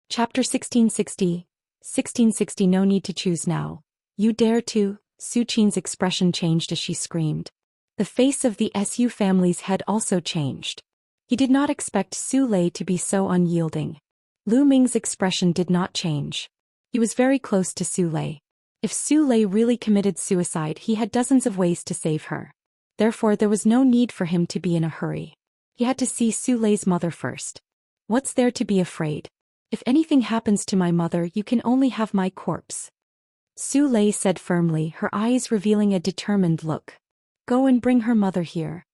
Chapter 1660. No need to choose now. You dare to? Su Qin's expression changed as she screamed. The face of the Su family's head also changed. He did not expect Su Lei to be so unyielding. Lu Ming's expression did not change. He was very close to Su Lei. If Su Lei really committed suicide, he had dozens of ways to save her. Therefore there was no need for him to be in a hurry. He had to see Su Lei's mother first. What's there to be afraid? If anything happens to my mother, you can only have my corpse. Su Lei said firmly, her eyes revealing a determined look. Go and bring her mother here.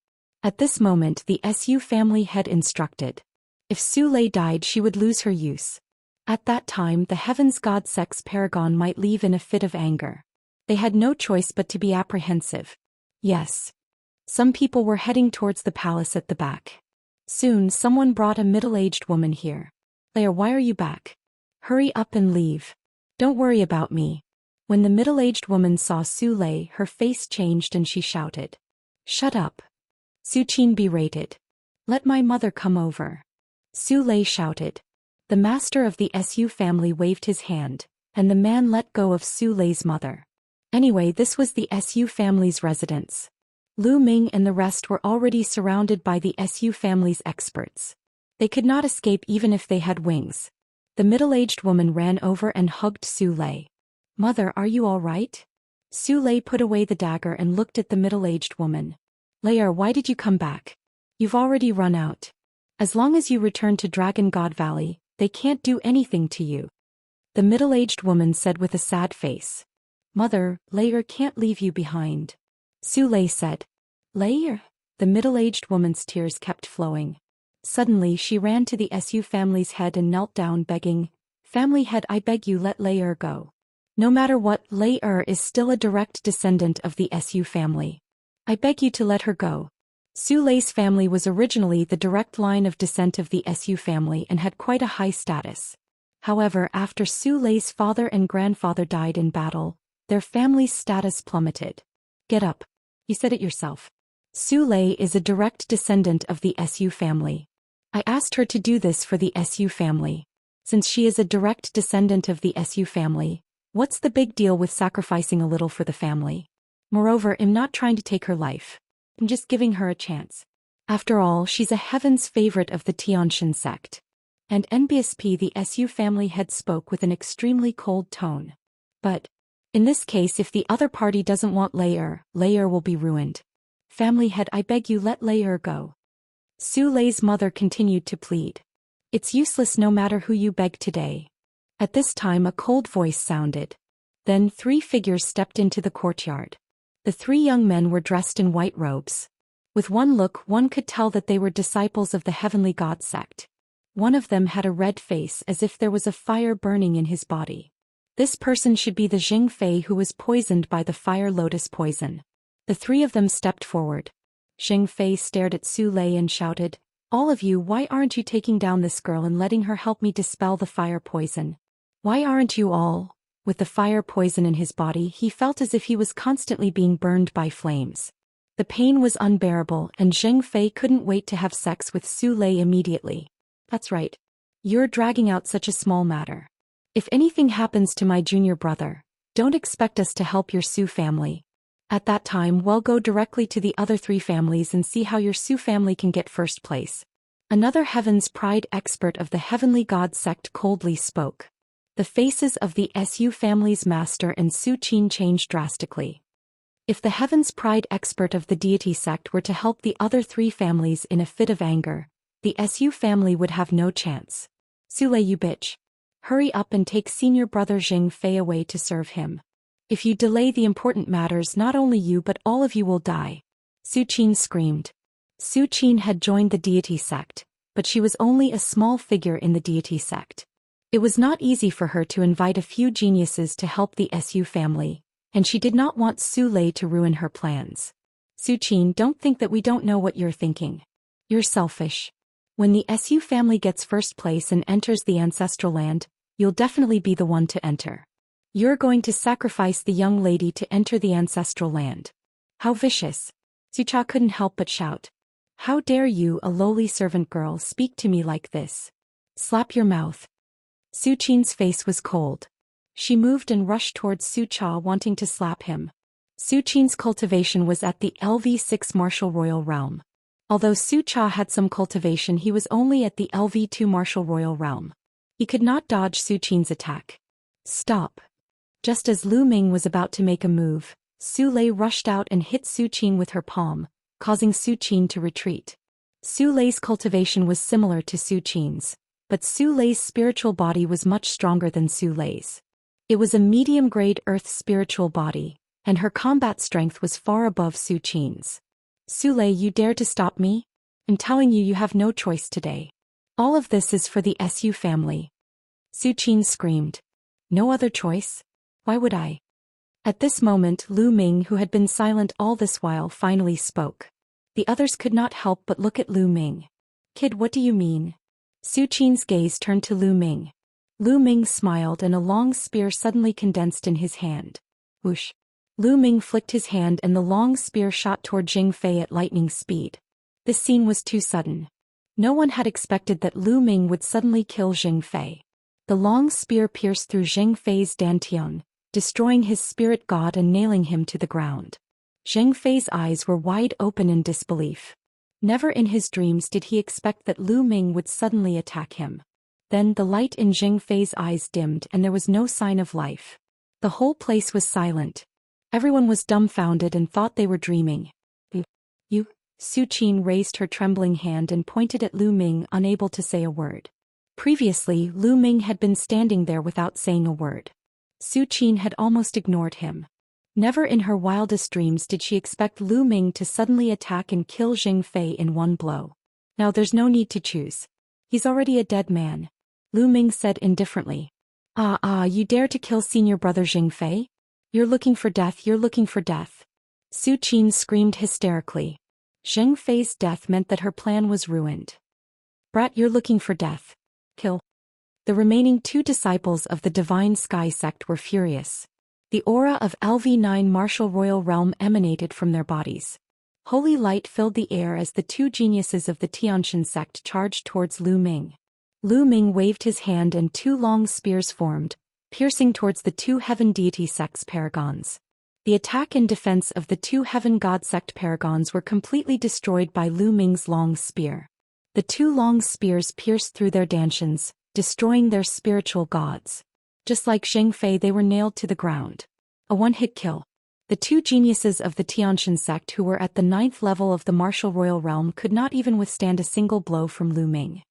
At this moment the Su family head instructed. If Su Lei died, she would lose her use. At that time the Heaven's God Sex Paragon might leave in a fit of anger. They had no choice but to be apprehensive. Yes. Some people were heading towards the palace at the back. Soon someone brought a middle-aged woman here. Leia, why are you back? Hurry up and leave. Don't worry about me. When the middle-aged woman saw Su Lei, her face changed and she shouted. Shut up. Su Qin berated. Let my mother come over. Su Lei shouted. The master of the Su family waved his hand, and the man let go of Su Lei's mother. Anyway, this was the Su family's residence. Lu Ming and the rest were already surrounded by the Su family's experts. They could not escape even if they had wings. The middle-aged woman ran over and hugged Su Lei. Mother, are you all right? Su Lei put away the dagger and looked at the middle-aged woman. Leia, why did you come back? You've already run out. As long as you return to Dragon God Valley, they can't do anything to you. The middle-aged woman said with a sad face. Mother, Leia can't leave you behind. Su Lei said. Leia? The middle-aged woman's tears kept flowing. Suddenly she ran to the Su family's head and knelt down begging, Family head, I beg you, let Leia go. No matter what, Leia is still a direct descendant of the Su family. I beg you to let her go. Su Lei's family was originally the direct line of descent of the Su family and had quite a high status. However, after Su Lei's father and grandfather died in battle, their family's status plummeted. Get up. You said it yourself. Su Lei is a direct descendant of the Su family. I asked her to do this for the Su family. Since she is a direct descendant of the Su family, what's the big deal with sacrificing a little for the family? Moreover, I'm not trying to take her life. I'm just giving her a chance. After all, she's a heaven's favorite of the Xianxia sect. And NBSP, the Su family head, spoke with an extremely cold tone. But, in this case, if the other party doesn't want Leia will be ruined. Family head, I beg you, let Leia go. Su Lei's mother continued to plead. It's useless no matter who you beg today. At this time a cold voice sounded. Then 3 figures stepped into the courtyard. The 3 young men were dressed in white robes. With one look one could tell that they were disciples of the Heavenly God sect. One of them had a red face as if there was a fire burning in his body. This person should be the Jing Fei who was poisoned by the fire lotus poison. The 3 of them stepped forward. Jing Fei stared at Su Lei and shouted, All of you, why aren't you taking down this girl and letting her help me dispel the fire poison? Why aren't you all? With the fire poison in his body, he felt as if he was constantly being burned by flames. The pain was unbearable and Jing Fei couldn't wait to have sex with Su Lei immediately. That's right. You're dragging out such a small matter. If anything happens to my junior brother, don't expect us to help your Su family. At that time, well, go directly to the other 3 families and see how your Su family can get first place. Another Heaven's Pride expert of the Heavenly God sect coldly spoke. The faces of the Su family's master and Su Qin changed drastically. If the Heaven's Pride expert of the deity sect were to help the other 3 families in a fit of anger, the Su family would have no chance. Su Lei, you bitch. Hurry up and take senior brother Jing Fei away to serve him. If you delay the important matters, not only you but all of you will die. Su Qin screamed. Su Qin had joined the deity sect, but she was only a small figure in the deity sect. It was not easy for her to invite a few geniuses to help the Su family, and she did not want Su Lei to ruin her plans. Su Qin, don't think that we don't know what you're thinking. You're selfish. When the Su family gets first place and enters the ancestral land, you'll definitely be the one to enter. You're going to sacrifice the young lady to enter the ancestral land. How vicious. Su Cha couldn't help but shout. How dare you, a lowly servant girl, speak to me like this? Slap your mouth. Su Qin's face was cold. She moved and rushed towards Su Cha, wanting to slap him. Su Qin's cultivation was at the LV6 martial royal realm. Although Su Cha had some cultivation, he was only at the LV2 martial royal realm. He could not dodge Su Qin's attack. Stop. Just as Lu Ming was about to make a move, Su Lei rushed out and hit Su Qin with her palm, causing Su Qin to retreat. Su Lei's cultivation was similar to Su Qin's, but Su Lei's spiritual body was much stronger than Su Lei's. It was a medium-grade earth spiritual body, and her combat strength was far above Su Qin's. Su Lei, you dare to stop me? I'm telling you, you have no choice today. All of this is for the Su family. Su Qin screamed. No other choice? Why would I? At this moment, Lu Ming, who had been silent all this while, finally spoke. The others could not help but look at Lu Ming. Kid, what do you mean? Su Qin's gaze turned to Lu Ming. Lu Ming smiled and a long spear suddenly condensed in his hand. Whoosh. Lu Ming flicked his hand and the long spear shot toward Jing Fei at lightning speed. This scene was too sudden. No one had expected that Lu Ming would suddenly kill Jing Fei. The long spear pierced through Jing Fei's dantian, destroying his spirit god and nailing him to the ground. Zheng Fei's eyes were wide open in disbelief. Never in his dreams did he expect that Lu Ming would suddenly attack him. Then the light in Zheng Fei's eyes dimmed and there was no sign of life. The whole place was silent. Everyone was dumbfounded and thought they were dreaming. You? Su Qin raised her trembling hand and pointed at Lu Ming, unable to say a word. Previously, Lu Ming had been standing there without saying a word. Su Qin had almost ignored him. Never in her wildest dreams did she expect Lu Ming to suddenly attack and kill Jing Fei in one blow. Now there's no need to choose. He's already a dead man. Lu Ming said indifferently. You dare to kill senior brother Jing Fei? You're looking for death, you're looking for death. Su Qin screamed hysterically. Jing Fei's death meant that her plan was ruined. Brat, you're looking for death. Kill. The remaining two disciples of the Divine Sky sect were furious. The aura of LV9 martial royal realm emanated from their bodies. Holy light filled the air as the two geniuses of the Xianxia sect charged towards Lu Ming. Lu Ming waved his hand and two long spears formed, piercing towards the two heaven deity sect's paragons. The attack and defense of the two heaven god sect paragons were completely destroyed by Lu Ming's long spear. The two long spears pierced through their dantians, destroying their spiritual gods. Just like Zheng Fei, they were nailed to the ground. A one-hit kill. The two geniuses of the Xianxia sect who were at the 9th level of the martial royal realm could not even withstand a single blow from Lu Ming.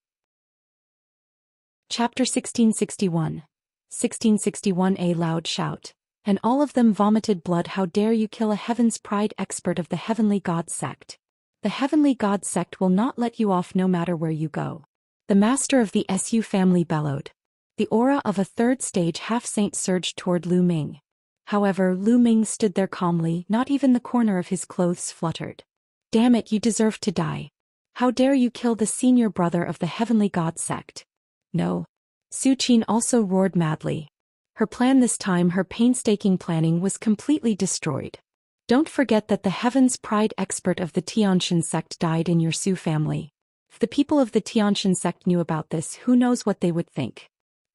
Chapter 1661. 1661. A loud shout. And all of them vomited blood. How dare you kill a Heaven's Pride expert of the Heavenly God sect? The Heavenly God sect will not let you off no matter where you go. The master of the Su family bellowed. The aura of a third stage half-saint surged toward Lu Ming. However, Lu Ming stood there calmly, not even the corner of his clothes fluttered. Damn it, you deserve to die. How dare you kill the senior brother of the Heavenly God sect? No. Su Qin also roared madly. Her plan this time, her painstaking planning, was completely destroyed. Don't forget that the Heaven's Pride expert of the Xianxia sect died in your Su family. If the people of the Xianxia sect knew about this, who knows what they would think?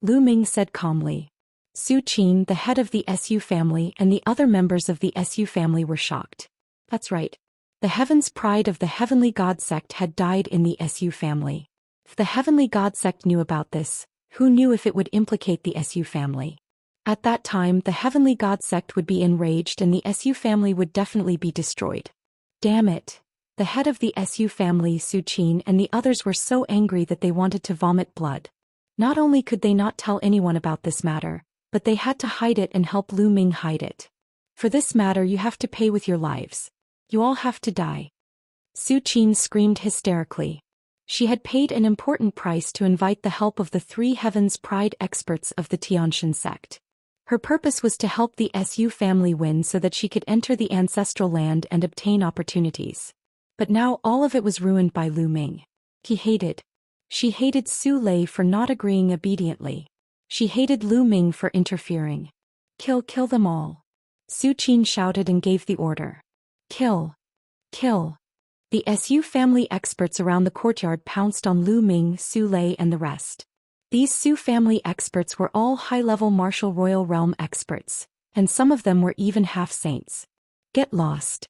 Lu Ming said calmly. Su Qin, the head of the Su family, and the other members of the Su family were shocked. That's right. The Heaven's Pride of the Heavenly God sect had died in the Su family. If the Heavenly God sect knew about this, who knew if it would implicate the Su family? At that time, the Heavenly God sect would be enraged and the Su family would definitely be destroyed. Damn it. The head of the Su family, Su Qin, and the others were so angry that they wanted to vomit blood. Not only could they not tell anyone about this matter, but they had to hide it and help Lu Ming hide it. For this matter you have to pay with your lives. You all have to die. Su Qin screamed hysterically. She had paid an important price to invite the help of the three Heaven's Pride experts of the Xianxia sect. Her purpose was to help the Su family win so that she could enter the ancestral land and obtain opportunities. But now all of it was ruined by Lu Ming. She hated Su Lei for not agreeing obediently. She hated Lu Ming for interfering. Kill them all. Su Qin shouted and gave the order. Kill. The Su family experts around the courtyard pounced on Lu Ming, Su Lei and the rest. These Su family experts were all high-level martial royal realm experts, and some of them were even half-saints. Get lost.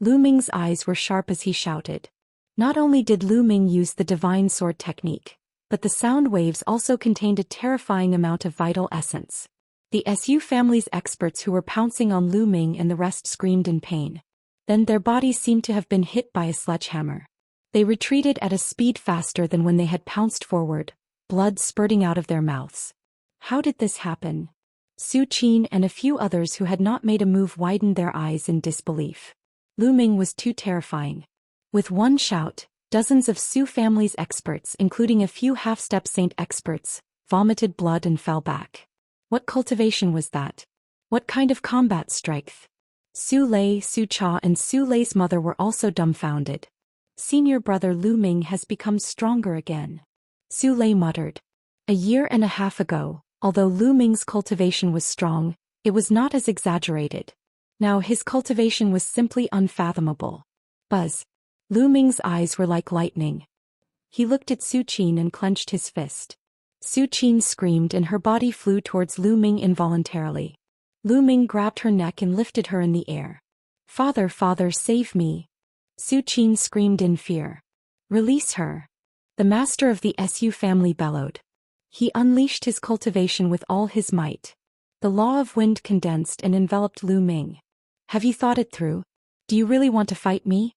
Lu Ming's eyes were sharp as he shouted. Not only did Lu Ming use the divine sword technique, but the sound waves also contained a terrifying amount of vital essence. The Su family's experts who were pouncing on Lu Ming and the rest screamed in pain. Then their bodies seemed to have been hit by a sledgehammer. They retreated at a speed faster than when they had pounced forward, blood spurting out of their mouths. How did this happen? Zhou Xian and a few others who had not made a move widened their eyes in disbelief. Lu Ming was too terrifying. With one shout, dozens of Su family's experts, including a few half-step saint experts, vomited blood and fell back. What cultivation was that? What kind of combat strength? Su Lei, Su Cha and Su Lei's mother were also dumbfounded. Senior brother Lu Ming has become stronger again. Su Lei muttered. A year and a half ago, although Lu Ming's cultivation was strong, it was not as exaggerated. Now his cultivation was simply unfathomable. Buzz. Lu Ming's eyes were like lightning. He looked at Zhou Xian and clenched his fist. Zhou Xian screamed and her body flew towards Lu Ming involuntarily. Lu Ming grabbed her neck and lifted her in the air. Father, father, save me. Zhou Xian screamed in fear. Release her. The master of the Su family bellowed. He unleashed his cultivation with all his might. The law of wind condensed and enveloped Lu Ming. Have you thought it through? Do you really want to fight me?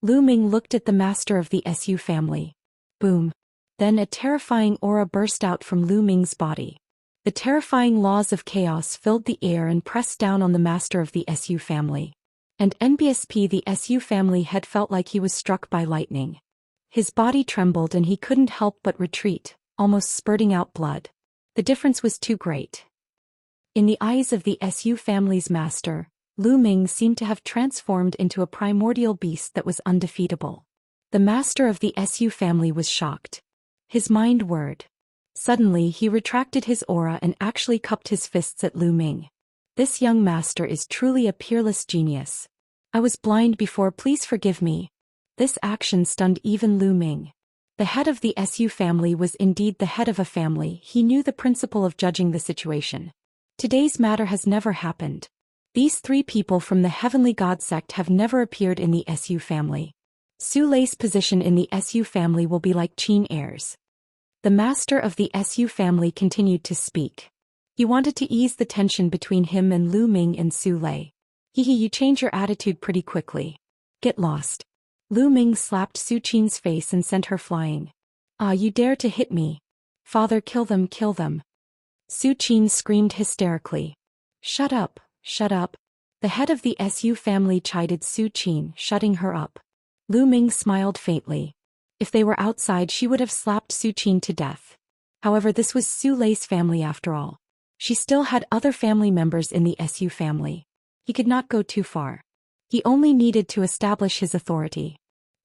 Lu Ming looked at the master of the Su family. Boom. Then a terrifying aura burst out from Lu Ming's body. The terrifying laws of chaos filled the air and pressed down on the master of the Su family. And NBSP the Su family head felt like he was struck by lightning. His body trembled and he couldn't help but retreat, almost spurting out blood. The difference was too great. In the eyes of the Su family's master, Lu Ming seemed to have transformed into a primordial beast that was undefeatable. The master of the Su family was shocked. His mind whirred. Suddenly he retracted his aura and actually cupped his fists at Lu Ming. This young master is truly a peerless genius. I was blind before, please forgive me. This action stunned even Lu Ming. The head of the Su family was indeed the head of a family. He knew the principle of judging the situation. Today's matter has never happened. These three people from the Heavenly God sect have never appeared in the Su family. Su Lei's position in the Su family will be like Qin heirs. The master of the Su family continued to speak. He wanted to ease the tension between him and Lu Ming and Su Lei. You change your attitude pretty quickly. Get lost. Lu Ming slapped Zhou Xian's face and sent her flying. Ah, you dare to hit me. Father, kill them, kill them. Zhou Xian screamed hysterically. Shut up, shut up. The head of the Su family chided Zhou Xian, shutting her up. Lu Ming smiled faintly. If they were outside she would have slapped Zhou Xian to death. However, this was Su Lei's family after all. She still had other family members in the Su family. He could not go too far. He only needed to establish his authority.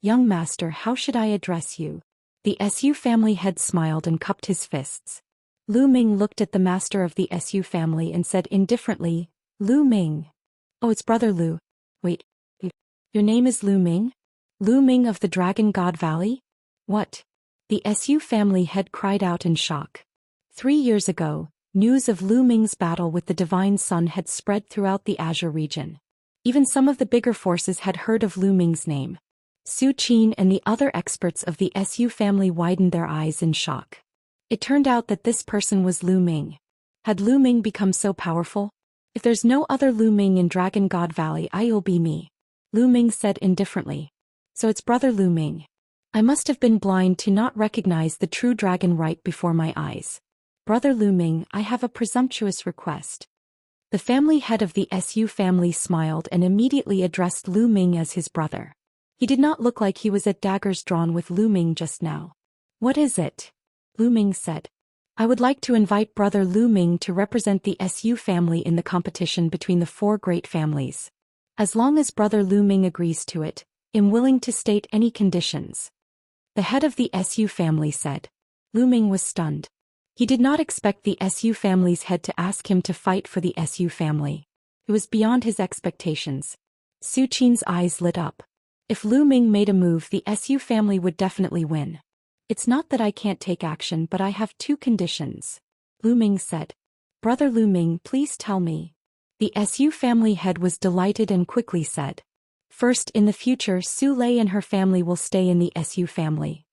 Young master, how should I address you? The Su family head smiled and cupped his fists. Lu Ming looked at the master of the Su family and said indifferently, Lu Ming. Oh, it's brother Lu. Wait. Your name is Lu Ming? Lu Ming of the Dragon God Valley? What? The Su family head cried out in shock. 3 years ago, news of Lu Ming's battle with the Divine Sun had spread throughout the Azure region. Even some of the bigger forces had heard of Lu Ming's name. Zhou Xian and the other experts of the Su family widened their eyes in shock. It turned out that this person was Lu Ming. Had Lu Ming become so powerful? If there's no other Lu Ming in Dragon God Valley, I'll be me. Lu Ming said indifferently. So it's brother Lu Ming. I must have been blind to not recognize the true dragon right before my eyes. Brother Lu Ming, I have a presumptuous request. The family head of the Su family smiled and immediately addressed Lu Ming as his brother. He did not look like he was at daggers drawn with Lu Ming just now. What is it? Lu Ming said. I would like to invite brother Lu Ming to represent the Su family in the competition between the 4 great families. As long as brother Lu Ming agrees to it, I'm willing to state any conditions. The head of the Su family said. Lu Ming was stunned. He did not expect the Su family's head to ask him to fight for the Su family. It was beyond his expectations. Zhou Xian's eyes lit up. If Lu Ming made a move, the Su family would definitely win. It's not that I can't take action, but I have two conditions. Lu Ming said. Brother Lu Ming, please tell me. The Su family head was delighted and quickly said. First, in the future, Su Lei and her family will stay in the Su family.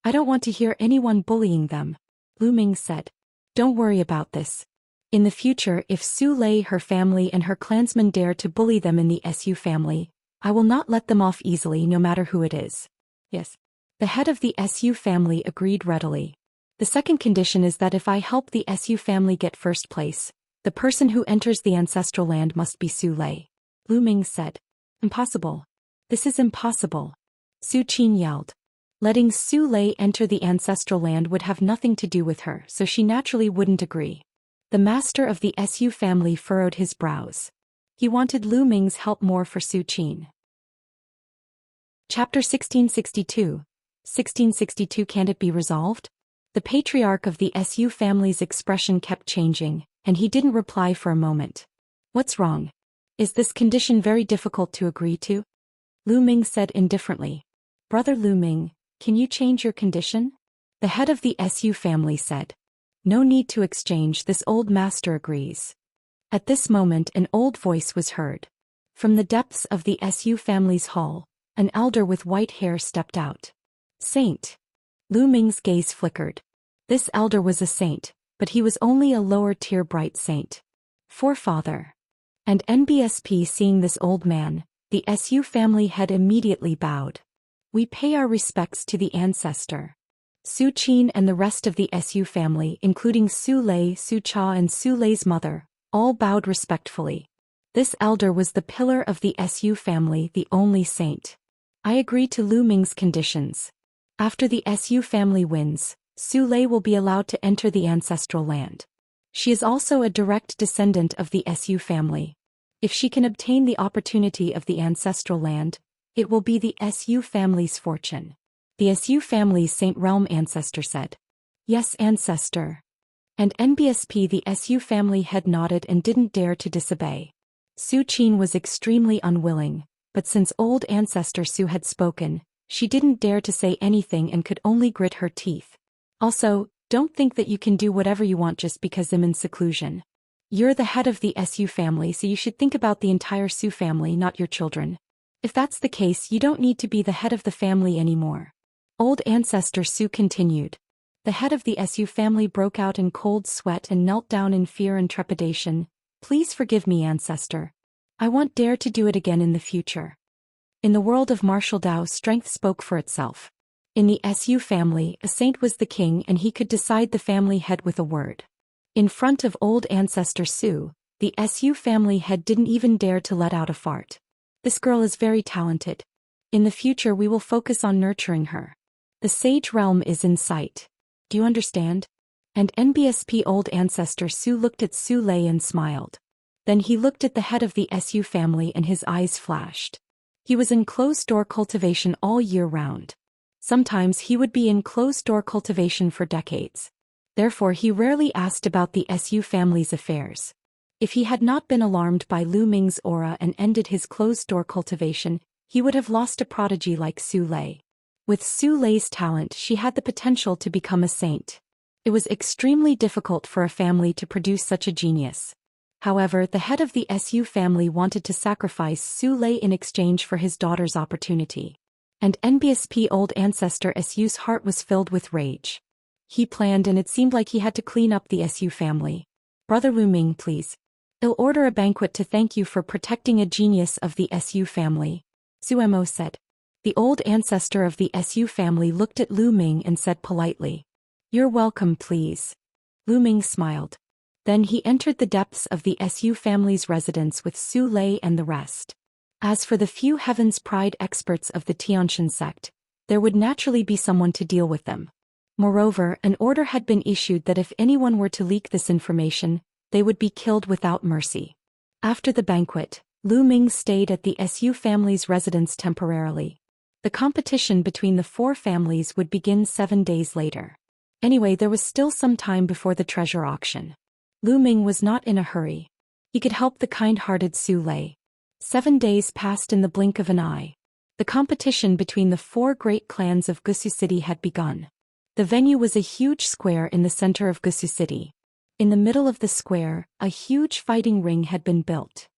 I don't want to hear anyone bullying them, Lu Ming said. Don't worry about this. In the future, if Su Lei, her family and her clansmen dare to bully them in the Su family, I will not let them off easily no matter who it is. Yes. The head of the Su family agreed readily. The second condition is that if I help the Su family get first place, the person who enters the ancestral land must be Su Lei. Lu Ming said. Impossible. This is impossible. Zhou Xian yelled. Letting Su Lei enter the ancestral land would have nothing to do with her, so she naturally wouldn't agree. The master of the Su family furrowed his brows. He wanted Lu Ming's help more for Zhou Xian. Chapter 1662. 1662. Can't it be resolved? The patriarch of the Su family's expression kept changing, and he didn't reply for a moment. What's wrong? Is this condition very difficult to agree to? Lu Ming said indifferently. Brother Lu Ming, can you change your condition? The head of the Su family said. No need to exchange, this old master agrees. At this moment an old voice was heard. From the depths of the Su family's hall, an elder with white hair stepped out. Saint. Lu Ming's gaze flickered. This elder was a saint, but he was only a lower-tier bright saint. Forefather. And NBSP, seeing this old man, the Su family head immediately bowed. We pay our respects to the ancestor. Zhou Xian and the rest of the Su family, including Su Lei, Su Cha and Su Lei's mother, all bowed respectfully. This elder was the pillar of the Su family, the only saint. I agree to Lu Ming's conditions. After the Su family wins, Su Lei will be allowed to enter the ancestral land. She is also a direct descendant of the Su family. If she can obtain the opportunity of the ancestral land, it will be the Su family's fortune. The Su family's Saint Realm ancestor said. Yes, ancestor. And NBSP, the Su family head, nodded and didn't dare to disobey. Zhou Xian was extremely unwilling, but since old ancestor Su had spoken, she didn't dare to say anything and could only grit her teeth. Also, don't think that you can do whatever you want just because I'm in seclusion. You're the head of the Su family, so you should think about the entire Su family, not your children. If that's the case, you don't need to be the head of the family anymore. Old ancestor Su continued. The head of the Su family broke out in cold sweat and knelt down in fear and trepidation. Please forgive me, ancestor. I won't dare to do it again in the future. In the world of martial Dao, strength spoke for itself. In the Su family, a saint was the king and he could decide the family head with a word. In front of old ancestor Su, the Su family head didn't even dare to let out a fart. This girl is very talented. In the future we will focus on nurturing her. The sage realm is in sight. Do you understand? And NBSP, old ancestor Su looked at Su Lei and smiled. Then he looked at the head of the Su family and his eyes flashed. He was in closed-door cultivation all year round. Sometimes he would be in closed-door cultivation for decades. Therefore he rarely asked about the Su family's affairs. If he had not been alarmed by Lu Ming's aura and ended his closed-door cultivation, he would have lost a prodigy like Su Lei. With Su Lei's talent, she had the potential to become a saint. It was extremely difficult for a family to produce such a genius. However, the head of the Su family wanted to sacrifice Su Lei in exchange for his daughter's opportunity. And NBSP, old ancestor Su's heart was filled with rage. He planned, and it seemed like he had to clean up the Su family. Brother Lu Ming, please. I'll order a banquet to thank you for protecting a genius of the Su family. Zhou Mo said. The old ancestor of the Su family looked at Lu Ming and said politely. You're welcome, please. Lu Ming smiled. Then he entered the depths of the Su family's residence with Su Lei and the rest. As for the few Heaven's Pride experts of the Tianxia sect, there would naturally be someone to deal with them. Moreover, an order had been issued that if anyone were to leak this information, they would be killed without mercy. After the banquet, Lu Ming stayed at the Su family's residence temporarily. The competition between the four families would begin 7 days later. Anyway, there was still some time before the treasure auction. Lu Ming was not in a hurry. He could help the kind-hearted Su Lei. 7 days passed in the blink of an eye. The competition between the 4 great clans of Gusu City had begun. The venue was a huge square in the center of Gusu City. In the middle of the square, a huge fighting ring had been built.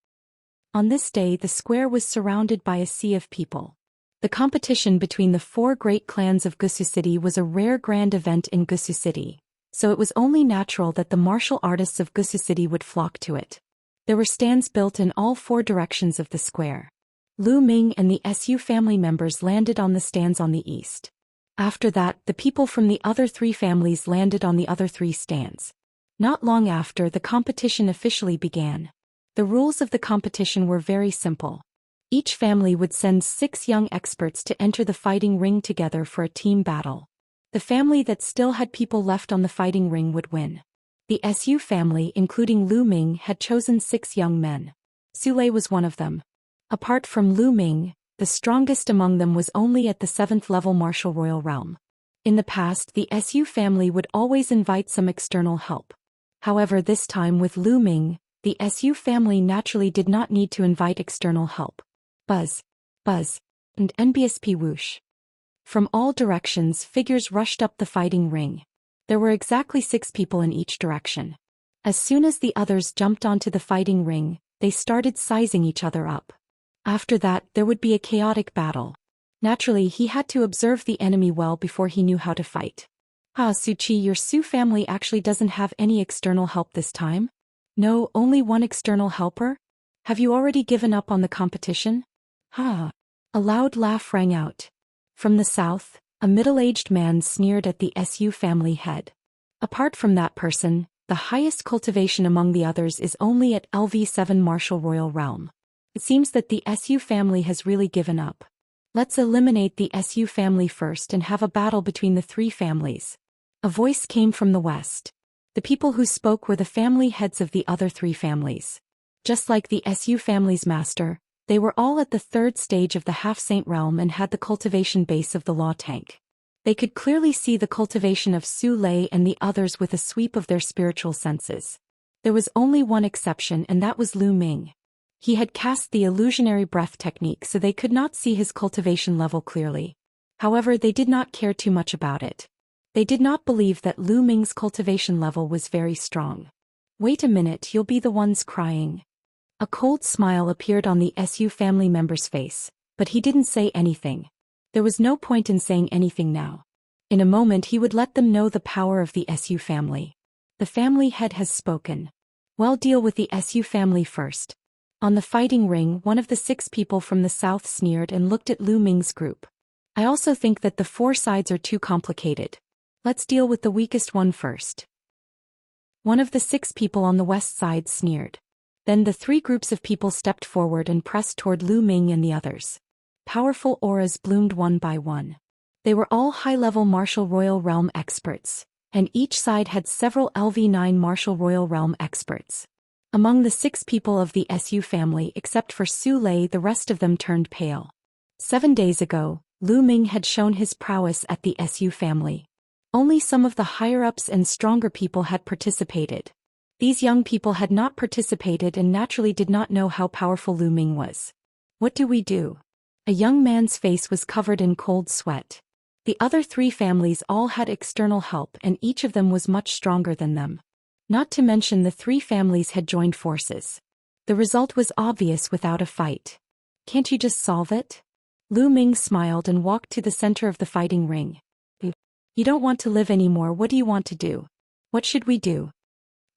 On this day, the square was surrounded by a sea of people. The competition between the 4 great clans of Gusu City was a rare grand event in Gusu City, so it was only natural that the martial artists of Gusu City would flock to it. There were stands built in all 4 directions of the square. Lu Ming and the Su family members landed on the stands on the east. After that, the people from the other 3 families landed on the other 3 stands. Not long after, the competition officially began. The rules of the competition were very simple. Each family would send 6 young experts to enter the fighting ring together for a team battle. The family that still had people left on the fighting ring would win. The Su family, including Lu Ming, had chosen 6 young men. Su Lei was one of them. Apart from Lu Ming, the strongest among them was only at the 7th level martial royal realm. In the past, the Su family would always invite some external help. However, this time with Lu Ming, the Su family naturally did not need to invite external help. Buzz, buzz, and NBSP whoosh. From all directions, figures rushed up the fighting ring. There were exactly 6 people in each direction. As soon as the others jumped onto the fighting ring, they started sizing each other up. After that, there would be a chaotic battle. Naturally, he had to observe the enemy well before he knew how to fight. Su-chi, your Su family actually doesn't have any external help this time? No, only one external helper? Have you already given up on the competition? A loud laugh rang out. From the south, a middle-aged man sneered at the Su family head. Apart from that person, the highest cultivation among the others is only at LV7 martial royal realm. It seems that the Su family has really given up. Let's eliminate the Su family first and have a battle between the 3 families. A voice came from the west. The people who spoke were the family heads of the other 3 families. Just like the Su family's master, they were all at the 3rd stage of the half-saint realm and had the cultivation base of the law tank. They could clearly see the cultivation of Su Lei and the others with a sweep of their spiritual senses. There was only one exception, and that was Lu Ming. He had cast the illusionary breath technique, so they could not see his cultivation level clearly. However, they did not care too much about it. They did not believe that Lu Ming's cultivation level was very strong. Wait a minute, you'll be the ones crying. A cold smile appeared on the Su family member's face, but he didn't say anything. There was no point in saying anything now. In a moment he would let them know the power of the Su family. The family head has spoken. Well, deal with the Su family first. On the fighting ring, one of the 6 people from the south sneered and looked at Lu Ming's group. I also think that the 4 sides are too complicated. Let's deal with the weakest one first. One of the 6 people on the west side sneered. Then the 3 groups of people stepped forward and pressed toward Lu Ming and the others. Powerful auras bloomed one by one. They were all high-level martial royal realm experts, and each side had several LV9 martial royal realm experts. Among the 6 people of the Su family except for Su Lei, the rest of them turned pale. 7 days ago, Lu Ming had shown his prowess at the Su family. Only some of the higher-ups and stronger people had participated. These young people had not participated and naturally did not know how powerful Lu Ming was. What do we do? A young man's face was covered in cold sweat. The other 3 families all had external help and each of them was much stronger than them. Not to mention the 3 families had joined forces. The result was obvious without a fight. Can't you just solve it? Lu Ming smiled and walked to the center of the fighting ring. You don't want to live anymore. What do you want to do? What should we do?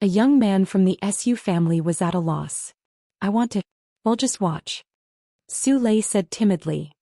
A young man from the Su family was at a loss. I want to. Well, just watch. Su Lei said timidly.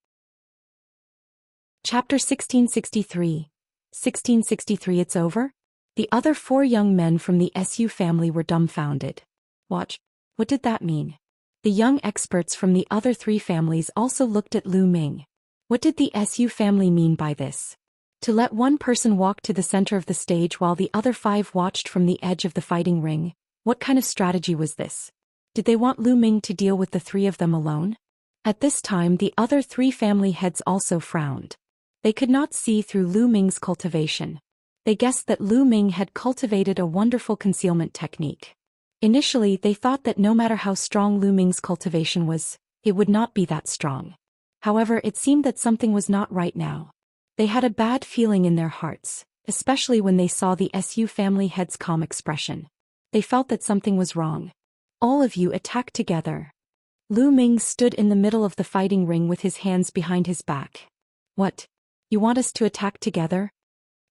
Chapter 1663. 1663. It's over? The other 4 young men from the Su family were dumbfounded. Watch. What did that mean? The young experts from the other 3 families also looked at Lu Ming. What did the Su family mean by this? To let one person walk to the center of the stage while the other 5 watched from the edge of the fighting ring, what kind of strategy was this? Did they want Lu Ming to deal with the 3 of them alone? At this time the other 3 family heads also frowned. They could not see through Lu Ming's cultivation. They guessed that Lu Ming had cultivated a wonderful concealment technique. Initially they thought that no matter how strong Lu Ming's cultivation was, it would not be that strong. However, it seemed that something was not right now. They had a bad feeling in their hearts. especially when they saw the Su family head's calm expression. They felt that something was wrong. All of you attack together. Lu Ming stood in the middle of the fighting ring with his hands behind his back. What? You want us to attack together?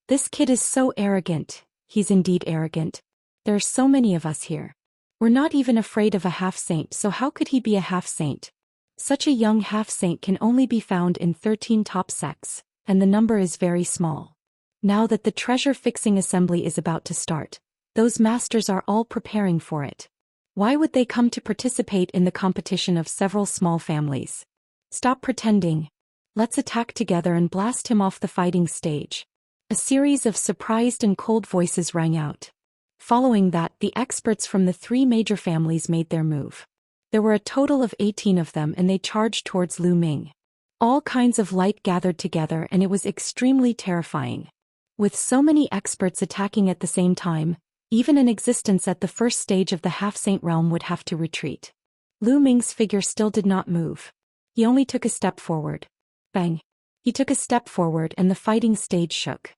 This kid is so arrogant. He's indeed arrogant. There are so many of us here. We're not even afraid of a half-saint, so how could he be a half-saint? Such a young half-saint can only be found in 13 top sects, and the number is very small. Now that the treasure-fixing assembly is about to start, those masters are all preparing for it. Why would they come to participate in the competition of several small families? Stop pretending. Let's attack together and blast him off the fighting stage. A series of surprised and cold voices rang out. Following that, the experts from the 3 major families made their move. There were a total of 18 of them and they charged towards Lu Ming. All kinds of light gathered together and it was extremely terrifying. With so many experts attacking at the same time, even an existence at the first stage of the half-saint realm would have to retreat. Lu Ming's figure still did not move. He only took a step forward. Bang! He took a step forward and the fighting stage shook.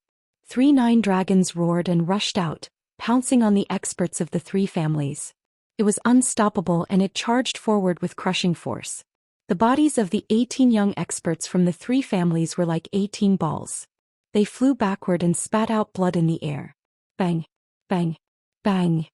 3 9 dragons roared and rushed out, pouncing on the experts of the 3 families. It was unstoppable and it charged forward with crushing force. The bodies of the 18 young experts from the 3 families were like 18 balls. They flew backward and spat out blood in the air. Bang! Bang! Bang!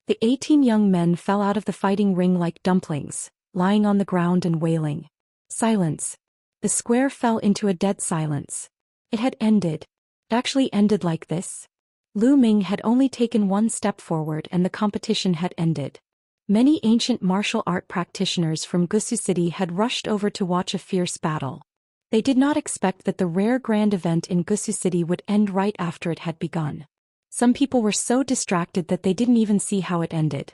The 18 young men fell out of the fighting ring like dumplings, lying on the ground and wailing. Silence. The square fell into a dead silence. It had ended. It actually ended like this. Lu Ming had only taken 1 step forward and the competition had ended. Many ancient martial art practitioners from Gusu City had rushed over to watch a fierce battle. They did not expect that the rare grand event in Gusu City would end right after it had begun. Some people were so distracted that they didn't even see how it ended.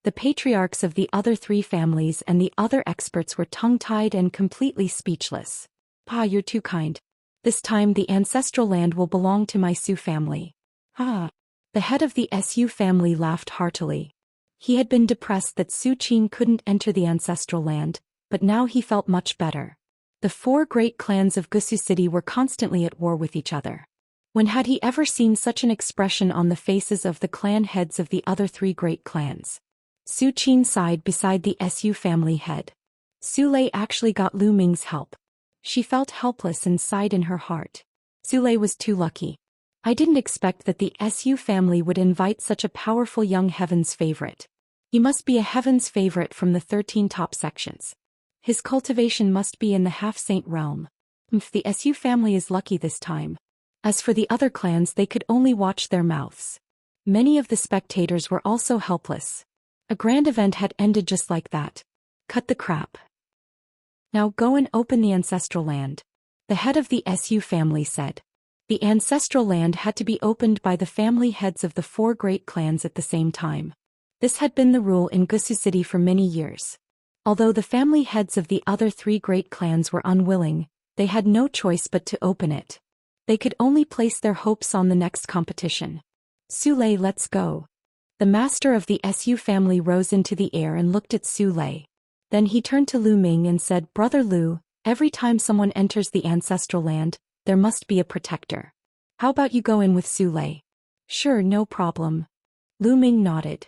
The patriarchs of the other 3 families and the other experts were tongue-tied and completely speechless. "Pa, you're too kind. This time the ancestral land will belong to my Su family." "Ah." The head of the Su family laughed heartily. He had been depressed that Su Qin couldn't enter the ancestral land, but now he felt much better. The 4 great clans of Gusu City were constantly at war with each other. When had he ever seen such an expression on the faces of the clan heads of the other 3 great clans? Su Qin sighed beside the Su family head. Su Lei actually got Lu Ming's help. She felt helpless and sighed in her heart. Su Lei was too lucky. I didn't expect that the Su family would invite such a powerful young heaven's favorite. He must be a heaven's favorite from the 13 top sections. His cultivation must be in the half-saint realm. The Su family is lucky this time. As for the other clans, they could only watch their mouths. Many of the spectators were also helpless. A grand event had ended just like that. Cut the crap. Now go and open the ancestral land. The head of the Su family said. The ancestral land had to be opened by the family heads of the 4 great clans at the same time. This had been the rule in Gusu City for many years. Although the family heads of the other 3 great clans were unwilling, they had no choice but to open it. They could only place their hopes on the next competition. "Su Lei, let's go." The master of the Su family rose into the air and looked at Su Lei. Then he turned to Lu Ming and said, "Brother Lu, every time someone enters the ancestral land, there must be a protector. How about you go in with Su Lei?" "Sure, no problem." Lu Ming nodded.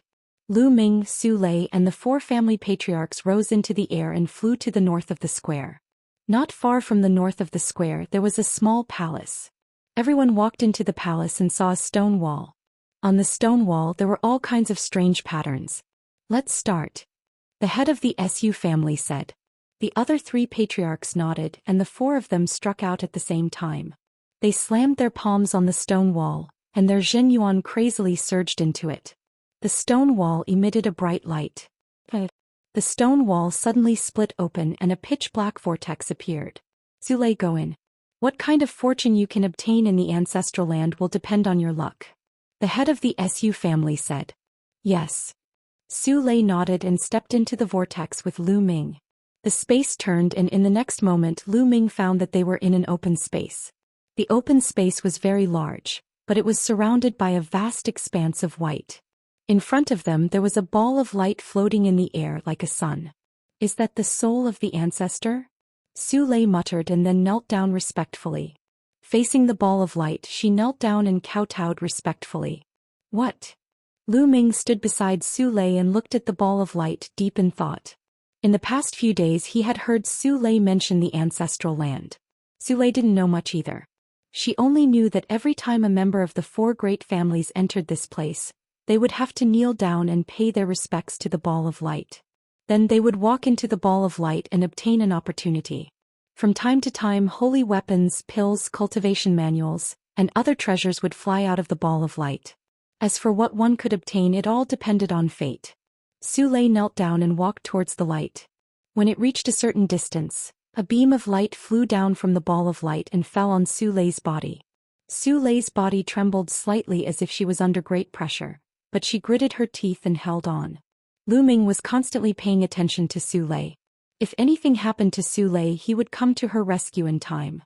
Lu Ming, Su Lei and the 4 family patriarchs rose into the air and flew to the north of the square. Not far from the north of the square there was a small palace. Everyone walked into the palace and saw a stone wall. On the stone wall there were all kinds of strange patterns. "Let's start." The head of the Su family said. The other 3 patriarchs nodded and the 4 of them struck out at the same time. They slammed their palms on the stone wall, and their Zhenyuan crazily surged into it. The stone wall emitted a bright light. The stone wall suddenly split open and a pitch-black vortex appeared. "Su Lei, go in. What kind of fortune you can obtain in the ancestral land will depend on your luck." The head of the Su family said. "Yes." Su Lei nodded and stepped into the vortex with Lu Ming. The space turned and in the next moment Lu Ming found that they were in an open space. The open space was very large, but it was surrounded by a vast expanse of white. In front of them there was a ball of light floating in the air like a sun. "Is that the soul of the ancestor?" Su Lei muttered and then knelt down respectfully. Facing the ball of light, she knelt down and kowtowed respectfully. What? Lu Ming stood beside Su Lei and looked at the ball of light, deep in thought. In the past few days he had heard Su Lei mention the ancestral land. Su Lei didn't know much either. She only knew that every time a member of the four great families entered this place, they would have to kneel down and pay their respects to the ball of light. Then they would walk into the ball of light and obtain an opportunity. From time to time, holy weapons, pills, cultivation manuals, and other treasures would fly out of the ball of light. As for what one could obtain, it all depended on fate. Su Lei knelt down and walked towards the light. When it reached a certain distance, a beam of light flew down from the ball of light and fell on Su Lei's body. Su Lei's body trembled slightly as if she was under great pressure, but she gritted her teeth and held on. Lu Ming was constantly paying attention to Su Lei. If anything happened to Su Lei, he would come to her rescue in time.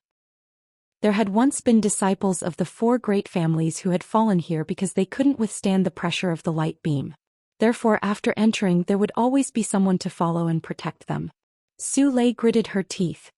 There had once been disciples of the four great families who had fallen here because they couldn't withstand the pressure of the light beam. Therefore, after entering, there would always be someone to follow and protect them. Su Lei gritted her teeth.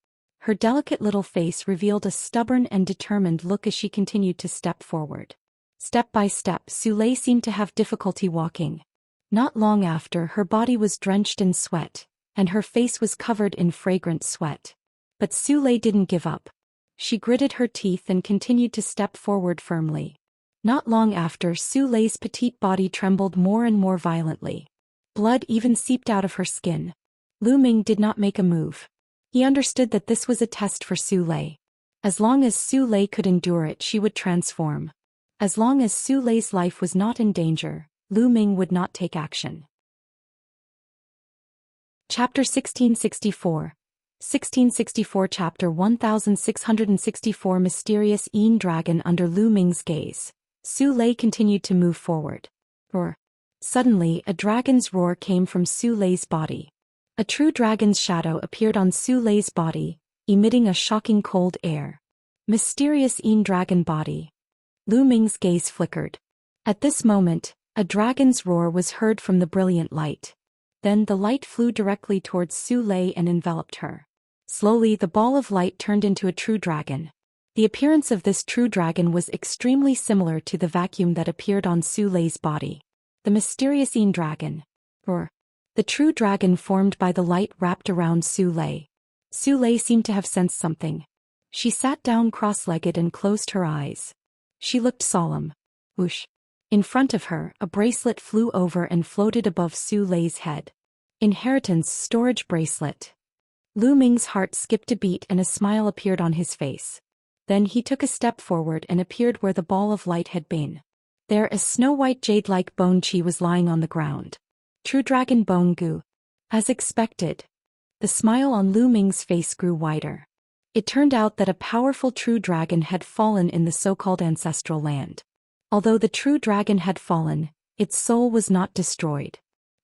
Her delicate little face revealed a stubborn and determined look as she continued to step forward. Step by step, Su Lei seemed to have difficulty walking. Not long after, her body was drenched in sweat, and her face was covered in fragrant sweat. But Su Lei didn't give up. She gritted her teeth and continued to step forward firmly. Not long after, Su Lei's petite body trembled more and more violently. Blood even seeped out of her skin. Lu Ming did not make a move. He understood that this was a test for Su Lei. As long as Su Lei could endure it, she would transform. As long as Su Lei's life was not in danger, Lu Ming would not take action. Chapter 1664. 1664 Chapter 1664 Mysterious Yin Dragon. Under Lu Ming's gaze, Su Lei continued to move forward. Roar. Suddenly, a dragon's roar came from Su Lei's body. A true dragon's shadow appeared on Su Lei's body, emitting a shocking cold air. Mysterious Yin Dragon body. Lu Ming's gaze flickered. At this moment, a dragon's roar was heard from the brilliant light. Then the light flew directly towards Su Lei and enveloped her. Slowly, the ball of light turned into a true dragon. The appearance of this true dragon was extremely similar to the vacuum that appeared on Su Lei's body. The mysterious Yin Dragon. Roar. The true dragon formed by the light wrapped around Su Lei. Su Lei seemed to have sensed something. She sat down cross-legged and closed her eyes. She looked solemn. Whoosh. In front of her, a bracelet flew over and floated above Su Lei's head. Inheritance storage bracelet. Lu Ming's heart skipped a beat and a smile appeared on his face. Then he took a step forward and appeared where the ball of light had been. There, a snow-white jade-like bone chi was lying on the ground. True dragon bone goo. As expected. The smile on Lu Ming's face grew wider. It turned out that a powerful true dragon had fallen in the so-called ancestral land. Although the true dragon had fallen, its soul was not destroyed.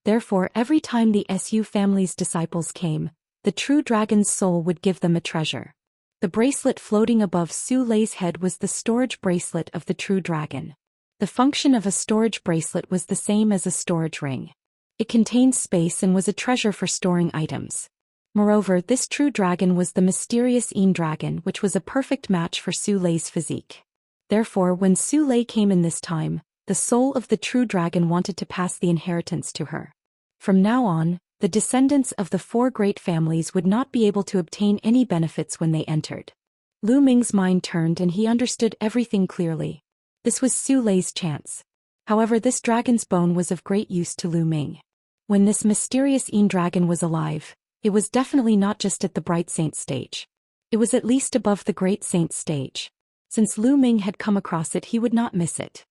Therefore, every time the Su family's disciples came, the true dragon's soul would give them a treasure. The bracelet floating above Su Lei's head was the storage bracelet of the true dragon. The function of a storage bracelet was the same as a storage ring. It contained space and was a treasure for storing items. Moreover, this true dragon was the mysterious Yin Dragon, which was a perfect match for Su Lei's physique. Therefore, when Su Lei came in this time, the soul of the true dragon wanted to pass the inheritance to her. From now on, the descendants of the four great families would not be able to obtain any benefits when they entered. Lu Ming's mind turned and he understood everything clearly. This was Su Lei's chance. However, this dragon's bone was of great use to Lu Ming. When this mysterious Yin Dragon was alive, it was definitely not just at the Bright Saint stage. It was at least above the Great Saint stage. Since Lu Ming had come across it, he would not miss it.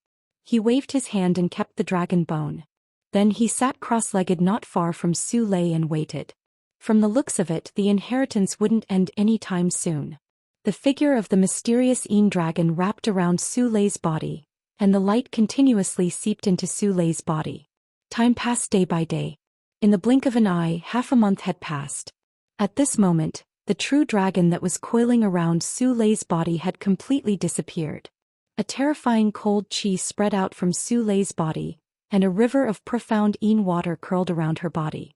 He waved his hand and kept the dragon bone. Then he sat cross-legged not far from Su Lei and waited. From the looks of it, the inheritance wouldn't end any time soon. The figure of the mysterious Yin Dragon wrapped around Su Lei's body, and the light continuously seeped into Su Lei's body. Time passed day by day. In the blink of an eye, half a month had passed. At this moment, the true dragon that was coiling around Su Lei's body had completely disappeared. A terrifying cold chi spread out from Su Lei's body, and a river of profound Yin water curled around her body.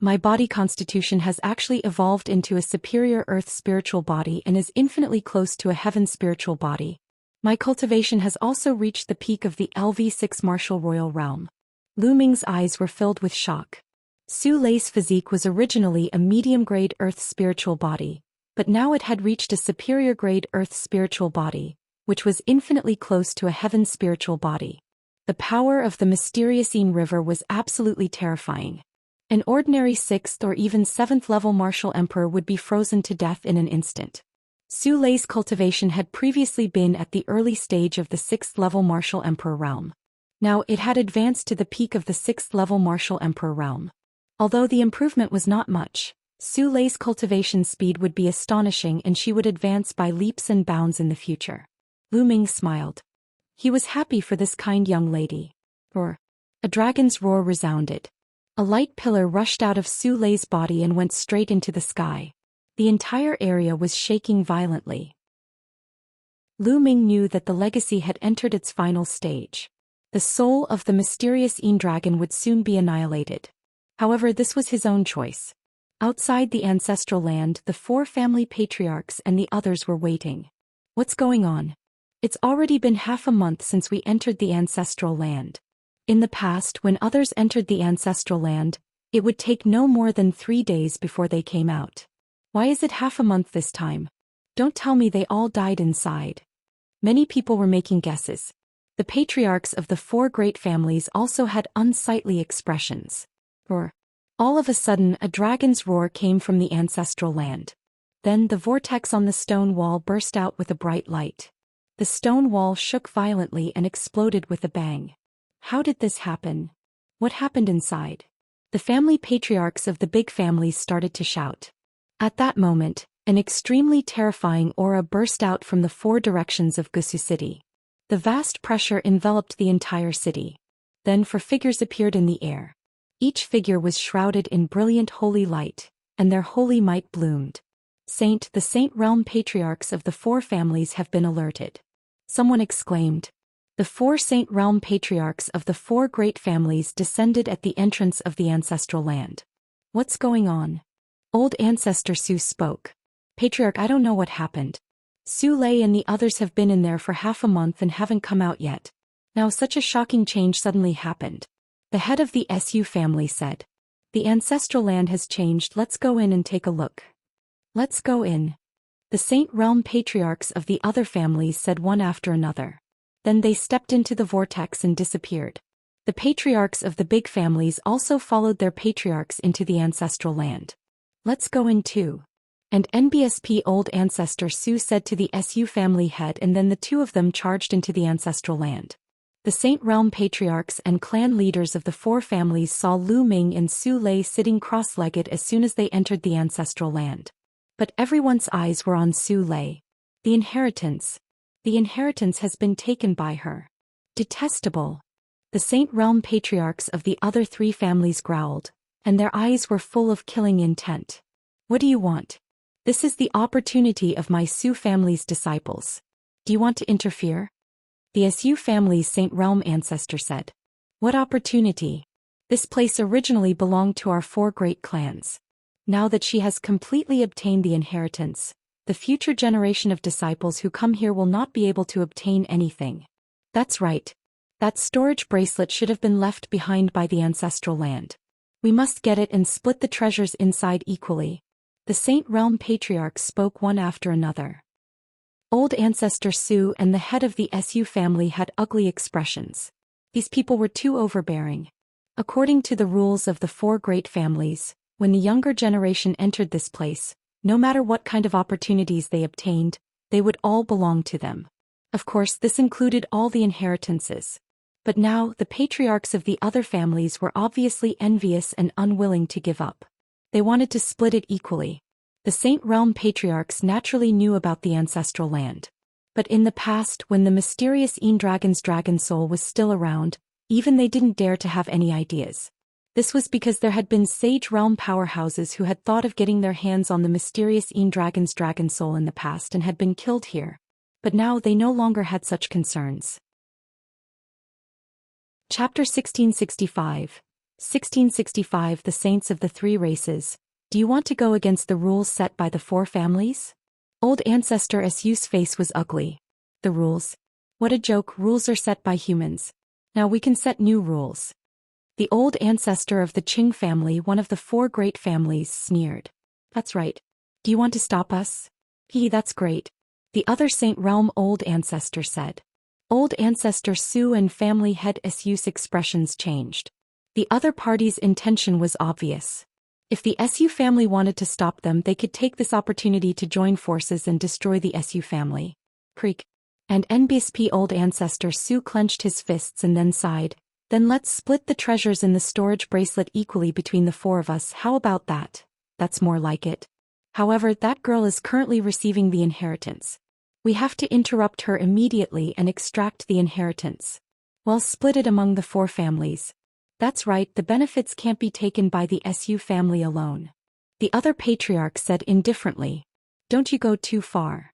My body constitution has actually evolved into a superior earth spiritual body and is infinitely close to a heaven spiritual body. My cultivation has also reached the peak of the LV6 martial royal realm. Lu Ming's eyes were filled with shock. Su Lei's physique was originally a medium-grade earth spiritual body, but now it had reached a superior-grade earth spiritual body, which was infinitely close to a heaven spiritual body. The power of the mysterious Yin River was absolutely terrifying. An ordinary 6th or even 7th level martial emperor would be frozen to death in an instant. Su Lei's cultivation had previously been at the early stage of the 6th level martial emperor realm. Now it had advanced to the peak of the 6th level martial emperor realm. Although the improvement was not much, Su Lei's cultivation speed would be astonishing and she would advance by leaps and bounds in the future. Lu Ming smiled. He was happy for this kind young lady. Roar. A dragon's roar resounded. A light pillar rushed out of Su Lei's body and went straight into the sky. The entire area was shaking violently. Lu Ming knew that the legacy had entered its final stage. The soul of the mysterious Yin dragon would soon be annihilated. However, this was his own choice. Outside the ancestral land, the 4 family patriarchs and the others were waiting. What's going on? It's already been half a month since we entered the ancestral land. In the past, when others entered the ancestral land, it would take no more than 3 days before they came out. Why is it half a month this time? Don't tell me they all died inside. Many people were making guesses. The patriarchs of the 4 great families also had unsightly expressions. Roar. All of a sudden, a dragon's roar came from the ancestral land. Then the vortex on the stone wall burst out with a bright light. The stone wall shook violently and exploded with a bang. How did this happen? What happened inside? The family patriarchs of the big families started to shout. At that moment, an extremely terrifying aura burst out from the 4 directions of Gusu City. The vast pressure enveloped the entire city. Then 4 figures appeared in the air. Each figure was shrouded in brilliant holy light, and their holy might bloomed. The Saint Realm patriarchs of the 4 families have been alerted. Someone exclaimed. The 4 Saint Realm patriarchs of the 4 great families descended at the entrance of the ancestral land. What's going on? Old Ancestor Su spoke. Patriarch, I don't know what happened. Su Lei and the others have been in there for half a month and haven't come out yet. Now such a shocking change suddenly happened. The head of the Su family said. The ancestral land has changed, let's go in and take a look. Let's go in. The Saint Realm patriarchs of the other families said one after another. Then they stepped into the vortex and disappeared. The patriarchs of the big families also followed their patriarchs into the ancestral land. Let's go in too. And NBSP Old Ancestor Su said to the Su family head, and then the 2 of them charged into the ancestral land. The Saint Realm patriarchs and clan leaders of the 4 families saw Lu Ming and Su Lei sitting cross-legged as soon as they entered the ancestral land. But everyone's eyes were on Su Lei. The inheritance. The inheritance has been taken by her. Detestable. The Saint Realm patriarchs of the other 3 families growled, and their eyes were full of killing intent. What do you want? This is the opportunity of my Su family's disciples. Do you want to interfere? The Su family's Saint Realm ancestor said. What opportunity? This place originally belonged to our 4 great clans. Now that she has completely obtained the inheritance, the future generation of disciples who come here will not be able to obtain anything. That's right. That storage bracelet should have been left behind by the ancestral land. We must get it and split the treasures inside equally. The Saint Realm patriarchs spoke one after another. Old Ancestor Su and the head of the Su family had ugly expressions. These people were too overbearing. According to the rules of the 4 great families, when the younger generation entered this place, no matter what kind of opportunities they obtained, they would all belong to them. Of course, this included all the inheritances. But now, the patriarchs of the other families were obviously envious and unwilling to give up. They wanted to split it equally. The Saint Realm patriarchs naturally knew about the ancestral land. But in the past, when the mysterious Yin dragon's dragon soul was still around, even they didn't dare to have any ideas. This was because there had been Sage Realm powerhouses who had thought of getting their hands on the mysterious Yin dragon's dragon soul in the past and had been killed here. But now they no longer had such concerns. Chapter 1665. 1665 The Saints of the Three Races. Do you want to go against the rules set by the four families? Old ancestor Su's face was ugly. The rules? What a joke, rules are set by humans. Now we can set new rules. The old ancestor of the Qing family, one of the four great families, sneered. That's right. Do you want to stop us? That's great. The other Saint Realm old ancestor said. Old ancestor Su and family head Su's expressions changed. The other party's intention was obvious. If the Su family wanted to stop them, they could take this opportunity to join forces and destroy the Su family. Creak. And NBSP old ancestor Su clenched his fists and then sighed. Then let's split the treasures in the storage bracelet equally between the four of us. How about that? That's more like it. However, that girl is currently receiving the inheritance. We have to interrupt her immediately and extract the inheritance. Well, split it among the four families. That's right, the benefits can't be taken by the Su family alone. The other patriarch said indifferently. Don't you go too far.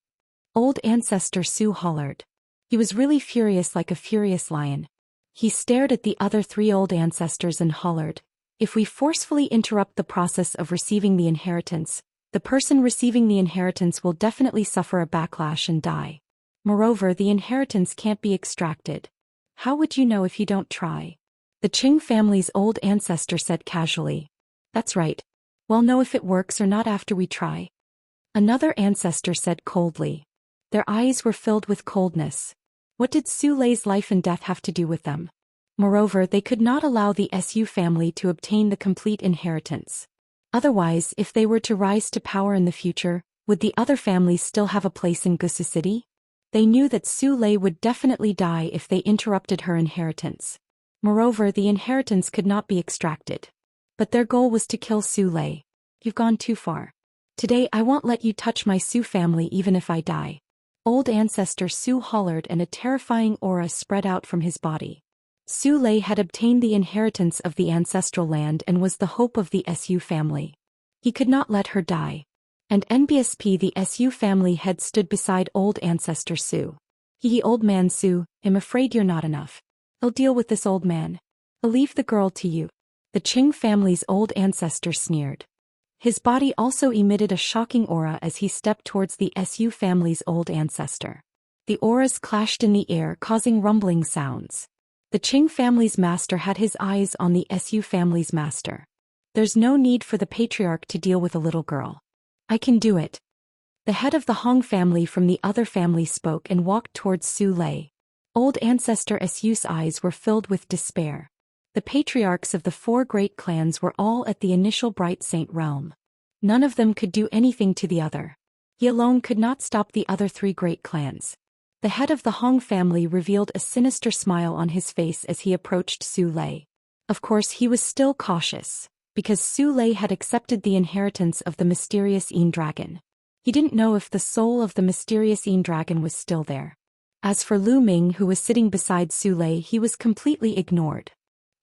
Old ancestor Su hollered. He was really furious, like a furious lion. He stared at the other three old ancestors and hollered. If we forcefully interrupt the process of receiving the inheritance, the person receiving the inheritance will definitely suffer a backlash and die. Moreover, the inheritance can't be extracted. How would you know if you don't try? The Qing family's old ancestor said casually. That's right. We'll know if it works or not after we try. Another ancestor said coldly. Their eyes were filled with coldness. What did Su Lei's life and death have to do with them? Moreover, they could not allow the Su family to obtain the complete inheritance. Otherwise, if they were to rise to power in the future, would the other families still have a place in Gusu City? They knew that Su Lei would definitely die if they interrupted her inheritance. Moreover, the inheritance could not be extracted. But their goal was to kill Su Lei. You've gone too far. Today I won't let you touch my Su family even if I die. Old ancestor Su hollered and a terrifying aura spread out from his body. Su Lei had obtained the inheritance of the ancestral land and was the hope of the Su family. He could not let her die. And NBSP, the Su family head, stood beside old ancestor Su. Old man Su, I'm afraid you're not enough. I'll deal with this old man. I'll leave the girl to you. The Qing family's old ancestor sneered. His body also emitted a shocking aura as he stepped towards the Su family's old ancestor. The auras clashed in the air, causing rumbling sounds. The Qing family's master had his eyes on the Su family's master. There's no need for the patriarch to deal with a little girl. I can do it. The head of the Hong family from the other family spoke and walked towards Su Lei. Old ancestor Su's eyes were filled with despair. The patriarchs of the four great clans were all at the initial Bright Saint realm. None of them could do anything to the other. He alone could not stop the other three great clans. The head of the Hong family revealed a sinister smile on his face as he approached Su Lei. Of course, he was still cautious, because Su Lei had accepted the inheritance of the mysterious Yin dragon. He didn't know if the soul of the mysterious Yin dragon was still there. As for Lu Ming, who was sitting beside Su Lei, he was completely ignored.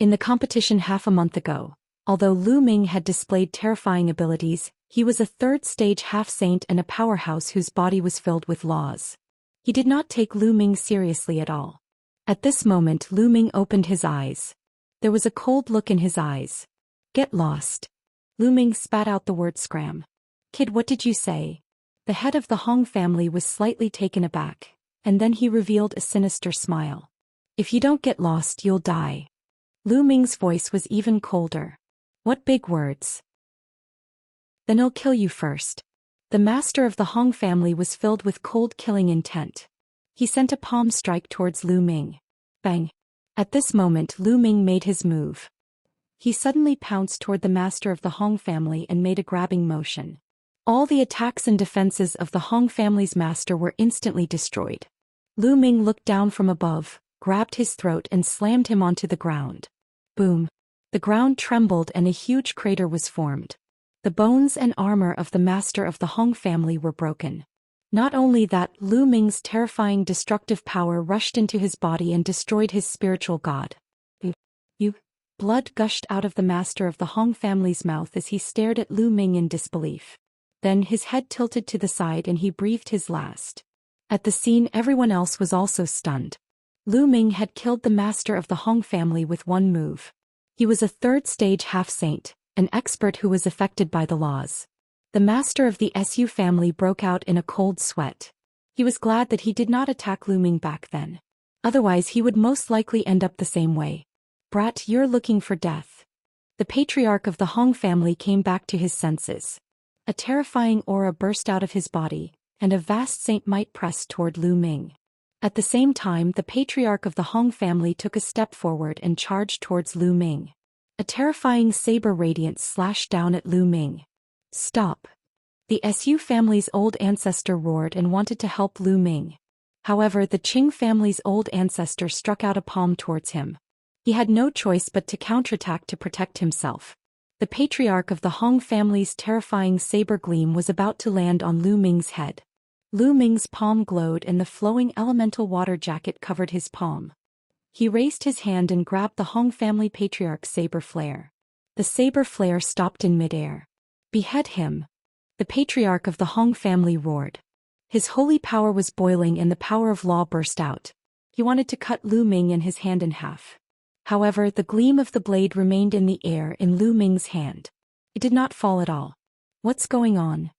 In the competition half a month ago, although Lu Ming had displayed terrifying abilities, he was a third-stage half-saint and a powerhouse whose body was filled with laws. He did not take Lu Ming seriously at all. At this moment, Lu Ming opened his eyes. There was a cold look in his eyes. Get lost. Lu Ming spat out the word scram. Kid, what did you say? The head of the Hong family was slightly taken aback, and then he revealed a sinister smile. If you don't get lost, you'll die. Lu Ming's voice was even colder. What big words. Then I'll kill you first. The master of the Hong family was filled with cold killing intent. He sent a palm strike towards Lu Ming. Bang. At this moment, Lu Ming made his move. He suddenly pounced toward the master of the Hong family and made a grabbing motion. All the attacks and defenses of the Hong family's master were instantly destroyed. Lu Ming looked down from above, grabbed his throat and slammed him onto the ground. Boom. The ground trembled and a huge crater was formed. The bones and armor of the master of the Hong family were broken. Not only that, Lu Ming's terrifying destructive power rushed into his body and destroyed his spiritual god. Blood gushed out of the master of the Hong family's mouth as he stared at Lu Ming in disbelief. Then his head tilted to the side and he breathed his last. At the scene, everyone else was also stunned. Lu Ming had killed the master of the Hong family with one move. He was a third-stage half-saint, an expert who was affected by the laws. The master of the Su family broke out in a cold sweat. He was glad that he did not attack Lu Ming back then. Otherwise he would most likely end up the same way. Brat, you're looking for death. The patriarch of the Hong family came back to his senses. A terrifying aura burst out of his body, and a vast saint might pressed toward Lu Ming. At the same time, the patriarch of the Hong family took a step forward and charged towards Lu Ming. A terrifying saber radiance slashed down at Lu Ming. Stop. The Su family's old ancestor roared and wanted to help Lu Ming. However, the Qing family's old ancestor struck out a palm towards him. He had no choice but to counterattack to protect himself. The patriarch of the Hong family's terrifying saber gleam was about to land on Lu Ming's head. Lu Ming's palm glowed and the flowing elemental water jacket covered his palm. He raised his hand and grabbed the Hong family patriarch's saber flare. The saber flare stopped in midair. Behead him. The patriarch of the Hong family roared. His holy power was boiling and the power of law burst out. He wanted to cut Lu Ming and his hand in half. However, the gleam of the blade remained in the air in Lu Ming's hand. It did not fall at all. What's going on?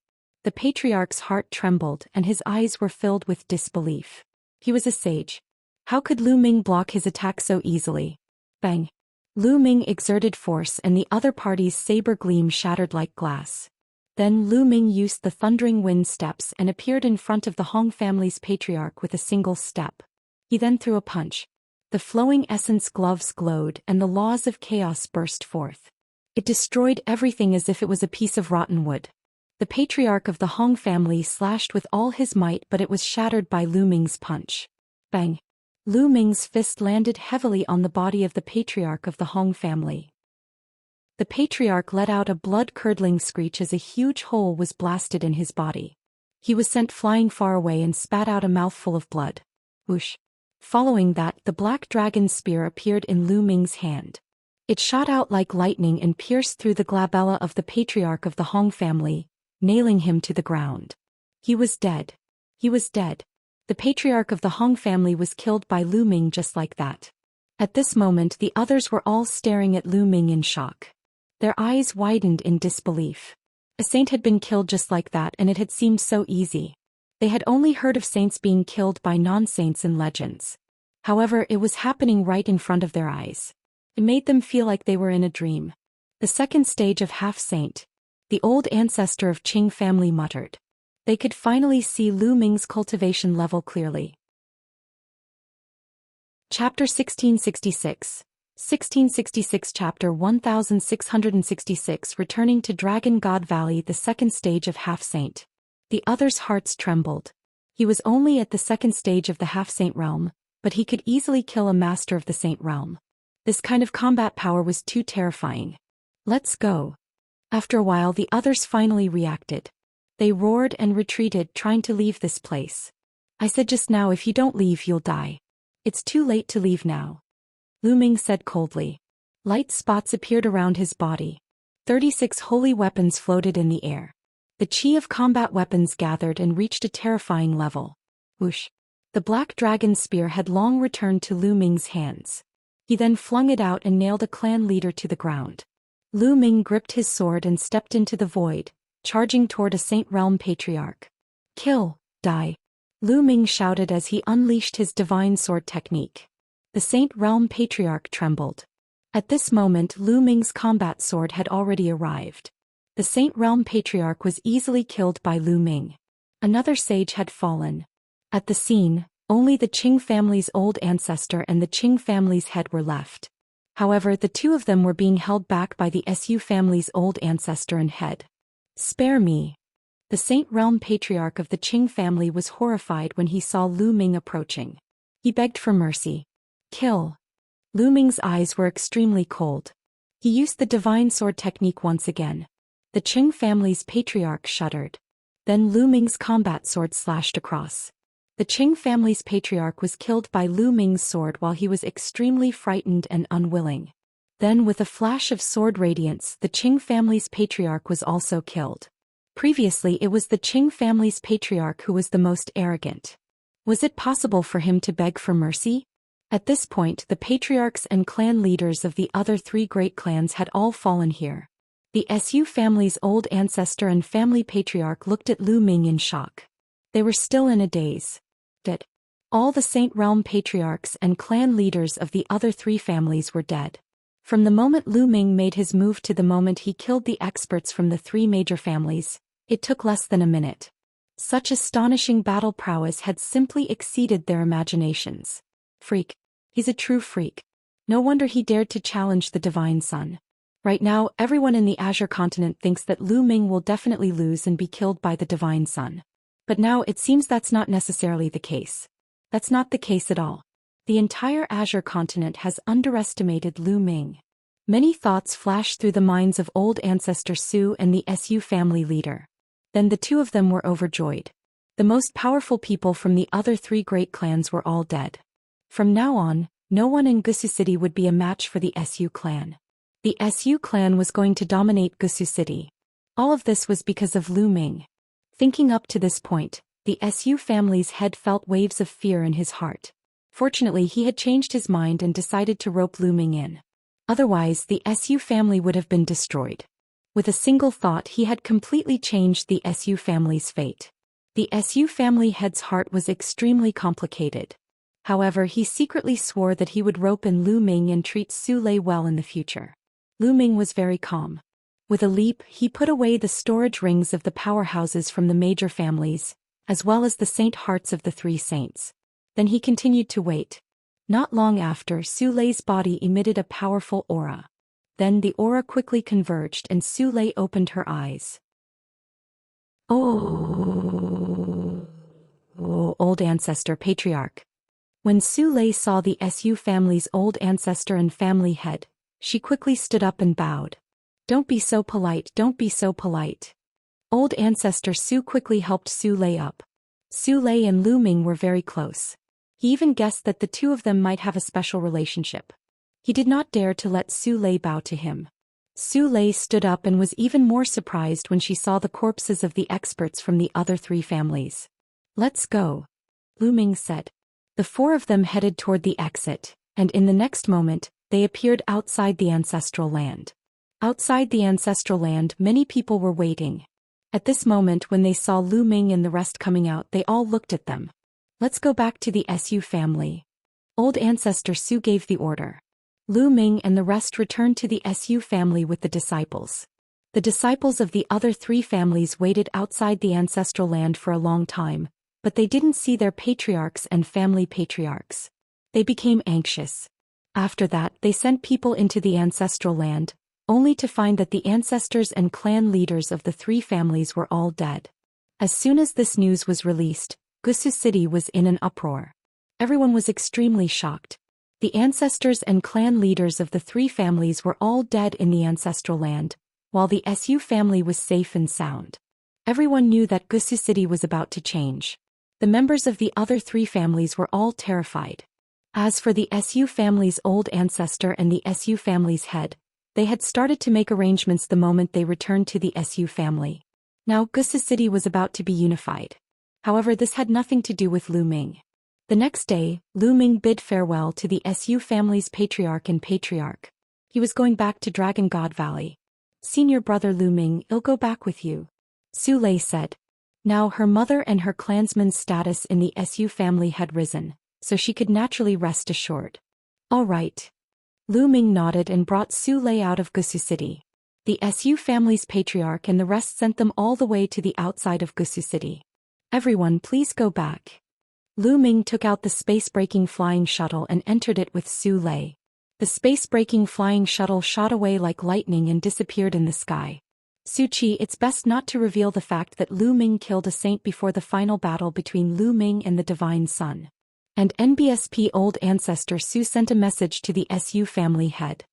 The patriarch's heart trembled and his eyes were filled with disbelief. He was a sage. How could Lu Ming block his attack so easily? Bang! Lu Ming exerted force and the other party's saber gleam shattered like glass. Then Lu Ming used the thundering wind steps and appeared in front of the Hong family's patriarch with a single step. He then threw a punch. The flowing essence gloves glowed and the laws of chaos burst forth. It destroyed everything as if it was a piece of rotten wood. The patriarch of the Hong family slashed with all his might, but it was shattered by Lu Ming's punch. Bang! Lu Ming's fist landed heavily on the body of the patriarch of the Hong family. The patriarch let out a blood-curdling screech as a huge hole was blasted in his body. He was sent flying far away and spat out a mouthful of blood. Whoosh! Following that, the black dragon spear appeared in Lu Ming's hand. It shot out like lightning and pierced through the glabella of the patriarch of the Hong family, nailing him to the ground. He was dead. He was dead. The patriarch of the Hong family was killed by Lu Ming just like that. At this moment the others were all staring at Lu Ming in shock. Their eyes widened in disbelief. A saint had been killed just like that and it had seemed so easy. They had only heard of saints being killed by non-saints in legends. However, it was happening right in front of their eyes. It made them feel like they were in a dream. The second stage of half-saint. The old ancestor of Qing family muttered. They could finally see Lu Ming's cultivation level clearly. Chapter 1666. 1666 Chapter 1666 Returning to Dragon God Valley. The second stage of half-saint. The others' hearts trembled. He was only at the second stage of the half-saint realm, but he could easily kill a master of the saint realm. This kind of combat power was too terrifying. Let's go. After a while the others finally reacted. They roared and retreated, trying to leave this place. I said just now, if you don't leave you'll die. It's too late to leave now. Lu Ming said coldly. Light spots appeared around his body. 36 holy weapons floated in the air. The chi of combat weapons gathered and reached a terrifying level. Whoosh! The black dragon spear had long returned to Lu Ming's hands. He then flung it out and nailed a clan leader to the ground. Lu Ming gripped his sword and stepped into the void, charging toward a Saint Realm patriarch. Kill, die! Lu Ming shouted as he unleashed his divine sword technique. The Saint Realm patriarch trembled. At this moment Lu Ming's combat sword had already arrived. The Saint Realm patriarch was easily killed by Lu Ming. Another sage had fallen. At the scene, only the Qing family's old ancestor and the Qing family's head were left. However, the two of them were being held back by the Su family's old ancestor and head. Spare me. The Saint Realm patriarch of the Qing family was horrified when he saw Lu Ming approaching. He begged for mercy. Kill. Lu Ming's eyes were extremely cold. He used the divine sword technique once again. The Qing family's patriarch shuddered. Then Lu Ming's combat sword slashed across. The Qing family's patriarch was killed by Lu Ming's sword while he was extremely frightened and unwilling. Then with a flash of sword radiance, the Qing family's patriarch was also killed. Previously it was the Qing family's patriarch who was the most arrogant. Was it possible for him to beg for mercy? At this point, the patriarchs and clan leaders of the other three great clans had all fallen here. The Su family's old ancestor and family patriarch looked at Lu Ming in shock. They were still in a daze. Dead. All the Saint Realm patriarchs and clan leaders of the other three families were dead. From the moment Lu Ming made his move to the moment he killed the experts from the three major families, it took less than a minute. Such astonishing battle prowess had simply exceeded their imaginations. Freak. He's a true freak. No wonder he dared to challenge the Divine Sun. Right now, everyone in the Azure continent thinks that Lu Ming will definitely lose and be killed by the Divine Sun. But now it seems that's not necessarily the case. That's not the case at all. The entire Azure continent has underestimated Lu Ming. Many thoughts flashed through the minds of old ancestor Su and the Su family leader. Then the two of them were overjoyed. The most powerful people from the other three great clans were all dead. From now on, no one in Gusu City would be a match for the Su clan. The Su clan was going to dominate Gusu City. All of this was because of Lu Ming. Thinking up to this point, the Su family's head felt waves of fear in his heart. Fortunately, he had changed his mind and decided to rope Lu Ming in. Otherwise, the Su family would have been destroyed. With a single thought, he had completely changed the Su family's fate. The Su family head's heart was extremely complicated. However, he secretly swore that he would rope in Lu Ming and treat Su Lei well in the future. Lu Ming was very calm. With a leap, he put away the storage rings of the powerhouses from the major families, as well as the saint hearts of the three saints. Then he continued to wait. Not long after, Su Lei's body emitted a powerful aura. Then the aura quickly converged and Su Lei opened her eyes. Oh, old ancestor patriarch. When Su Lei saw the Su family's old ancestor and family head, she quickly stood up and bowed. Don't be so polite, don't be so polite. Old ancestor Su quickly helped Su Lei up. Su Lei and Lu Ming were very close. He even guessed that the two of them might have a special relationship. He did not dare to let Su Lei bow to him. Su Lei stood up and was even more surprised when she saw the corpses of the experts from the other three families. Let's go, Lu Ming said. The four of them headed toward the exit, and in the next moment, they appeared outside the ancestral land. Outside the ancestral land, many people were waiting. At this moment, when they saw Lu Ming and the rest coming out, they all looked at them. Let's go back to the Su family. Old ancestor Su gave the order. Lu Ming and the rest returned to the Su family with the disciples. The disciples of the other three families waited outside the ancestral land for a long time, but they didn't see their patriarchs and family patriarchs. They became anxious. After that, they sent people into the ancestral land, only to find that the ancestors and clan leaders of the three families were all dead. As soon as this news was released, Gusu City was in an uproar. Everyone was extremely shocked. The ancestors and clan leaders of the three families were all dead in the ancestral land, while the Su family was safe and sound. Everyone knew that Gusu City was about to change. The members of the other three families were all terrified. As for the Su family's old ancestor and the Su family's head, they had started to make arrangements the moment they returned to the Su family. Now Gusu City was about to be unified. However, this had nothing to do with Lu Ming. The next day, Lu Ming bid farewell to the Su family's patriarch and patriarch. He was going back to Dragon God Valley. Senior brother Lu Ming, I'll go back with you, Su Lei said. Now her mother and her clansman's status in the Su family had risen, so she could naturally rest assured. All right. Lu Ming nodded and brought Su Lei out of Gusu City. The Su family's patriarch and the rest sent them all the way to the outside of Gusu City. Everyone, please go back. Lu Ming took out the space-breaking flying shuttle and entered it with Su Lei. The space-breaking flying shuttle shot away like lightning and disappeared in the sky. Su Qi, it's best not to reveal the fact that Lu Ming killed a saint before the final battle between Lu Ming and the Divine Sun. And NBSP old ancestor Su sent a message to the Su family head.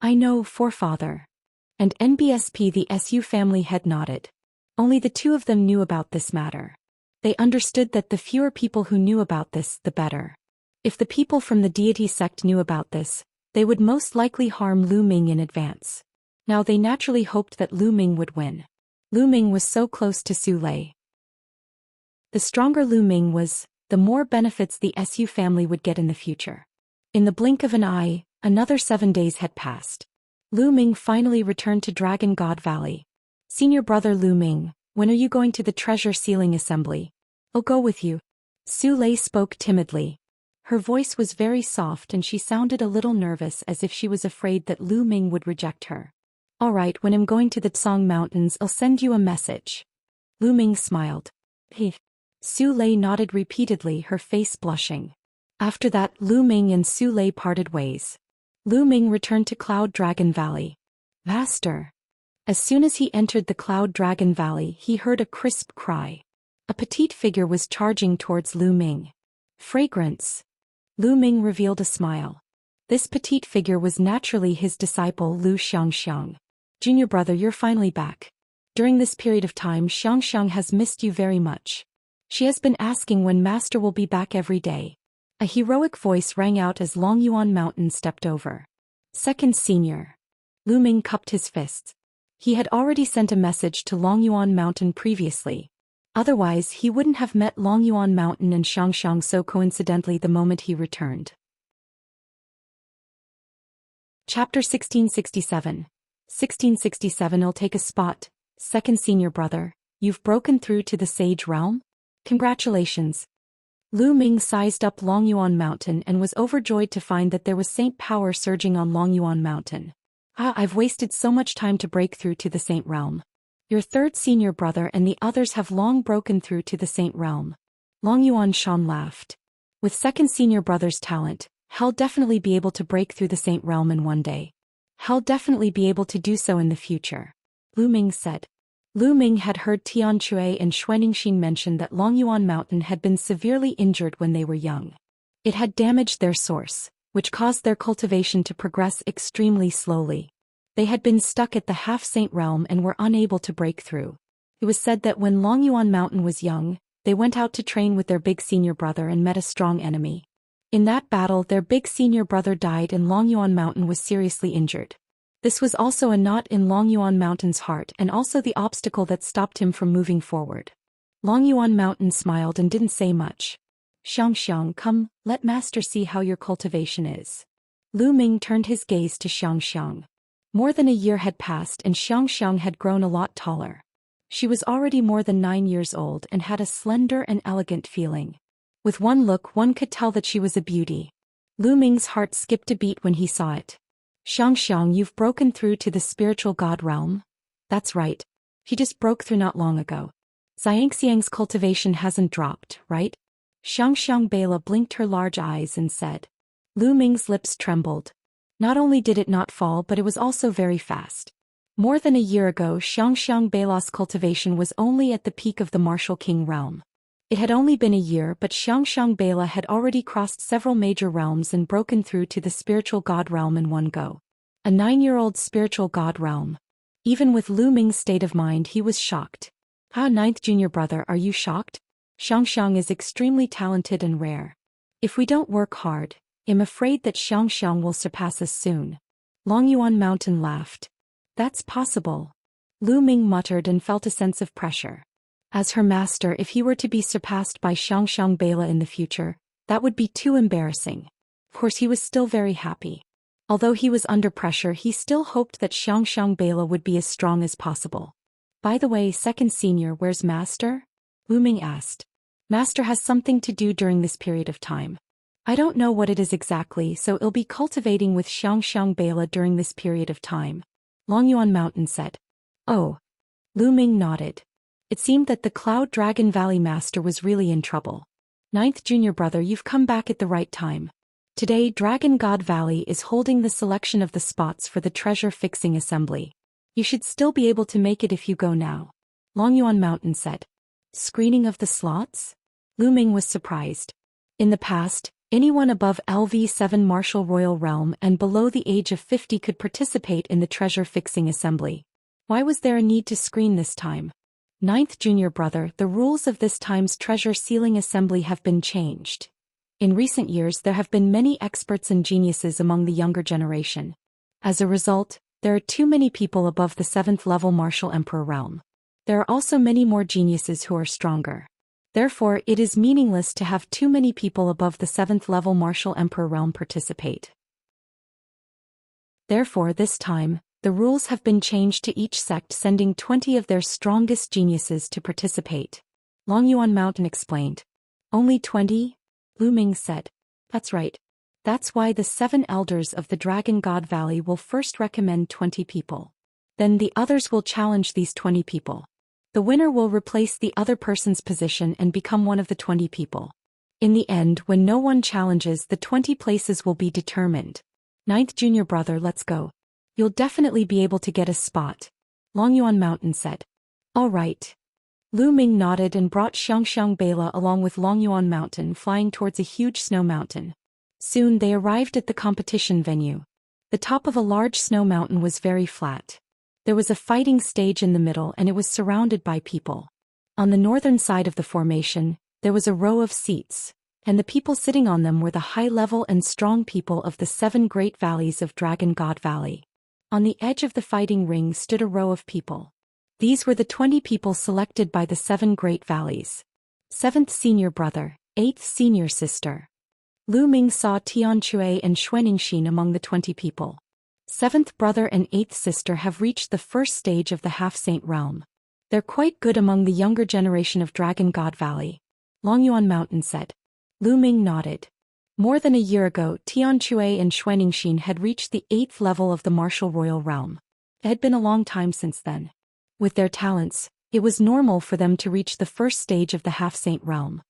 I know, forefather. And NBSP the Su family head nodded. Only the two of them knew about this matter. They understood that the fewer people who knew about this, the better. If the people from the deity sect knew about this, they would most likely harm Lu Ming in advance. Now they naturally hoped that Lu Ming would win. Lu Ming was so close to Su Lei. The stronger Lu Ming was, the more benefits the Su family would get in the future. In the blink of an eye, another 7 days had passed. Lu Ming finally returned to Dragon God Valley. Senior brother Lu Ming, when are you going to the treasure sealing assembly? I'll go with you. Su Lei spoke timidly. Her voice was very soft and she sounded a little nervous, as if she was afraid that Lu Ming would reject her. All right, when I'm going to the Tsang Mountains, I'll send you a message. Lu Ming smiled. He. Su Lei nodded repeatedly, her face blushing. After that, Lu Ming and Su Lei parted ways. Lu Ming returned to Cloud Dragon Valley. Master. As soon as he entered the Cloud Dragon Valley, he heard a crisp cry. A petite figure was charging towards Lu Ming. Fragrance. Lu Ming revealed a smile. This petite figure was naturally his disciple Lu Xianxia. Junior brother, you're finally back. During this period of time, Xianxia has missed you very much. She has been asking when Master will be back every day. A heroic voice rang out as Longyuan Mountain stepped over. Second Senior. Lu Ming cupped his fists. He had already sent a message to Longyuan Mountain previously. Otherwise, he wouldn't have met Longyuan Mountain and Xianxia so coincidentally the moment he returned. Chapter 1667. 1667. I'll take a spot. Second Senior brother, you've broken through to the Sage Realm? Congratulations. Lu Ming sized up Longyuan Mountain and was overjoyed to find that there was saint power surging on Longyuan Mountain. I've wasted so much time to break through to the Saint Realm. Your third senior brother and the others have long broken through to the Saint Realm. Longyuan Shan laughed. With second senior brother's talent, he'll definitely be able to break through the Saint Realm in one day. He'll definitely be able to do so in the future. Lu Ming said. Lu Ming had heard Tian Chui and Xuanxin mention that Longyuan Mountain had been severely injured when they were young. It had damaged their source, which caused their cultivation to progress extremely slowly. They had been stuck at the half-saint realm and were unable to break through. It was said that when Longyuan Mountain was young, they went out to train with their big senior brother and met a strong enemy. In that battle, their big senior brother died and Longyuan Mountain was seriously injured. This was also a knot in Longyuan Mountain's heart and also the obstacle that stopped him from moving forward. Longyuan Mountain smiled and didn't say much. Xianxia, come, let Master see how your cultivation is. Lu Ming turned his gaze to Xianxia. More than a year had passed and Xianxia had grown a lot taller. She was already more than 9 years old and had a slender and elegant feeling. With one look one could tell that she was a beauty. Lu Ming's heart skipped a beat when he saw it. Xianxia, you've broken through to the spiritual god realm? That's right. He just broke through not long ago. Xianxiang's cultivation hasn't dropped, right? Xianxia Bela blinked her large eyes and said. Lu Ming's lips trembled. Not only did it not fall, but it was also very fast. More than a year ago, Xianxia Bela's cultivation was only at the peak of the Martial King realm. It had only been a year, but Xianxia Bela had already crossed several major realms and broken through to the spiritual god realm in one go. A 9-year-old spiritual god realm. Even with Lu Ming's state of mind, he was shocked. Ninth junior brother, are you shocked? Xianxia is extremely talented and rare. If we don't work hard, I'm afraid that Xianxia will surpass us soon. Longyuan Mountain laughed. That's possible. Lu Ming muttered and felt a sense of pressure. As her master, if he were to be surpassed by Xianxia Bela in the future, that would be too embarrassing. Of course he was still very happy. Although he was under pressure, he still hoped that Xianxia Bela would be as strong as possible. By the way, second senior, where's Master? Lu Ming asked. Master has something to do during this period of time. I don't know what it is exactly, so I'll be cultivating with Xianxia Bela during this period of time. Longyuan Mountain said. Oh. Lu Ming nodded. It seemed that the Cloud Dragon Valley Master was really in trouble. Ninth junior brother, you've come back at the right time. Today, Dragon God Valley is holding the selection of the spots for the treasure fixing assembly. You should still be able to make it if you go now. Longyuan Mountain said. Screening of the slots? Lu Ming was surprised. In the past, anyone above LV7 Martial Royal Realm and below the age of 50 could participate in the treasure fixing assembly. Why was there a need to screen this time? Ninth junior brother, the rules of this time's treasure sealing assembly have been changed. In recent years there have been many experts and geniuses among the younger generation. As a result, there are too many people above the 7th level Martial Emperor realm. There are also many more geniuses who are stronger. Therefore, it is meaningless to have too many people above the 7th level martial emperor realm participate. Therefore, this time, the rules have been changed to each sect sending 20 of their strongest geniuses to participate. Longyuan Mountain explained. Only 20? Lu Ming said. That's right. That's why the 7 elders of the Dragon God Valley will first recommend 20 people. Then the others will challenge these 20 people. The winner will replace the other person's position and become one of the 20 people. In the end, when no one challenges, the 20 places will be determined. 9th junior brother, let's go. You'll definitely be able to get a spot. Longyuan Mountain said. All right. Lu Ming nodded and brought Xianxia Bela along with Longyuan Mountain flying towards a huge snow mountain. Soon they arrived at the competition venue. The top of a large snow mountain was very flat. There was a fighting stage in the middle and it was surrounded by people. On the northern side of the formation, there was a row of seats, and the people sitting on them were the high-level and strong people of the 7 great valleys of Dragon God Valley. On the edge of the fighting ring stood a row of people. These were the 20 people selected by the 7 great valleys. 7th senior brother, 8th senior sister. Lu Ming saw Tianque and Xuanxin among the 20 people. 7th brother and 8th sister have reached the first stage of the half-saint realm. They're quite good among the younger generation of Dragon God Valley. Longyuan Mountain said. Lu Ming nodded. More than a year ago, Tianque and Xuanxin had reached the 8th level of the martial royal realm. It had been a long time since then. With their talents, it was normal for them to reach the first stage of the half-saint realm.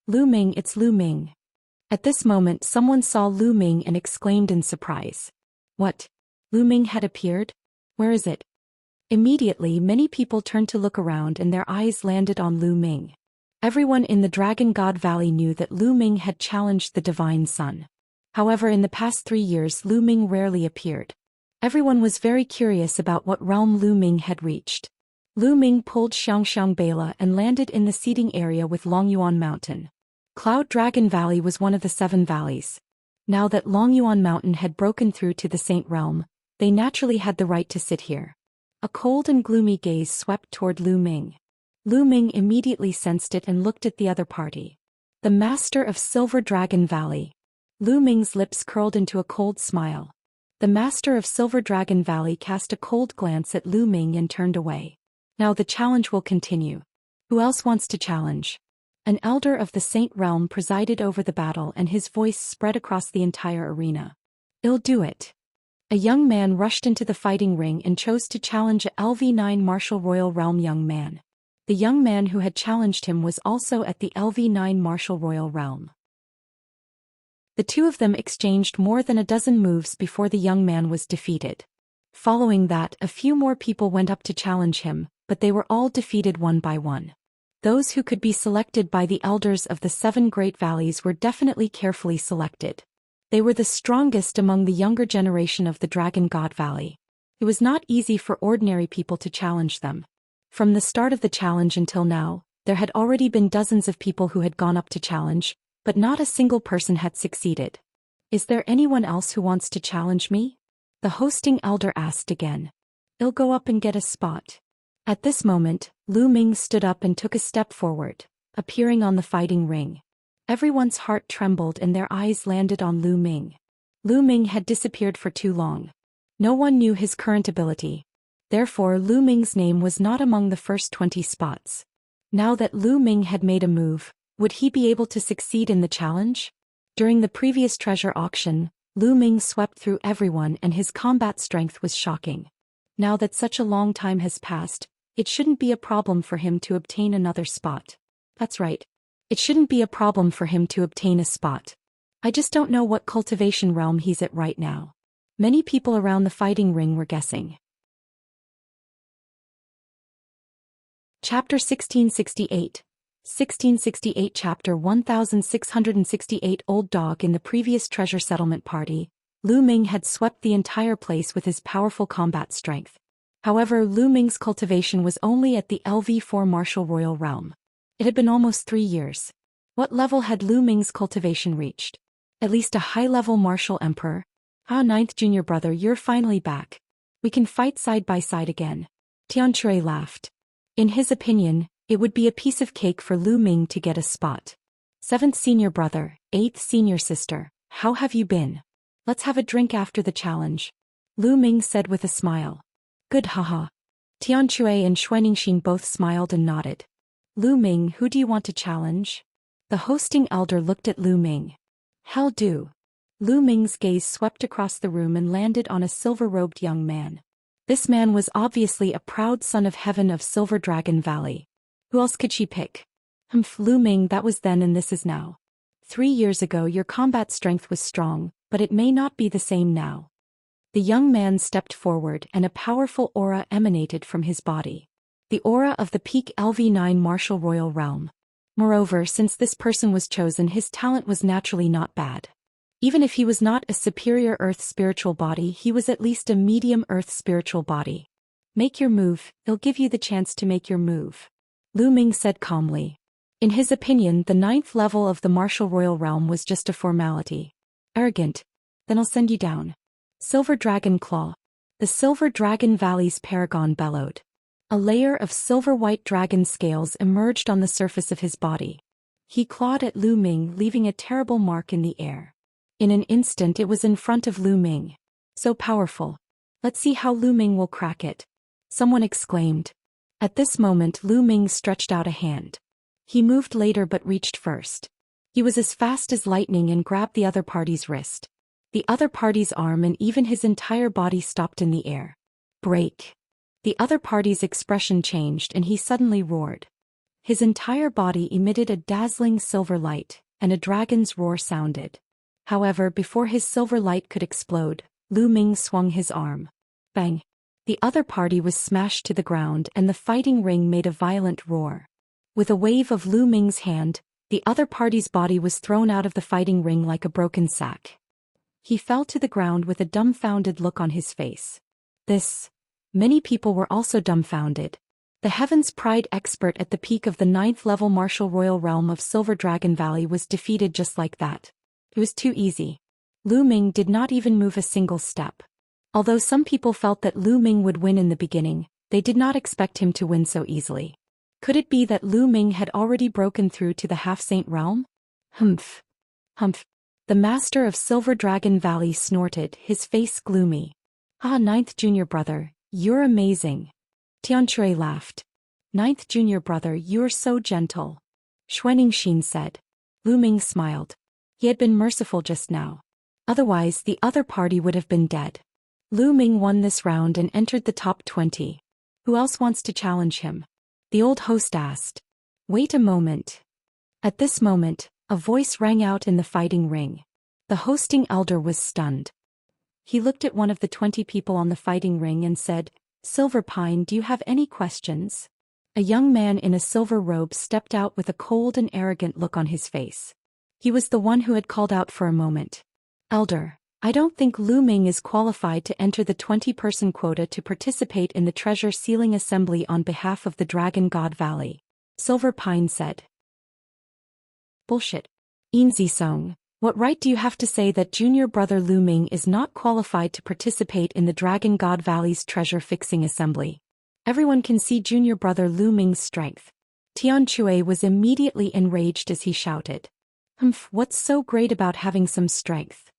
Lu Ming, it's Lu Ming. At this moment, someone saw Lu Ming and exclaimed in surprise. What? Lu Ming had appeared? Where is it? Immediately, many people turned to look around and their eyes landed on Lu Ming. Everyone in the Dragon God Valley knew that Lu Ming had challenged the Divine Sun. However, in the past 3 years, Lu Ming rarely appeared. Everyone was very curious about what realm Lu Ming had reached. Lu Ming pulled Xianxia Bela and landed in the seating area with Longyuan Mountain. Cloud Dragon Valley was one of the 7 valleys. Now that Longyuan Mountain had broken through to the Saint Realm, they naturally had the right to sit here. A cold and gloomy gaze swept toward Lu Ming. Lu Ming immediately sensed it and looked at the other party. The master of Silver Dragon Valley. Lu Ming's lips curled into a cold smile. The master of Silver Dragon Valley cast a cold glance at Lu Ming and turned away. Now the challenge will continue. Who else wants to challenge? An elder of the Saint Realm presided over the battle and his voice spread across the entire arena. I'll do it. A young man rushed into the fighting ring and chose to challenge a LV9 Martial Royal Realm young man. The young man who had challenged him was also at the LV9 Martial Royal Realm. The two of them exchanged more than a dozen moves before the young man was defeated. Following that, a few more people went up to challenge him, but they were all defeated one by one. Those who could be selected by the elders of the 7 great valleys were definitely carefully selected. They were the strongest among the younger generation of the Dragon God Valley. It was not easy for ordinary people to challenge them. From the start of the challenge until now, there had already been dozens of people who had gone up to challenge, but not a single person had succeeded. Is there anyone else who wants to challenge me? The hosting elder asked again. I'll go up and get a spot. At this moment, Lu Ming stood up and took a step forward, appearing on the fighting ring. Everyone's heart trembled and their eyes landed on Lu Ming. Lu Ming had disappeared for too long. No one knew his current ability. Therefore, Lu Ming's name was not among the first 20 spots. Now that Lu Ming had made a move, would he be able to succeed in the challenge? During the previous treasure auction, Lu Ming swept through everyone and his combat strength was shocking. Now that such a long time has passed, it shouldn't be a problem for him to obtain another spot. That's right. It shouldn't be a problem for him to obtain a spot. I just don't know what cultivation realm he's at right now. Many people around the fighting ring were guessing. Chapter 1668. 1668 Chapter 1668 Old Dog. In the previous treasure settlement party, Lu Ming had swept the entire place with his powerful combat strength. However, Lu Ming's cultivation was only at the LV4 Martial Royal Realm. It had been almost 3 years. What level had Lu Ming's cultivation reached? At least a high-level martial emperor. Ah, 9th junior brother, you're finally back. We can fight side by side again. Tianque laughed. In his opinion, It would be a piece of cake for Lu Ming to get a spot. 7th senior brother, 8th senior sister, how have you been? Let's have a drink after the challenge. Lu Ming said with a smile. Good haha. Tianchui and Xianxia both smiled and nodded. Lu Ming, who do you want to challenge? The hosting elder looked at Lu Ming. Hell do. Lu Ming's gaze swept across the room and landed on a silver-robed young man. This man was obviously a proud son of heaven of Silver Dragon Valley. Who else could she pick? Lu Ming, that was then and this is now. 3 years ago your combat strength was strong, but it may not be the same now. The young man stepped forward and a powerful aura emanated from his body. The aura of the peak LV9 martial royal realm. Moreover, since this person was chosen, his talent was naturally not bad. Even if he was not a superior earth spiritual body, he was at least a medium earth spiritual body. Make your move, he'll give you the chance to make your move. Lu Ming said calmly. In his opinion, the 9th level of the martial royal realm was just a formality. Arrogant. Then I'll send you down. Silver Dragon Claw. The Silver Dragon Valley's paragon bellowed. A layer of silver-white dragon scales emerged on the surface of his body. He clawed at Lu Ming, leaving a terrible mark in the air. In an instant it was in front of Lu Ming. So powerful. Let's see how Lu Ming will crack it. Someone exclaimed. At this moment Lu Ming stretched out a hand. He moved later but reached first. He was as fast as lightning and grabbed the other party's wrist. The other party's arm and even his entire body stopped in the air. Break. The other party's expression changed and he suddenly roared. His entire body emitted a dazzling silver light, and a dragon's roar sounded. However, before his silver light could explode, Lu Ming swung his arm. Bang! The other party was smashed to the ground and the fighting ring made a violent roar. With a wave of Lu Ming's hand, the other party's body was thrown out of the fighting ring like a broken sack. He fell to the ground with a dumbfounded look on his face. Many people were also dumbfounded. The Heaven's Pride expert at the peak of the 9th level martial royal realm of Silver Dragon Valley was defeated just like that. It was too easy. Lu Ming did not even move a single step. Although some people felt that Lu Ming would win in the beginning, they did not expect him to win so easily. Could it be that Lu Ming had already broken through to the half-saint realm? Humph. Humph. The master of Silver Dragon Valley snorted, his face gloomy. Ah, 9th junior brother, you're amazing. Tianchui laughed. 9th junior brother, you're so gentle. Xianxia said. Lu Ming smiled. He had been merciful just now. Otherwise, the other party would have been dead. Lu Ming won this round and entered the top 20. Who else wants to challenge him? The old host asked. Wait a moment. At this moment, a voice rang out in the fighting ring. The hosting elder was stunned. He looked at one of the 20 people on the fighting ring and said, Silver Pine, do you have any questions? A young man in a silver robe stepped out with a cold and arrogant look on his face. He was the one who had called out for a moment. Elder, I don't think Lu Ming is qualified to enter the 20-person quota to participate in the treasure sealing assembly on behalf of the Dragon God Valley. Silver Pine said. Bullshit. Zisong, what right do you have to say that junior brother Lu Ming is not qualified to participate in the Dragon God Valley's treasure fixing assembly? Everyone can see junior brother Lu Ming's strength. Tianchui was immediately enraged as he shouted. What's so great about having some strength?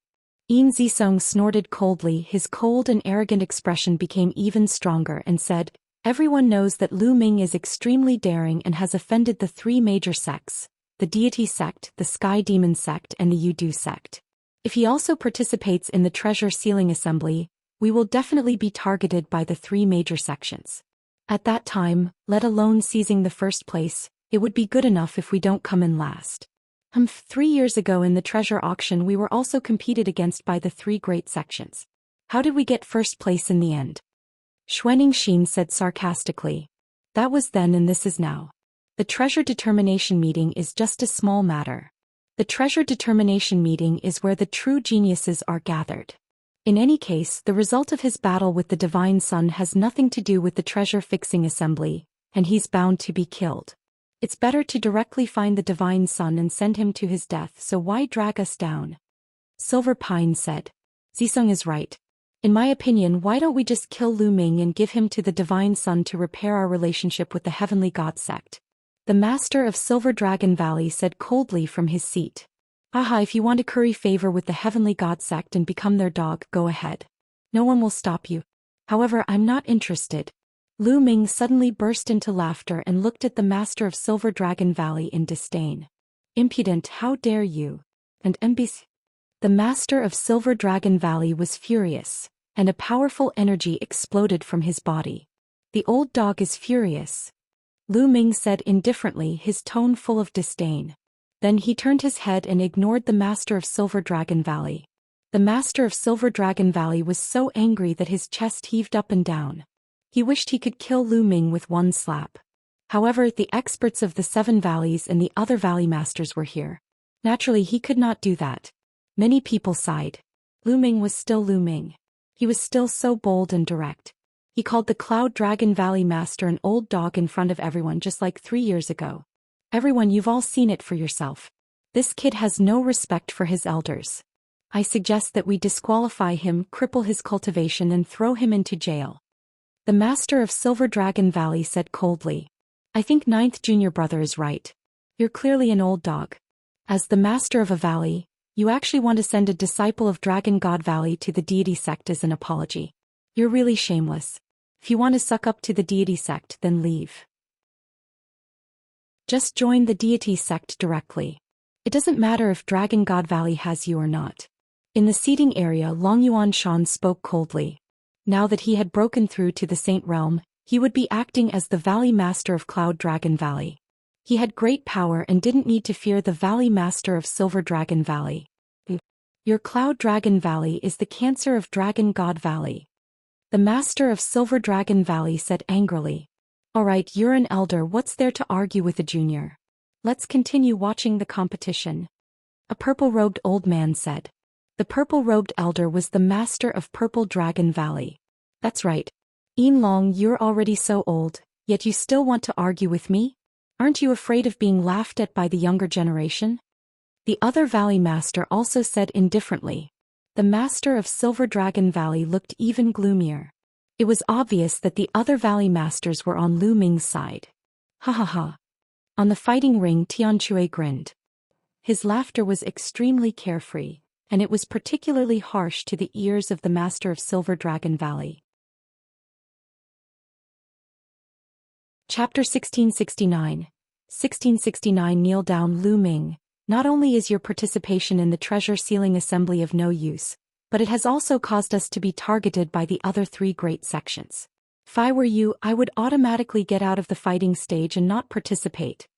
Zisong snorted coldly, his cold and arrogant expression became even stronger and said, Everyone knows that Lu Ming is extremely daring and has offended the 3 major sects, the Deity Sect, the Sky Demon Sect and the Yudu Sect. If he also participates in the treasure sealing assembly, we will definitely be targeted by the 3 major sections. At that time, let alone seizing the first place, it would be good enough if we don't come in last. 3 years ago in the treasure auction we were also competed against by the 3 great sections. How did we get first place in the end? Xianxia said sarcastically. That was then and this is now. The treasure determination meeting is just a small matter. The treasure determination meeting is where the true geniuses are gathered. In any case, the result of his battle with the Divine Sun has nothing to do with the treasure fixing assembly, and he's bound to be killed. It's better to directly find the Divine Sun and send him to his death, so why drag us down? Silver Pine said. Zisong is right. In my opinion, why don't we just kill Lu Ming and give him to the Divine Sun to repair our relationship with the Heavenly God Sect? The master of Silver Dragon Valley said coldly from his seat. Aha, if you want to curry favor with the Heavenly God sect and become their dog, go ahead. No one will stop you. However, I'm not interested. Lu Ming suddenly burst into laughter and looked at the master of Silver Dragon Valley in disdain. Impudent, how dare you? And ambitious. The master of Silver Dragon Valley was furious, and a powerful energy exploded from his body. The old dog is furious, Lu Ming said indifferently, his tone full of disdain. Then he turned his head and ignored the master of Silver Dragon Valley. The master of Silver Dragon Valley was so angry that his chest heaved up and down. He wished he could kill Lu Ming with one slap. However, the experts of the 7 valleys and the other valley masters were here. Naturally, he could not do that. Many people sighed. Lu Ming was still Lu Ming. He was still so bold and direct. He called the Cloud Dragon Valley Master an old dog in front of everyone, just like 3 years ago. Everyone, you've all seen it for yourself. This kid has no respect for his elders. I suggest that we disqualify him, cripple his cultivation, and throw him into jail. The master of Silver Dragon Valley said coldly. I think 9th junior brother is right. You're clearly an old dog. As the master of a valley, you actually want to send a disciple of Dragon God Valley to the deity sect as an apology. You're really shameless. If you want to suck up to the deity sect, then leave. Just join the deity sect directly. It doesn't matter if Dragon God Valley has you or not. In the seating area, Long Yuan Shan spoke coldly. Now that he had broken through to the Saint Realm, he would be acting as the Valley Master of Cloud Dragon Valley. He had great power and didn't need to fear the Valley Master of Silver Dragon Valley. Your Cloud Dragon Valley is the cancer of Dragon God Valley. The Master of Silver Dragon Valley said angrily. Alright, you're an elder, what's there to argue with a junior? Let's continue watching the competition. A purple-robed old man said. The purple-robed elder was the Master of Purple Dragon Valley. That's right. Yin Long, you're already so old, yet you still want to argue with me? Aren't you afraid of being laughed at by the younger generation? The other Valley Master also said indifferently. The Master of Silver Dragon Valley looked even gloomier. It was obvious that the other Valley Masters were on Lu Ming's side. Ha ha ha. On the fighting ring, Tianque grinned. His laughter was extremely carefree, and it was particularly harsh to the ears of the Master of Silver Dragon Valley. Chapter 1669. 1669 Kneel down, Lu Ming. Not only is your participation in the treasure sealing assembly of no use, but it has also caused us to be targeted by the other 3 great sections. If I were you, I would automatically get out of the fighting stage and not participate.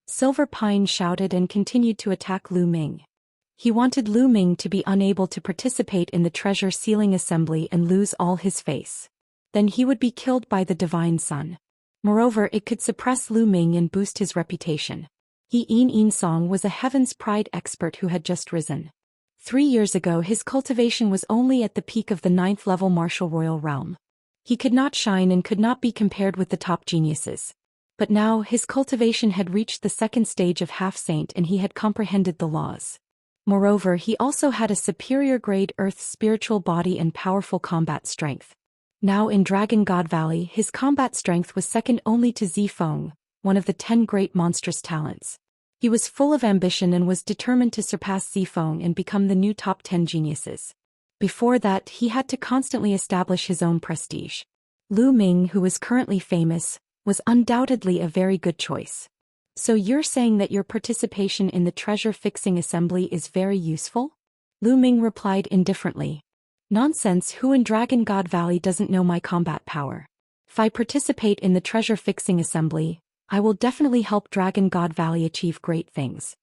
Silver Pine shouted and continued to attack Lu Ming. He wanted Lu Ming to be unable to participate in the treasure sealing assembly and lose all his face. Then he would be killed by the Divine Sun. Moreover, it could suppress Lu Ming and boost his reputation. Yin Song was a Heaven's Pride expert who had just risen. 3 years ago, his cultivation was only at the peak of the 9th level martial royal realm. He could not shine and could not be compared with the top geniuses. But now, his cultivation had reached the 2nd stage of half-saint and he had comprehended the laws. Moreover, he also had a superior grade Earth spiritual body and powerful combat strength. Now in Dragon God Valley, his combat strength was second only to Zifeng, one of the 10 great monstrous talents. He was full of ambition and was determined to surpass Zifeng and become the new top 10 geniuses. Before that, he had to constantly establish his own prestige. Lu Ming, who was currently famous, was undoubtedly a very good choice. So you're saying that your participation in the treasure-fixing assembly is very useful? Lu Ming replied indifferently. Nonsense, who in Dragon God Valley doesn't know my combat power? If I participate in the treasure-fixing assembly, I will definitely help Dragon God Valley achieve great things.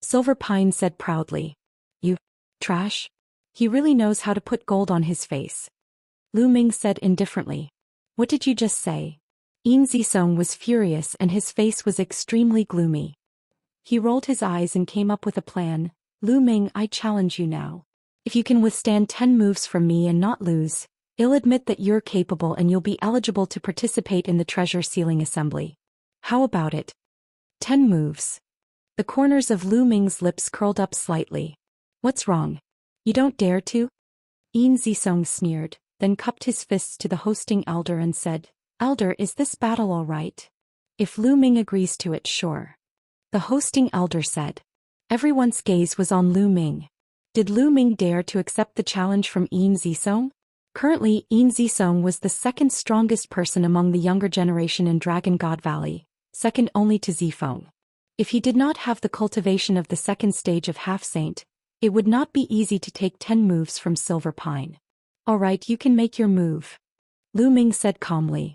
Silver Pine said proudly. You trash? He really knows how to put gold on his face. Lu Ming said indifferently. What did you just say? Yin Zisong was furious and his face was extremely gloomy. He rolled his eyes and came up with a plan. Lu Ming, I challenge you now. If you can withstand 10 moves from me and not lose, I'll admit that you're capable and you'll be eligible to participate in the treasure sealing assembly. How about it? 10 moves. The corners of Lu Ming's lips curled up slightly. What's wrong? You don't dare to? Yin Zisong sneered, then cupped his fists to the hosting elder and said, Elder, is this battle all right? If Lu Ming agrees to it, sure. The hosting elder said. Everyone's gaze was on Lu Ming. Did Lu Ming dare to accept the challenge from Yin Zisong? Currently, Yin Zisong was the second strongest person among the younger generation in Dragon God Valley, second only to Zifeng. If he did not have the cultivation of the second stage of Half-Saint, it would not be easy to take 10 moves from Silver Pine. Alright, you can make your move. Lu Ming said calmly.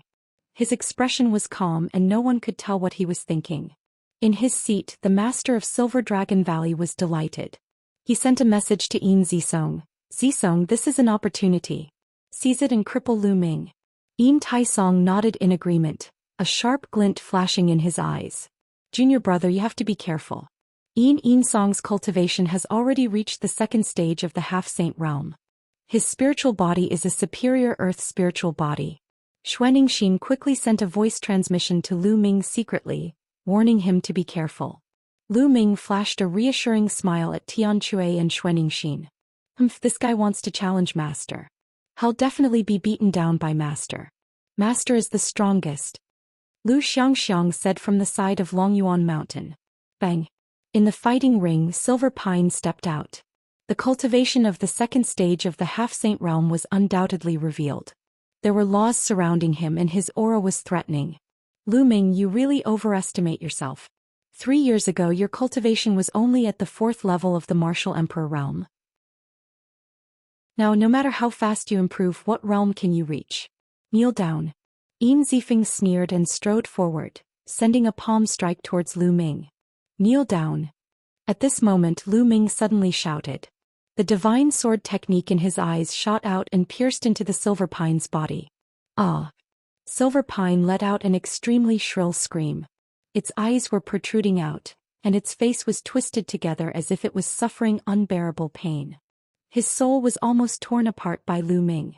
His expression was calm and no one could tell what he was thinking. In his seat, the master of Silver Dragon Valley was delighted. He sent a message to Yin Zisong. Zisong, this is an opportunity. Seize it and cripple Lu Ming. Yin Taisong nodded in agreement, a sharp glint flashing in his eyes. Junior brother, you have to be careful. Yin Song's cultivation has already reached the second stage of the Half-Saint realm. His spiritual body is a superior earth spiritual body. Xianxia quickly sent a voice transmission to Lu Ming secretly, warning him to be careful. Lu Ming flashed a reassuring smile at Tianque and Xianxia. This guy wants to challenge Master. He'll definitely be beaten down by Master. Master is the strongest. Lu Xianxiang said from the side of Longyuan Mountain. Bang. In the fighting ring, Silver Pine stepped out. The cultivation of the second stage of the Half-Saint realm was undoubtedly revealed. There were laws surrounding him and his aura was threatening. Lu Ming, you really overestimate yourself. 3 years ago your cultivation was only at the 4th level of the Martial Emperor realm. Now no matter how fast you improve, what realm can you reach? Kneel down. Yin Zifeng sneered and strode forward, sending a palm strike towards Lu Ming. Kneel down. At this moment Lu Ming suddenly shouted. The divine sword technique in his eyes shot out and pierced into the Silver Pine's body. Ah! Silver Pine let out an extremely shrill scream. Its eyes were protruding out, and its face was twisted together as if it was suffering unbearable pain. His soul was almost torn apart by Lu Ming.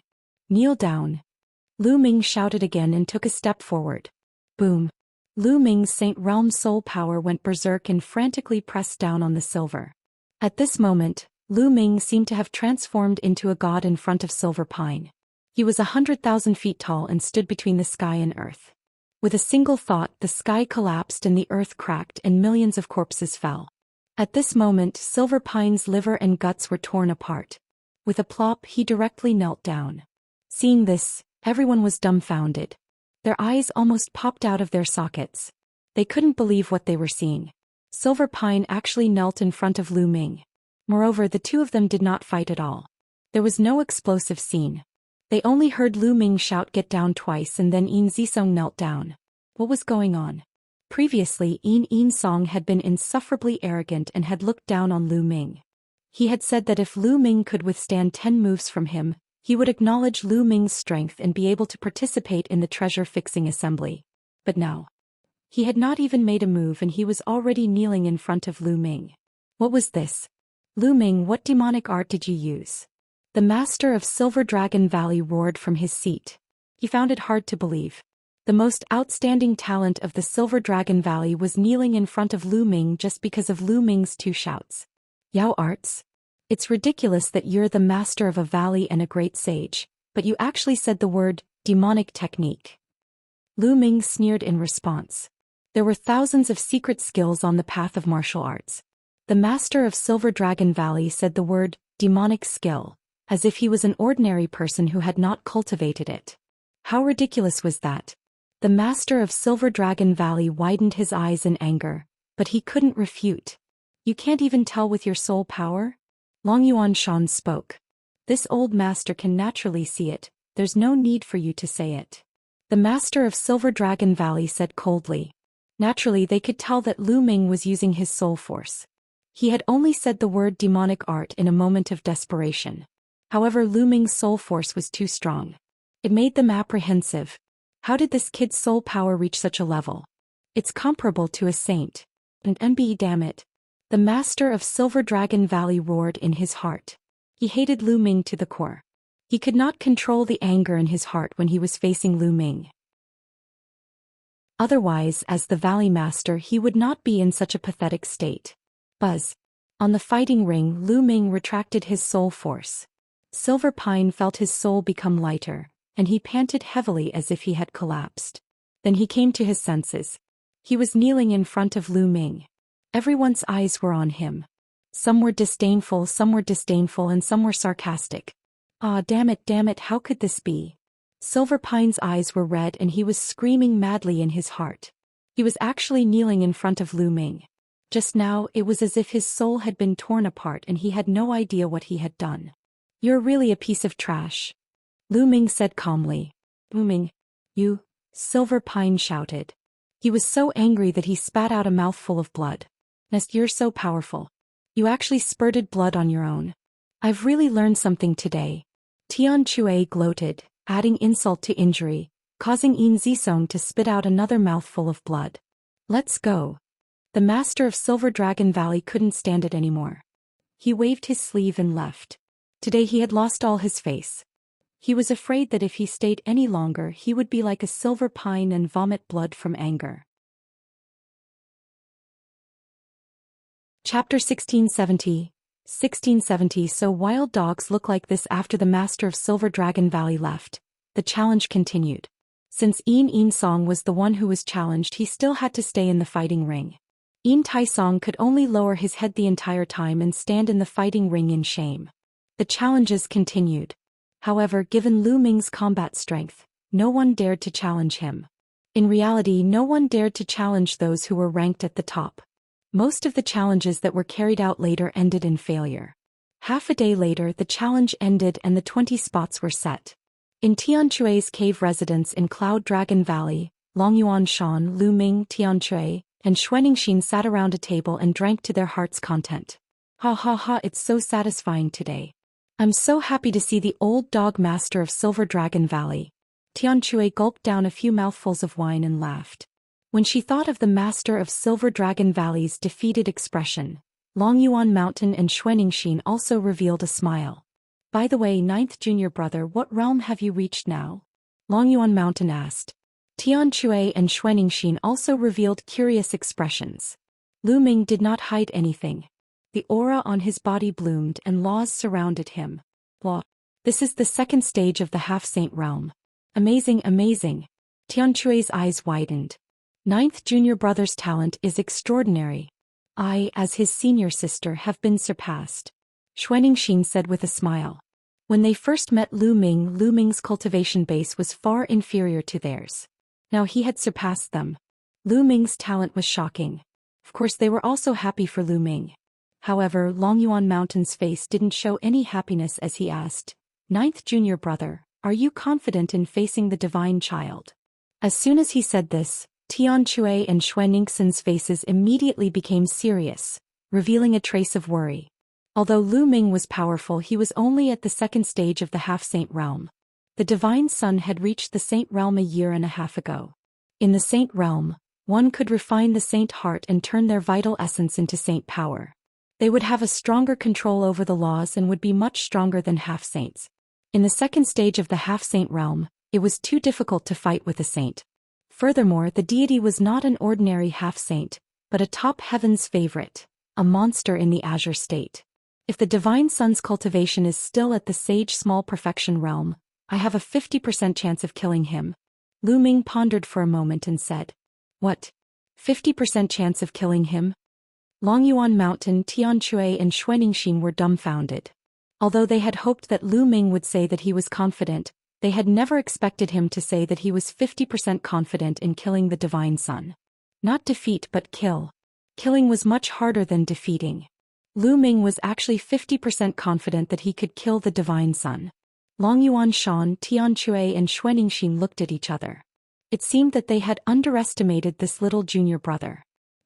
Kneel down. Lu Ming shouted again and took a step forward. Boom. Lu Ming's Saint Realm soul power went berserk and frantically pressed down on the silver. At this moment, Lu Ming seemed to have transformed into a god in front of Silver Pine. He was 100,000 feet tall and stood between the sky and earth. With a single thought, the sky collapsed and the earth cracked and millions of corpses fell. At this moment, Silver Pine's liver and guts were torn apart. With a plop, he directly knelt down. Seeing this, everyone was dumbfounded. Their eyes almost popped out of their sockets. They couldn't believe what they were seeing. Silver Pine actually knelt in front of Lu Ming. Moreover, the two of them did not fight at all. There was no explosive scene. They only heard Lu Ming shout "get down" twice and then Yin Zisong knelt down. What was going on? Previously, Yin Song had been insufferably arrogant and had looked down on Lu Ming. He had said that if Lu Ming could withstand 10 moves from him, he would acknowledge Lu Ming's strength and be able to participate in the treasure-fixing assembly. But now, he had not even made a move and he was already kneeling in front of Lu Ming. What was this? Lu Ming, what demonic art did you use? The master of Silver Dragon Valley roared from his seat. He found it hard to believe. The most outstanding talent of the Silver Dragon Valley was kneeling in front of Lu Ming just because of Lu Ming's 2 shouts. Yao arts? It's ridiculous that you're the master of a valley and a great sage, but you actually said the word, demonic technique. Lu Ming sneered in response. There were thousands of secret skills on the path of martial arts. The master of Silver Dragon Valley said the word, demonic skill, as if he was an ordinary person who had not cultivated it. How ridiculous was that? The master of Silver Dragon Valley widened his eyes in anger, but he couldn't refute. You can't even tell with your soul power? Longyuan Shan spoke. This old master can naturally see it, there's no need for you to say it. The master of Silver Dragon Valley said coldly. Naturally they could tell that Lu Ming was using his soul force. He had only said the word demonic art in a moment of desperation. However, Lu Ming's soul force was too strong. It made them apprehensive. How did this kid's soul power reach such a level? It's comparable to a saint. And MB, damn it. The master of Silver Dragon Valley roared in his heart. He hated Lu Ming to the core. He could not control the anger in his heart when he was facing Lu Ming. Otherwise, as the Valley Master, he would not be in such a pathetic state. Buzz. On the fighting ring, Lu Ming retracted his soul force. Silver Pine felt his soul become lighter, and he panted heavily as if he had collapsed. Then he came to his senses. He was kneeling in front of Lu Ming. Everyone's eyes were on him. Some were disdainful, and some were sarcastic. Ah, damn it, how could this be? Silver Pine's eyes were red and he was screaming madly in his heart. He was actually kneeling in front of Lu Ming. Just now, it was as if his soul had been torn apart and he had no idea what he had done. You're really a piece of trash. Lu Ming said calmly. Lu Ming, you, Silver Pine shouted. He was so angry that he spat out a mouthful of blood. Nest, you're so powerful. You actually spurted blood on your own. I've really learned something today. Tian Chue gloated, adding insult to injury, causing Yin Zisong to spit out another mouthful of blood. Let's go. The master of Silver Dragon Valley couldn't stand it anymore. He waved his sleeve and left. Today he had lost all his face. He was afraid that if he stayed any longer he would be like a silver pine and vomit blood from anger. Chapter 1670. 1670. So wild dogs look like this after the master of Silver Dragon Valley left. The challenge continued. Since Yin Song was the one who was challenged, he still had to stay in the fighting ring. Yin Taisong could only lower his head the entire time and stand in the fighting ring in shame. The challenges continued. However, given Lu Ming's combat strength, no one dared to challenge him. In reality, no one dared to challenge those who were ranked at the top. Most of the challenges that were carried out later ended in failure. Half a day later, the challenge ended and the 20 spots were set. In Tian Chue's cave residence in Cloud Dragon Valley, Longyuan Shan, Lu Ming, Tian Chue, and Xuanxin sat around a table and drank to their heart's content. Ha ha ha, it's so satisfying today. I'm so happy to see the old dog master of Silver Dragon Valley. Tian Chue gulped down a few mouthfuls of wine and laughed. When she thought of the master of Silver Dragon Valley's defeated expression, Longyuan Mountain and Xuanxin also revealed a smile. By the way, ninth junior brother, what realm have you reached now? Longyuan Mountain asked. Tian Chue and Xuanxin also revealed curious expressions. Lu Ming did not hide anything. The aura on his body bloomed and laws surrounded him. Blah. This is the second stage of the half-saint realm. Amazing, amazing. Tian Chue's eyes widened. Ninth junior brother's talent is extraordinary. I, as his senior sister, have been surpassed. Xuanxin said with a smile. When they first met Lu Ming's cultivation base was far inferior to theirs. Now he had surpassed them. Lu Ming's talent was shocking. Of course they were also happy for Lu Ming. However, Longyuan Mountain's face didn't show any happiness as he asked, Ninth junior brother, are you confident in facing the divine child? As soon as he said this, Tian Chue and Xuanxin's faces immediately became serious, revealing a trace of worry. Although Lu Ming was powerful, he was only at the second stage of the half-saint realm. The divine son had reached the saint realm a year and a half ago. In the saint realm, one could refine the saint heart and turn their vital essence into saint power. They would have a stronger control over the laws and would be much stronger than half-saints. In the second stage of the half-saint realm, it was too difficult to fight with a saint. Furthermore, the deity was not an ordinary half-saint, but a top heaven's favorite, a monster in the azure state. If the divine son's cultivation is still at the sage small perfection realm, I have a 50% chance of killing him. Lu Ming pondered for a moment and said, What? 50% chance of killing him? Longyuan Mountain, Tian Chue and Xuanxin were dumbfounded. Although they had hoped that Lu Ming would say that he was confident, they had never expected him to say that he was 50% confident in killing the divine son. Not defeat but kill. Killing was much harder than defeating. Lu Ming was actually 50% confident that he could kill the divine son. Longyuan Shan, Tian Chue and Xuanxin looked at each other. It seemed that they had underestimated this little junior brother.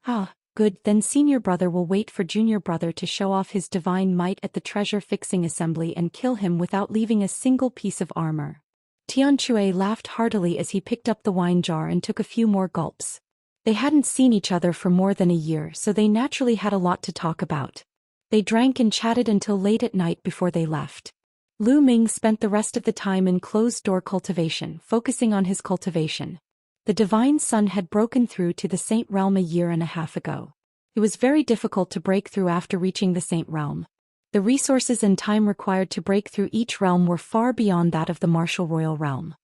Ah, good, then senior brother will wait for junior brother to show off his divine might at the treasure fixing assembly and kill him without leaving a single piece of armor. Tian Chue laughed heartily as he picked up the wine jar and took a few more gulps. They hadn't seen each other for more than a year, so they naturally had a lot to talk about. They drank and chatted until late at night before they left. Lu Ming spent the rest of the time in closed-door cultivation, focusing on his cultivation. The divine son had broken through to the saint realm a year and a half ago. It was very difficult to break through after reaching the saint realm. The resources and time required to break through each realm were far beyond that of the martial royal realm.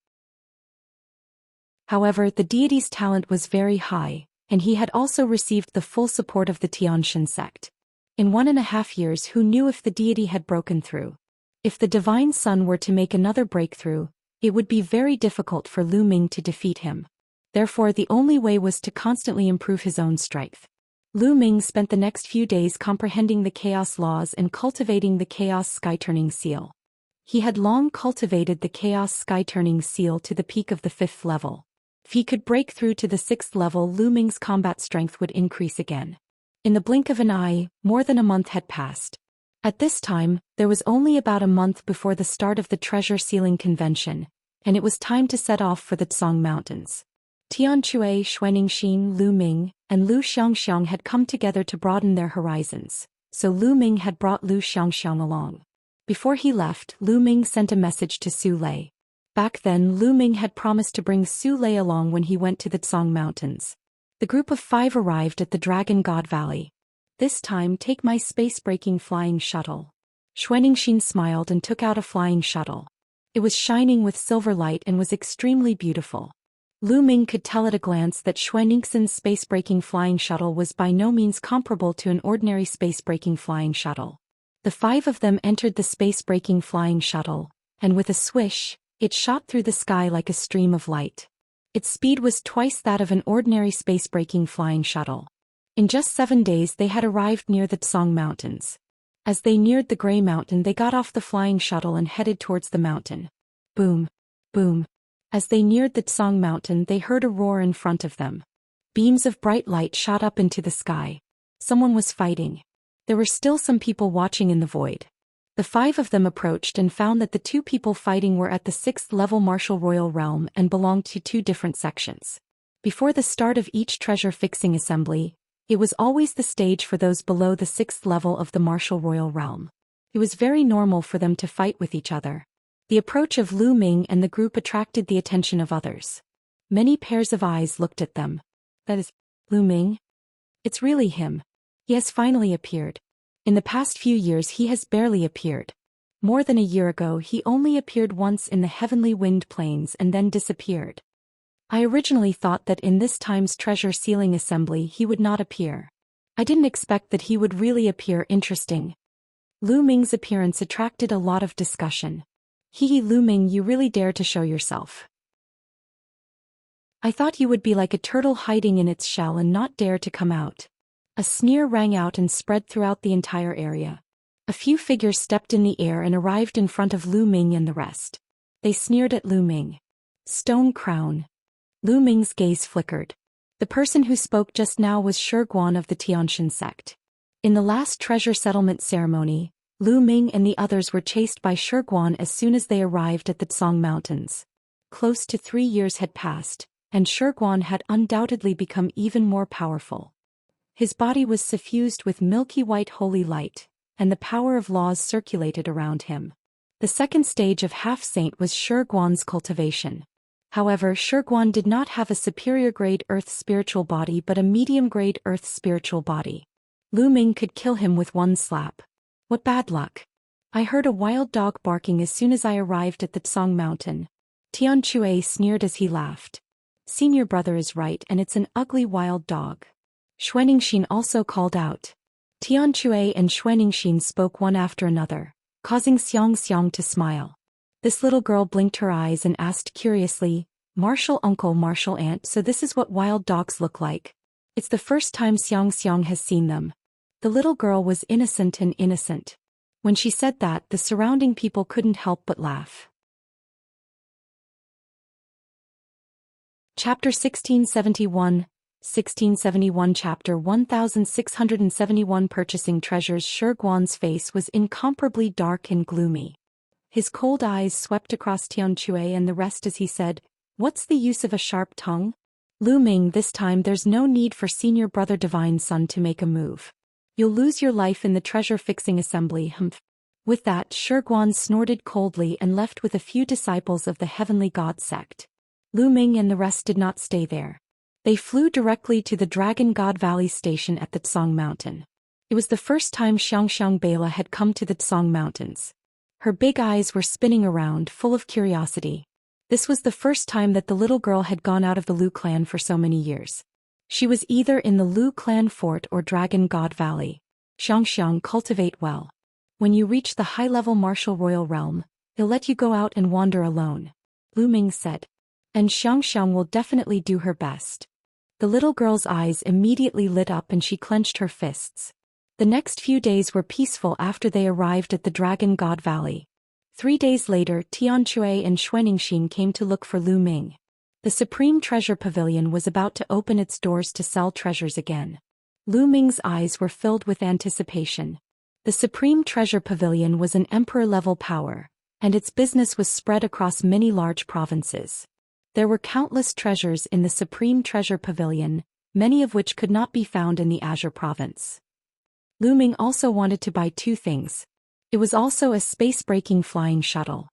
However, the deity's talent was very high, and he had also received the full support of the Xianxia sect. In 1.5 years, who knew if the deity had broken through? If the divine son were to make another breakthrough, it would be very difficult for Lu Ming to defeat him. Therefore, the only way was to constantly improve his own strength. Lu Ming spent the next few days comprehending the chaos laws and cultivating the chaos sky-turning seal. He had long cultivated the chaos sky-turning seal to the peak of the 5th level. If he could break through to the 6th level, Lu Ming's combat strength would increase again. In the blink of an eye, more than a month had passed. At this time, there was only about a month before the start of the treasure sealing convention, and it was time to set off for the Zhou Mountains. Tianque, Xuanxin, Lu Ming, and Lu Xianxia had come together to broaden their horizons, so Lu Ming had brought Lu Xianxia along. Before he left, Lu Ming sent a message to Su Lei. Back then, Lu Ming had promised to bring Su Lei along when he went to the Zhou Mountains. The group of 5 arrived at the Dragon God Valley. This time, take my space-breaking flying shuttle. Xuanxin smiled and took out a flying shuttle. It was shining with silver light and was extremely beautiful. Lu Ming could tell at a glance that Xuanxin's space-breaking flying shuttle was by no means comparable to an ordinary space-breaking flying shuttle. The 5 of them entered the space-breaking flying shuttle, and with a swish, it shot through the sky like a stream of light. Its speed was twice that of an ordinary space-breaking flying shuttle. In just 7 days they had arrived near the Zhou Mountains. As they neared the Grey Mountain, they got off the flying shuttle and headed towards the mountain. Boom! Boom! As they neared the Zhou Mountain, they heard a roar in front of them. Beams of bright light shot up into the sky. Someone was fighting. There were still some people watching in the void. The 5 of them approached and found that the 2 people fighting were at the 6th level martial royal realm and belonged to 2 different sections. Before the start of each treasure fixing assembly, it was always the stage for those below the 6th level of the martial royal realm. It was very normal for them to fight with each other. The approach of Lu Ming and the group attracted the attention of others. Many pairs of eyes looked at them. That is, Lu Ming? It's really him. He has finally appeared. In the past few years he has barely appeared. More than a year ago he only appeared once in the heavenly wind plains and then disappeared. I originally thought that in this time's treasure sealing assembly he would not appear. I didn't expect that he would really appear. Interesting. Lu Ming's appearance attracted a lot of discussion. Hee Lu Ming, you really dare to show yourself. I thought you would be like a turtle hiding in its shell and not dare to come out. A sneer rang out and spread throughout the entire area. A few figures stepped in the air and arrived in front of Lu Ming and the rest. They sneered at Lu Ming. Stone crown. Lu Ming's gaze flickered. The person who spoke just now was Shiguan of the Xianxia sect. In the last treasure settlement ceremony, Lu Ming and the others were chased by Shiguan as soon as they arrived at the Zhou Mountains. Close to 3 years had passed, and Shiguan had undoubtedly become even more powerful. His body was suffused with milky white holy light, and the power of laws circulated around him. The second stage of half-saint was Shiguan's cultivation. However, Shiguan did not have a superior-grade earth spiritual body but a medium-grade earth spiritual body. Lu Ming could kill him with one slap. What bad luck. I heard a wild dog barking as soon as I arrived at the Zhou Mountain. Tianque sneered as he laughed. Senior brother is right, and it's an ugly wild dog. Xuanxin also called out. Tianque and Xuanxin spoke one after another, causing Xianxia to smile. This little girl blinked her eyes and asked curiously, Martial uncle, martial aunt, so this is what wild dogs look like. It's the first time Xianxia has seen them. The little girl was innocent and innocent. When she said that, the surrounding people couldn't help but laugh. Chapter 1671, 1671 Chapter 1671 Purchasing Treasures. Shiguan's face was incomparably dark and gloomy. His cold eyes swept across Tianque and the rest as he said, What's the use of a sharp tongue? Lu Ming, this time there's no need for senior brother divine son to make a move. You'll lose your life in the treasure-fixing assembly, humph. With that, Shiguan snorted coldly and left with a few disciples of the heavenly god sect. Lu Ming and the rest did not stay there. They flew directly to the Dragon God Valley station at the Zhou Mountain. It was the first time Xianxia Bela had come to the Zhou Mountains. Her big eyes were spinning around, full of curiosity. This was the first time that the little girl had gone out of the Lu clan for so many years. She was either in the Lu Clan Fort or Dragon God Valley. Xianxia, cultivate well. When you reach the high-level martial royal realm, he'll let you go out and wander alone, Lu Ming said. And Xianxia will definitely do her best. The little girl's eyes immediately lit up and she clenched her fists. The next few days were peaceful after they arrived at the Dragon God Valley. 3 days later, Tianchui and Xuanixin came to look for Lu Ming. The Supreme Treasure Pavilion was about to open its doors to sell treasures again. Lu Ming's eyes were filled with anticipation. The Supreme Treasure Pavilion was an emperor-level power, and its business was spread across many large provinces. There were countless treasures in the Supreme Treasure Pavilion, many of which could not be found in the Azure Province. Lu Ming also wanted to buy 2 things. It was also a space-breaking flying shuttle.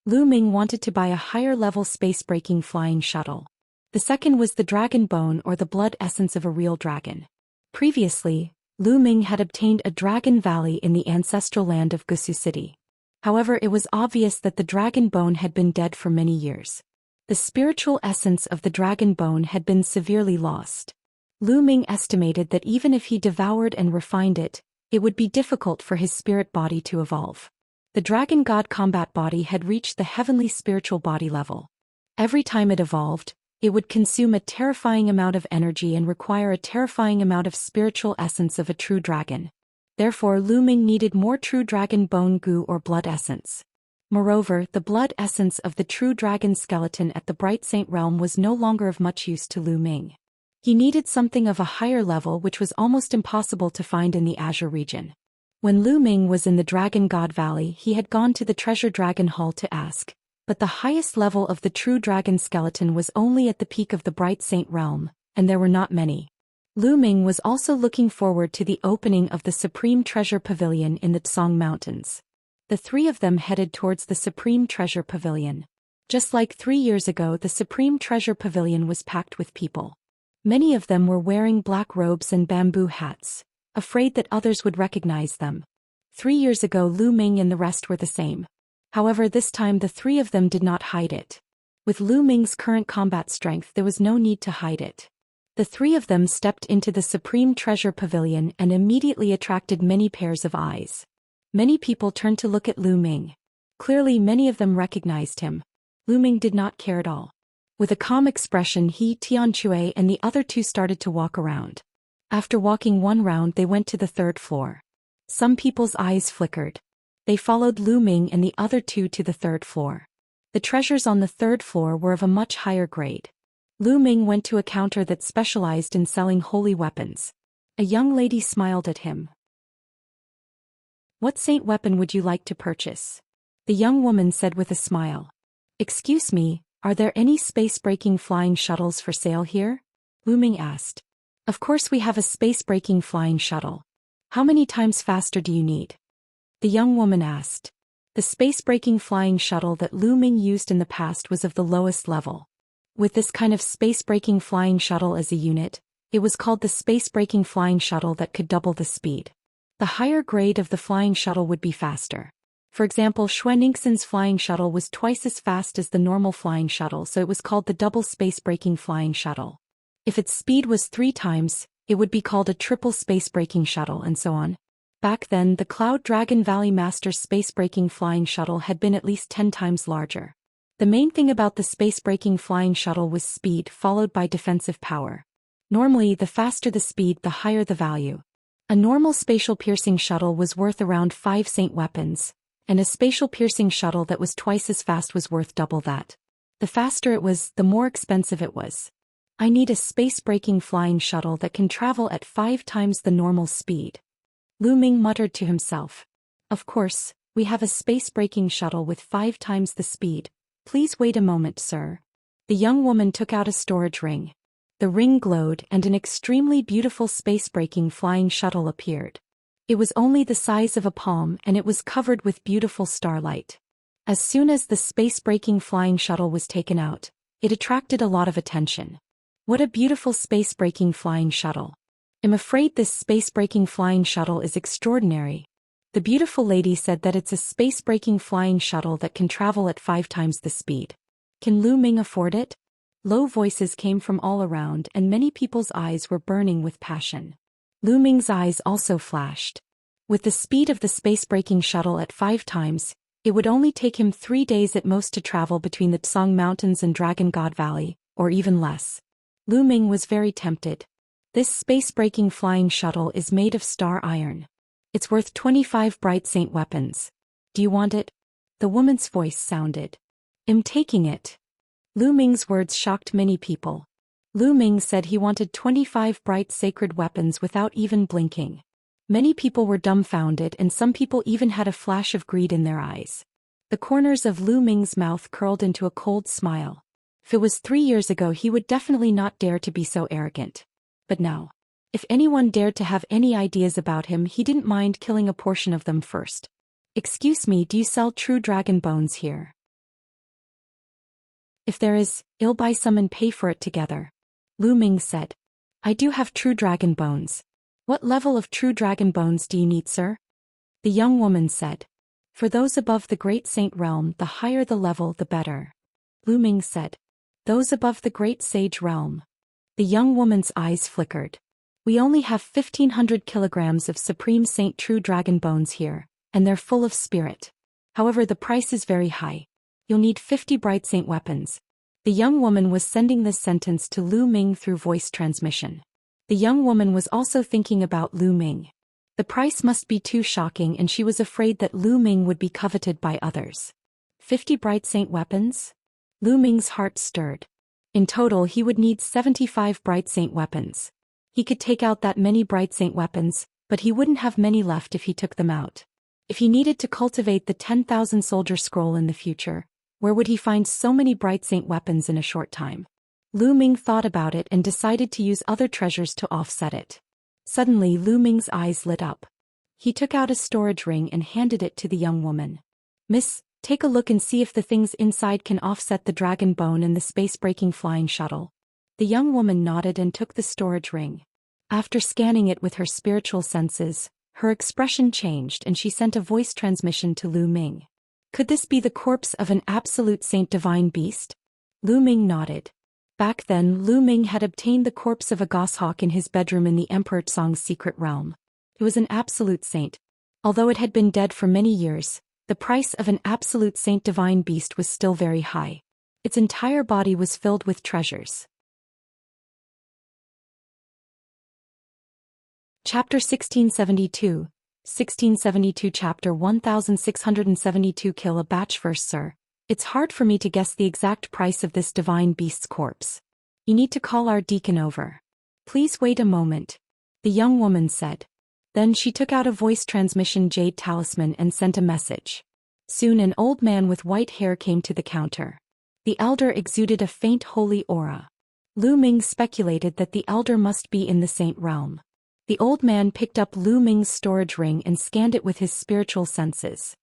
Lu Ming wanted to buy a higher-level space-breaking flying shuttle. The second was the dragon bone or the blood essence of a real dragon. Previously, Lu Ming had obtained a dragon valley in the ancestral land of Gusu City. However, it was obvious that the dragon bone had been dead for many years. The spiritual essence of the dragon bone had been severely lost. Lu Ming estimated that even if he devoured and refined it, it would be difficult for his spirit body to evolve. The dragon god combat body had reached the heavenly spiritual body level. Every time it evolved, it would consume a terrifying amount of energy and require a terrifying amount of spiritual essence of a true dragon. Therefore, Lu Ming needed more true dragon bone goo or blood essence. Moreover, the blood essence of the true dragon skeleton at the Bright Saint realm was no longer of much use to Lu Ming. He needed something of a higher level which was almost impossible to find in the Azure region. When Lu Ming was in the Dragon God Valley, he had gone to the Treasure Dragon Hall to ask, but the highest level of the true dragon skeleton was only at the peak of the Bright Saint realm, and there were not many. Lu Ming was also looking forward to the opening of the Supreme Treasure Pavilion in the Tsong Mountains. The 3 of them headed towards the Supreme Treasure Pavilion. Just like 3 years ago, the Supreme Treasure Pavilion was packed with people. Many of them were wearing black robes and bamboo hats, afraid that others would recognize them. 3 years ago, Lu Ming and the rest were the same. However, this time the 3 of them did not hide it. With Lu Ming's current combat strength, there was no need to hide it. The 3 of them stepped into the Supreme Treasure Pavilion and immediately attracted many pairs of eyes. Many people turned to look at Lu Ming. Clearly, many of them recognized him. Lu Ming did not care at all. With a calm expression, he, Tianchui, and the other 2 started to walk around. After walking 1 round, they went to the 3rd floor. Some people's eyes flickered. They followed Lu Ming and the other 2 to the 3rd floor. The treasures on the 3rd floor were of a much higher grade. Lu Ming went to a counter that specialized in selling holy weapons. A young lady smiled at him. "What saint weapon would you like to purchase?" The young woman said with a smile. "Excuse me, are there any space-breaking flying shuttles for sale here?" Lu Ming asked. "Of course we have a space-breaking flying shuttle. How many times faster do you need?" The young woman asked. The space-breaking flying shuttle that Lu Ming used in the past was of the lowest level. With this kind of space-breaking flying shuttle as a unit, it was called the space-breaking flying shuttle that could double the speed. The higher grade of the flying shuttle would be faster. For example, Xuanixin's flying shuttle was twice as fast as the normal flying shuttle, so it was called the double space-breaking flying shuttle. If its speed was 3 times, it would be called a triple space-breaking shuttle, and so on. Back then, the Cloud Dragon Valley Master's space-breaking flying shuttle had been at least 10 times larger. The main thing about the space-breaking flying shuttle was speed followed by defensive power. Normally, the faster the speed, the higher the value. A normal spatial-piercing shuttle was worth around 5 saint weapons, and a spatial-piercing shuttle that was twice as fast was worth double that. The faster it was, the more expensive it was. I need a space-breaking flying shuttle that can travel at 5 times the normal speed. Lu Ming muttered to himself. Of course, we have a space-breaking shuttle with 5 times the speed. Please wait a moment, sir. The young woman took out a storage ring. The ring glowed and an extremely beautiful space-breaking flying shuttle appeared. It was only the size of a palm and it was covered with beautiful starlight. As soon as the space-breaking flying shuttle was taken out, it attracted a lot of attention. What a beautiful space-breaking flying shuttle. I'm afraid this space-breaking flying shuttle is extraordinary. The beautiful lady said that it's a space-breaking flying shuttle that can travel at 5 times the speed. Can Lu Ming afford it? Low voices came from all around and many people's eyes were burning with passion. Lu Ming's eyes also flashed. With the speed of the space-breaking shuttle at 5 times, it would only take him 3 days at most to travel between the Tsang Mountains and Dragon God Valley, or even less. Lu Ming was very tempted. This space-breaking flying shuttle is made of star iron. It's worth 25 bright saint weapons. Do you want it? The woman's voice sounded. I'm taking it. Lu Ming's words shocked many people. Lu Ming said he wanted 25 bright sacred weapons without even blinking. Many people were dumbfounded and some people even had a flash of greed in their eyes. The corners of Lu Ming's mouth curled into a cold smile. If it was 3 years ago he would definitely not dare to be so arrogant. But now, if anyone dared to have any ideas about him he didn't mind killing a portion of them first. Excuse me, do you sell true dragon bones here? If there is, I'll buy some and pay for it together. Lu Ming said. I do have true dragon bones. What level of true dragon bones do you need, sir? The young woman said. For those above the Great Saint realm, the higher the level, the better. Lu Ming said. Those above the Great Sage realm. The young woman's eyes flickered. We only have 1,500 kilograms of Supreme Saint True Dragon Bones here, and they're full of spirit. However, the price is very high. You'll need 50 Bright Saint weapons. The young woman was sending this sentence to Lu Ming through voice transmission. The young woman was also thinking about Lu Ming. The price must be too shocking and she was afraid that Lu Ming would be coveted by others. 50 Bright Saint weapons? Lu Ming's heart stirred. In total he would need 75 Bright Saint weapons. He could take out that many Bright Saint weapons, but he wouldn't have many left if he took them out. If he needed to cultivate the 10,000 soldier scroll in the future, where would he find so many Bright Saint weapons in a short time? Lu Ming thought about it and decided to use other treasures to offset it. Suddenly Lu Ming's eyes lit up. He took out a storage ring and handed it to the young woman. Miss, take a look and see if the things inside can offset the dragon bone and the space-breaking flying shuttle. The young woman nodded and took the storage ring. After scanning it with her spiritual senses, her expression changed and she sent a voice transmission to Lu Ming. Could this be the corpse of an absolute saint divine beast? Lu Ming nodded. Back then, Lu Ming had obtained the corpse of a goshawk in his bedroom in the Emperor Tsang's secret realm. It was an absolute saint. Although it had been dead for many years, the price of an absolute saint divine beast was still very high. Its entire body was filled with treasures. Chapter 1672. 1672 Chapter 1672 Kill a batch first, sir. It's hard for me to guess the exact price of this divine beast's corpse. You need to call our deacon over. Please wait a moment. The young woman said. Then she took out a voice transmission jade talisman and sent a message. Soon an old man with white hair came to the counter. The elder exuded a faint holy aura. Lu Ming speculated that the elder must be in the saint realm. The old man picked up Lu Ming's storage ring and scanned it with his spiritual senses.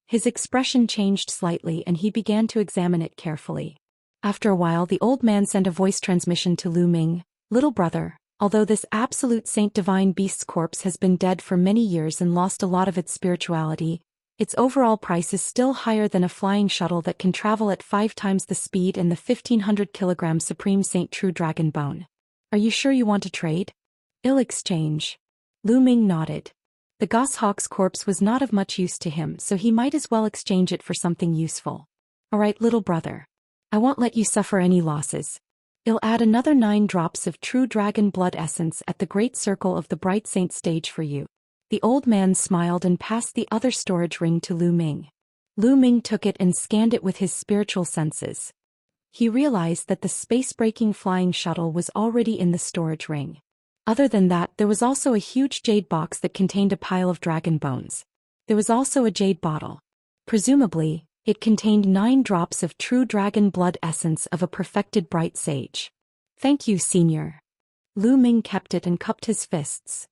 His expression changed slightly and he began to examine it carefully. After a while the old man sent a voice transmission to Lu Ming. Little brother, although this absolute saint divine beast's corpse has been dead for many years and lost a lot of its spirituality, its overall price is still higher than a flying shuttle that can travel at 5 times the speed and the 1,500 kilogram Supreme Saint True Dragon Bone. Are you sure you want to trade? I'll exchange. Lu Ming nodded. The goshawk's corpse was not of much use to him, so he might as well exchange it for something useful. Alright, little brother. I won't let you suffer any losses. I'll add another 9 drops of true dragon blood essence at the great circle of the Bright Saint stage for you. The old man smiled and passed the other storage ring to Lu Ming. Lu Ming took it and scanned it with his spiritual senses. He realized that the space-breaking flying shuttle was already in the storage ring. Other than that, there was also a huge jade box that contained a pile of dragon bones. There was also a jade bottle. Presumably, it contained 9 drops of true dragon blood essence of a perfected bright sage. Thank you, senior. Lu Ming kept it and cupped his fists.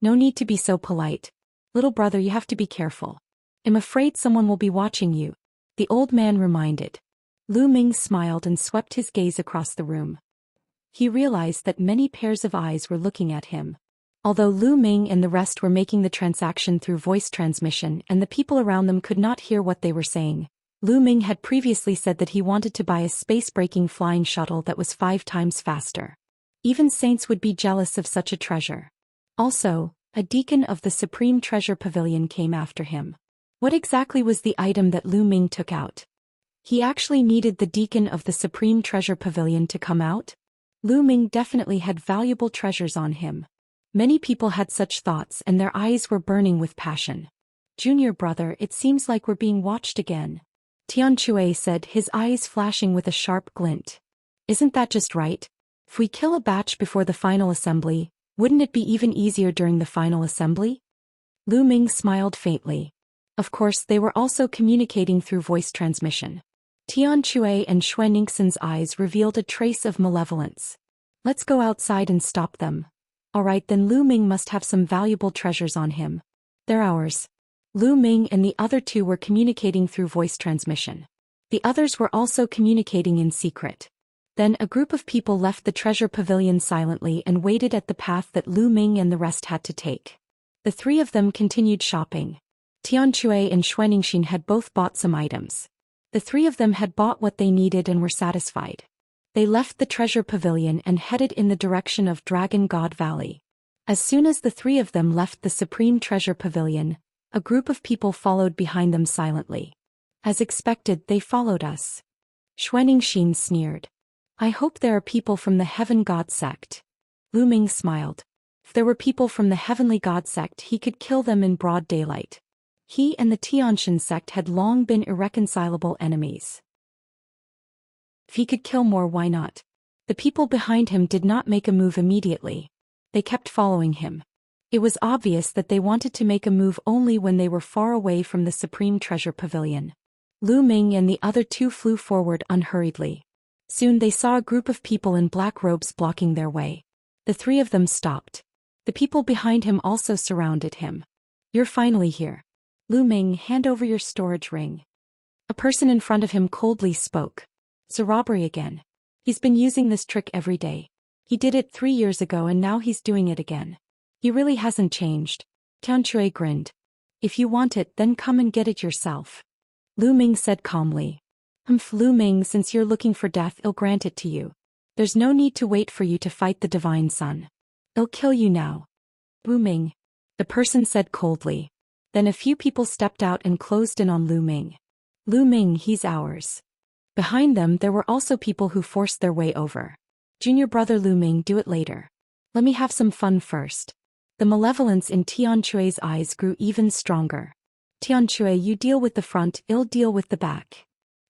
No need to be so polite. Little brother, you have to be careful. I'm afraid someone will be watching you, the old man reminded. Lu Ming smiled and swept his gaze across the room. He realized that many pairs of eyes were looking at him. Although Lu Ming and the rest were making the transaction through voice transmission and the people around them could not hear what they were saying, Lu Ming had previously said that he wanted to buy a space-breaking flying shuttle that was 5 times faster. Even saints would be jealous of such a treasure. Also, a deacon of the Supreme Treasure Pavilion came after him. What exactly was the item that Lu Ming took out? He actually needed the deacon of the Supreme Treasure Pavilion to come out? Lu Ming definitely had valuable treasures on him. Many people had such thoughts and their eyes were burning with passion. Junior brother, it seems like we're being watched again. Tian Chui said, his eyes flashing with a sharp glint. Isn't that just right? If we kill a batch before the final assembly, wouldn't it be even easier during the final assembly? Lu Ming smiled faintly. Of course, they were also communicating through voice transmission. Tian Chui and Xue Ningxin's eyes revealed a trace of malevolence. Let's go outside and stop them. Alright, then Lu Ming must have some valuable treasures on him. They're ours. Lu Ming and the other two were communicating through voice transmission. The others were also communicating in secret. Then a group of people left the treasure pavilion silently and waited at the path that Lu Ming and the rest had to take. The 3 of them continued shopping. Tian Chui and Xue Ningxin had both bought some items. The 3 of them had bought what they needed and were satisfied. They left the treasure pavilion and headed in the direction of Dragon God Valley. As soon as the 3 of them left the Supreme Treasure Pavilion, a group of people followed behind them silently. As expected, they followed us. Xue Ningxin sneered. I hope there are people from the Heaven God sect. Lu Ming smiled. If there were people from the Heavenly God sect, he could kill them in broad daylight. He and the Tianxin sect had long been irreconcilable enemies. If he could kill more, why not? The people behind him did not make a move immediately. They kept following him. It was obvious that they wanted to make a move only when they were far away from the Supreme Treasure Pavilion. Lu Ming and the other 2 flew forward unhurriedly. Soon they saw a group of people in black robes blocking their way. The 3 of them stopped. The people behind him also surrounded him. You're finally here. Lu Ming, hand over your storage ring. A person in front of him coldly spoke. It's a robbery again. He's been using this trick every day. He did it 3 years ago and now he's doing it again. He really hasn't changed. Tian Chui grinned. If you want it, then come and get it yourself. Lu Ming said calmly. Lu Ming, since you're looking for death, I'll grant it to you. There's no need to wait for you to fight the Divine Sun. I'll kill you now. Lu Ming. The person said coldly. Then a few people stepped out and closed in on Lu Ming. Lu Ming, he's ours. Behind them there were also people who forced their way over. Junior brother Lu Ming, do it later. Let me have some fun first. The malevolence in Tian Chui's eyes grew even stronger. Tian Chui, you deal with the front, I'll deal with the back.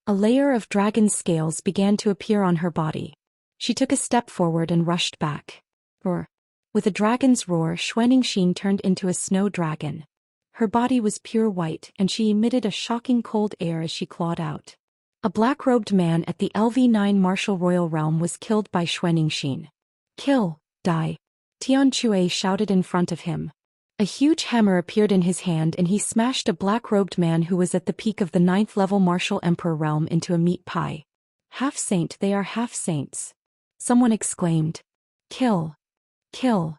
A layer of dragon scales began to appear on her body. She took a step forward and rushed back. Roar. With a dragon's roar, Xue Ningxin turned into a snow dragon. Her body was pure white and she emitted a shocking cold air as she clawed out. A black-robed man at the LV9 Martial Royal Realm was killed by Xue Ningxin. Kill, die. Tian Chui shouted in front of him. A huge hammer appeared in his hand and he smashed a black-robed man who was at the peak of the 9th-level Martial Emperor realm into a meat pie. Half-saint, they are half-saints. Someone exclaimed. Kill. Kill.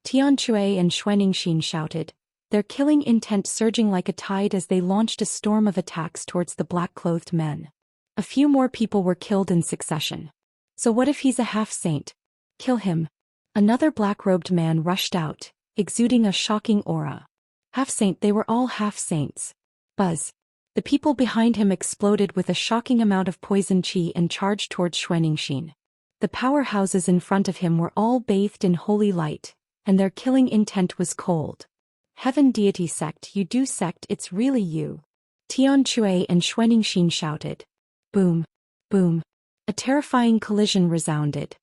Tian Chui and Xue Ningxin shouted, their killing intent surging like a tide as they launched a storm of attacks towards the black-clothed men. A few more people were killed in succession. So what if he's a half-saint? Kill him. Another black-robed man rushed out, exuding a shocking aura. Half-saint, they were all half-saints. Buzz. The people behind him exploded with a shocking amount of poison qi and charged towards Xue Ningxin. The powerhouses in front of him were all bathed in holy light, and their killing intent was cold. Heaven deity sect, you do sect, it's really you. Tian Chui and Xue Ningxin shouted. Boom. Boom. A terrifying collision resounded.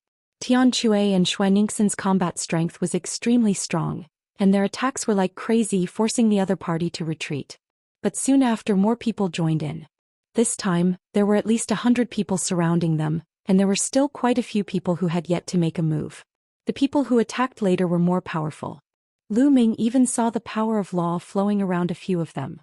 Tian Chui and Xue Ningxin's combat strength was extremely strong, and their attacks were like crazy, forcing the other party to retreat. But soon after, more people joined in. This time, there were at least 100 people surrounding them, and there were still quite a few people who had yet to make a move. The people who attacked later were more powerful. Lu Ming even saw the power of law flowing around a few of them.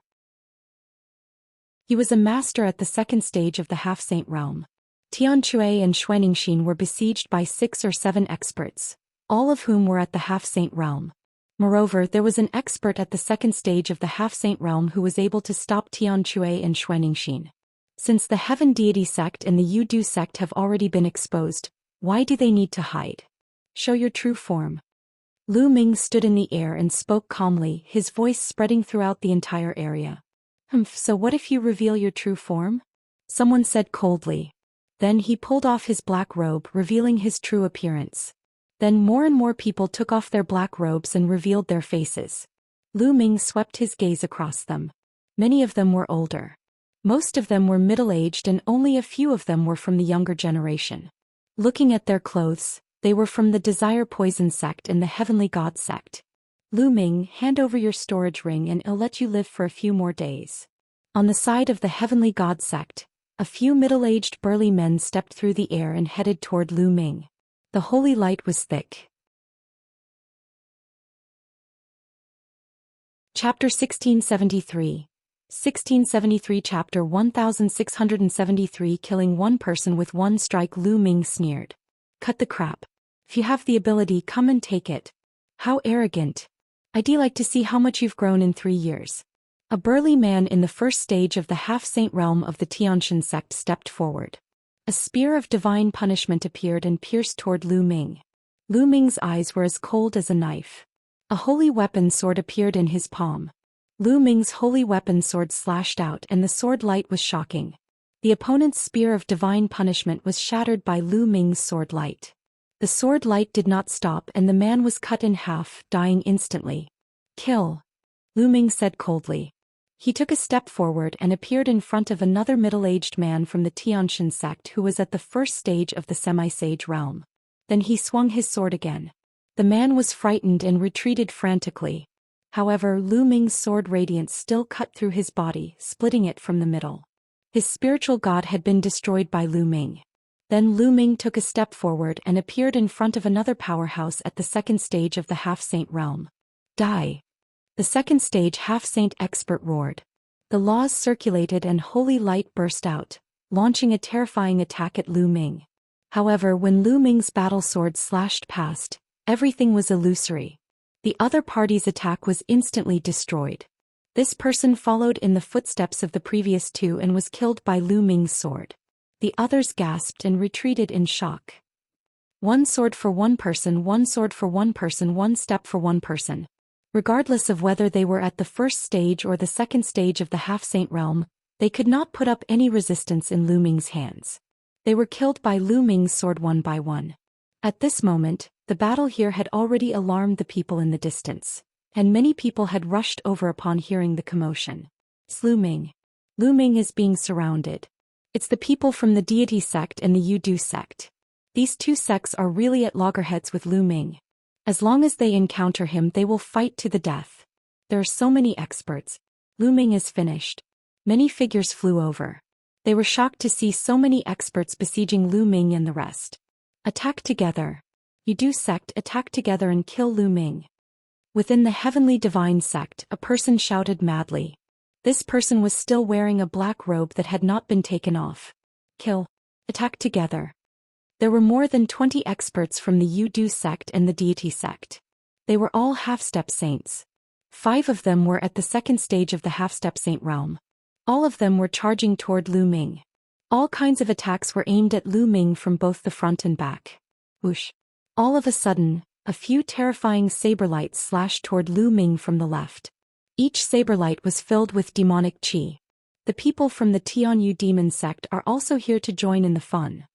He was a master at the 2nd stage of the half-saint realm. Tian Chui and Xue Ningxin were besieged by 6 or 7 experts, all of whom were at the half-saint realm. Moreover, there was an expert at the 2nd stage of the half-saint realm who was able to stop Tian Chui and Xue Ningxin. Since the Heaven Deity sect and the Yudu sect have already been exposed, why do they need to hide? Show your true form. Lu Ming stood in the air and spoke calmly, his voice spreading throughout the entire area. So what if you reveal your true form? Someone said coldly. Then he pulled off his black robe, revealing his true appearance. Then more and more people took off their black robes and revealed their faces. Lu Ming swept his gaze across them. Many of them were older. Most of them were middle-aged and only a few of them were from the younger generation. Looking at their clothes, they were from the Desire Poison sect and the Heavenly God sect. Lu Ming, hand over your storage ring and I'll let you live for a few more days. On the side of the Heavenly God sect, a few middle-aged burly men stepped through the air and headed toward Lu Ming. The holy light was thick. Chapter 1673. 1673 Chapter 1673 Killing one person with one strike. Lu Ming sneered. Cut the crap. If you have the ability, come and take it. How arrogant. I'd like to see how much you've grown in 3 years. A burly man in the first stage of the half-saint realm of the Xianxia sect stepped forward. A spear of divine punishment appeared and pierced toward Lu Ming. Lu Ming's eyes were as cold as a knife. A holy weapon sword appeared in his palm. Lu Ming's holy weapon sword slashed out and the sword light was shocking. The opponent's spear of divine punishment was shattered by Lu Ming's sword light. The sword light did not stop and the man was cut in half, dying instantly. Kill. Lu Ming said coldly. He took a step forward and appeared in front of another middle-aged man from the Xianxia sect who was at the first stage of the semi-sage realm. Then he swung his sword again. The man was frightened and retreated frantically. However, Lu Ming's sword radiance still cut through his body, splitting it from the middle. His spiritual god had been destroyed by Lu Ming. Then Lu Ming took a step forward and appeared in front of another powerhouse at the second stage of the half-saint realm. Die. The second stage half-saint expert roared. The laws circulated and holy light burst out, launching a terrifying attack at Lu Ming. However, when Lu Ming's battle sword slashed past, everything was illusory. The other party's attack was instantly destroyed. This person followed in the footsteps of the previous two and was killed by Lu Ming's sword. The others gasped and retreated in shock. One sword for one person, one sword for one person, one step for one person. Regardless of whether they were at the first stage or the second stage of the half-saint realm, they could not put up any resistance in Lu Ming's hands. They were killed by Lu Ming's sword one by one. At this moment, the battle here had already alarmed the people in the distance, and many people had rushed over upon hearing the commotion. It's Lu Ming. Lu Ming is being surrounded. It's the people from the deity sect and the Yudu sect. These two sects are really at loggerheads with Lu Ming. As long as they encounter him, they will fight to the death. There are so many experts. Lu Ming is finished. Many figures flew over. They were shocked to see so many experts besieging Lu Ming and the rest. Attack together. Yudu sect, attack together and kill Lu Ming. Within the heavenly divine sect, a person shouted madly. This person was still wearing a black robe that had not been taken off. Kill. Attack together. There were more than 20 experts from the Yudu sect and the deity sect. They were all half-step saints. 5 of them were at the second stage of the half-step saint realm. All of them were charging toward Lu Ming. All kinds of attacks were aimed at Lu Ming from both the front and back. Whoosh. All of a sudden, a few terrifying saber lights slashed toward Lu Ming from the left. Each saber light was filled with demonic qi. The people from the Tianyu demon sect are also here to join in the fun.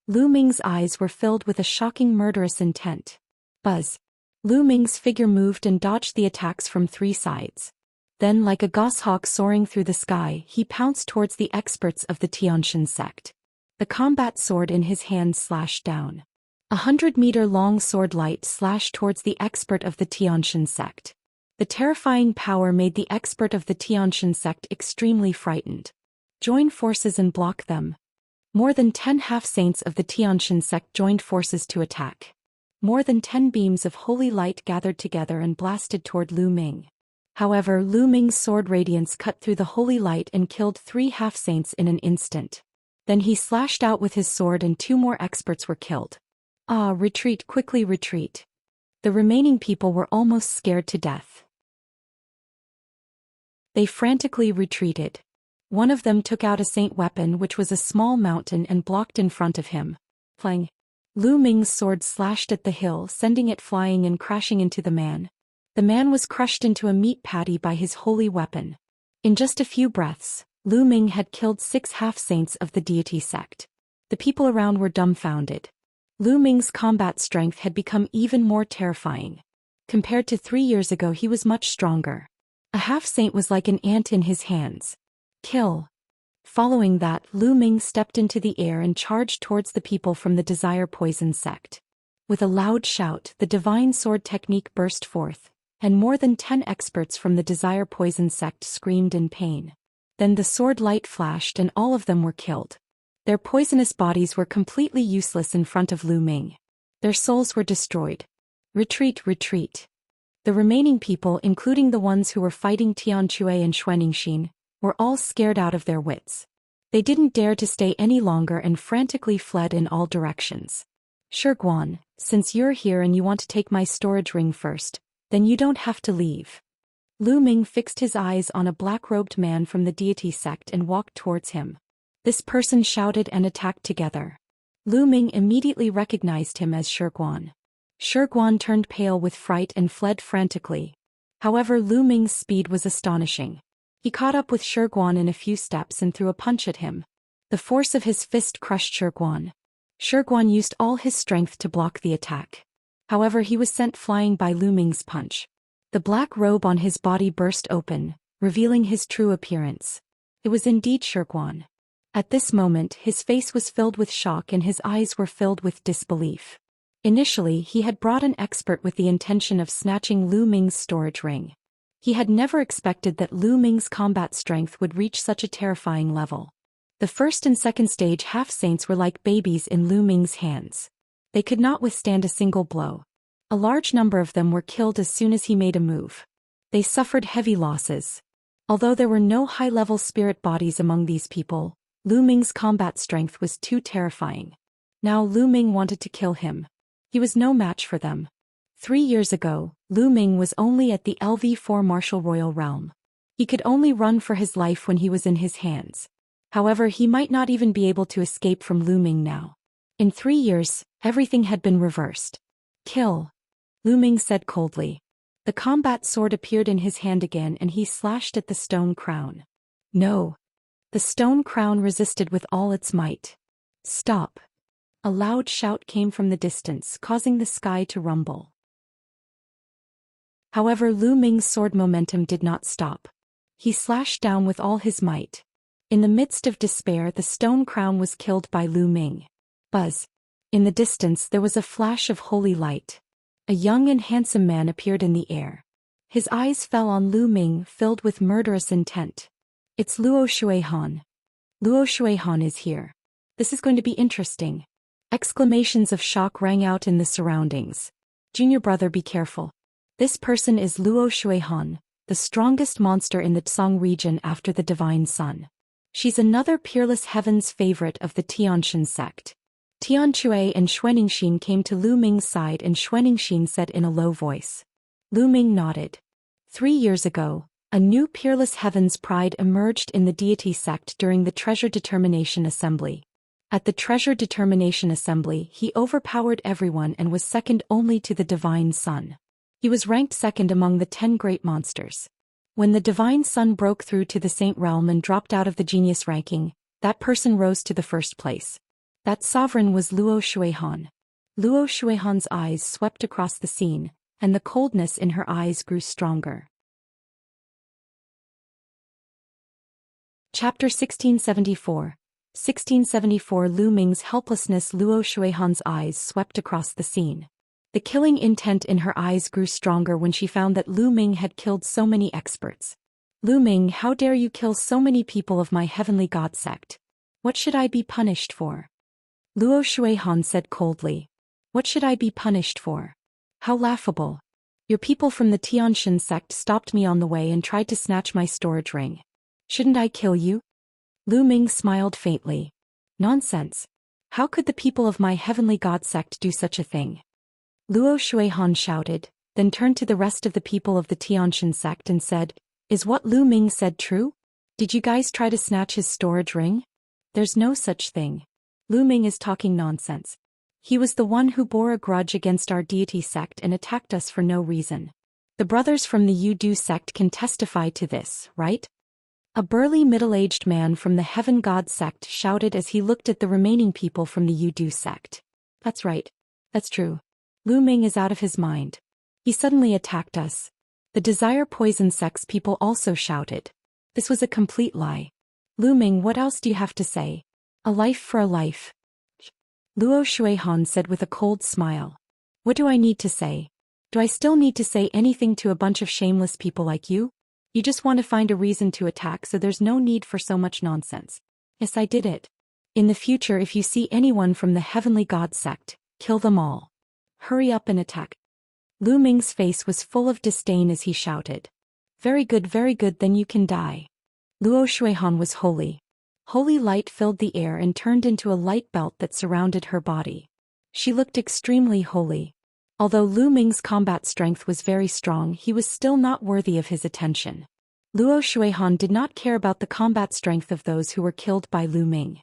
Lu Ming's eyes were filled with a shocking murderous intent. Buzz. Lu Ming's figure moved and dodged the attacks from 3 sides. Then, like a goshawk soaring through the sky, he pounced towards the experts of the Xianxia sect. The combat sword in his hand slashed down. 100-meter-long sword light slashed towards the expert of the Xianxia sect. The terrifying power made the expert of the Xianxia sect extremely frightened. Join forces and block them. More than 10 half-saints of the Xianxia sect joined forces to attack. More than 10 beams of holy light gathered together and blasted toward Lu Ming. However, Lu Ming's sword radiance cut through the holy light and killed 3 half-saints in an instant. Then he slashed out with his sword and 2 more experts were killed. Retreat, quickly retreat. The remaining people were almost scared to death. They frantically retreated. One of them took out a saint weapon, which was a small mountain, and blocked in front of him. Clang! Lu Ming's sword slashed at the hill, sending it flying and crashing into the man. The man was crushed into a meat patty by his holy weapon. In just a few breaths, Lu Ming had killed 6 half-saints of the deity sect. The people around were dumbfounded. Lu Ming's combat strength had become even more terrifying. Compared to 3 years ago, he was much stronger. A half-saint was like an ant in his hands. Kill. Following that, Lu Ming stepped into the air and charged towards the people from the Desire Poison sect. With a loud shout, the divine sword technique burst forth, and more than 10 experts from the Desire Poison sect screamed in pain. Then the sword light flashed and all of them were killed. Their poisonous bodies were completely useless in front of Lu Ming. Their souls were destroyed. Retreat, retreat. The remaining people, including the ones who were fighting Tianque and Xianxia, were all scared out of their wits. They didn't dare to stay any longer and frantically fled in all directions. Shiguan, since you're here and you want to take my storage ring first, then you don't have to leave. Lu Ming fixed his eyes on a black-robed man from the deity sect and walked towards him. This person shouted and attacked together. Lu Ming immediately recognized him as Shiguan. Shiguan turned pale with fright and fled frantically. However, Lu Ming's speed was astonishing. He caught up with Shiguan in a few steps and threw a punch at him. The force of his fist crushed Shiguan. Shiguan used all his strength to block the attack. However, he was sent flying by Lu Ming's punch. The black robe on his body burst open, revealing his true appearance. It was indeed Shiguan. At this moment, his face was filled with shock and his eyes were filled with disbelief. Initially, he had brought an expert with the intention of snatching Lu Ming's storage ring. He had never expected that Lu Ming's combat strength would reach such a terrifying level. The first and second stage half-saints were like babies in Lu Ming's hands. They could not withstand a single blow. A large number of them were killed as soon as he made a move. They suffered heavy losses. Although there were no high-level spirit bodies among these people, Lu Ming's combat strength was too terrifying. Now Lu Ming wanted to kill him. He was no match for them. 3 years ago, Lu Ming was only at the LV4 martial royal realm. He could only run for his life when he was in his hands. However, he might not even be able to escape from Lu Ming now. In 3 years, everything had been reversed. Kill. Lu Ming said coldly. The combat sword appeared in his hand again and he slashed at the stone crown. No. The stone crown resisted with all its might. Stop. A loud shout came from the distance, causing the sky to rumble. However, Lu Ming's sword momentum did not stop. He slashed down with all his might. In the midst of despair, the stone crown was killed by Lu Ming. Buzz. In the distance there was a flash of holy light. A young and handsome man appeared in the air. His eyes fell on Lu Ming, filled with murderous intent. It's Luo Shuihan. Luo Shuihan is here. This is going to be interesting. Exclamations of shock rang out in the surroundings. Junior brother, be careful. This person is Luo Shuihan, the strongest monster in the Tsang region after the Divine Sun. She's another peerless heaven's favorite of the Tianxia sect. Tianque and Xianxia came to Lu Ming's side and Xianxia said in a low voice. Lu Ming nodded. 3 years ago, a new peerless heaven's pride emerged in the deity sect during the Treasure Determination Assembly. At the Treasure Determination Assembly, he overpowered everyone and was second only to the Divine Sun. He was ranked second among the 10 great monsters. When the Divine Sun broke through to the Saint Realm and dropped out of the genius ranking, that person rose to the first place. That sovereign was Luo Shuihan. Luo Shuihan's eyes swept across the scene, and the coldness in her eyes grew stronger. Chapter 1674. 1674. Lu Ming's helplessness. Luo Shuihan's eyes swept across the scene. The killing intent in her eyes grew stronger when she found that Lu Ming had killed so many experts. Lu Ming, how dare you kill so many people of my heavenly god sect? What should I be punished for? Luo Shuihan said coldly. What should I be punished for? How laughable. Your people from the Tianxia sect stopped me on the way and tried to snatch my storage ring. Shouldn't I kill you? Lu Ming smiled faintly. Nonsense. How could the people of my heavenly god sect do such a thing? Luo Shuihan shouted, then turned to the rest of the people of the Tianxia sect and said, Is what Lu Ming said true? Did you guys try to snatch his storage ring? There's no such thing. Lu Ming is talking nonsense. He was the one who bore a grudge against our deity sect and attacked us for no reason. The brothers from the Yudu sect can testify to this, right? A burly middle-aged man from the Heaven God sect shouted as he looked at the remaining people from the Yudu sect. That's right. That's true. Lu Ming is out of his mind. He suddenly attacked us. The Desire Poison sect's people also shouted. This was a complete lie. Lu Ming, what else do you have to say? A life for a life. Luo Shuihan said with a cold smile. What do I need to say? Do I still need to say anything to a bunch of shameless people like you? You just want to find a reason to attack, so there's no need for so much nonsense. Yes, I did it. In the future, if you see anyone from the Heavenly God sect, kill them all. Hurry up and attack. Lu Ming's face was full of disdain as he shouted. Very good, then you can die. Luo Shuihan was holy. Holy light filled the air and turned into a light belt that surrounded her body. She looked extremely holy. Although Lu Ming's combat strength was very strong, he was still not worthy of his attention. Luo Shuihan did not care about the combat strength of those who were killed by Lu Ming.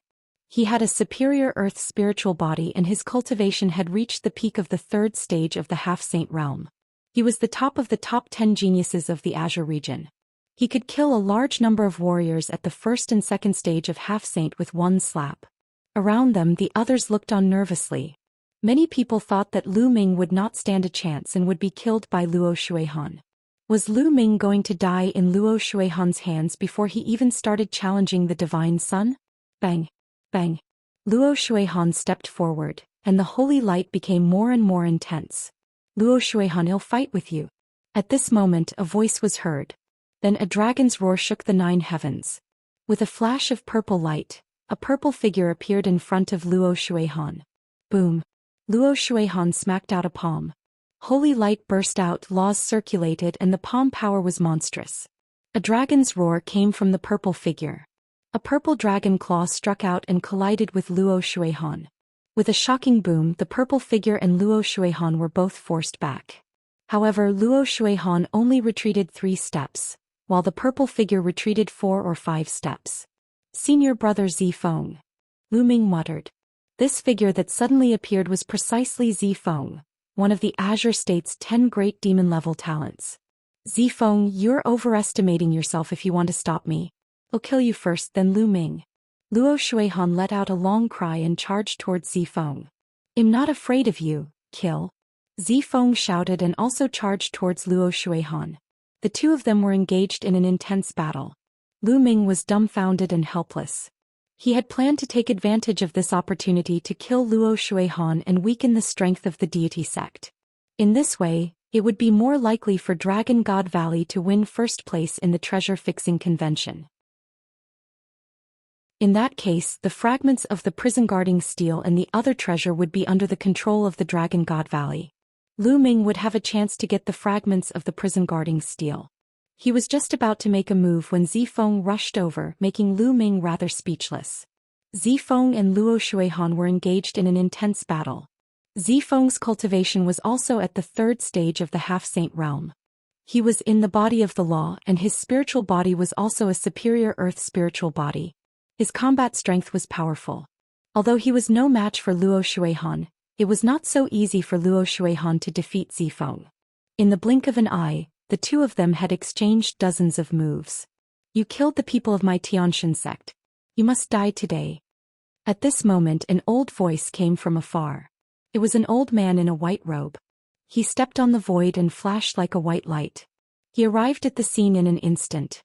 He had a superior earth spiritual body and his cultivation had reached the peak of the third stage of the half-saint realm. He was the top of the top 10 geniuses of the Azure region. He could kill a large number of warriors at the first and second stage of half-saint with one slap. Around them, the others looked on nervously. Many people thought that Lu Ming would not stand a chance and would be killed by Luo Shuihan. Was Lu Ming going to die in Luo Shuihan's hands before he even started challenging the Divine Sun? Bang! Bang! Luo Shuihan stepped forward, and the holy light became more and more intense. Luo Shuihan, I'll fight with you. At this moment, a voice was heard. Then a dragon's roar shook the 9 heavens. With a flash of purple light, a purple figure appeared in front of Luo Shuihan. Boom! Luo Shuihan smacked out a palm. Holy light burst out, laws circulated, and the palm power was monstrous. A dragon's roar came from the purple figure. A purple dragon claw struck out and collided with Luo Shuihan. With a shocking boom, the purple figure and Luo Shuihan were both forced back. However, Luo Shuihan only retreated 3 steps, while the purple figure retreated 4 or 5 steps. Senior brother Zifeng. Lu Ming muttered. This figure that suddenly appeared was precisely Zifeng, one of the Azure State's 10 great demon-level talents. Zifeng, you're overestimating yourself if you want to stop me. I'll kill you first, then Lu Ming. Luo Shuihan let out a long cry and charged towards Zifeng. I'm not afraid of you, kill. Zifeng shouted and also charged towards Luo Shuihan. The two of them were engaged in an intense battle. Lu Ming was dumbfounded and helpless. He had planned to take advantage of this opportunity to kill Luo Shuihan and weaken the strength of the deity sect. In this way, it would be more likely for Dragon God Valley to win first place in the treasure-fixing convention. In that case, the fragments of the prison-guarding steel and the other treasure would be under the control of the Dragon God Valley. Lu Ming would have a chance to get the fragments of the prison-guarding steel. He was just about to make a move when Zifeng rushed over, making Lu Ming rather speechless. Zifeng and Luo Shuihan were engaged in an intense battle. Zifeng's cultivation was also at the third stage of the half-saint realm. He was in the body of the law, and his spiritual body was also a superior earth spiritual body. His combat strength was powerful. Although he was no match for Luo Shuihan, it was not so easy for Luo Shuihan to defeat Zifeng. In the blink of an eye, the two of them had exchanged dozens of moves. You killed the people of my Xianxia sect. You must die today. At this moment, an old voice came from afar. It was an old man in a white robe. He stepped on the void and flashed like a white light. He arrived at the scene in an instant.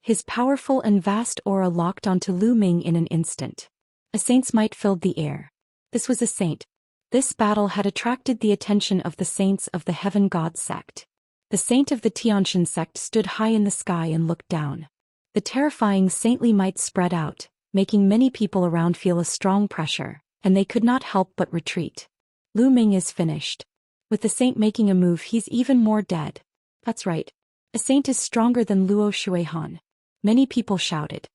His powerful and vast aura locked onto Lu Ming in an instant. A saint's might filled the air. This was a saint. This battle had attracted the attention of the saints of the Heaven God sect. The saint of the Xianxia sect stood high in the sky and looked down. The terrifying saintly might spread out, making many people around feel a strong pressure, and they could not help but retreat. Lu Ming is finished. With the saint making a move, he's even more dead. That's right. A saint is stronger than Luo Shuihan. Many people shouted.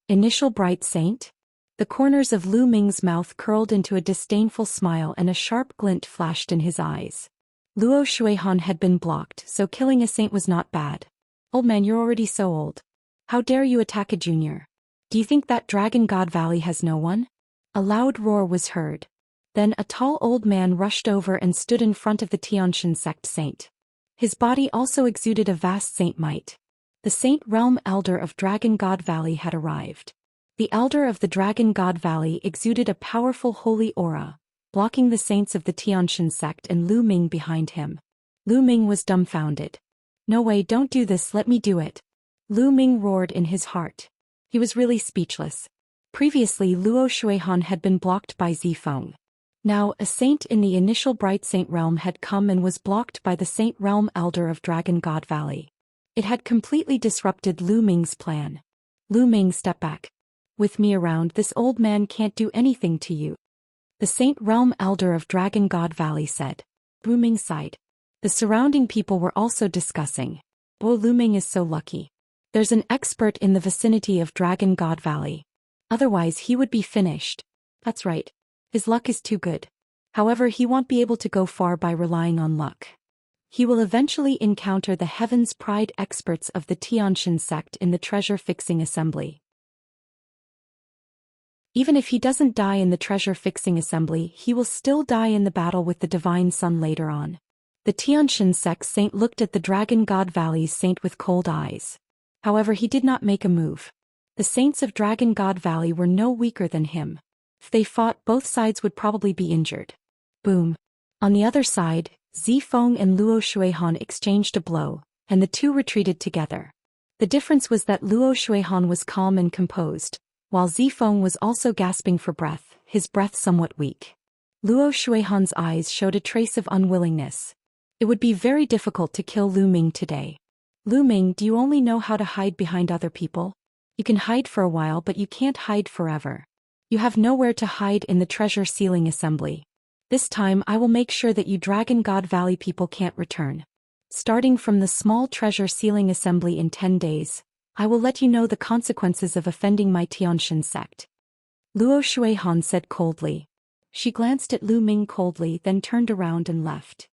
Initial bright saint? The corners of Lu Ming's mouth curled into a disdainful smile and a sharp glint flashed in his eyes. Luo Shuihan had been blocked, so killing a saint was not bad. Old man, you're already so old. How dare you attack a junior? Do you think that Dragon God Valley has no one? A loud roar was heard. Then a tall old man rushed over and stood in front of the Xianxia sect saint. His body also exuded a vast saint might. The Saint Realm Elder of Dragon God Valley had arrived. The Elder of the Dragon God Valley exuded a powerful holy aura, blocking the saints of the Xianxia sect and Lu Ming behind him. Lu Ming was dumbfounded. No way, don't do this, let me do it. Lu Ming roared in his heart. He was really speechless. Previously Luo Shuihan had been blocked by Zifeng. Now, a saint in the initial Bright Saint Realm had come and was blocked by the Saint Realm Elder of Dragon God Valley. It had completely disrupted Lu Ming's plan. Lu Ming, step back. With me around, this old man can't do anything to you. The Saint Realm Elder of Dragon God Valley said. Lu Ming sighed. The surrounding people were also discussing. Oh, Lu Ming is so lucky. There's an expert in the vicinity of Dragon God Valley. Otherwise he would be finished. That's right. His luck is too good. However, he won't be able to go far by relying on luck. He will eventually encounter the Heaven's Pride experts of the Xianxia sect in the treasure-fixing assembly. Even if he doesn't die in the treasure-fixing assembly, he will still die in the battle with the Divine Sun later on. The Xianxia sect saint looked at the Dragon God Valley's saint with cold eyes. However, he did not make a move. The saints of Dragon God Valley were no weaker than him. If they fought, both sides would probably be injured. Boom. On the other side, Zifeng and Luo Shuihan exchanged a blow, and the two retreated together. The difference was that Luo Shuihan was calm and composed, while Zifeng was also gasping for breath, his breath somewhat weak. Luo Shuihan's eyes showed a trace of unwillingness. It would be very difficult to kill Lu Ming today. Lu Ming, do you only know how to hide behind other people? You can hide for a while, but you can't hide forever. You have nowhere to hide in the treasure sealing assembly. This time I will make sure that you Dragon God Valley people can't return. Starting from the small treasure sealing assembly in 10 days, I will let you know the consequences of offending my Xianxia sect. Luo Shuihan said coldly. She glanced at Lu Ming coldly, then turned around and left.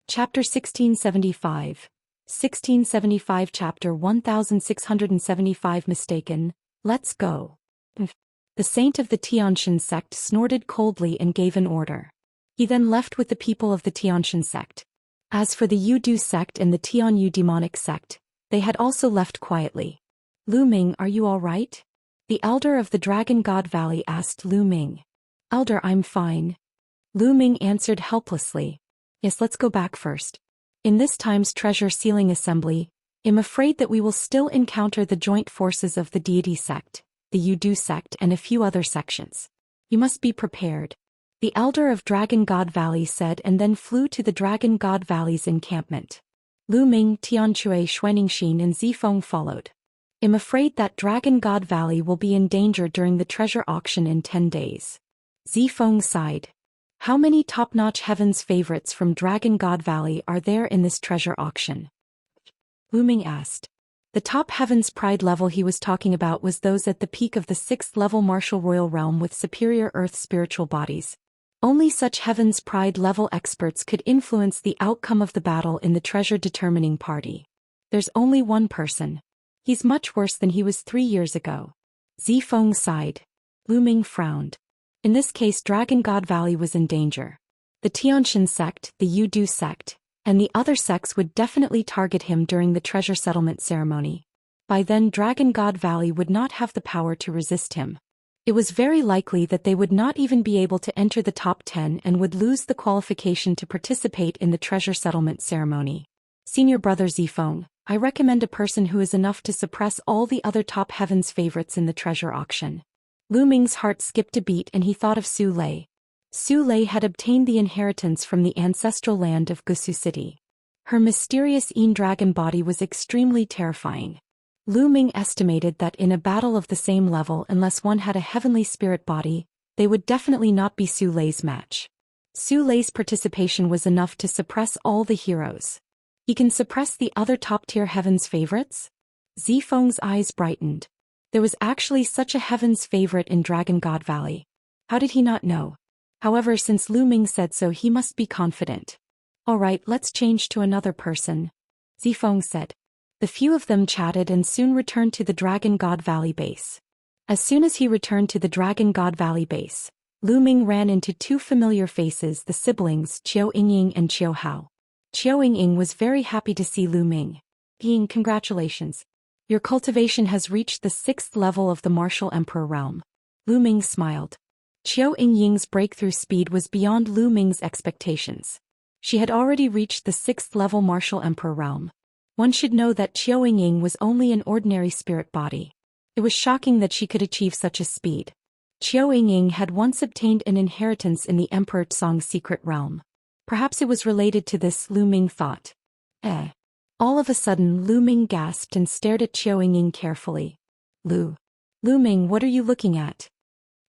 Chapter 1675. 1675 Chapter 1675 Mistaken, let's go. The saint of the Xianxia sect snorted coldly and gave an order. He then left with the people of the Xianxia sect. As for the Yudu sect and the Tianyu demonic sect, they had also left quietly. Lu Ming, are you all right? The elder of the Dragon God Valley asked Lu Ming. Elder, I'm fine. Lu Ming answered helplessly. Yes, let's go back first. In this time's treasure sealing assembly, I'm afraid that we will still encounter the joint forces of the deity sect, the Yudu sect and a few other sections. You must be prepared. The elder of Dragon God Valley said and then flew to the Dragon God Valley's encampment. Lu Ming, Tianchue, Xuanixin and Zifeng followed. I'm afraid that Dragon God Valley will be in danger during the treasure auction in 10 days. Zifeng sighed. How many top-notch Heaven's favorites from Dragon God Valley are there in this treasure auction? Lu Ming asked. The top Heaven's Pride level he was talking about was those at the peak of the 6th level martial royal realm with superior earth spiritual bodies. Only such Heaven's Pride level experts could influence the outcome of the battle in the treasure determining party. There's only one person. He's much worse than he was 3 years ago. Zifeng sighed. Lu Ming frowned. In this case, Dragon God Valley was in danger. The Xianxia sect, the Yudu sect, and the other sects would definitely target him during the treasure settlement ceremony. By then, Dragon God Valley would not have the power to resist him. It was very likely that they would not even be able to enter the top 10 and would lose the qualification to participate in the treasure settlement ceremony. Senior Brother Zifeng, I recommend a person who is enough to suppress all the other top Heaven's favorites in the treasure auction. Lu Ming's heart skipped a beat and he thought of Su Lei. Su Lei had obtained the inheritance from the ancestral land of Gusu City. Her mysterious Yin dragon body was extremely terrifying. Lu Ming estimated that in a battle of the same level, unless one had a heavenly spirit body, they would definitely not be Su Lei's match. Su Lei's participation was enough to suppress all the heroes. He can suppress the other top-tier Heaven's favorites? Zifeng's eyes brightened. There was actually such a Heaven's favorite in Dragon God Valley. How did he not know? However, since Lu Ming said so, he must be confident. Alright, let's change to another person. Zifeng said. The few of them chatted and soon returned to the Dragon God Valley base. As soon as he returned to the Dragon God Valley base, Lu Ming ran into two familiar faces, the siblings Qiu Yingying and Qiu Hao. Qiu Yingying was very happy to see Lu Ming. Congratulations. Your cultivation has reached the 6th level of the Martial Emperor realm. Lu Ming smiled. Qiu Yingying's breakthrough speed was beyond Lu Ming's expectations. She had already reached the 6th level Martial Emperor realm. One should know that Qiu Yingying was only an ordinary spirit body. It was shocking that she could achieve such a speed. Qiu Yingying had once obtained an inheritance in the Emperor Tsong's secret realm. Perhaps it was related to this, Lu Ming thought. All of a sudden Lu Ming gasped and stared at Qiu Yingying carefully. Lu Ming, what are you looking at?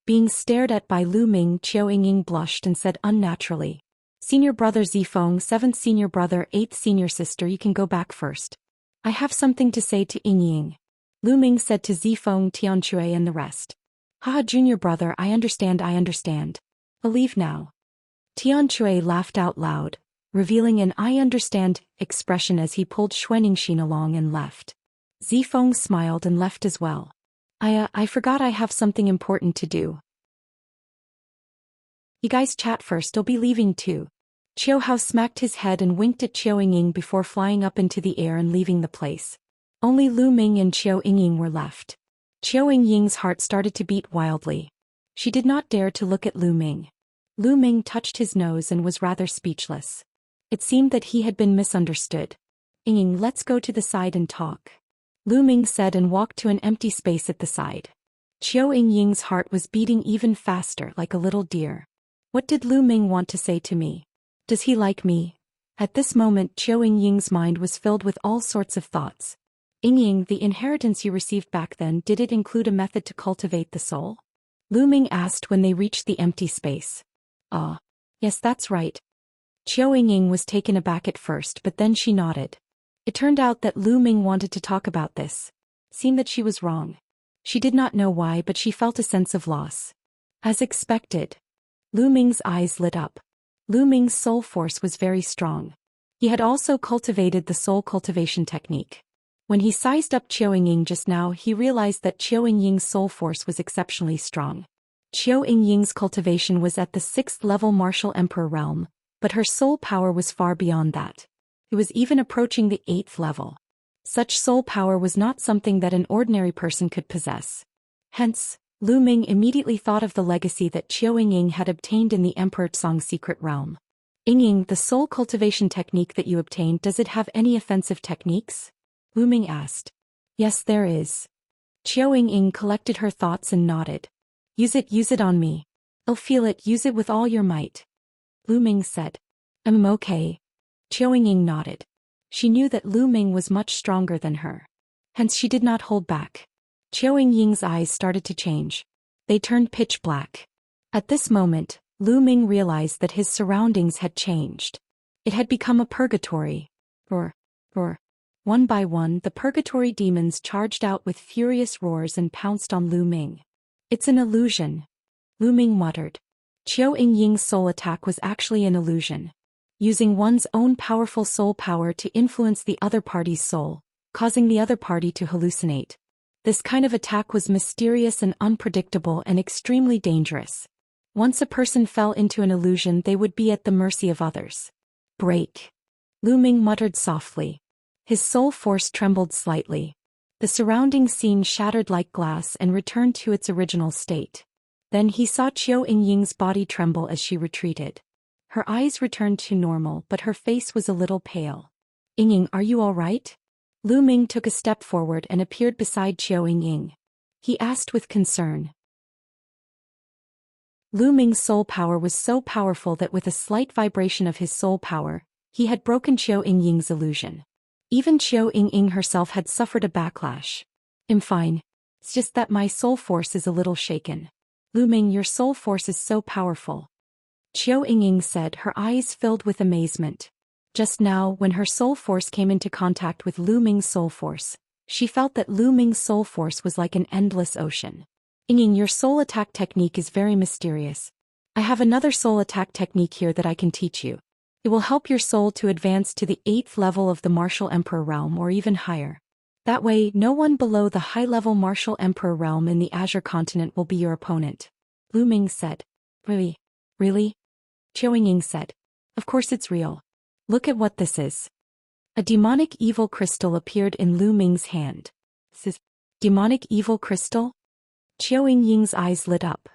Being stared at by Lu Ming, Qiu Yingying blushed and said unnaturally. Senior brother Zifeng, 7th senior brother, 8th senior sister, you can go back first. I have something to say to Yingying. Lu Ming said to Zifeng, Tianque and the rest. Haha, junior brother, I understand. I'll leave now. Tianque laughed out loud, revealing an I understand expression as he pulled Xuanxin along and left. Zifeng smiled and left as well. I forgot I have something important to do. You guys chat first, I'll be leaving too. Qiu Hao smacked his head and winked at Qiu Yingying before flying up into the air and leaving the place. Only Lu Ming and Qiu Yingying were left. Qiu Yingying's heart started to beat wildly. She did not dare to look at Lu Ming. Lu Ming touched his nose and was rather speechless. It seemed that he had been misunderstood. Yingying, let's go to the side and talk. Lu Ming said and walked to an empty space at the side. Qiu Yingying's heart was beating even faster, like a little deer. What did Lu Ming want to say to me? Does he like me? At this moment Qiu Yingying's mind was filled with all sorts of thoughts. Yingying, the inheritance you received back then, did it include a method to cultivate the soul? Lu Ming asked when they reached the empty space. Yes, that's right. Qiu Yingying was taken aback at first, but then she nodded. It turned out that Lu Ming wanted to talk about this. Seemed that she was wrong. She did not know why, but she felt a sense of loss. As expected. Lu Ming's eyes lit up. Lu Ming's soul force was very strong. He had also cultivated the soul cultivation technique. When he sized up Qiu Yingying just now, he realized that Qiu Yingying's soul force was exceptionally strong. Qiu Yingying's cultivation was at the 6th level Martial Emperor realm, but her soul power was far beyond that. It was even approaching the 8th level. Such soul power was not something that an ordinary person could possess. Hence, Lu Ming immediately thought of the legacy that Qiu Yingying had obtained in the Emperor Tsong's secret realm. Yingying, the soul cultivation technique that you obtained, does it have any offensive techniques? Lu Ming asked. Yes, there is. Qiu Yingying collected her thoughts and nodded. Use it on me. I'll feel it, use it with all your might. Lu Ming said. Okay. Qiu Yingying nodded. She knew that Lu Ming was much stronger than her. Hence she did not hold back. Qiu Yingying's eyes started to change. They turned pitch black. At this moment, Lu Ming realized that his surroundings had changed. It had become a purgatory. One by one, the purgatory demons charged out with furious roars and pounced on Lu Ming. It's an illusion. Lu Ming muttered. Qiu Yingying's soul attack was actually an illusion. Using one's own powerful soul power to influence the other party's soul, causing the other party to hallucinate. This kind of attack was mysterious and unpredictable and extremely dangerous. Once a person fell into an illusion, they would be at the mercy of others. Break. Lu Ming muttered softly. His soul force trembled slightly. The surrounding scene shattered like glass and returned to its original state. Then he saw Qiu Yingying's body tremble as she retreated. Her eyes returned to normal, but her face was a little pale. Yingying, are you all right? Lu Ming took a step forward and appeared beside Qiu Yingying. He asked with concern. Lu Ming's soul power was so powerful that with a slight vibration of his soul power, he had broken Qiu Yingying's illusion. Even Qiu Yingying herself had suffered a backlash. I'm fine. It's just that my soul force is a little shaken. Lu Ming, your soul force is so powerful. Qiu Yingying said, her eyes filled with amazement. Just now, when her soul force came into contact with Lu Ming's soul force, she felt that Lu Ming's soul force was like an endless ocean. Yingying, your soul attack technique is very mysterious. I have another soul attack technique here that I can teach you. It will help your soul to advance to the 8th level of the Martial Emperor realm or even higher. That way, no one below the high-level Martial Emperor realm in the Azure continent will be your opponent. Lu Ming said. Really? Really? Qiao Ying said. Of course it's real. Look at what this is. A demonic evil crystal appeared in Lu Ming's hand. This is demonic evil crystal? Qiao Ying's eyes lit up.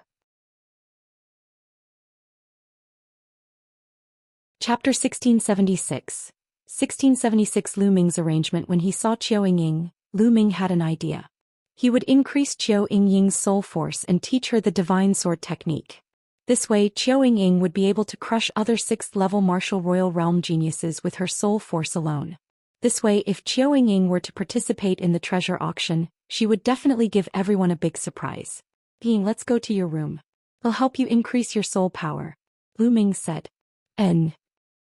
Chapter 1676. 1676 Lu Ming's arrangement. When he saw Qiao Ying, Lu Ming had an idea. He would increase Qiao Ying's soul force and teach her the divine sword technique. This way, Qiao Ying would be able to crush other 6th-level martial royal realm geniuses with her soul force alone. This way, if Qiao Ying were to participate in the treasure auction, she would definitely give everyone a big surprise. Let's go to your room. I'll help you increase your soul power, Lu Ming said.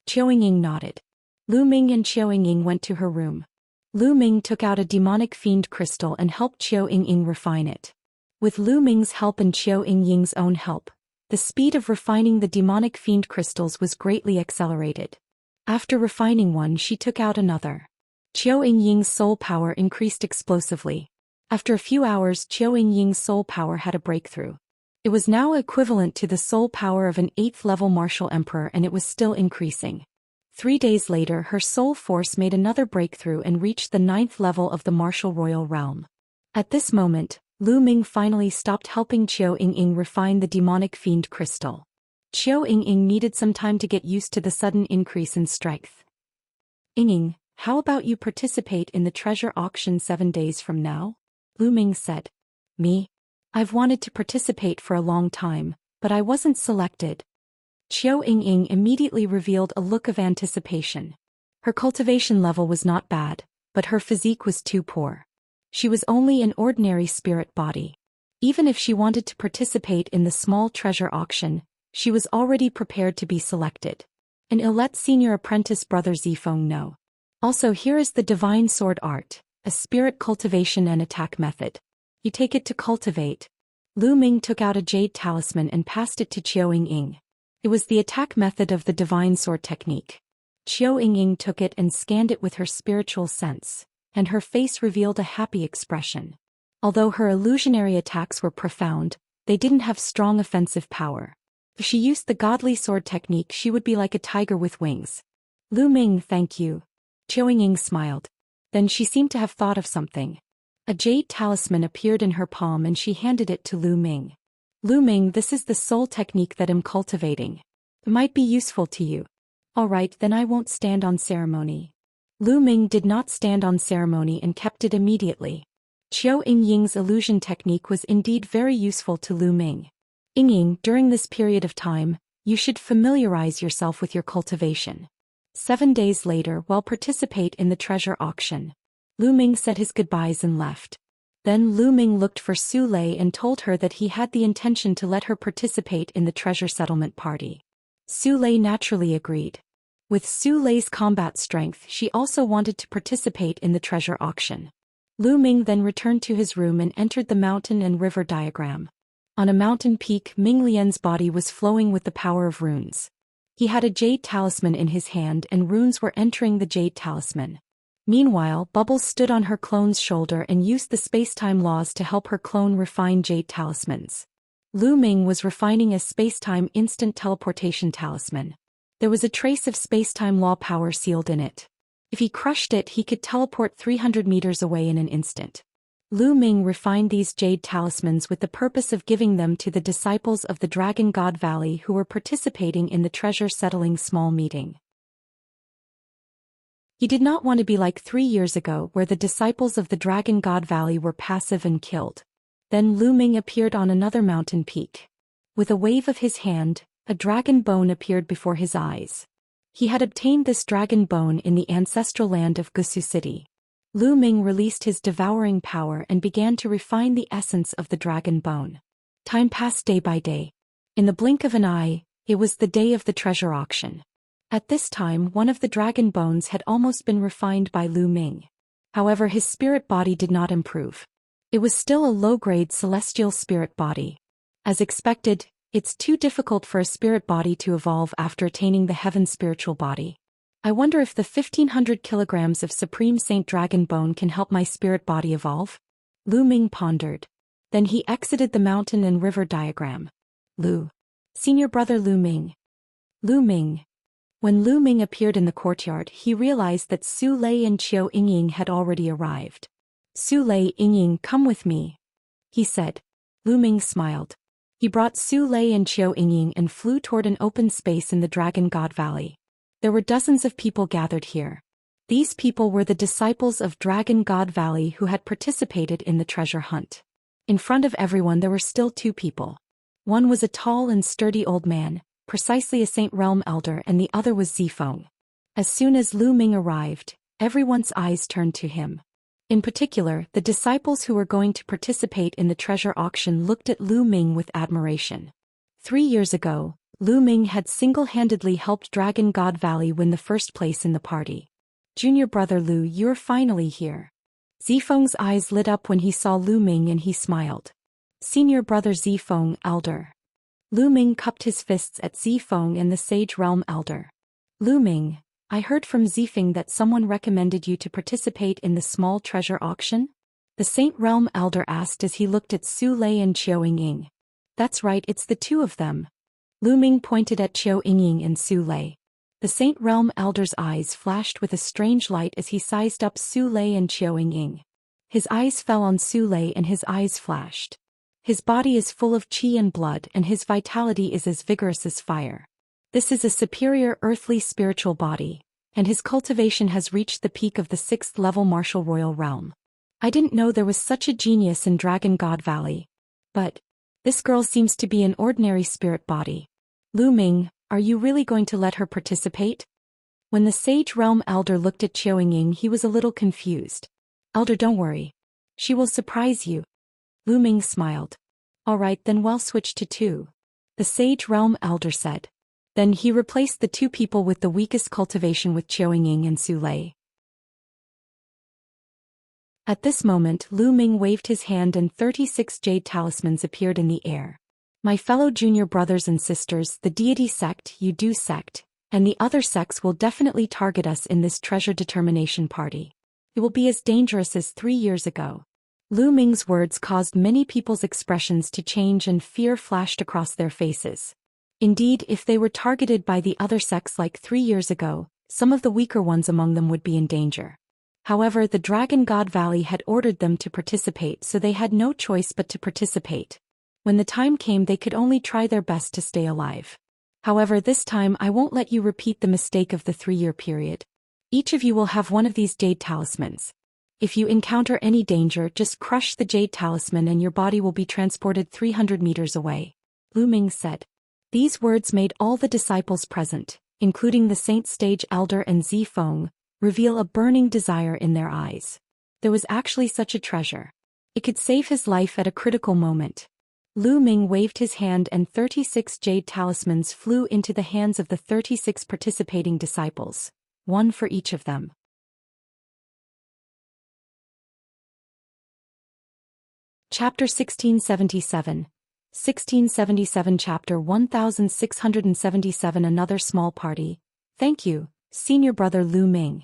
Qiao Ying nodded. Lu Ming and Qiao Ying went to her room. Lu Ming took out a demonic fiend crystal and helped Qiao Ying refine it. With Lu Ming's help and Qiao Ying's own help, the speed of refining the demonic fiend crystals was greatly accelerated. After refining one, she took out another. Qiao Ying's soul power increased explosively. After a few hours, Qiao Ying's soul power had a breakthrough. It was now equivalent to the soul power of an 8th-level martial emperor, and it was still increasing. 3 days later, her soul force made another breakthrough and reached the 9th level of the martial royal realm. At this moment, Lu Ming finally stopped helping Qiao Ying refine the demonic fiend crystal. Qiao Ying needed some time to get used to the sudden increase in strength. Ying, how about you participate in the treasure auction 7 days from now? Lu Ming said. Me? I've wanted to participate for a long time, but I wasn't selected. Qiao Ying immediately revealed a look of anticipation. Her cultivation level was not bad, but her physique was too poor. She was only an ordinary spirit body. Even if she wanted to participate in the small treasure auction, she was already prepared to be selected. And I'll let senior apprentice brother Zifeng know. Also, here is the divine sword art, a spirit cultivation and attack method. You take it to cultivate. Lu Ming took out a jade talisman and passed it to Qiao Ying. It was the attack method of the divine sword technique. Qiao Ying took it and scanned it with her spiritual sense, and her face revealed a happy expression. Although her illusionary attacks were profound, they didn't have strong offensive power. If she used the godly sword technique, she would be like a tiger with wings. Lu Ming, thank you. Qiao Ying smiled. Then she seemed to have thought of something. A jade talisman appeared in her palm and she handed it to Lu Ming. Lu Ming, this is the soul technique that I'm cultivating. It might be useful to you. All right, then I won't stand on ceremony. Lu Ming did not stand on ceremony and kept it immediately. Qiao Ying's illusion technique was indeed very useful to Lu Ming. Ying, during this period of time, you should familiarize yourself with your cultivation. 7 days later, while participate in the treasure auction, Lu Ming said his goodbyes and left. Then Lu Ming looked for Su Lei and told her that he had the intention to let her participate in the treasure settlement party. Su Lei naturally agreed. With Su Lei's combat strength, she also wanted to participate in the treasure auction. Lu Ming then returned to his room and entered the mountain and river diagram. On a mountain peak, Ming Lian's body was flowing with the power of runes. He had a jade talisman in his hand and runes were entering the jade talisman. Meanwhile, Bubbles stood on her clone's shoulder and used the space-time laws to help her clone refine jade talismans. Lu Ming was refining a space-time instant teleportation talisman. There was a trace of space-time law power sealed in it. If he crushed it, he could teleport 300 meters away in an instant. Lu Ming refined these jade talismans with the purpose of giving them to the disciples of the Dragon God Valley who were participating in the treasure settling small meeting. He did not want to be like 3 years ago where the disciples of the Dragon God Valley were passive and killed. Then Lu Ming appeared on another mountain peak. With a wave of his hand, a dragon bone appeared before his eyes. He had obtained this dragon bone in the ancestral land of Gusu City. Lu Ming released his devouring power and began to refine the essence of the dragon bone. Time passed day by day. In the blink of an eye, it was the day of the treasure auction. At this time, one of the dragon bones had almost been refined by Lu Ming. However, his spirit body did not improve. It was still a low-grade celestial spirit body. As expected, It's too difficult for a spirit body to evolve after attaining the heaven spiritual body. I wonder if the 1500 kilograms of Supreme Saint Dragon Bone can help my spirit body evolve? Lu Ming pondered. Then he exited the mountain and river diagram. Senior brother Lu Ming. Lu Ming. When Lu Ming appeared in the courtyard, he realized that Su Lei and Qiu Yingying had already arrived. Su Lei, Yingying, come with me, he said. Lu Ming smiled. He brought Su Lei and Qiu Yingying and flew toward an open space in the Dragon God Valley. There were dozens of people gathered here. These people were the disciples of Dragon God Valley who had participated in the treasure hunt. In front of everyone there were still two people. One was a tall and sturdy old man, precisely a Saint Realm elder, and the other was Zifeng. As soon as Lu Ming arrived, everyone's eyes turned to him. In particular, the disciples who were going to participate in the treasure auction looked at Lu Ming with admiration. 3 years ago, Lu Ming had single-handedly helped Dragon God Valley win the first place in the party. Junior brother Lu, you're finally here. Zifeng's eyes lit up when he saw Lu Ming and he smiled. Senior brother Zifeng, elder. Lu Ming cupped his fists at Zifeng and the Sage Realm elder. Lu Ming, I heard from Zifeng that someone recommended you to participate in the small treasure auction? The Saint Realm elder asked as he looked at Su Lei and Qiu Yingying. That's right, it's the two of them. Lu Ming pointed at Qiu Yingying and Su Lei. The Saint Realm elder's eyes flashed with a strange light as he sized up Su Lei and Qiu Yingying. His eyes fell on Su Lei and his eyes flashed. His body is full of qi and blood and his vitality is as vigorous as fire. This is a superior earthly spiritual body, and his cultivation has reached the peak of the 6th level martial royal realm. I didn't know there was such a genius in Dragon God Valley. But this girl seems to be an ordinary spirit body. Lu Ming, are you really going to let her participate? When the Sage Realm elder looked at Qiu Yingying, he was a little confused. Elder, don't worry. She will surprise you. Lu Ming smiled. All right, then we'll switch to 2. The Sage Realm elder said. Then he replaced the 2 people with the weakest cultivation with Qiu Yingying and Su Lei. At this moment, Lu Ming waved his hand and 36 jade talismans appeared in the air. My fellow junior brothers and sisters, the deity sect, Yudu sect, and the other sects will definitely target us in this treasure determination party. It will be as dangerous as 3 years ago. Lu Ming's words caused many people's expressions to change and fear flashed across their faces. Indeed, if they were targeted by the other sects like 3 years ago, some of the weaker ones among them would be in danger. However, the Dragon God Valley had ordered them to participate, so they had no choice but to participate. When the time came, they could only try their best to stay alive. However, this time I won't let you repeat the mistake of the 3-year period. Each of you will have one of these jade talismans. If you encounter any danger, just crush the jade talisman and your body will be transported 300 meters away. Lu Ming said. These words made all the disciples present, including the Saint Stage Elder and Zifeng, reveal a burning desire in their eyes. There was actually such a treasure. It could save his life at a critical moment. Lu Ming waved his hand and 36 jade talismans flew into the hands of the 36 participating disciples, one for each of them. Chapter 1677. 1677 Chapter 1677 Another small party. Thank you, senior brother Lu Ming.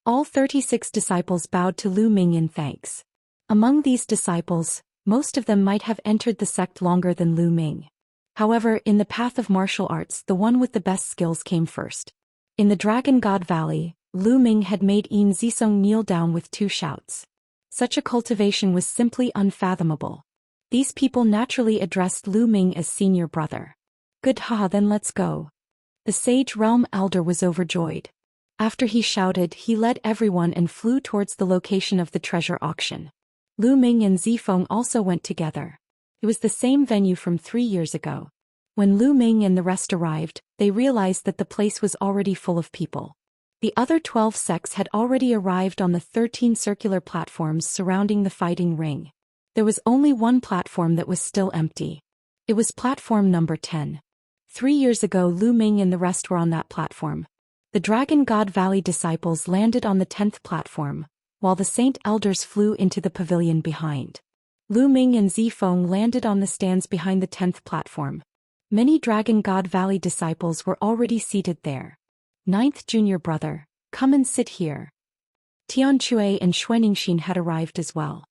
All 36 disciples bowed to Lu Ming in thanks. Among these disciples, most of them might have entered the sect longer than Lu Ming. However, in the path of martial arts, the one with the best skills came first. In the Dragon God Valley, Lu Ming had made Yin Zisong kneel down with 2 shouts. Such a cultivation was simply unfathomable. These people naturally addressed Lu Ming as senior brother. Good, haha, then let's go. The Sage Realm elder was overjoyed. After he shouted, he led everyone and flew towards the location of the treasure auction. Lu Ming and Zifeng also went together. It was the same venue from 3 years ago. When Lu Ming and the rest arrived, they realized that the place was already full of people. The other 12 sects had already arrived on the 13 circular platforms surrounding the fighting ring. There was only one platform that was still empty. It was platform number 10. 3 years ago, Lu Ming and the rest were on that platform. The Dragon God Valley disciples landed on the 10th platform, while the Saint Elders flew into the pavilion behind. Lu Ming and Zifeng landed on the stands behind the 10th platform. Many Dragon God Valley disciples were already seated there. Ninth junior brother, come and sit here. Tianque and Xianxia had arrived as well.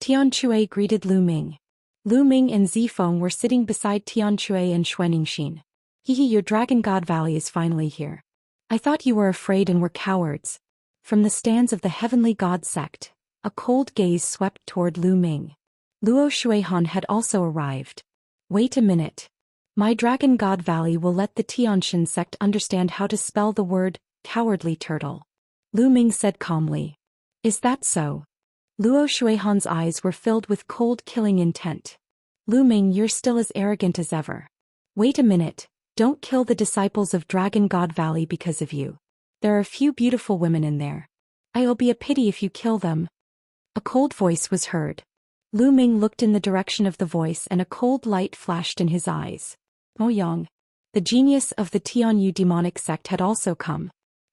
Tianque greeted Lu Ming. Lu Ming and Zifeng were sitting beside Tianque and Xianxia. Hehe, your Dragon God Valley is finally here. I thought you were afraid and were cowards. From the stands of the Heavenly God sect, a cold gaze swept toward Lu Ming. Luo Shuihan had also arrived. Wait a minute. My Dragon God Valley will let the Tianxia sect understand how to spell the word, cowardly turtle. Lu Ming said calmly. Is that so? Luo Shuihan's eyes were filled with cold killing intent. Lu Ming, you're still as arrogant as ever. Wait a minute, don't kill the disciples of Dragon God Valley because of you. There are a few beautiful women in there. It'll be a pity if you kill them. A cold voice was heard. Lu Ming looked in the direction of the voice and a cold light flashed in his eyes. Mo Yang. The genius of the Tianyu demonic sect had also come.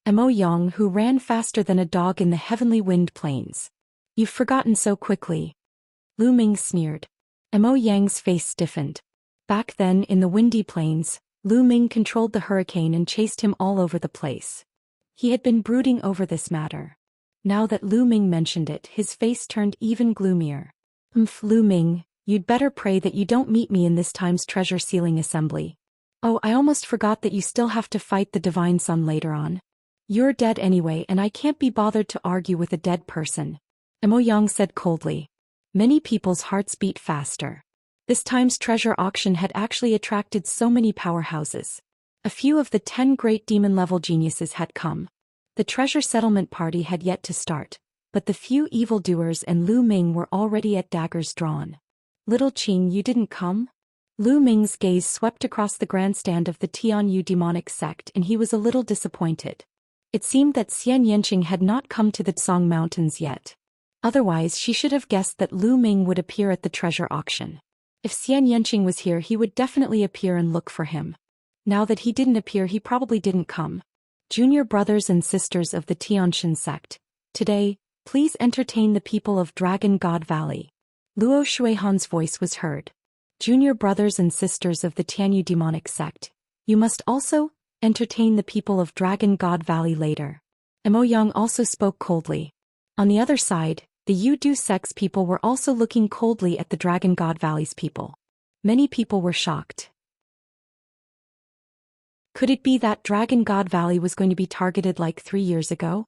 Mo Yang, who ran faster than a dog in the heavenly wind plains. You've forgotten so quickly. Lu Ming sneered. Mo Yang's face stiffened. Back then in the windy plains, Lu Ming controlled the hurricane and chased him all over the place. He had been brooding over this matter. Now that Lu Ming mentioned it, his face turned even gloomier. Lu Ming, you'd better pray that you don't meet me in this time's treasure sealing assembly. Oh, I almost forgot that you still have to fight the Divine Sun later on. You're dead anyway and I can't be bothered to argue with a dead person. Mo Yang said coldly. Many people's hearts beat faster. This time's treasure auction had actually attracted so many powerhouses. A few of the 10 great demon-level geniuses had come. The treasure settlement party had yet to start, but the few evildoers and Lu Ming were already at daggers drawn. Little Qing, you didn't come? Lu Ming's gaze swept across the grandstand of the Tianyu demonic sect and he was a little disappointed. It seemed that Xianxia had not come to the Tsang Mountains yet. Otherwise she should have guessed that Lu Ming would appear at the treasure auction. If Xianxia was here he would definitely appear and look for him. Now that he didn't appear he probably didn't come. Junior brothers and sisters of the Tianxia sect, today, please entertain the people of Dragon God Valley. Luo Shuihan's voice was heard. Junior brothers and sisters of the Tianyu demonic sect, you must also entertain the people of Dragon God Valley later. Mo Yang also spoke coldly. On the other side, the Yu-Du sect's people were also looking coldly at the Dragon God Valley's people. Many people were shocked. Could it be that Dragon God Valley was going to be targeted like 3 years ago?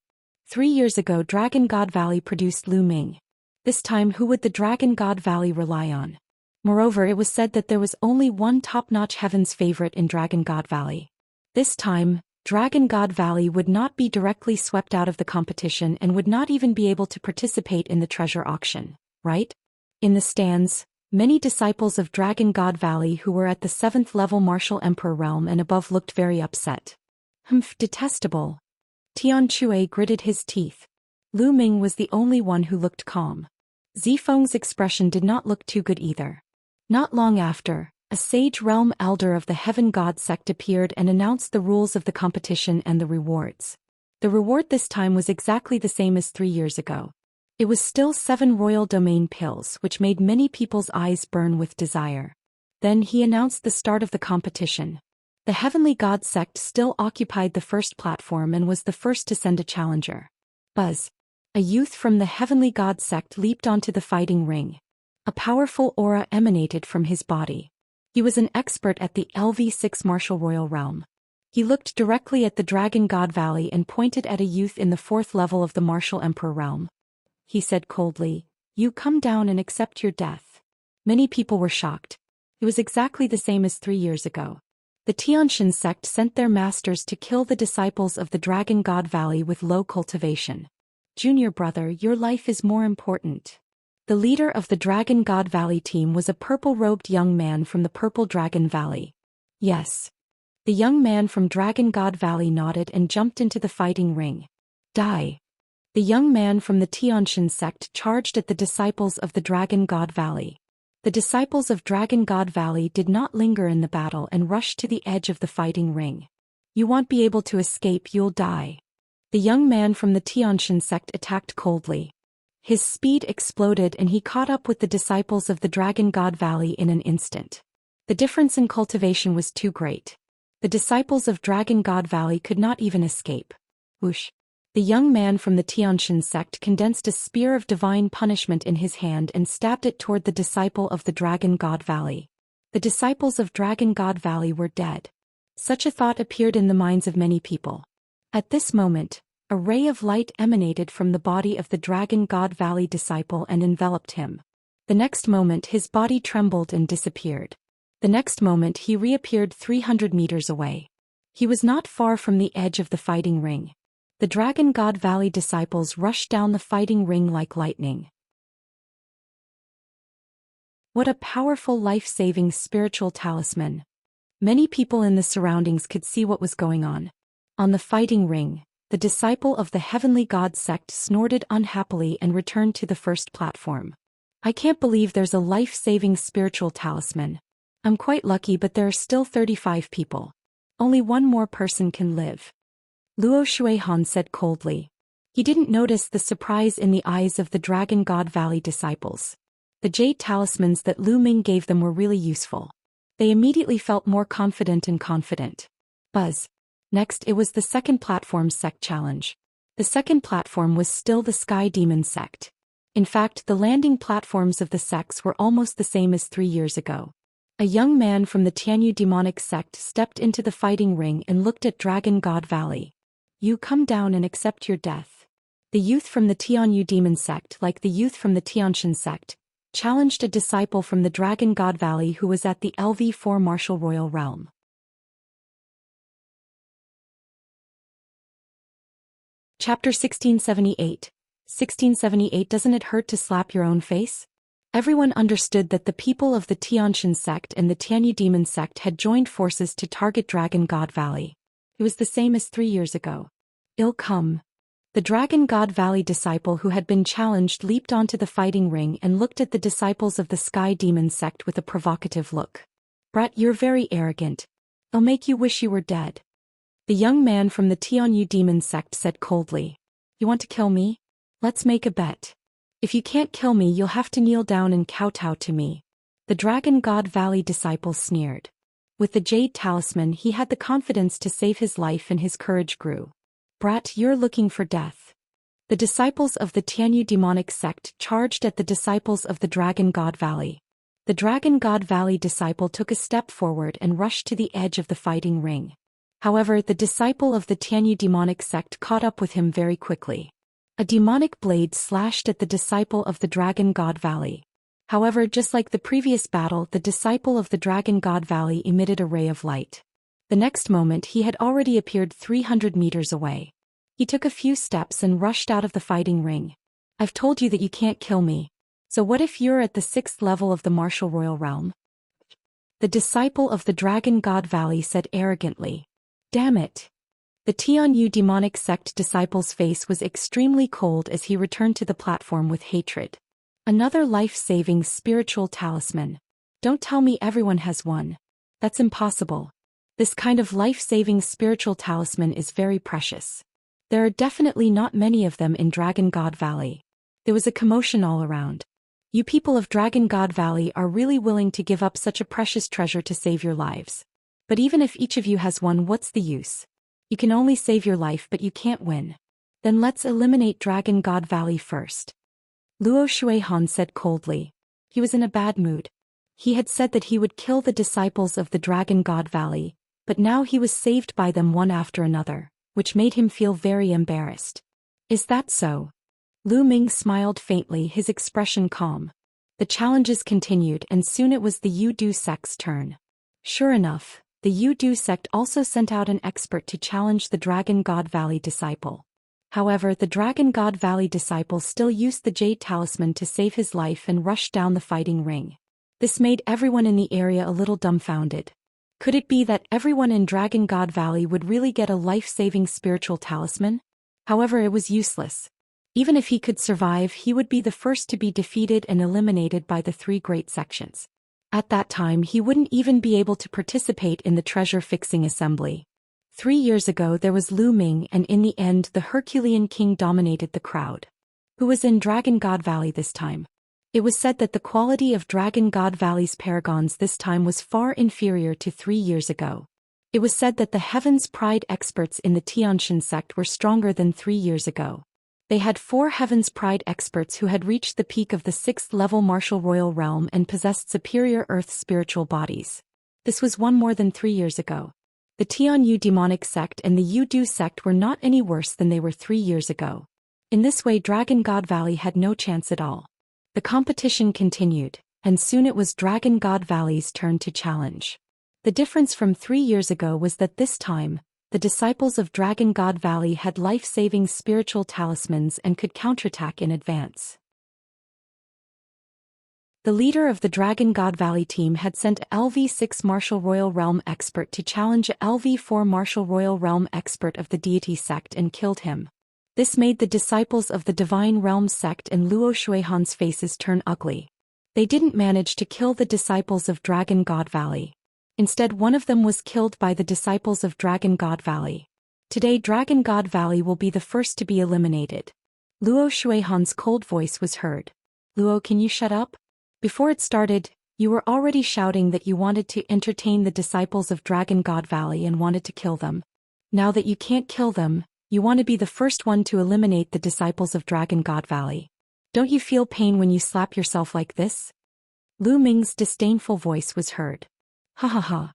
3 years ago Dragon God Valley produced Lu Ming. This time who would the Dragon God Valley rely on? Moreover, it was said that there was only one top-notch heaven's favorite in Dragon God Valley. This time, Dragon God Valley would not be directly swept out of the competition and would not even be able to participate in the treasure auction, right? In the stands, many disciples of Dragon God Valley who were at the 7th level Martial Emperor realm and above looked very upset. Detestable. Tianque gritted his teeth. Lu Ming was the only one who looked calm. Zifeng's expression did not look too good either. Not long after, a sage realm elder of the Heaven God sect appeared and announced the rules of the competition and the rewards. The reward this time was exactly the same as 3 years ago. It was still 7 royal domain pills which made many people's eyes burn with desire. Then he announced the start of the competition. The Heavenly God sect still occupied the first platform and was the first to send a challenger. Buzz. A youth from the Heavenly God sect leaped onto the fighting ring. A powerful aura emanated from his body. He was an expert at the LV6 Martial Royal Realm. He looked directly at the Dragon God Valley and pointed at a youth in the 4th level of the Martial Emperor realm. He said coldly, "You come down and accept your death." Many people were shocked. It was exactly the same as 3 years ago. The Tianxia sect sent their masters to kill the disciples of the Dragon God Valley with low cultivation. Junior brother, your life is more important. The leader of the Dragon God Valley team was a purple-robed young man from the Purple Dragon Valley. Yes. The young man from Dragon God Valley nodded and jumped into the fighting ring. Die. The young man from the Tianxia sect charged at the disciples of the Dragon God Valley. The disciples of Dragon God Valley did not linger in the battle and rushed to the edge of the fighting ring. You won't be able to escape, you'll die. The young man from the Tianxia sect attacked coldly. His speed exploded and he caught up with the disciples of the Dragon God Valley in an instant. The difference in cultivation was too great. The disciples of Dragon God Valley could not even escape. Whoosh! The young man from the Xianxia sect condensed a spear of divine punishment in his hand and stabbed it toward the disciple of the Dragon God Valley. The disciples of Dragon God Valley were dead. Such a thought appeared in the minds of many people. At this moment, a ray of light emanated from the body of the Dragon God Valley disciple and enveloped him. The next moment his body trembled and disappeared. The next moment he reappeared 300 meters away. He was not far from the edge of the fighting ring. The Dragon God Valley disciples rushed down the fighting ring like lightning. What a powerful life-saving spiritual talisman. Many people in the surroundings could see what was going on. On the fighting ring, the disciple of the Heavenly God sect snorted unhappily and returned to the first platform. I can't believe there's a life-saving spiritual talisman. I'm quite lucky, but there are still 35 people. Only one more person can live. Luo Shuihan said coldly. He didn't notice the surprise in the eyes of the Dragon God Valley disciples. The jade talismans that Lu Ming gave them were really useful. They immediately felt more confident and confident. Buzz. Next it was the second platform's sect challenge. The second platform was still the Sky Demon sect. In fact, the landing platforms of the sects were almost the same as 3 years ago. A young man from the Tianyu demonic sect stepped into the fighting ring and looked at Dragon God Valley. You come down and accept your death. The youth from the Tianyu demon sect, like the youth from the Xianxia sect, challenged a disciple from the Dragon God Valley who was at the LV4 martial royal realm. Chapter 1678. 1678. Doesn't it hurt to slap your own face? Everyone understood that the people of the Xianxia sect and the Tianyu demon sect had joined forces to target Dragon God Valley. It was the same as 3 years ago. Ill come. The Dragon God Valley disciple who had been challenged leaped onto the fighting ring and looked at the disciples of the Sky Demon sect with a provocative look. Brat, you're very arrogant. I'll make you wish you were dead. The young man from the Tianyu demon sect said coldly. You want to kill me? Let's make a bet. If you can't kill me, you'll have to kneel down and kowtow to me. The Dragon God Valley disciple sneered. With the jade talisman he had the confidence to save his life and his courage grew. Brat, you're looking for death. The disciples of the Tianyu demonic sect charged at the disciples of the Dragon God Valley. The Dragon God Valley disciple took a step forward and rushed to the edge of the fighting ring. However, the disciple of the Tianyu demonic sect caught up with him very quickly. A demonic blade slashed at the disciple of the Dragon God Valley. However, just like the previous battle, the disciple of the Dragon God Valley emitted a ray of light. The next moment he had already appeared 300 meters away. He took a few steps and rushed out of the fighting ring. I've told you that you can't kill me. So what if you're at the 6th level of the martial royal realm? The disciple of the Dragon God Valley said arrogantly. Damn it. The Tianyu demonic sect disciple's face was extremely cold as he returned to the platform with hatred. Another life-saving spiritual talisman. Don't tell me everyone has one. That's impossible. This kind of life-saving spiritual talisman is very precious. There are definitely not many of them in Dragon God Valley. There was a commotion all around. You people of Dragon God Valley are really willing to give up such a precious treasure to save your lives. But even if each of you has one, what's the use? You can only save your life but you can't win. Then let's eliminate Dragon God Valley first. Luo Shuihan said coldly. He was in a bad mood. He had said that he would kill the disciples of the Dragon God Valley, but now he was saved by them one after another, which made him feel very embarrassed. Is that so? Lu Ming smiled faintly, his expression calm. The challenges continued and soon it was the Yu-Du sect's turn. Sure enough, the Yu-Du sect also sent out an expert to challenge the Dragon God Valley disciple. However, the Dragon God Valley disciple still used the jade talisman to save his life and rushed down the fighting ring. This made everyone in the area a little dumbfounded. Could it be that everyone in Dragon God Valley would really get a life-saving spiritual talisman? However, it was useless. Even if he could survive, he would be the first to be defeated and eliminated by the 3 great sections. At that time he wouldn't even be able to participate in the treasure-fixing assembly. 3 years ago there was Lu Ming and in the end the Herculean King dominated the crowd. Who was in Dragon God Valley this time? It was said that the quality of Dragon God Valley's paragons this time was far inferior to 3 years ago. It was said that the Heaven's Pride experts in the Xianxia sect were stronger than 3 years ago. They had 4 Heaven's Pride experts who had reached the peak of the 6th level martial royal realm and possessed superior earth spiritual bodies. This was one more than 3 years ago. The Tianyu demonic sect and the Yudu sect were not any worse than they were 3 years ago. In this way, Dragon God Valley had no chance at all. The competition continued, and soon it was Dragon God Valley's turn to challenge. The difference from 3 years ago was that this time, the disciples of Dragon God Valley had life-saving spiritual talismans and could counterattack in advance. The leader of the Dragon God Valley team had sent a LV6 Martial Royal Realm expert to challenge a LV4 Martial Royal Realm expert of the deity sect and killed him. This made the disciples of the Divine Realm sect and Luo Shuihan's faces turn ugly. They didn't manage to kill the disciples of Dragon God Valley. Instead, one of them was killed by the disciples of Dragon God Valley. Today, Dragon God Valley will be the first to be eliminated. Luo Shuihan's cold voice was heard. Luo, can you shut up? Before it started, you were already shouting that you wanted to entertain the disciples of Dragon God Valley and wanted to kill them. Now that you can't kill them, you want to be the first one to eliminate the disciples of Dragon God Valley. Don't you feel pain when you slap yourself like this? Lu Ming's disdainful voice was heard. Ha ha ha.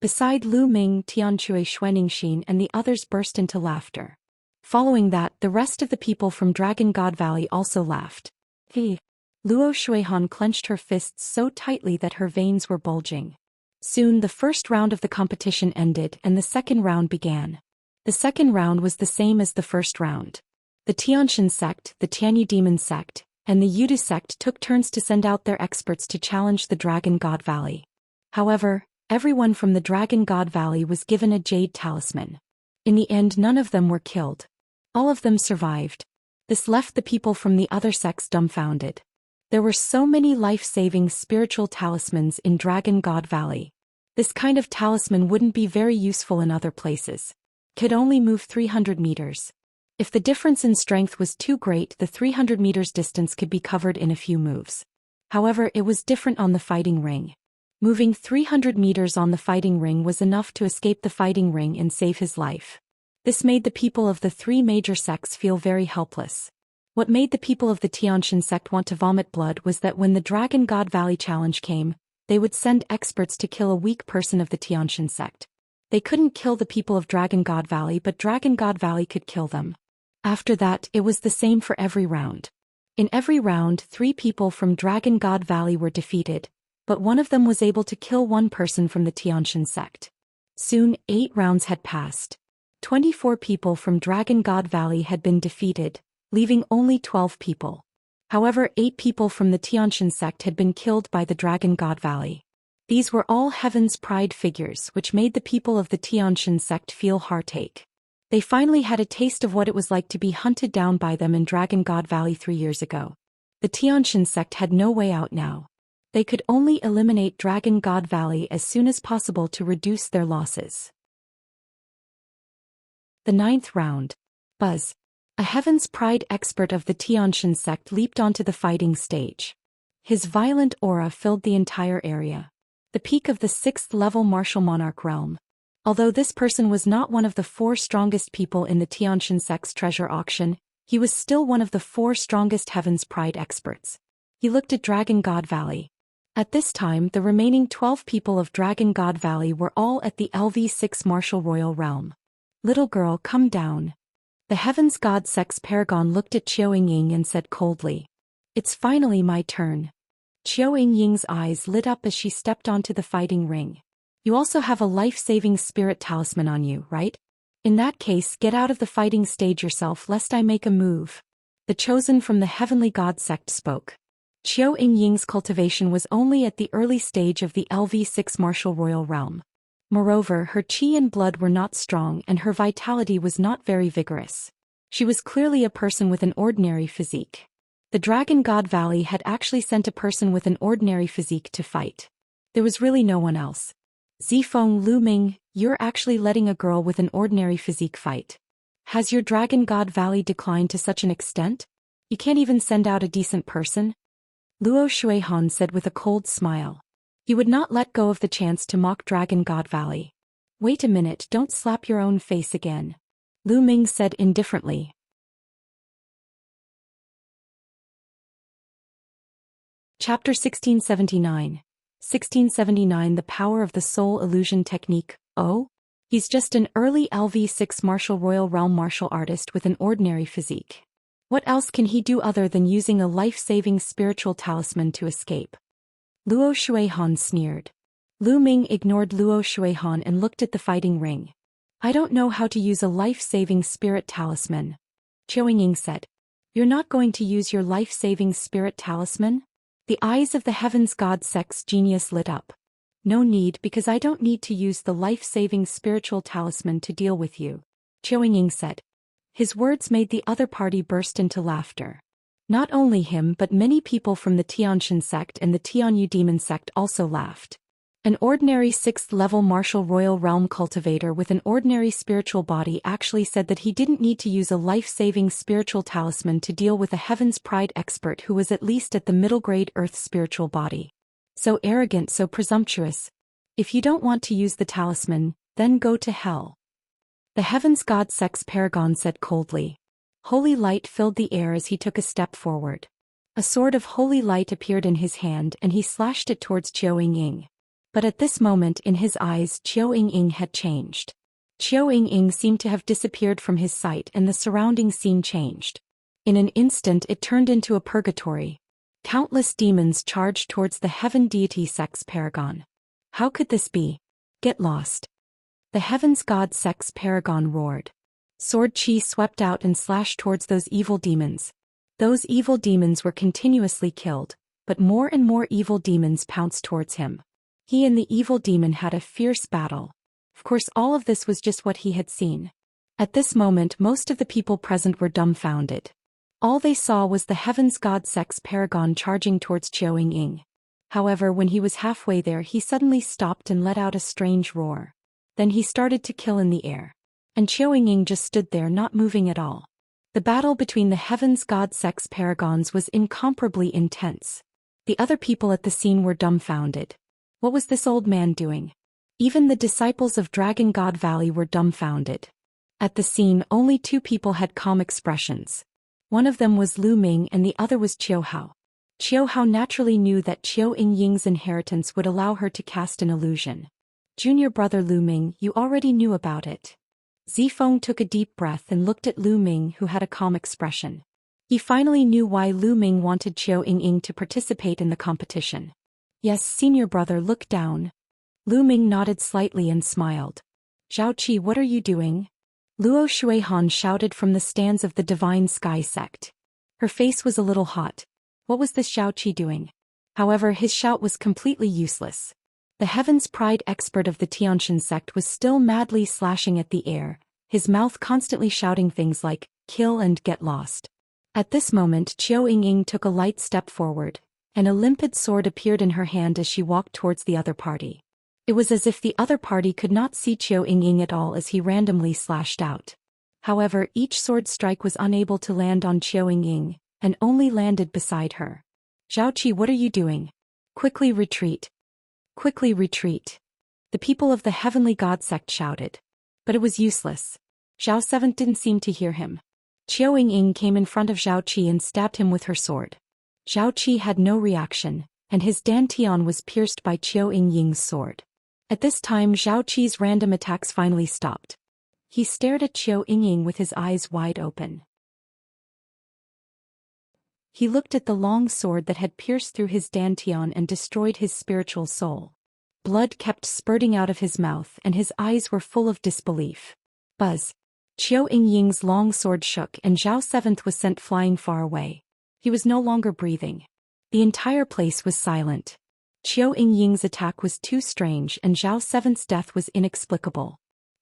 Beside Lu Ming, Tianchui Xuanxin and the others burst into laughter. Following that, the rest of the people from Dragon God Valley also laughed. He. Luo Shuihan clenched her fists so tightly that her veins were bulging. Soon the first round of the competition ended and the second round began. The second round was the same as the first round. The Tianxia sect, the Tianyu demon sect, and the Yudu sect took turns to send out their experts to challenge the Dragon God Valley. However, everyone from the Dragon God Valley was given a jade talisman. In the end, none of them were killed. All of them survived. This left the people from the other sects dumbfounded. There were so many life-saving spiritual talismans in Dragon God Valley. This kind of talisman wouldn't be very useful in other places. Could only move 300 meters. If the difference in strength was too great, the 300 meters distance could be covered in a few moves. However, it was different on the fighting ring. Moving 300 meters on the fighting ring was enough to escape the fighting ring and save his life. This made the people of the 3 major sects feel very helpless. What made the people of the Tianxia sect want to vomit blood was that when the Dragon God Valley challenge came, they would send experts to kill a weak person of the Tianxia sect. They couldn't kill the people of Dragon God Valley, but Dragon God Valley could kill them. After that, it was the same for every round. In every round, 3 people from Dragon God Valley were defeated, but one of them was able to kill one person from the Tianxia sect. Soon, 8 rounds had passed. 24 people from Dragon God Valley had been defeated, leaving only 12 people. However, 8 people from the Tianxia sect had been killed by the Dragon God Valley. These were all Heaven's Pride figures, which made the people of the Tianxia sect feel heartache. They finally had a taste of what it was like to be hunted down by them in Dragon God Valley 3 years ago. The Tianxia sect had no way out now. They could only eliminate Dragon God Valley as soon as possible to reduce their losses. The 9th round. Buzz. A Heaven's Pride expert of the Tianxia sect leaped onto the fighting stage. His violent aura filled the entire area. The peak of the 6th level martial monarch realm. Although this person was not one of the 4 strongest people in the Tianxia sect's treasure auction, he was still one of the 4 strongest Heaven's Pride experts. He looked at Dragon God Valley. At this time, the remaining 12 people of Dragon God Valley were all at the LV6 martial royal realm. Little girl, come down. The Heaven's God sect's paragon looked at Qiao Ying and said coldly, "It's finally my turn." Qiao Ying's eyes lit up as she stepped onto the fighting ring. "You also have a life-saving spirit talisman on you, right? In that case, get out of the fighting stage yourself lest I make a move." The chosen from the Heavenly God sect spoke. Qiao Ying's cultivation was only at the early stage of the LV6 martial royal realm. Moreover, her qi and blood were not strong and her vitality was not very vigorous. She was clearly a person with an ordinary physique. The Dragon God Valley had actually sent a person with an ordinary physique to fight. There was really no one else. Zifeng Lu Ming, you're actually letting a girl with an ordinary physique fight. Has your Dragon God Valley declined to such an extent? You can't even send out a decent person? Luo Shuihan said with a cold smile. He would not let go of the chance to mock Dragon God Valley. Wait a minute, don't slap your own face again. Lu Ming said indifferently. Chapter 1679. 1679 The Power of the Soul Illusion Technique. Oh? He's just an early LV6 martial royal realm martial artist with an ordinary physique. What else can he do other than using a life-saving spiritual talisman to escape? Luo Shuihan sneered. Lu Ming ignored Luo Shuihan and looked at the fighting ring. I don't know how to use a life-saving spirit talisman. Qiao Ying said. You're not going to use your life-saving spirit talisman? The eyes of the Heavens God Sex genius lit up. No need, because I don't need to use the life-saving spiritual talisman to deal with you, Qiao Ying said. His words made the other party burst into laughter. Not only him but many people from the Xianxia sect and the Tianyu demon sect also laughed. An ordinary 6th-level martial royal realm cultivator with an ordinary spiritual body actually said that he didn't need to use a life-saving spiritual talisman to deal with a Heaven's Pride expert who was at least at the middle-grade Earth spiritual body. So arrogant, so presumptuous. If you don't want to use the talisman, then go to hell. The Heavens God Sex Paragon said coldly. Holy light filled the air as he took a step forward. A sword of holy light appeared in his hand and he slashed it towards Qiao Ying. But at this moment in his eyes Qiao Ying had changed. Qiao Ying seemed to have disappeared from his sight and the surrounding scene changed. In an instant it turned into a purgatory. Countless demons charged towards the Heaven Deity Sex Paragon. How could this be? Get lost. The Heavens God Sex Paragon roared. Sword chi swept out and slashed towards those evil demons. Those evil demons were continuously killed, but more and more evil demons pounced towards him. He and the evil demon had a fierce battle. Of course all of this was just what he had seen. At this moment most of the people present were dumbfounded. All they saw was the Heavens God Sex Paragon charging towards Qiao Ying. However, when he was halfway there he suddenly stopped and let out a strange roar. Then he started to kill in the air. And Qiao Ying just stood there not moving at all. The battle between the Heavens God Sex Paragons was incomparably intense. The other people at the scene were dumbfounded. What was this old man doing? Even the disciples of Dragon God Valley were dumbfounded. At the scene only two people had calm expressions. One of them was Lu Ming and the other was Qiao Hao. Qiao Hao naturally knew that Qiao Ying's inheritance would allow her to cast an illusion. Junior brother Lu Ming, you already knew about it. Zifeng took a deep breath and looked at Lu Ming who had a calm expression. He finally knew why Lu Ming wanted Qiao Ying to participate in the competition. Yes, senior brother, look down. Lu Ming nodded slightly and smiled. Zhao Qi, what are you doing? Luo Shuihan shouted from the stands of the Divine Sky sect. Her face was a little hot. What was this Zhao Qi doing? However, his shout was completely useless. The Heaven's Pride expert of the Tianxia sect was still madly slashing at the air, his mouth constantly shouting things like, kill and get lost. At this moment Qiao Ying took a light step forward, and a limpid sword appeared in her hand as she walked towards the other party. It was as if the other party could not see Qiao Ying at all as he randomly slashed out. However, each sword strike was unable to land on Qiao Ying, and only landed beside her. Zhao Qi, what are you doing? Quickly retreat. Quickly retreat. The people of the Heavenly God sect shouted. But it was useless. Zhao 7 didn't seem to hear him. Qiao Ying came in front of Zhao Qi and stabbed him with her sword. Zhao Qi had no reaction, and his dantian was pierced by Qiao Ying's sword. At this time Zhao Qi's random attacks finally stopped. He stared at Qiao Ying with his eyes wide open. He looked at the long sword that had pierced through his dantian and destroyed his spiritual soul. Blood kept spurting out of his mouth and his eyes were full of disbelief. Buzz. Qiao Ying's long sword shook and Zhao 7 was sent flying far away. He was no longer breathing. The entire place was silent. Qiao Ying's attack was too strange and Zhao 7's death was inexplicable.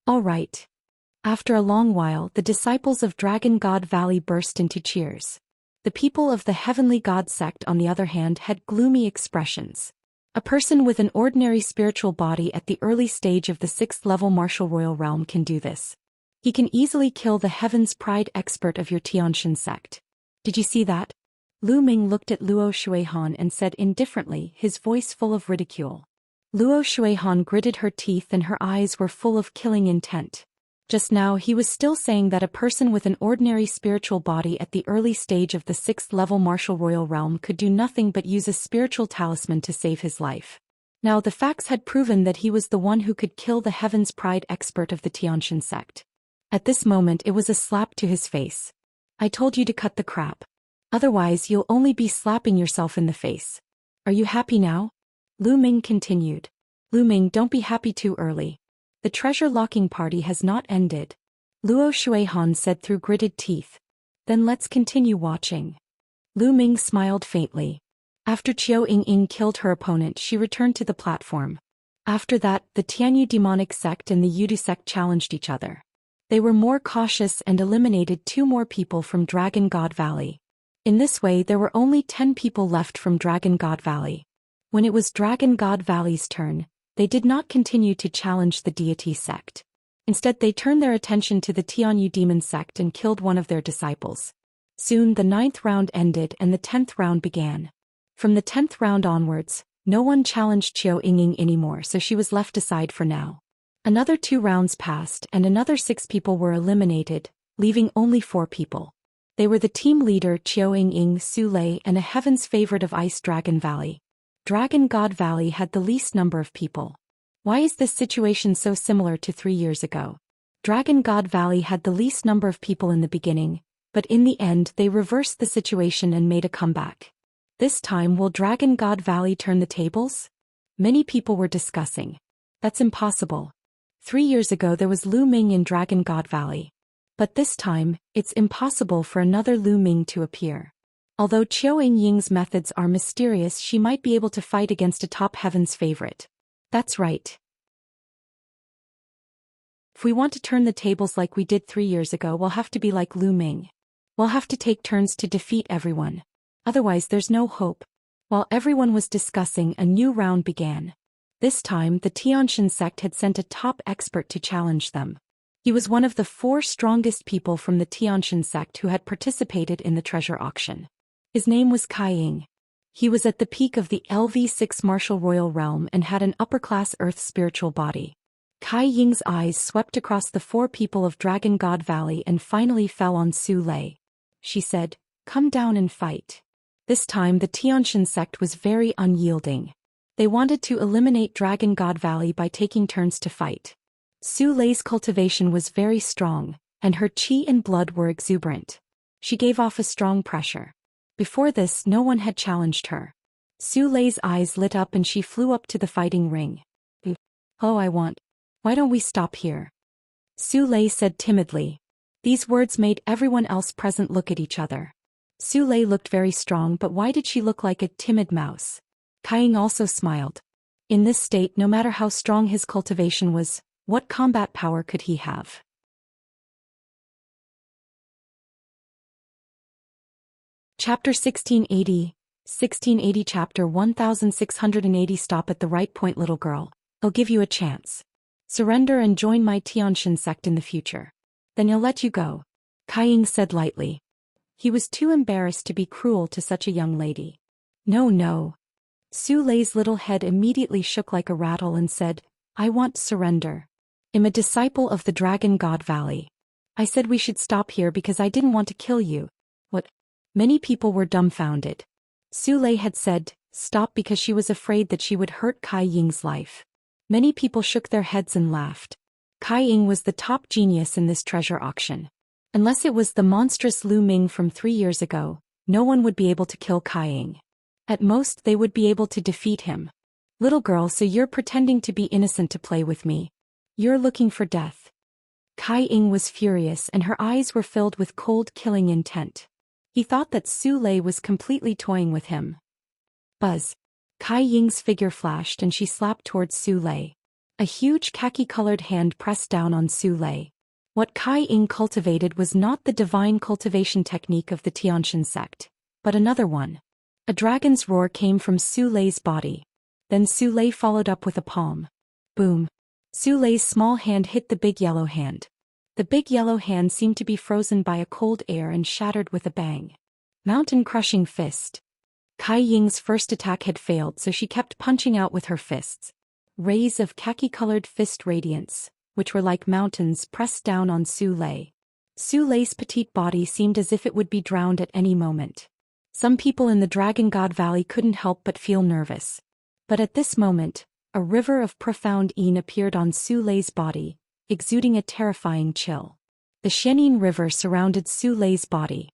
All right. After a long while the disciples of Dragon God Valley burst into cheers. The people of the Heavenly God sect on the other hand had gloomy expressions. A person with an ordinary spiritual body at the early stage of the 6th-level martial royal realm can do this. He can easily kill the Heaven's Pride expert of your Tianxia sect. Did you see that? Lu Ming looked at Luo Shuihan and said indifferently, his voice full of ridicule. Luo Shuihan gritted her teeth and her eyes were full of killing intent. Just now he was still saying that a person with an ordinary spiritual body at the early stage of the 6th level martial royal realm could do nothing but use a spiritual talisman to save his life. Now the facts had proven that he was the one who could kill the Heaven's Pride expert of the Xianxia sect. At this moment it was a slap to his face. I told you to cut the crap. Otherwise you'll only be slapping yourself in the face. Are you happy now? Lu Ming continued. Lu Ming, don't be happy too early. The treasure-locking party has not ended. Luo Shuihan said through gritted teeth. Then let's continue watching. Lu Ming smiled faintly. After Qiu Ying killed her opponent, she returned to the platform. After that, the Tianyu demonic sect and the Yudu sect challenged each other. They were more cautious and eliminated 2 more people from Dragon God Valley. In this way there were only 10 people left from Dragon God Valley. When it was Dragon God Valley's turn, they did not continue to challenge the deity sect. Instead they turned their attention to the Tianyu demon sect and killed one of their disciples. Soon the 9th round ended and the 10th round began. From the 10th round onwards, no one challenged Qiu Ying anymore, so she was left aside for now. Another 2 rounds passed and another 6 people were eliminated, leaving only 4 people. They were the team leader Qiu Ying, Su Lei, and a heaven's favorite of Ice Dragon Valley. Dragon God Valley had the least number of people. Why is this situation so similar to 3 years ago? Dragon God Valley had the least number of people in the beginning, but in the end they reversed the situation and made a comeback. This time will Dragon God Valley turn the tables? Many people were discussing. That's impossible. 3 years ago there was Lu Ming in Dragon God Valley. But this time, it's impossible for another Lu Ming to appear. Although Qiu Ying's methods are mysterious, she might be able to fight against a top heaven's favorite. That's right. If we want to turn the tables like we did 3 years ago, we'll have to be like Lu Ming. We'll have to take turns to defeat everyone. Otherwise there's no hope. While everyone was discussing, a new round began. This time the Xianxia sect had sent a top expert to challenge them. He was one of the 4 strongest people from the Xianxia sect who had participated in the treasure auction. His name was Kai Ying. He was at the peak of the LV6 martial royal realm and had an upper-class earth spiritual body. Kai Ying's eyes swept across the 4 people of Dragon God Valley and finally fell on Su Lei. She said, "Come down and fight." This time the Xianxia sect was very unyielding. They wanted to eliminate Dragon God Valley by taking turns to fight. Su Lei's cultivation was very strong, and her qi and blood were exuberant. She gave off a strong pressure. Before this, no one had challenged her. Su Lei's eyes lit up and she flew up to the fighting ring. Oh, why don't we stop here? Su Lei said timidly. These words made everyone else present look at each other. Su Lei looked very strong, but why did she look like a timid mouse? Kai Ying also smiled. In this state, no matter how strong his cultivation was, what combat power could he have? Chapter 1680 Chapter 1680 Stop at the right point, little girl. I'll give you a chance. Surrender and join my Xianxia sect in the future. Then I'll let you go. Kai Ying said lightly. He was too embarrassed to be cruel to such a young lady. No. Su Lei's little head immediately shook like a rattle and said, I want surrender. I'm a disciple of the Dragon God Valley. I said we should stop here because I didn't want to kill you. What? Many people were dumbfounded. Su Lei had said, stop, because she was afraid that she would hurt Kai Ying's life. Many people shook their heads and laughed. Kai Ying was the top genius in this treasure auction. Unless it was the monstrous Lu Ming from 3 years ago, no one would be able to kill Kai Ying. At most they would be able to defeat him. Little girl, so you're pretending to be innocent to play with me. You're looking for death. Kai Ying was furious and her eyes were filled with cold, killing intent. He thought that Su Lei was completely toying with him. Buzz. Kai Ying's figure flashed and she slapped towards Su Lei. A huge khaki-colored hand pressed down on Su Lei. What Kai Ying cultivated was not the divine cultivation technique of the Xianxia sect, but another one. A dragon's roar came from Su Lei's body. Then Su Lei followed up with a palm. Boom. Su Lei's small hand hit the big yellow hand. The big yellow hand seemed to be frozen by a cold air and shattered with a bang. Mountain-crushing fist. Kai Ying's first attack had failed, so she kept punching out with her fists. Rays of khaki-colored fist radiance, which were like mountains, pressed down on Su Lei. Su Lei's petite body seemed as if it would be drowned at any moment. Some people in the Dragon God Valley couldn't help but feel nervous. But at this moment, a river of profound yin appeared on Su Lei's body, exuding a terrifying chill. The Xianxia River surrounded Su Lei's body.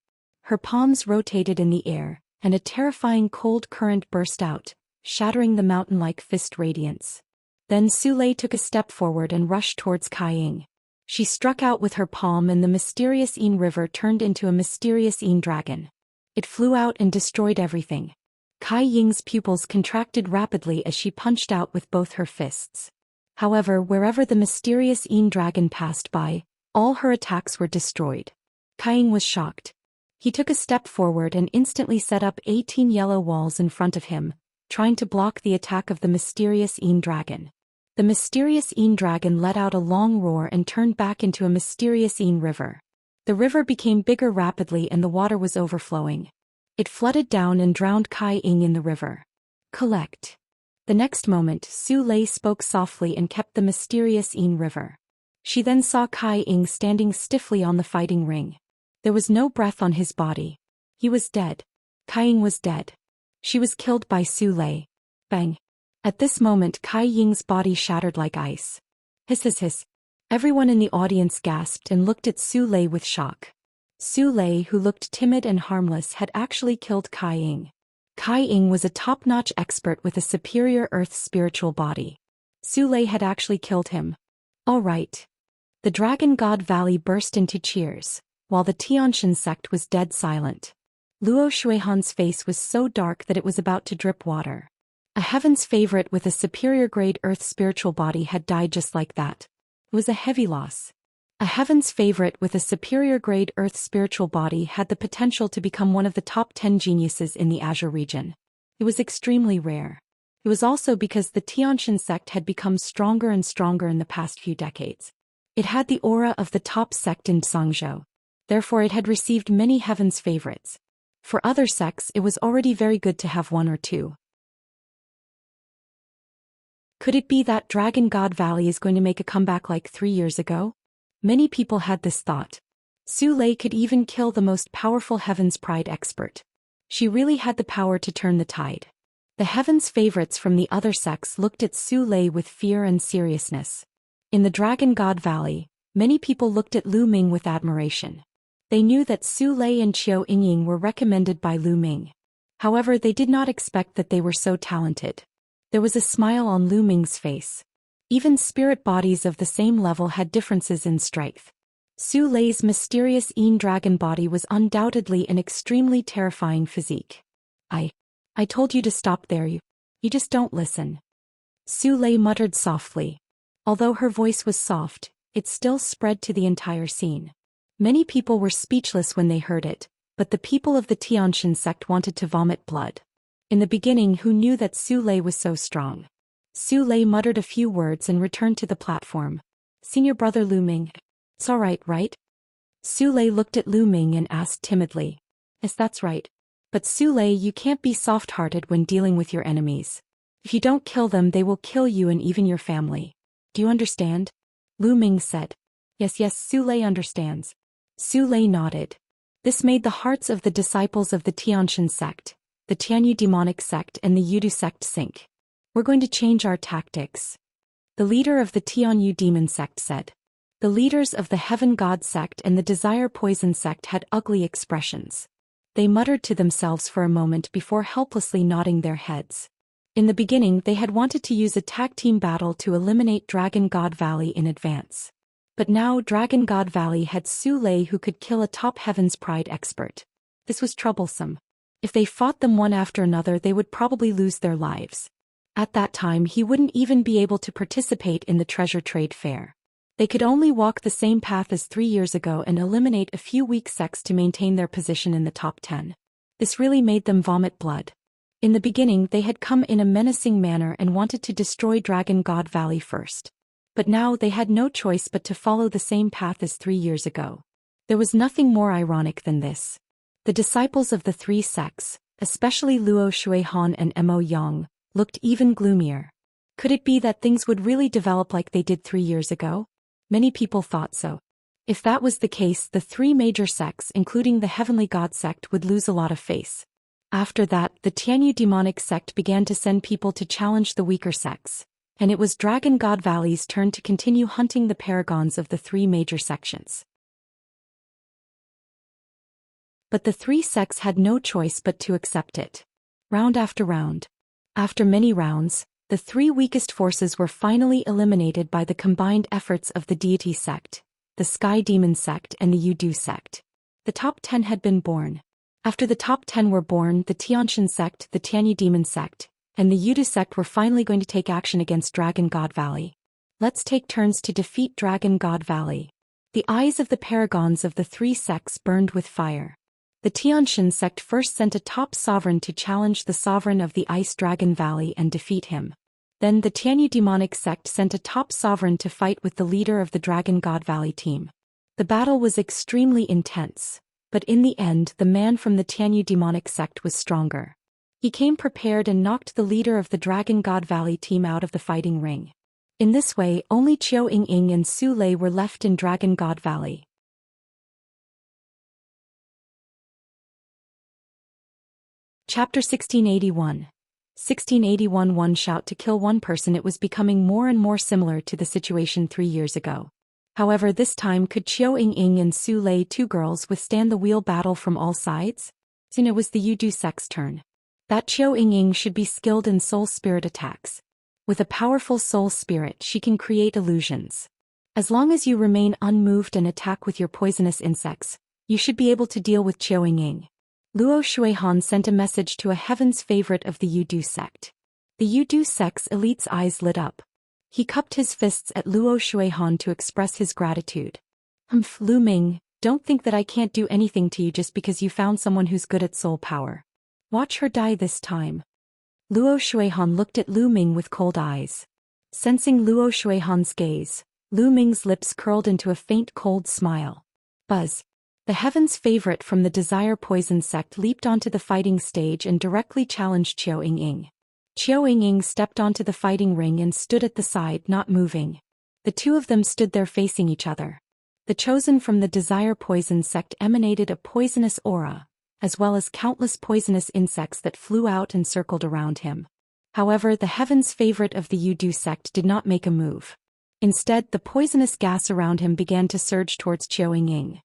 Her palms rotated in the air, and a terrifying cold current burst out, shattering the mountain-like fist radiance. Then Su Lei took a step forward and rushed towards Kai Ying. She struck out with her palm, and the mysterious yin river turned into a mysterious yin dragon. It flew out and destroyed everything. Kai Ying's pupils contracted rapidly as she punched out with both her fists. However, wherever the mysterious yin dragon passed by, all her attacks were destroyed. Kai Ying was shocked. He took a step forward and instantly set up 18 yellow walls in front of him, trying to block the attack of the mysterious yin dragon. The mysterious yin dragon let out a long roar and turned back into a mysterious yin river. The river became bigger rapidly and the water was overflowing. It flooded down and drowned Kai Ying in the river. Collect. The next moment, Su Lei spoke softly and kept the mysterious yin river. She then saw Kai Ying standing stiffly on the fighting ring. There was no breath on his body. He was dead. Kai Ying was dead. She was killed by Su Lei. Bang. At this moment, Kai Ying's body shattered like ice. Hiss hiss hiss. Everyone in the audience gasped and looked at Su Lei with shock. Su Lei, who looked timid and harmless, had actually killed Kai Ying. Kai Ying was a top-notch expert with a superior earth spiritual body. Su Lei had actually killed him. All right. The Dragon God Valley burst into cheers, while the Xianxia sect was dead silent. Luo Shuihan's face was so dark that it was about to drip water. A heaven's favorite with a superior grade earth spiritual body had died just like that. It was a heavy loss. A heaven's favorite with a superior grade earth spiritual body had the potential to become one of the top 10 geniuses in the Azure region. It was extremely rare. It was also because the Xianxia sect had become stronger and stronger in the past few decades. It had the aura of the top sect in Zhangzhou. Therefore it had received many heaven's favorites. For other sects it was already very good to have one or two. Could it be that Dragon God Valley is going to make a comeback like 3 years ago? Many people had this thought. Su Lei could even kill the most powerful Heaven's Pride expert. She really had the power to turn the tide. The Heaven's favorites from the other sects looked at Su Lei with fear and seriousness. In the Dragon God Valley, many people looked at Lu Ming with admiration. They knew that Su Lei and Qiu Yingying were recommended by Lu Ming. However, they did not expect that they were so talented. There was a smile on Lu Ming's face. Even spirit bodies of the same level had differences in strength. Su Lei's mysterious yin dragon body was undoubtedly an extremely terrifying physique. I told you to stop there, you just don't listen. Su Lei muttered softly. Although her voice was soft, it still spread to the entire scene. Many people were speechless when they heard it, but the people of the Xianxia sect wanted to vomit blood. In the beginning, who knew that Su Lei was so strong? Su Lei muttered a few words and returned to the platform. Senior brother Lu Ming. It's all right, right? Su Lei looked at Lu Ming and asked timidly. Yes, that's right. But Su Lei, you can't be soft-hearted when dealing with your enemies. If you don't kill them, they will kill you and even your family. Do you understand? Lu Ming said. Yes, Su Lei understands. Su Lei nodded. This made the hearts of the disciples of the Xianxia sect, the Tianyu demonic sect and the Yudu sect sink. We're going to change our tactics. The leader of the Tianyu demon sect said. The leaders of the Heaven God sect and the Desire Poison sect had ugly expressions. They muttered to themselves for a moment before helplessly nodding their heads. In the beginning, they had wanted to use a tag team battle to eliminate Dragon God Valley in advance. But now Dragon God Valley had Su Lei, who could kill a top Heaven's Pride expert. This was troublesome. If they fought them one after another, they would probably lose their lives. At that time, he wouldn't even be able to participate in the treasure trade fair. They could only walk the same path as 3 years ago and eliminate a few weak sects to maintain their position in the top 10. This really made them vomit blood. In the beginning, they had come in a menacing manner and wanted to destroy Dragon God Valley first. But now they had no choice but to follow the same path as 3 years ago. There was nothing more ironic than this. The The disciples of the three sects, especially Luo Shuihan and Mo Yang, looked even gloomier. Could it be that things would really develop like they did 3 years ago? Many people thought so. If that was the case, the three major sects, including the Heavenly God sect, would lose a lot of face. After that, the Tianyu demonic sect began to send people to challenge the weaker sects, and it was Dragon God Valley's turn to continue hunting the paragons of the three major sections. But the three sects had no choice but to accept it. Round after round. After many rounds, the three weakest forces were finally eliminated by the combined efforts of the Deity sect, the Sky Demon sect and the Yudu sect. The top 10 had been born. After the top 10 were born, the Xianxia sect, the Tianyu Demon sect, and the Yudu sect were finally going to take action against Dragon God Valley. Let's take turns to defeat Dragon God Valley. The eyes of the paragons of the three sects burned with fire. The Xianxia sect first sent a top sovereign to challenge the sovereign of the Ice Dragon Valley and defeat him. Then the Tianyu demonic sect sent a top sovereign to fight with the leader of the Dragon God Valley team. The battle was extremely intense, but in the end the man from the Tianyu demonic sect was stronger. He came prepared and knocked the leader of the Dragon God Valley team out of the fighting ring. In this way, only Qiu Ying and Su Lei were left in Dragon God Valley. Chapter 1681. 1681 One shot to kill one person. It was becoming more and more similar to the situation 3 years ago. However, this time could Qiu Ying and Su Lei, two girls, withstand the wheel battle from all sides? Soon it was the Yudu sect's turn. That Qiu Ying should be skilled in soul spirit attacks. With a powerful soul spirit she can create illusions. As long as you remain unmoved and attack with your poisonous insects, you should be able to deal with Qiu Ying. Luo Shuihan sent a message to a heaven's favorite of the Yudu sect. The Yudu sect's elite's eyes lit up. He cupped his fists at Luo Shuihan to express his gratitude. Lu Ming, don't think that I can't do anything to you just because you found someone who's good at soul power. Watch her die this time. Luo Shuihan looked at Lu Ming with cold eyes. Sensing Luo Shuihan's gaze, Lu Ming's lips curled into a faint cold smile. Buzz. The heaven's favorite from the Desire Poison sect leaped onto the fighting stage and directly challenged Qiu Ying. Qiu Ying stepped onto the fighting ring and stood at the side, not moving. The two of them stood there facing each other. The chosen from the Desire Poison sect emanated a poisonous aura, as well as countless poisonous insects that flew out and circled around him. However, the heaven's favorite of the Yudu sect did not make a move. Instead, the poisonous gas around him began to surge towards Qiu Ying.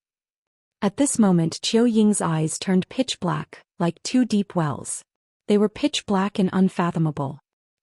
At this moment, Qiu Ying's eyes turned pitch black, like two deep wells. They were pitch black and unfathomable.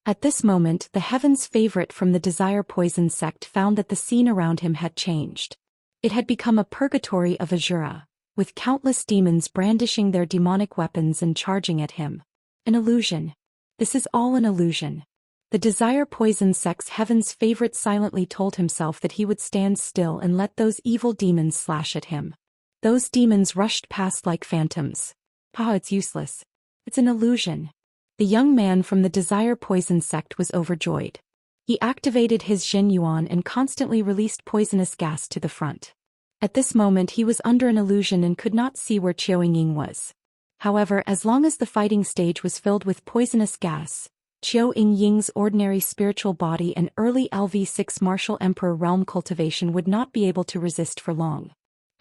At this moment, the heaven's favorite from the Desire Poison sect found that the scene around him had changed. It had become a purgatory of Azura, with countless demons brandishing their demonic weapons and charging at him. An illusion. This is all an illusion. The Desire Poison sect's heaven's favorite silently told himself that he would stand still and let those evil demons slash at him. Those demons rushed past like phantoms. It's useless. It's an illusion. The young man from the Desire Poison sect was overjoyed. He activated his Jin Yuan and constantly released poisonous gas to the front. At this moment he was under an illusion and could not see where Qiu Ying was. However, as long as the fighting stage was filled with poisonous gas, Qiu Ying's ordinary spiritual body and early LV6 Martial Emperor realm cultivation would not be able to resist for long.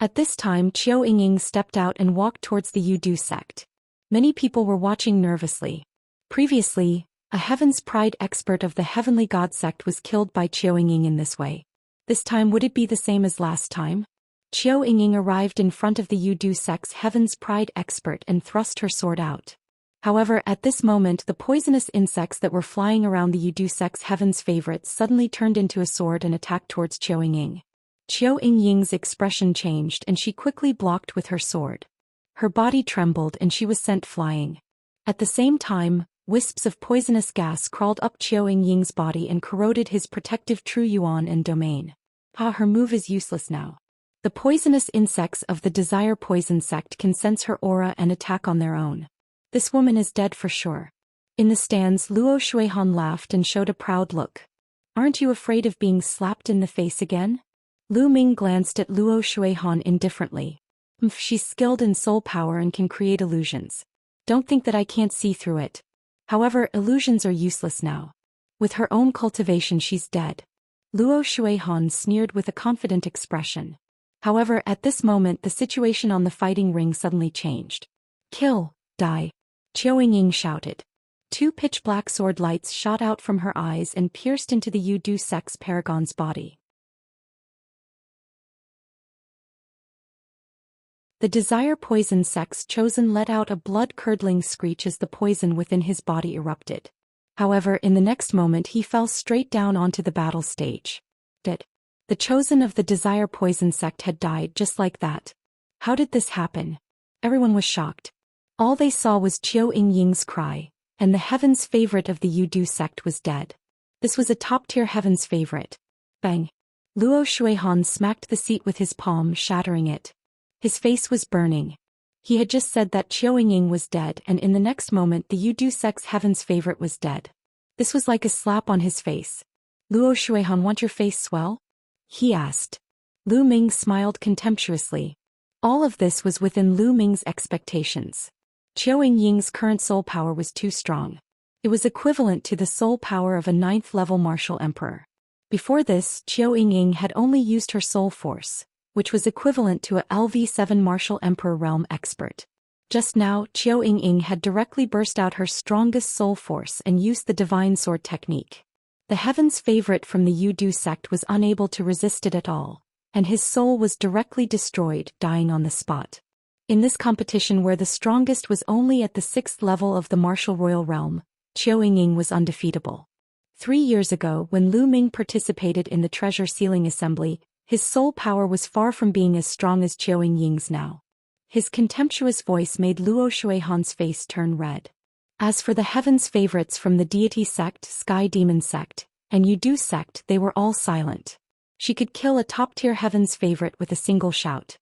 At this time Qiu Ying stepped out and walked towards the Yudu sect. Many people were watching nervously. Previously, a Heaven's Pride expert of the Heavenly God sect was killed by Qiu Ying in this way. This time would it be the same as last time? Qiu Ying arrived in front of the Yudu sect's Heaven's Pride expert and thrust her sword out. However, at this moment the poisonous insects that were flying around the Yudu sect's Heaven's favorites suddenly turned into a sword and attacked towards Qiu Ying. Qiu Ying's expression changed and she quickly blocked with her sword. Her body trembled and she was sent flying. At the same time, wisps of poisonous gas crawled up Qiu Ying's body and corroded his protective True Yuan and domain. Her move is useless now. The poisonous insects of the Desire Poison sect can sense her aura and attack on their own. This woman is dead for sure. In the stands, Luo Shuihan laughed and showed a proud look. Aren't you afraid of being slapped in the face again? Lu Ming glanced at Luo Shuihan indifferently. She's skilled in soul power and can create illusions. Don't think that I can't see through it. However, illusions are useless now. With her own cultivation she's dead. Luo Shuihan sneered with a confident expression. However, at this moment the situation on the fighting ring suddenly changed. Kill, die. Qiao Yingying shouted. Two pitch-black sword lights shot out from her eyes and pierced into the Yudu Sex Paragon's body. The desire poison sex chosen let out a blood-curdling screech as the poison within his body erupted. However, in the next moment he fell straight down onto the battle stage. Dead. The chosen of the desire poison sect had died just like that. How did this happen? Everyone was shocked. All they saw was Qiao Yingying's cry, and the heaven's favorite of the Yudu sect was dead. This was a top-tier heaven's favorite. Bang! Luo Shuihan smacked the seat with his palm, shattering it. His face was burning. He had just said that Qiao Yingying was dead, and in the next moment the Yudu sect's heaven's favorite was dead. This was like a slap on his face. Luo Shuihan, want your face swell? He asked. Lu Ming smiled contemptuously. All of this was within Lu Ming's expectations. Qiao Yingying's current soul power was too strong. It was equivalent to the soul power of a 9th-level martial emperor. Before this, Qiao Yingying had only used her soul force, which was equivalent to a LV7 martial emperor realm expert. Just now, Qiao Yingying had directly burst out her strongest soul force and used the divine sword technique. The heaven's favorite from the Yudu sect was unable to resist it at all, and his soul was directly destroyed, dying on the spot. In this competition where the strongest was only at the 6th level of the martial royal realm, Qiao Yingying was undefeatable. 3 years ago, when Lu Ming participated in the treasure sealing assembly, his soul power was far from being as strong as Qiao Yingying's now. His contemptuous voice made Luo Shuihan's face turn red. As for the heaven's favorites from the deity sect, sky demon sect, and Yudu sect, they were all silent. She could kill a top-tier heaven's favorite with a single shout.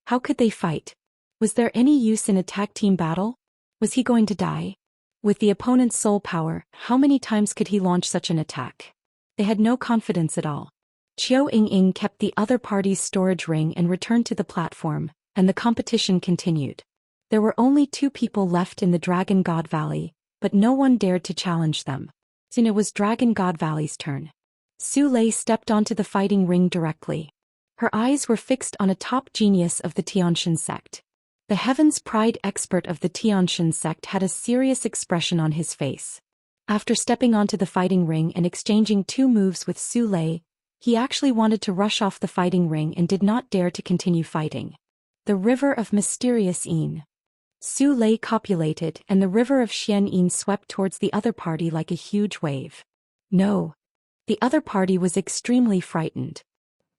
How could they fight? Was there any use in a tag team battle? Was he going to die? With the opponent's soul power, how many times could he launch such an attack? They had no confidence at all. Qiao Yingying kept the other party's storage ring and returned to the platform, and the competition continued. There were only 2 people left in the Dragon God Valley, but no one dared to challenge them. Soon it was Dragon God Valley's turn. Su Lei stepped onto the fighting ring directly. Her eyes were fixed on a top genius of the Tianxia sect. The Heaven's Pride expert of the Tianxia sect had a serious expression on his face. After stepping onto the fighting ring and exchanging 2 moves with Su Lei, he actually wanted to rush off the fighting ring and did not dare to continue fighting. The River of Mysterious Yin. Su Lei copulated, and the River of Xian Yin swept towards the other party like a huge wave. No. The other party was extremely frightened.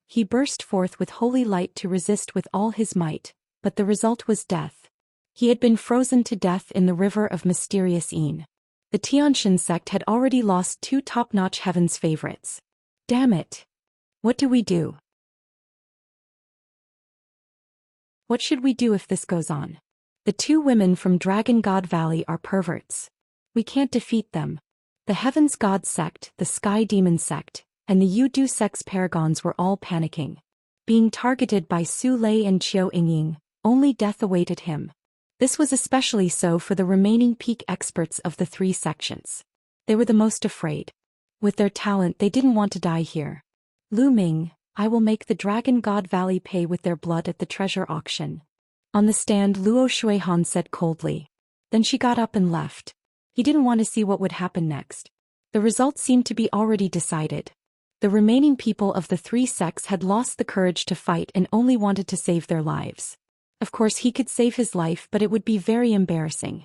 He burst forth with holy light to resist with all his might, but the result was death. He had been frozen to death in the River of Mysterious Yin. The Tianxia sect had already lost 2 top-notch heaven's favorites. Damn it. What do we do? What should we do if this goes on? The 2 women from Dragon God Valley are perverts. We can't defeat them. The Heaven's God sect, the Sky Demon sect, and the Yudu sect's paragons were all panicking. Being targeted by Su Lei and Qiao Yingying, only death awaited him. This was especially so for the remaining peak experts of the 3 sections. They were the most afraid. With their talent they didn't want to die here. Lu Ming, I will make the Dragon God Valley pay with their blood at the treasure auction. On the stand, Luo Shuihan said coldly. Then she got up and left. He didn't want to see what would happen next. The result seemed to be already decided. The remaining people of the 3 sects had lost the courage to fight and only wanted to save their lives. Of course he could save his life, but it would be very embarrassing.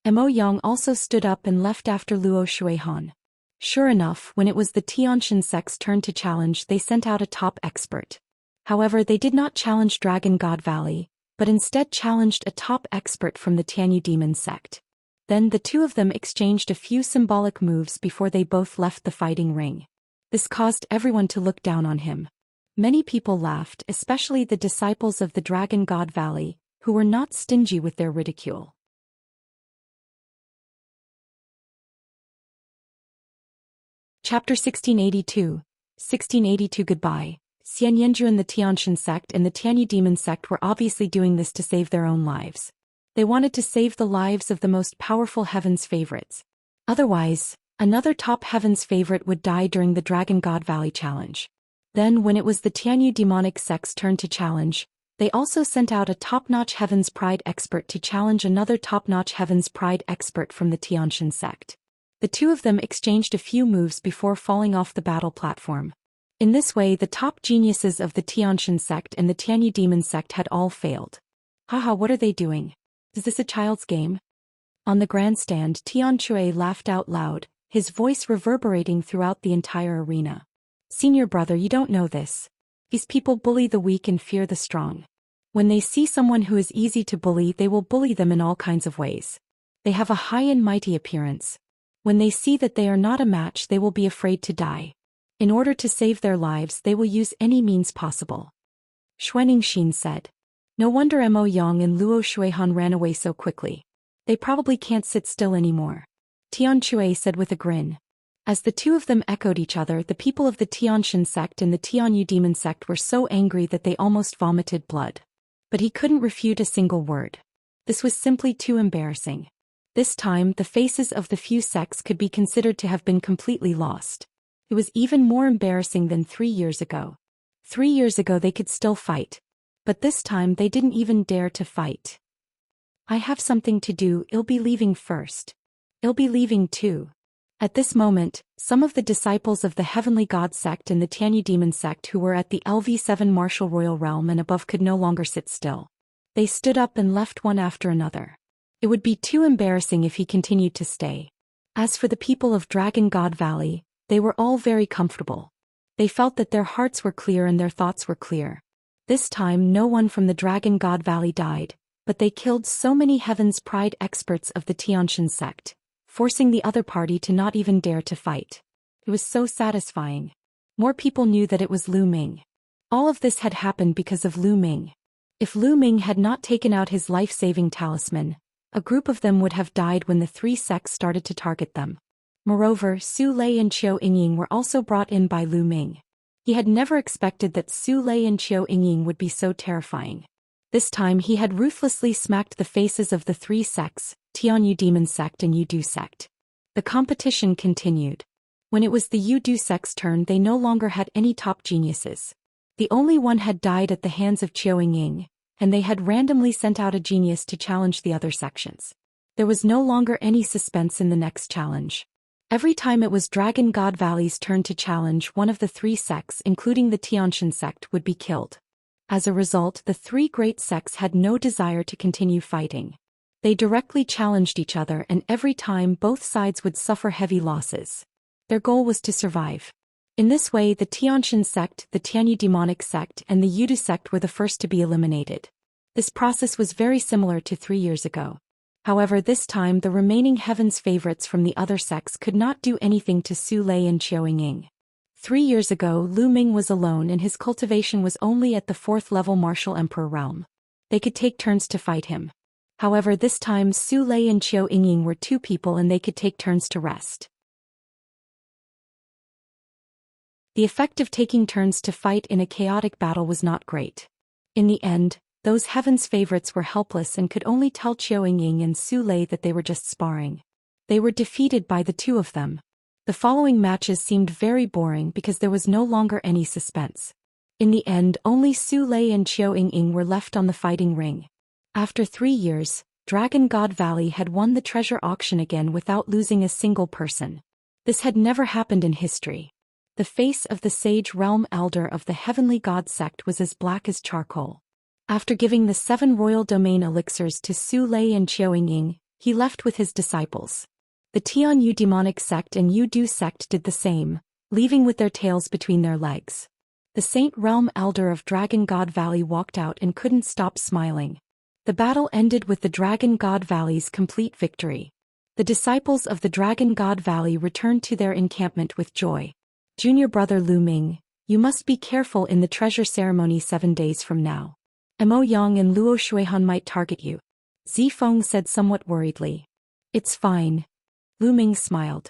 Mo Yang also stood up and left after Luo Shuihan. Sure enough, when it was the Tianxia sect's turn to challenge, they sent out a top expert. However, they did not challenge Dragon God Valley, but instead challenged a top expert from the Tianyu Demon sect. Then the 2 of them exchanged a few symbolic moves before they both left the fighting ring. This caused everyone to look down on him. Many people laughed, especially the disciples of the Dragon God Valley, who were not stingy with their ridicule. Chapter 1682. 1682 Goodbye. Xianxia and the Xianxian sect and the Tianyu demon sect were obviously doing this to save their own lives. They wanted to save the lives of the most powerful Heaven's favorites. Otherwise, another top Heaven's favorite would die during the Dragon God Valley challenge. Then when it was the Tianyu demonic sect's turn to challenge, they also sent out a top-notch Heaven's Pride expert to challenge another top-notch Heaven's Pride expert from the Xianxian sect. The two of them exchanged a few moves before falling off the battle platform. In this way, the top geniuses of the Xianxian sect and the Tianyu demon sect had all failed. Haha, what are they doing? Is this a child's game? On the grandstand, Xianxia laughed out loud, his voice reverberating throughout the entire arena. Senior brother, you don't know this. These people bully the weak and fear the strong. When they see someone who is easy to bully, they will bully them in all kinds of ways. They have a high and mighty appearance. When they see that they are not a match, they will be afraid to die. In order to save their lives, they will use any means possible. Xuanxin said. No wonder Mo Yang and Luo Shuihan ran away so quickly. They probably can't sit still anymore. Tianxia said with a grin. As the two of them echoed each other, the people of the Xianxian sect and the Tianyu demon sect were so angry that they almost vomited blood. But he couldn't refute a single word. This was simply too embarrassing. This time, the faces of the few sects could be considered to have been completely lost. It was even more embarrassing than 3 years ago. 3 years ago they could still fight. But this time they didn't even dare to fight. I have something to do, I'll be leaving first. I'll be leaving too. At this moment, some of the disciples of the Heavenly God sect and the Tianyu demon sect who were at the LV7 Martial Royal Realm and above could no longer sit still. They stood up and left one after another. It would be too embarrassing if he continued to stay. As for the people of Dragon God Valley, they were all very comfortable. They felt that their hearts were clear and their thoughts were clear. This time no one from the Dragon God Valley died, but they killed so many Heaven's Pride experts of the Xianxian sect, forcing the other party to not even dare to fight. It was so satisfying. More people knew that it was Lu Ming. All of this had happened because of Lu Ming. If Lu Ming had not taken out his life-saving talisman, a group of them would have died when the three sects started to target them. Moreover, Su Lei and Qiu Yingying were also brought in by Lu Ming. He had never expected that Su Lei and Qiu Yingying would be so terrifying. This time he had ruthlessly smacked the faces of the three sects, Tianyu demon sect and Yudu sect. The competition continued. When it was the Yudu sect's turn, they no longer had any top geniuses. The only one had died at the hands of Qiu Yingying, and they had randomly sent out a genius to challenge the other sections. There was no longer any suspense in the next challenge. Every time it was Dragon God Valley's turn to challenge, one of the three sects, including the Xianxian sect, would be killed. As a result, the three great sects had no desire to continue fighting. They directly challenged each other, and every time both sides would suffer heavy losses. Their goal was to survive. In this way, the Xianxian sect, the Tianyu demonic sect, and the Yudu sect were the first to be eliminated. This process was very similar to 3 years ago. However, this time the remaining Heaven's favorites from the other sects could not do anything to Su Lei and Qiu Yingying. 3 years ago, Lu Ming was alone and his cultivation was only at the 4th level Martial Emperor realm. They could take turns to fight him. However, this time Su Lei and Qiu Yingying were 2 people and they could take turns to rest. The effect of taking turns to fight in a chaotic battle was not great. In the end, those Heaven's favorites were helpless and could only tell Qiu Yingying and Su Lei that they were just sparring. They were defeated by the 2 of them. The following matches seemed very boring because there was no longer any suspense. In the end, only Su Lei and Qiu Yingying were left on the fighting ring. After 3 years, Dragon God Valley had won the treasure auction again without losing a single person. This had never happened in history. The face of the Sage Realm Elder of the Heavenly God sect was as black as charcoal. After giving the 7 royal domain elixirs to Su Lei and Qiu Yingying, he left with his disciples. The Tianyu demonic sect and Yudu sect did the same, leaving with their tails between their legs. The Saint Realm Elder of Dragon God Valley walked out and couldn't stop smiling. The battle ended with the Dragon God Valley's complete victory. The disciples of the Dragon God Valley returned to their encampment with joy. Junior brother Lu Ming, you must be careful in the treasure ceremony 7 days from now. Mo Yang and Luo Shuihan might target you. Zifeng said somewhat worriedly. It's fine. Lu Ming smiled.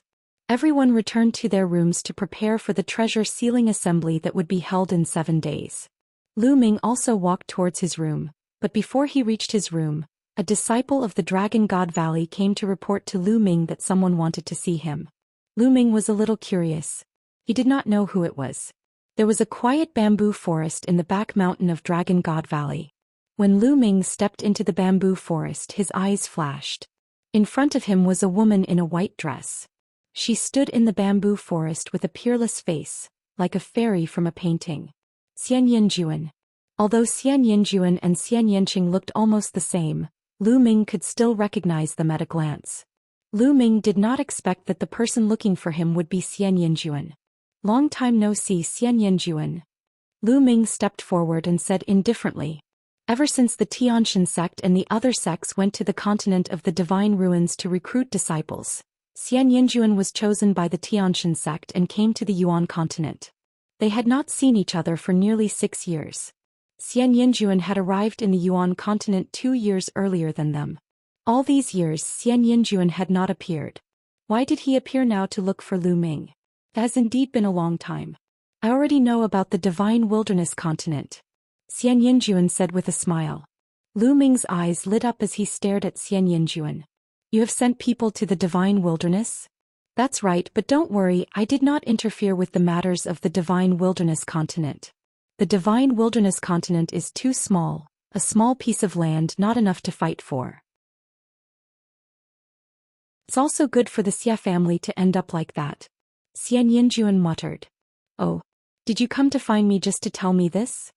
Everyone returned to their rooms to prepare for the treasure sealing assembly that would be held in 7 days. Lu Ming also walked towards his room, but before he reached his room, a disciple of the Dragon God Valley came to report to Lu Ming that someone wanted to see him. Lu Ming was a little curious. He did not know who it was. There was a quiet bamboo forest in the back mountain of Dragon God Valley. When Lu Ming stepped into the bamboo forest, his eyes flashed. In front of him was a woman in a white dress. She stood in the bamboo forest with a peerless face, like a fairy from a painting. Xian Yinjuan. Although Xian Yinjuan and Xian Yanqing looked almost the same, Lu Ming could still recognize them at a glance. Lu Ming did not expect that the person looking for him would be Xian Yinjuan. Long time no see, Xian Yinjuan. Lu Ming stepped forward and said indifferently. Ever since the Xianxia sect and the other sects went to the continent of the Divine Ruins to recruit disciples, Xian Yinjuan was chosen by the Xianxia sect and came to the Yuan continent. They had not seen each other for nearly 6 years. Xian Yinjuan had arrived in the Yuan continent 2 years earlier than them. All these years Xian Yinjuan had not appeared. Why did he appear now to look for Lu Ming? It has indeed been a long time. I already know about the Divine Wilderness continent, Xian Yinjuan said with a smile. Lu Ming's eyes lit up as he stared at Xian Yinjuan. You have sent people to the Divine Wilderness? That's right, but don't worry, I did not interfere with the matters of the Divine Wilderness continent. The Divine Wilderness continent is too small, a small piece of land not enough to fight for. It's also good for the Xia family to end up like that, Xian Yinjuan muttered. Oh, did you come to find me just to tell me this?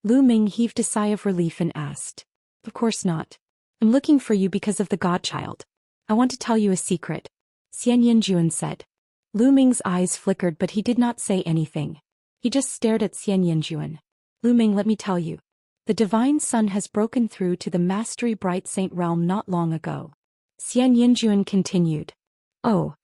Lu Ming heaved a sigh of relief and asked. Of course not. I'm looking for you because of the godchild. I want to tell you a secret, Xian Yinjuan said. Lu Ming's eyes flickered but he did not say anything. He just stared at Xian Yinjuan. Lu Ming, let me tell you. The Divine Sun has broken through to the Mastery Bright Saint realm not long ago. Xian Yinjuan continued. Oh.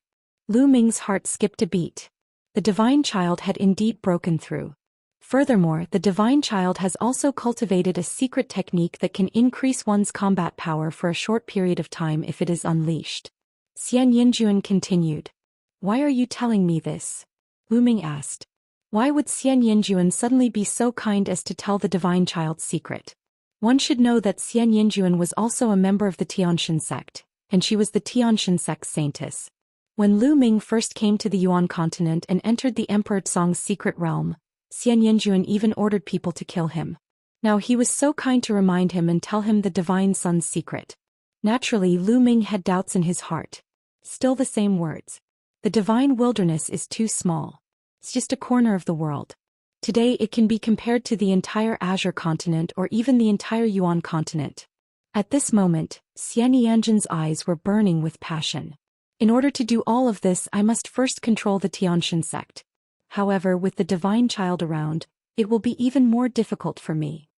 Lu Ming's heart skipped a beat. The Divine Child had indeed broken through. Furthermore, the Divine Child has also cultivated a secret technique that can increase one's combat power for a short period of time if it is unleashed. Xian Yinjuan continued. Why are you telling me this? Lu Ming asked. Why would Xian Yinjuan suddenly be so kind as to tell the Divine Child's secret? One should know that Xian Yinjuan was also a member of the Xianxia sect, and she was the Xianxia sect's saintess. When Lu Ming first came to the Yuan continent and entered the Emperor Tsong's secret realm, Xian Yinjuan even ordered people to kill him. Now he was so kind to remind him and tell him the Divine Sun's secret. Naturally, Lu Ming had doubts in his heart. Still the same words. The Divine Wilderness is too small. It's just a corner of the world. Today it can be compared to the entire Azure continent or even the entire Yuan continent. At this moment, Xian Yanjin's eyes were burning with passion. In order to do all of this, I must first control the Xianxia sect. However, with the Divine Child around, it will be even more difficult for me.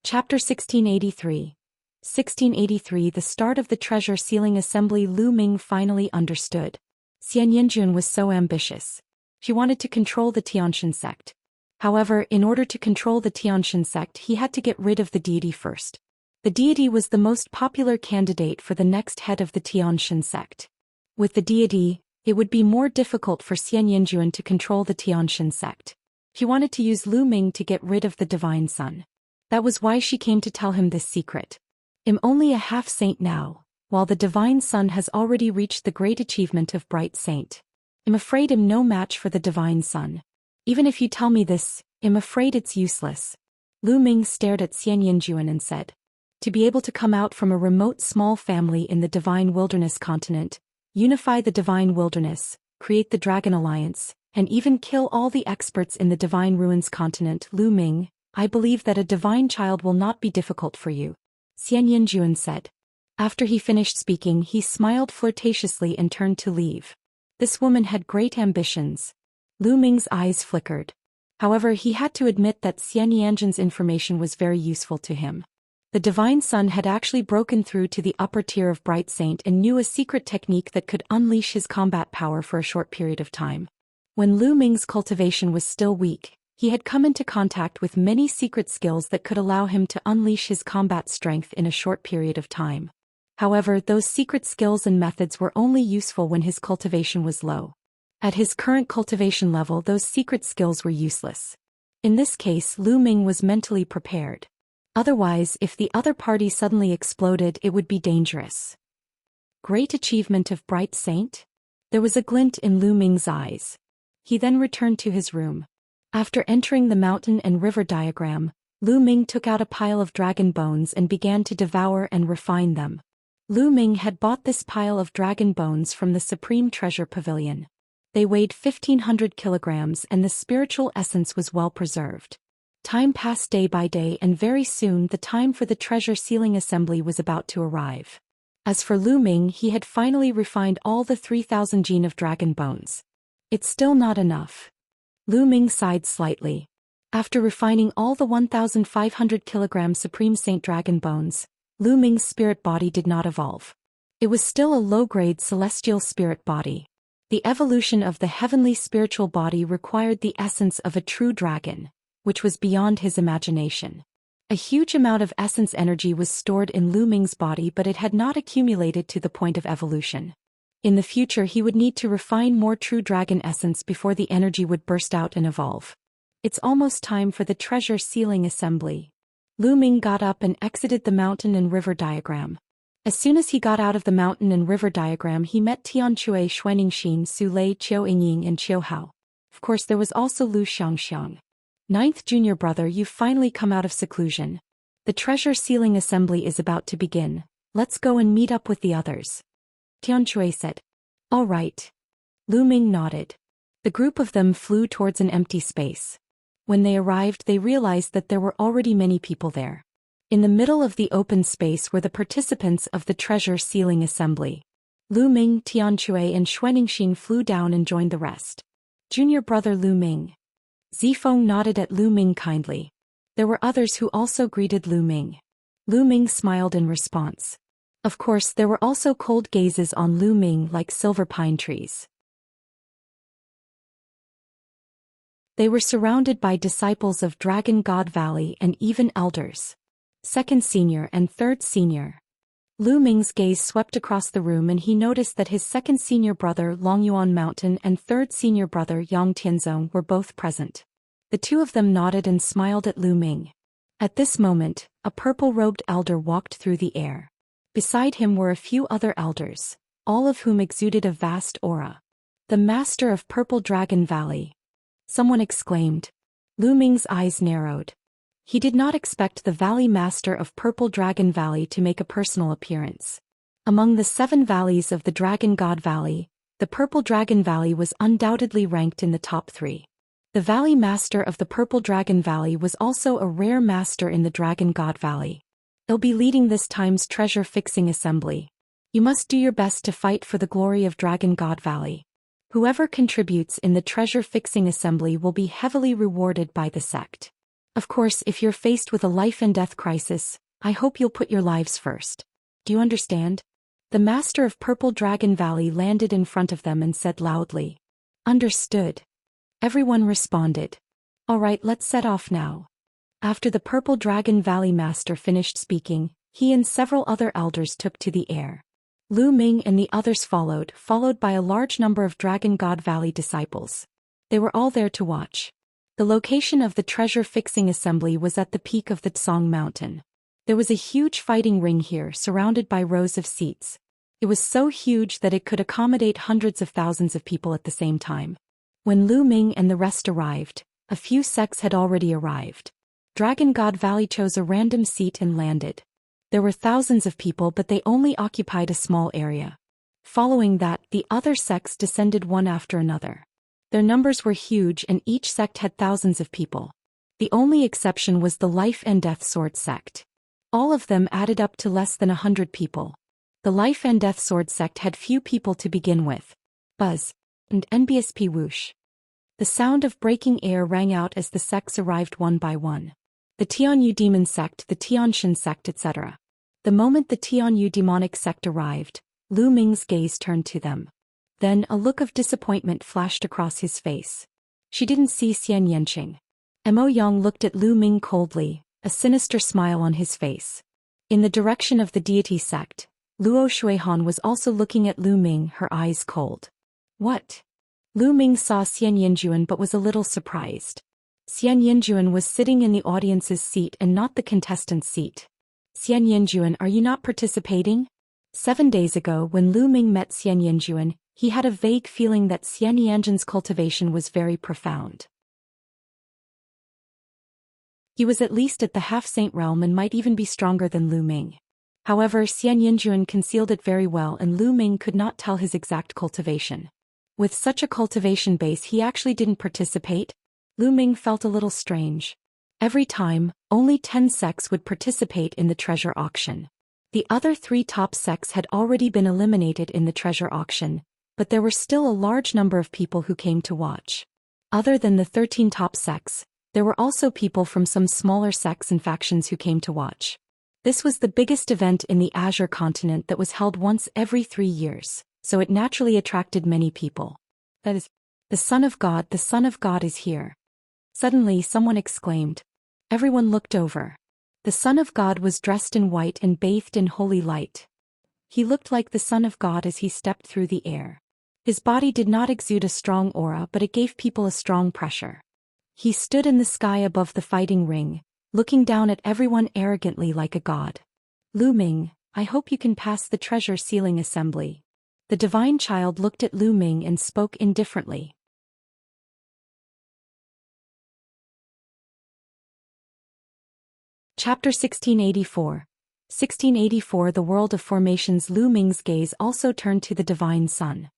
Chapter 1683. 1683. The start of the treasure sealing assembly. Lu Ming finally understood. Xian Yinjuan was so ambitious. She wanted to control the Xianxia sect. However, in order to control the Xianxia sect, he had to get rid of the deity first. The deity was the most popular candidate for the next head of the Xianxia sect. With the deity, it would be more difficult for Xian Yinjuan to control the Xianxia sect. She wanted to use Lu Ming to get rid of the Divine Sun. That was why she came to tell him this secret. I'm only a half-saint now, while the Divine Sun has already reached the great achievement of Bright Saint. I'm afraid I'm no match for the Divine Sun. Even if you tell me this, I'm afraid it's useless. Lu Ming stared at Xian Yinjuan and said. To be able to come out from a remote small family in the Divine Wilderness continent, unify the Divine Wilderness, create the Dragon Alliance, and even kill all the experts in the Divine Ruins continent, Lu Ming, I believe that a Divine Child will not be difficult for you, Xian Yinjuan said. After he finished speaking, he smiled flirtatiously and turned to leave. This woman had great ambitions. Lu Ming's eyes flickered. However, he had to admit that Xian Yanjin's information was very useful to him. The Divine Sun had actually broken through to the upper tier of Bright Saint and knew a secret technique that could unleash his combat power for a short period of time. When Lu Ming's cultivation was still weak, He had come into contact with many secret skills that could allow him to unleash his combat strength in a short period of time. However, those secret skills and methods were only useful when his cultivation was low. At his current cultivation level, those secret skills were useless. In this case, Lu Ming was mentally prepared. Otherwise, if the other party suddenly exploded, it would be dangerous. Great achievement of Bright Saint? There was a glint in Lu Ming's eyes. He then returned to his room. After entering the mountain and river diagram, Lu Ming took out a pile of dragon bones and began to devour and refine them. Lu Ming had bought this pile of dragon bones from the Supreme Treasure Pavilion. They weighed 1,500 kilograms and the spiritual essence was well preserved. Time passed day by day and very soon the time for the treasure sealing assembly was about to arrive. As for Lu Ming, he had finally refined all the 3,000 gene of dragon bones. It's still not enough. Lu Ming sighed slightly. After refining all the 1,500 kilogram Supreme Saint dragon bones, Lu Ming's spirit body did not evolve. It was still a low-grade celestial spirit body. The evolution of the heavenly spiritual body required the essence of a true dragon, which was beyond his imagination. A huge amount of essence energy was stored in Lu Ming's body, but it had not accumulated to the point of evolution. In the future, he would need to refine more true dragon essence before the energy would burst out and evolve. It's almost time for the treasure sealing assembly. Lu Ming got up and exited the mountain and river diagram. As soon as he got out of the mountain and river diagram, he met Tianchui, Xuanxin, Su Lei, Qiu Yingying, and Qiu Hao. Of course, there was also Lu Xianxia. Ninth junior brother, you've finally come out of seclusion. The treasure sealing assembly is about to begin. Let's go and meet up with the others. Tianchui said. All right. Lu Ming nodded. The group of them flew towards an empty space. When they arrived, they realized that there were already many people there. In the middle of the open space were the participants of the treasure sealing assembly. Lu Ming, Tianchui, and Xuanxin flew down and joined the rest. Junior brother Lu Ming. Zifeng nodded at Lu Ming kindly. There were others who also greeted Lu Ming. Lu Ming smiled in response. Of course, there were also cold gazes on Lu Ming like silver pine trees. They were surrounded by disciples of Dragon God Valley and even elders. Second senior and third senior. Lu Ming's gaze swept across the room and he noticed that his second senior brother Longyuan Mountain and third senior brother Yang Tianzong were both present. The two of them nodded and smiled at Lu Ming. At this moment, a purple-robed elder walked through the air. Beside him were a few other elders, all of whom exuded a vast aura. The master of Purple Dragon Valley. Someone exclaimed. Lu Ming's eyes narrowed. He did not expect the Valley Master of Purple Dragon Valley to make a personal appearance. Among the 7 valleys of the Dragon God Valley, the Purple Dragon Valley was undoubtedly ranked in the top 3. The Valley Master of the Purple Dragon Valley was also a rare master in the Dragon God Valley. He'll be leading this time's treasure-fixing assembly. You must do your best to fight for the glory of Dragon God Valley. Whoever contributes in the treasure-fixing assembly will be heavily rewarded by the sect. Of course, if you're faced with a life-and-death crisis, I hope you'll put your lives first. Do you understand? The Master of Purple Dragon Valley landed in front of them and said loudly. Understood. Everyone responded. All right, let's set off now. After the Purple Dragon Valley Master finished speaking, he and several other elders took to the air. Lu Ming and the others followed by a large number of Dragon God Valley disciples. They were all there to watch. The location of the treasure-fixing assembly was at the peak of the Tsong Mountain. There was a huge fighting ring here surrounded by rows of seats. It was so huge that it could accommodate hundreds of thousands of people at the same time. When Lu Ming and the rest arrived, a few sects had already arrived. Dragon God Valley chose a random seat and landed. There were thousands of people, but they only occupied a small area. Following that, the other sects descended one after another. Their numbers were huge and each sect had thousands of people. The only exception was the Life and Death Sword sect. All of them added up to less than 100 people. The Life and Death Sword sect had few people to begin with. Buzz. And NBSP whoosh. The sound of breaking air rang out as the sects arrived one by one. The Tianyu Demon sect, the Tianshan sect, etc. The moment the Tianyu Demonic sect arrived, Lu Ming's gaze turned to them. Then a look of disappointment flashed across his face. She didn't see Xian Yanqing. Mo Yang looked at Lu Ming coldly, a sinister smile on his face. In the direction of the deity sect, Luo Shuihan was also looking at Lu Ming, her eyes cold. What? Lu Ming saw Xian Yinjuan but was a little surprised. Xian Yinjuan was sitting in the audience's seat and not the contestant's seat. Xian Yinjuan, are you not participating? 7 days ago when Lu Ming met Xian Yinjuan, he had a vague feeling that Xian Yanjun's cultivation was very profound. He was at least at the half-saint realm and might even be stronger than Lu Ming. However, Xian Yinjuan concealed it very well and Lu Ming could not tell his exact cultivation. With such a cultivation base he actually didn't participate? Lu Ming felt a little strange. Every time, only 10 sects would participate in the treasure auction. The other 3 top sects had already been eliminated in the treasure auction, but there were still a large number of people who came to watch. Other than the 13 top sects, there were also people from some smaller sects and factions who came to watch. This was the biggest event in the Azure continent that was held once every 3 years, so it naturally attracted many people. That is, the Son of God is here. Suddenly someone exclaimed. Everyone looked over. The Son of God was dressed in white and bathed in holy light. He looked like the Son of God as he stepped through the air. His body did not exude a strong aura, but it gave people a strong pressure. He stood in the sky above the fighting ring, looking down at everyone arrogantly like a god. Lu Ming, I hope you can pass the treasure sealing assembly. The divine child looked at Lu Ming and spoke indifferently. Chapter 1684. 1684 The World of Formations. Lu Ming's gaze also turned to the divine son.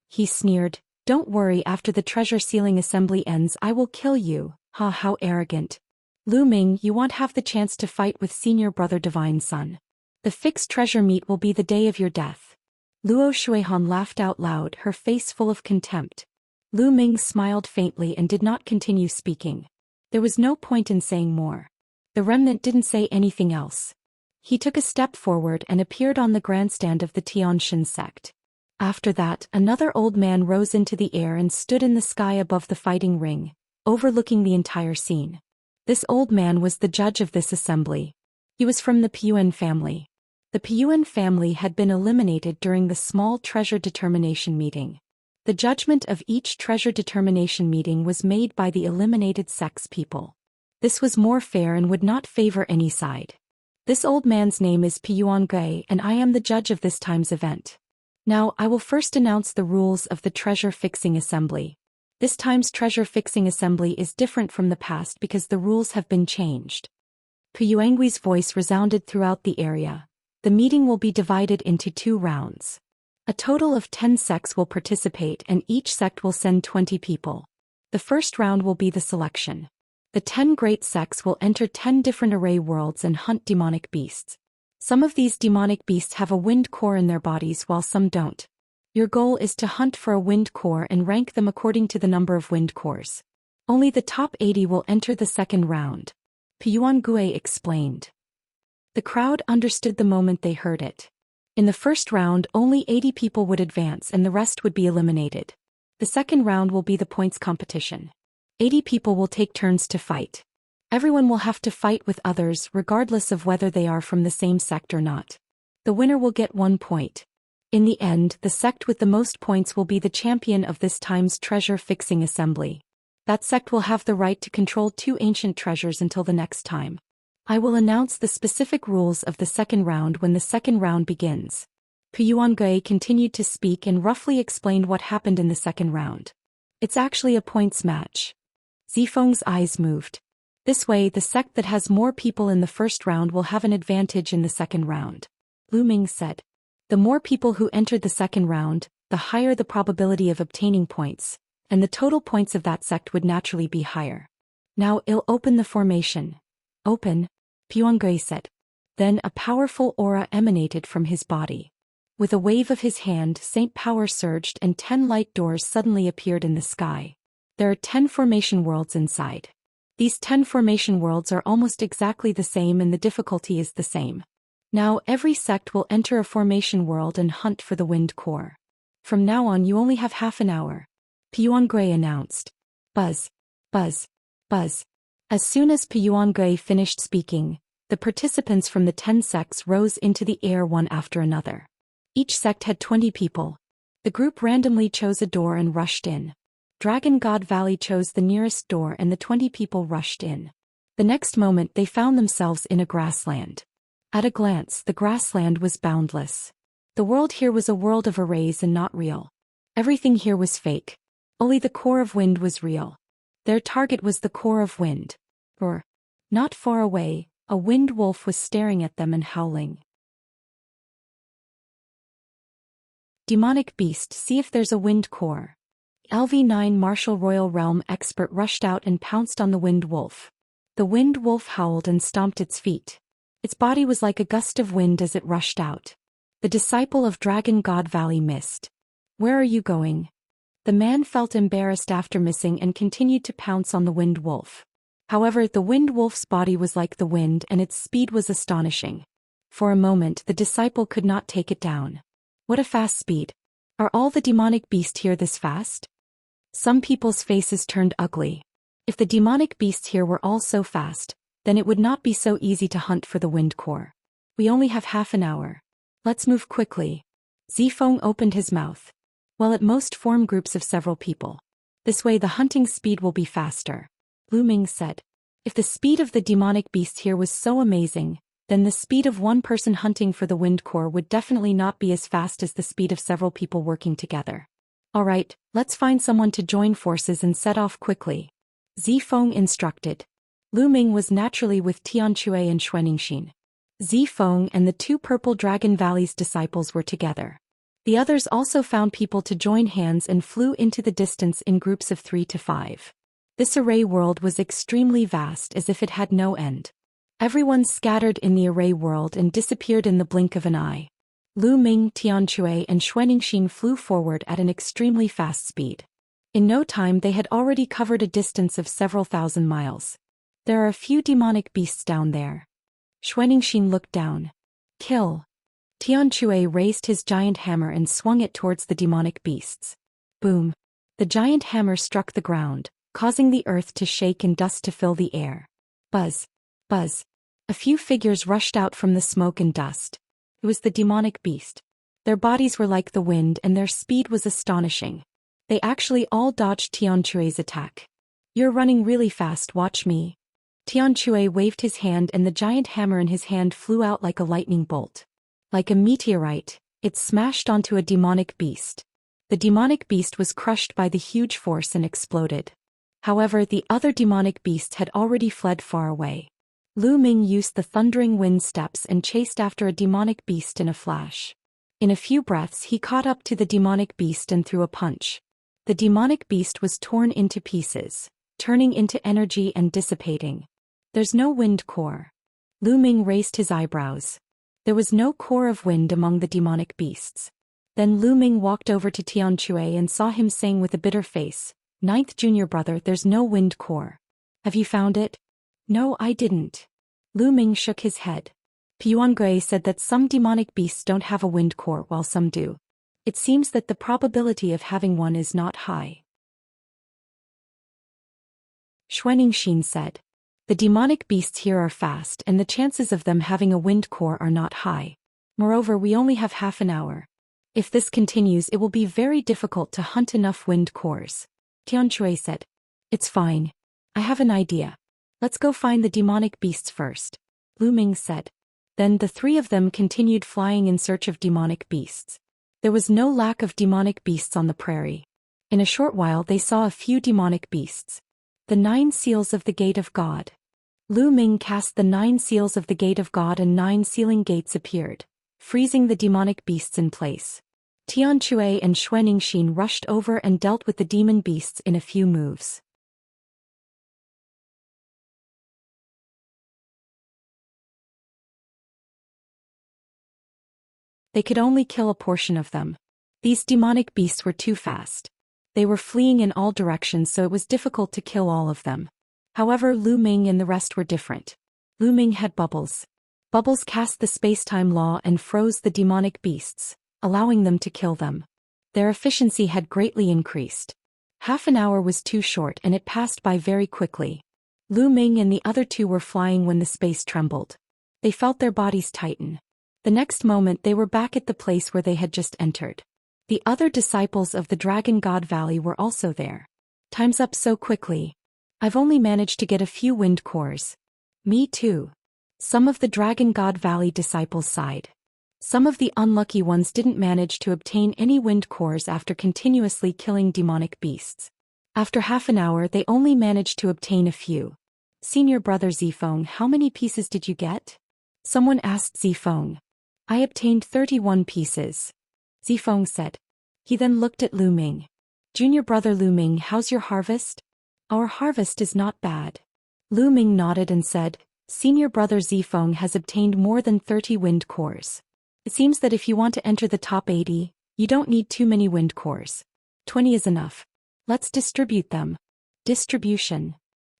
He sneered, don't worry, after the treasure sealing assembly ends I will kill you. Ha, how arrogant. Lu Ming, you won't have the chance to fight with senior brother divine son. The fixed treasure meet will be the day of your death. Luo Shuihan laughed out loud, her face full of contempt. Lu Ming smiled faintly and did not continue speaking. There was no point in saying more. The remnant didn't say anything else. He took a step forward and appeared on the grandstand of the Tianshan sect. After that, another old man rose into the air and stood in the sky above the fighting ring, overlooking the entire scene. This old man was the judge of this assembly. He was from the Piyuan family. The Piyuan family had been eliminated during the small treasure determination meeting. The judgment of each treasure determination meeting was made by the eliminated sect's people. This was more fair and would not favor any side. This old man's name is Piyuan Gui and I am the judge of this time's event. Now I will first announce the rules of the treasure fixing assembly. This time's treasure fixing assembly is different from the past because the rules have been changed. Piyuangui's voice resounded throughout the area. The meeting will be divided into 2 rounds. A total of 10 sects will participate and each sect will send 20 people. The first round will be the selection. The 10 great sects will enter 10 different array worlds and hunt demonic beasts. Some of these demonic beasts have a wind core in their bodies while some don't. Your goal is to hunt for a wind core and rank them according to the number of wind cores. Only the top 80 will enter the second round. Piyuan Gui explained. The crowd understood the moment they heard it. In the first round only 80 people would advance and the rest would be eliminated. The second round will be the points competition. 80 people will take turns to fight. Everyone will have to fight with others regardless of whether they are from the same sect or not. The winner will get 1 point. In the end, the sect with the most points will be the champion of this time's treasure-fixing assembly. That sect will have the right to control 2 ancient treasures until the next time. I will announce the specific rules of the second round when the second round begins. Piyuan Gui continued to speak and roughly explained what happened in the second round. It's actually a points match. Zifeng's eyes moved. This way, the sect that has more people in the first round will have an advantage in the second round. Lu Ming said. The more people who entered the second round, the higher the probability of obtaining points, and the total points of that sect would naturally be higher. Now I'll open the formation. Open, Piyuan Gui said. Then a powerful aura emanated from his body. With a wave of his hand, Saint Power surged and 10 light doors suddenly appeared in the sky. There are 10 formation worlds inside. These 10 formation worlds are almost exactly the same and the difficulty is the same. Now every sect will enter a formation world and hunt for the wind core. From now on you only have half an hour. Piyuan Gui announced. Buzz. Buzz. Buzz. As soon as Piyuangui finished speaking, the participants from the 10 sects rose into the air one after another. Each sect had 20 people. The group randomly chose a door and rushed in. Dragon God Valley chose the nearest door and the 20 people rushed in. The next moment they found themselves in a grassland. At a glance, the grassland was boundless. The world here was a world of arrays and not real. Everything here was fake. Only the core of wind was real. Their target was the core of wind. Not far away, a wind wolf was staring at them and howling. Demonic beast, see if there's a wind core. LV9 Martial Royal Realm expert rushed out and pounced on the wind wolf. The wind wolf howled and stomped its feet. Its body was like a gust of wind as it rushed out. The disciple of Dragon God Valley missed. Where are you going? The man felt embarrassed after missing and continued to pounce on the wind wolf. However, the wind wolf's body was like the wind and its speed was astonishing. For a moment, the disciple could not take it down. What a fast speed. Are all the demonic beasts here this fast? Some people's faces turned ugly. If the demonic beasts here were all so fast, then it would not be so easy to hunt for the wind core. We only have half an hour. Let's move quickly. Zifeng opened his mouth. Well, at most form groups of several people. This way the hunting speed will be faster. Lu Ming said. If the speed of the demonic beast here was so amazing, then the speed of one person hunting for the wind core would definitely not be as fast as the speed of several people working together. Alright, let's find someone to join forces and set off quickly. Zifeng instructed. Lu Ming was naturally with Tianchui and Xianxia. Zifeng and the 2 Purple Dragon Valley's disciples were together. The others also found people to join hands and flew into the distance in groups of 3 to 5. This array world was extremely vast, as if it had no end. Everyone scattered in the array world and disappeared in the blink of an eye. Lu Ming, Tianchui and Xianxia flew forward at an extremely fast speed. In no time they had already covered a distance of several thousand miles. There are a few demonic beasts down there. Xianxia looked down. Kill. Tianchui raised his giant hammer and swung it towards the demonic beasts. Boom. The giant hammer struck the ground, causing the earth to shake and dust to fill the air. Buzz. Buzz. A few figures rushed out from the smoke and dust. It was the demonic beast. Their bodies were like the wind and their speed was astonishing. They actually all dodged Tianchui's attack. You're running really fast, watch me. Tianchui waved his hand and the giant hammer in his hand flew out like a lightning bolt. Like a meteorite, it smashed onto a demonic beast. The demonic beast was crushed by the huge force and exploded. However, the other demonic beasts had already fled far away. Lu Ming used the thundering wind steps and chased after a demonic beast in a flash. In a few breaths he caught up to the demonic beast and threw a punch. The demonic beast was torn into pieces, turning into energy and dissipating. There's no wind core. Lu Ming raised his eyebrows. There was no core of wind among the demonic beasts. Then Lu Ming walked over to Tianchui and saw him saying with a bitter face, "Ninth junior brother, there's no wind core. Have you found it?" "No, I didn't." Lu Ming shook his head. Piyuangui said that some demonic beasts don't have a wind core while some do. It seems that the probability of having one is not high. Xianxia said. The demonic beasts here are fast and the chances of them having a wind core are not high. Moreover, we only have half an hour. If this continues, it will be very difficult to hunt enough wind cores. Tianchui said. It's fine. I have an idea. Let's go find the demonic beasts first. Lu Ming said. Then the 3 of them continued flying in search of demonic beasts. There was no lack of demonic beasts on the prairie. In a short while they saw a few demonic beasts. The 9 seals of the Gate of God. Lu Ming cast the 9 seals of the Gate of God and 9 sealing gates appeared, freezing the demonic beasts in place. Tianchui and Xianxia rushed over and dealt with the demon beasts in a few moves. They could only kill a portion of them. These demonic beasts were too fast. They were fleeing in all directions, so it was difficult to kill all of them. However, Lu Ming and the rest were different. Lu Ming had bubbles. Bubbles cast the space-time law and froze the demonic beasts, allowing them to kill them. Their efficiency had greatly increased. Half an hour was too short and it passed by very quickly. Lu Ming and the other two were flying when the space trembled. They felt their bodies tighten. The next moment they were back at the place where they had just entered. The other disciples of the Dragon God Valley were also there. Time's up so quickly. I've only managed to get a few wind cores. Me too. Some of the Dragon God Valley disciples sighed. Some of the unlucky ones didn't manage to obtain any wind cores after continuously killing demonic beasts. After half an hour they only managed to obtain a few. Senior brother Zifeng, how many pieces did you get? Someone asked Zifeng. I obtained 31 pieces. Zifeng said. He then looked at Lu Ming. Junior brother Lu Ming, how's your harvest? Our harvest is not bad. Lu Ming nodded and said, Senior brother Zifeng has obtained more than 30 wind cores. It seems that if you want to enter the top 80, you don't need too many wind cores. 20 is enough. Let's distribute them. Distribution.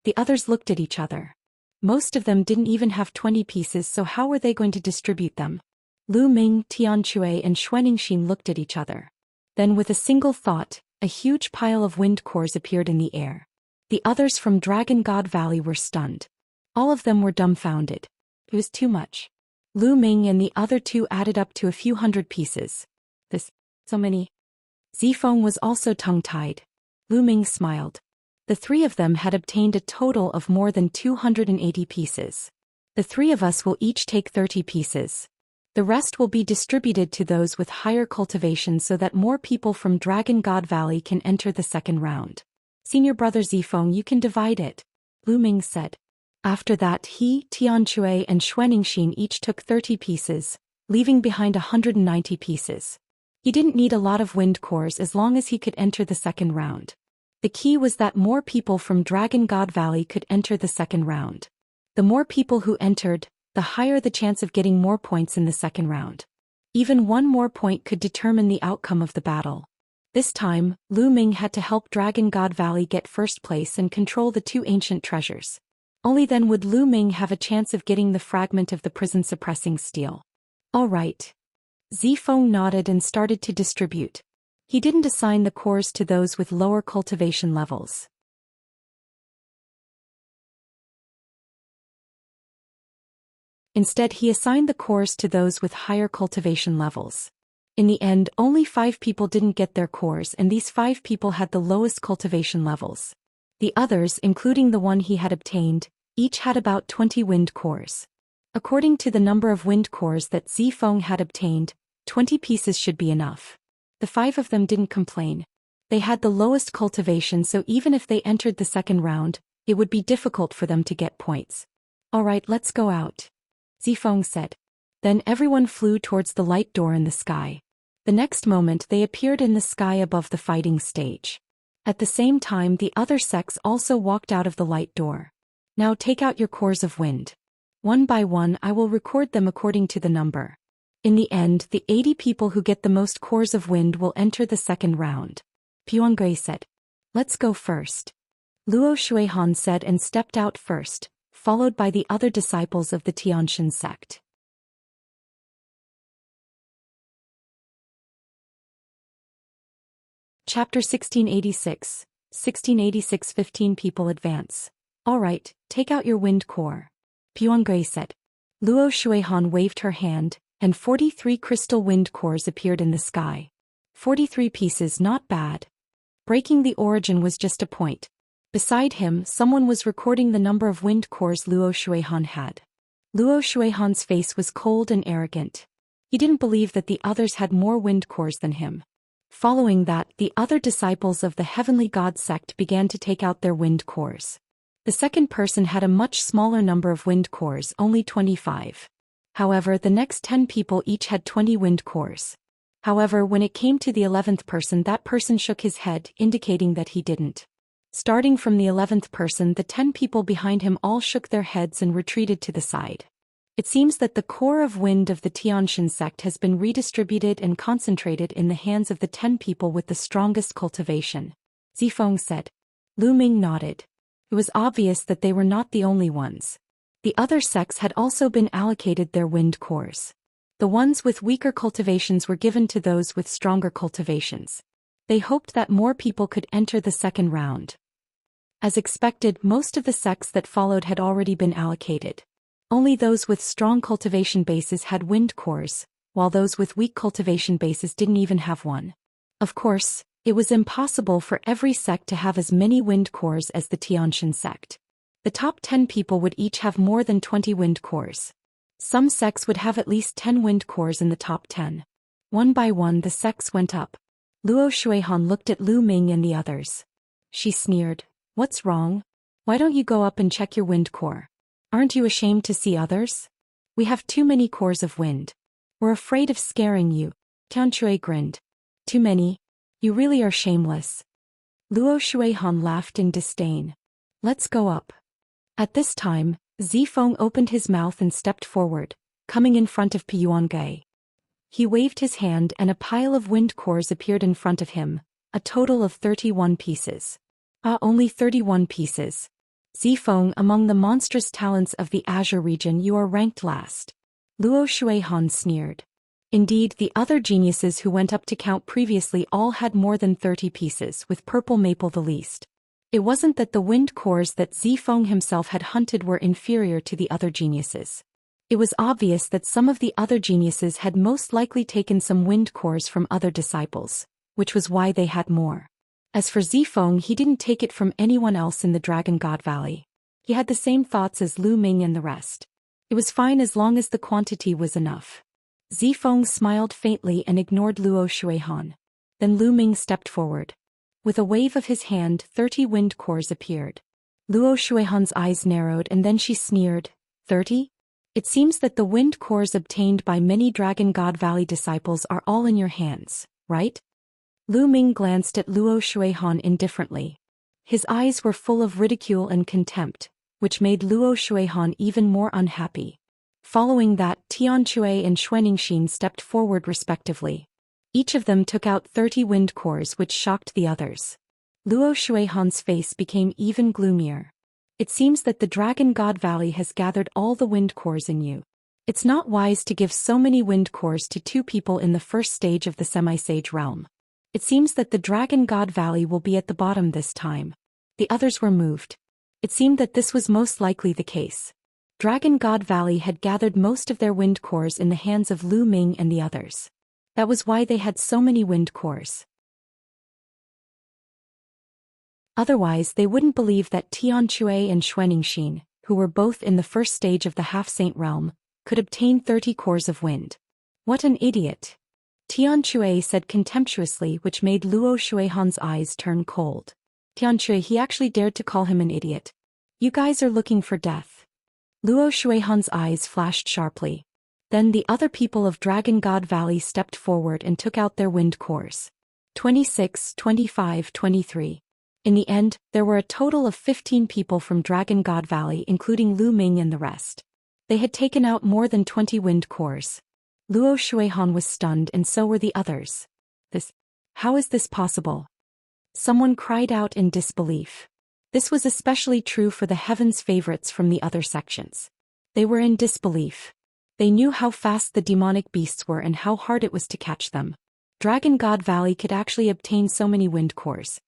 The others looked at each other. Most of them didn't even have 20 pieces, so how were they going to distribute them? Lu Ming, Tianque and Xianxia looked at each other. Then with a single thought, a huge pile of wind cores appeared in the air. The others from Dragon God Valley were stunned. All of them were dumbfounded. It was too much. Lu Ming and the other two added up to a few hundred pieces. So many. Zifeng was also tongue-tied. Lu Ming smiled. The three of them had obtained a total of more than 280 pieces. The three of us will each take 30 pieces. The rest will be distributed to those with higher cultivation so that more people from Dragon God Valley can enter the second round. Senior brother Zifeng, you can divide it, Lu Ming said. After that he, Tianque and Xianxia each took 30 pieces, leaving behind 190 pieces. He didn't need a lot of wind cores as long as he could enter the second round. The key was that more people from Dragon God Valley could enter the second round. The more people who entered, the higher the chance of getting more points in the second round. Even one more point could determine the outcome of the battle. This time, Lu Ming had to help Dragon God Valley get first place and control the two ancient treasures. Only then would Lu Ming have a chance of getting the fragment of the prison-suppressing steel. All right. Zifeng nodded and started to distribute. He didn't assign the cores to those with lower cultivation levels. Instead, he assigned the cores to those with higher cultivation levels. In the end, only 5 people didn't get their cores, and these 5 people had the lowest cultivation levels. The others, including the one he had obtained, each had about 20 wind cores. According to the number of wind cores that Zifeng had obtained, 20 pieces should be enough. The 5 of them didn't complain. They had the lowest cultivation, so even if they entered the second round, it would be difficult for them to get points. All right, let's go out, Zifeng said. Then everyone flew towards the light door in the sky. The next moment they appeared in the sky above the fighting stage. At the same time the other sects also walked out of the light door. Now take out your cores of wind. One by one I will record them according to the number. In the end, the 80 people who get the most cores of wind will enter the second round. Puangui said. Let's go first. Luo Shuihan said and stepped out first, followed by the other disciples of the Tianxian sect. Chapter 1686, 15 people advance. All right, take out your wind core, Puangui said. Luo Shuihan waved her hand, and 43 crystal wind cores appeared in the sky. 43 pieces, not bad. Breaking the origin was just a point. Beside him, someone was recording the number of wind cores Luo Shuihan had. Luo Shuihan's face was cold and arrogant. He didn't believe that the others had more wind cores than him. Following that, the other disciples of the Heavenly God sect began to take out their wind cores. The second person had a much smaller number of wind cores, only 25. However, the next 10 people each had 20 wind cores. However, when it came to the 11th person, that person shook his head, indicating that he didn't. Starting from the 11th person, the 10 people behind him all shook their heads and retreated to the side. It seems that the core of wind of the Tianxian sect has been redistributed and concentrated in the hands of the 10 people with the strongest cultivation, Zifeng said. Lu Ming nodded. It was obvious that they were not the only ones. The other sects had also been allocated their wind cores. The ones with weaker cultivations were given to those with stronger cultivations. They hoped that more people could enter the second round. As expected, most of the sects that followed had already been allocated. Only those with strong cultivation bases had wind cores, while those with weak cultivation bases didn't even have one. Of course, it was impossible for every sect to have as many wind cores as the Xianxia sect. The top 10 people would each have more than 20 wind cores. Some sects would have at least 10 wind cores in the top 10. One by one the sects went up. Luo Shuihan looked at Lu Ming and the others. She sneered. What's wrong? Why don't you go up and check your wind core? Aren't you ashamed to see others? We have too many cores of wind. We're afraid of scaring you. Tianque grinned. Too many? You really are shameless. Luo Shuihan laughed in disdain. Let's go up. At this time, Zifeng opened his mouth and stepped forward, coming in front of Piyuange. He waved his hand and a pile of wind cores appeared in front of him, a total of 31 pieces. Only 31 pieces. Zifeng, among the monstrous talents of the Azure region you are ranked last. Luo Shuihan sneered. Indeed, the other geniuses who went up to count previously all had more than 30 pieces, with purple maple the least. It wasn't that the wind cores that Zifeng himself had hunted were inferior to the other geniuses. It was obvious that some of the other geniuses had most likely taken some wind cores from other disciples, which was why they had more. As for Zifeng, he didn't take it from anyone else in the Dragon God Valley. He had the same thoughts as Lu Ming and the rest. It was fine as long as the quantity was enough. Zifeng smiled faintly and ignored Luo Shuihan. Then Lu Ming stepped forward. With a wave of his hand, 30 wind cores appeared. Luo Shuihan's eyes narrowed and then she sneered. 30? It seems that the wind cores obtained by many Dragon God Valley disciples are all in your hands, right? Lu Ming glanced at Luo Shuihan indifferently. His eyes were full of ridicule and contempt, which made Luo Shuihan even more unhappy. Following that, Tianque and Xianxia stepped forward respectively. Each of them took out 30 wind cores, which shocked the others. Luo Shuihan's face became even gloomier. It seems that the Dragon God Valley has gathered all the wind cores in you. It's not wise to give so many wind cores to 2 people in the first stage of the semi-sage realm. It seems that the Dragon God Valley will be at the bottom this time. The others were moved. It seemed that this was most likely the case. Dragon God Valley had gathered most of their wind cores in the hands of Lu Ming and the others. That was why they had so many wind cores. Otherwise they wouldn't believe that Tianque and Xianxia, who were both in the first stage of the half-saint realm, could obtain 30 cores of wind. What an idiot! Tianque said contemptuously, which made Luo Shuihan's eyes turn cold. Tianque, he actually dared to call him an idiot. You guys are looking for death. Luo Shuihan's eyes flashed sharply. Then the other people of Dragon God Valley stepped forward and took out their wind cores. 26, 25, 23. In the end, there were a total of 15 people from Dragon God Valley, including Lu Ming and the rest. They had taken out more than 20 wind cores. Luo Shuihan was stunned and so were the others. How is this possible? Someone cried out in disbelief. This was especially true for the Heaven's favorites from the other sections. They were in disbelief. They knew how fast the demonic beasts were and how hard it was to catch them. Dragon God Valley could actually obtain so many wind cores.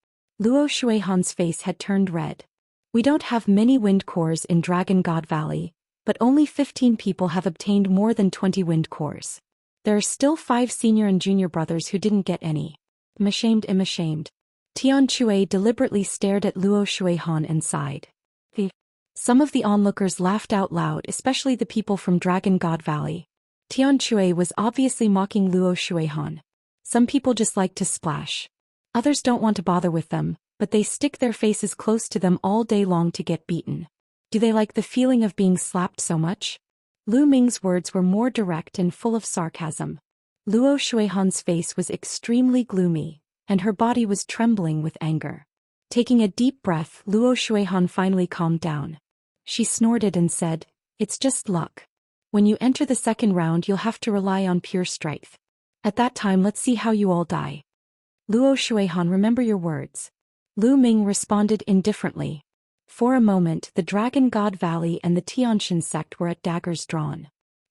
Luo Shuihan's face had turned red. We don't have many wind cores in Dragon God Valley, but only 15 people have obtained more than 20 wind cores. There are still 5 senior and junior brothers who didn't get any. I'm ashamed. Tianque deliberately stared at Luo Shuihan and sighed. Some of the onlookers laughed out loud, especially the people from Dragon God Valley. Tianque was obviously mocking Luo Shuihan. Some people just like to splash. Others don't want to bother with them, but they stick their faces close to them all day long to get beaten. Do they like the feeling of being slapped so much? Lu Ming's words were more direct and full of sarcasm. Luo Shuihan's face was extremely gloomy, and her body was trembling with anger. Taking a deep breath, Luo Shuihan finally calmed down. She snorted and said, "It's just luck. When you enter the second round you'll have to rely on pure strength. At that time let's see how you all die." Luo Shuihan, remember your words. Lu Ming responded indifferently. For a moment the Dragon God Valley and the Tianxia sect were at daggers drawn.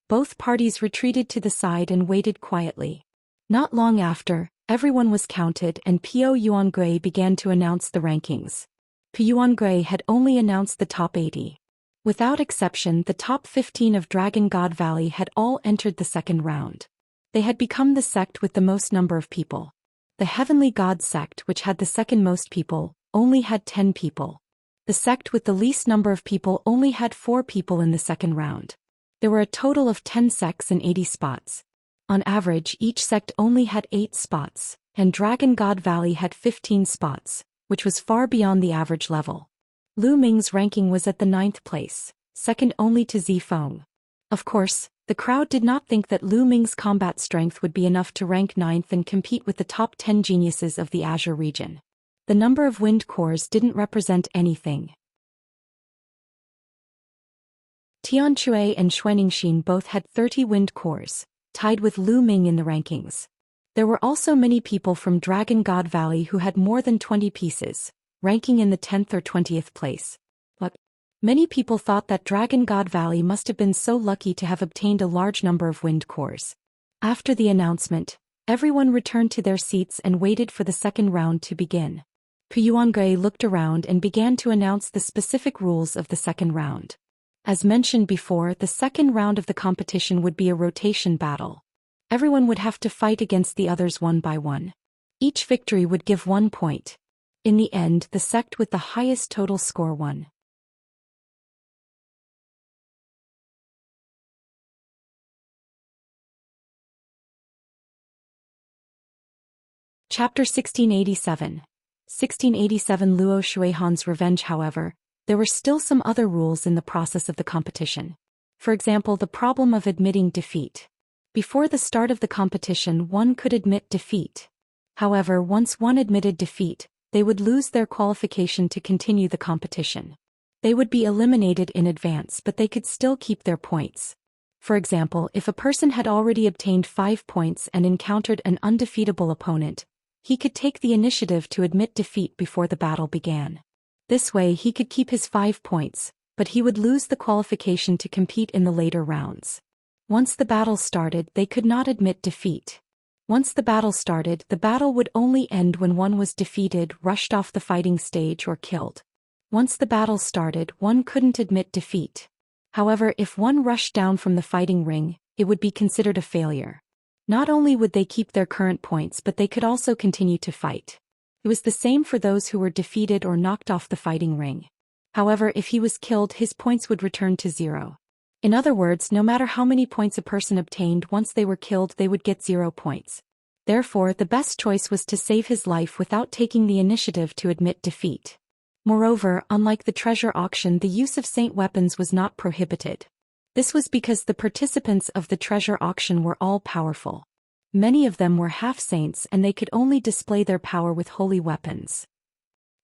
Both parties retreated to the side and waited quietly. Not long after, everyone was counted and Po Yuangui began to announce the rankings. Piyuan Gray had only announced the top 80. Without exception, the top 15 of Dragon God Valley had all entered the second round. They had become the sect with the most number of people. The Heavenly God sect, which had the second most people, only had 10 people. The sect with the least number of people only had 4 people in the second round. There were a total of 10 sects and 80 spots. On average, each sect only had 8 spots, and Dragon God Valley had 15 spots, which was far beyond the average level. Lu Ming's ranking was at the 9th place, second only to Zifeng. Of course, the crowd did not think that Lu Ming's combat strength would be enough to rank 9th and compete with the top 10 geniuses of the Azure region. The number of wind cores didn't represent anything. Tianque and Xuanxin both had 30 wind cores, tied with Lu Ming in the rankings. There were also many people from Dragon God Valley who had more than 20 pieces, ranking in the 10th or 20th place. But many people thought that Dragon God Valley must have been so lucky to have obtained a large number of wind cores. After the announcement, everyone returned to their seats and waited for the second round to begin. Piyuan Gray looked around and began to announce the specific rules of the second round. As mentioned before, the second round of the competition would be a rotation battle. Everyone would have to fight against the others one by one. Each victory would give 1 point. In the end, the sect with the highest total score won. Chapter 1687. 1687 Luo Shuihan's revenge. However, there were still some other rules in the process of the competition. For example, the problem of admitting defeat. Before the start of the competition, one could admit defeat. However, once one admitted defeat, they would lose their qualification to continue the competition. They would be eliminated in advance, but they could still keep their points. For example, if a person had already obtained 5 points and encountered an undefeatable opponent, he could take the initiative to admit defeat before the battle began. This way he could keep his 5 points, but he would lose the qualification to compete in the later rounds. Once the battle started, they could not admit defeat. Once the battle started, the battle would only end when one was defeated, rushed off the fighting stage, or killed. Once the battle started, one couldn't admit defeat. However, if one rushed down from the fighting ring, it would be considered a failure. Not only would they keep their current points, but they could also continue to fight. It was the same for those who were defeated or knocked off the fighting ring. However, if he was killed, his points would return to 0. In other words, no matter how many points a person obtained, once they were killed, they would get 0 points. Therefore, the best choice was to save his life without taking the initiative to admit defeat. Moreover, unlike the treasure auction, the use of saint weapons was not prohibited. This was because the participants of the treasure auction were all powerful. Many of them were half-saints and they could only display their power with holy weapons.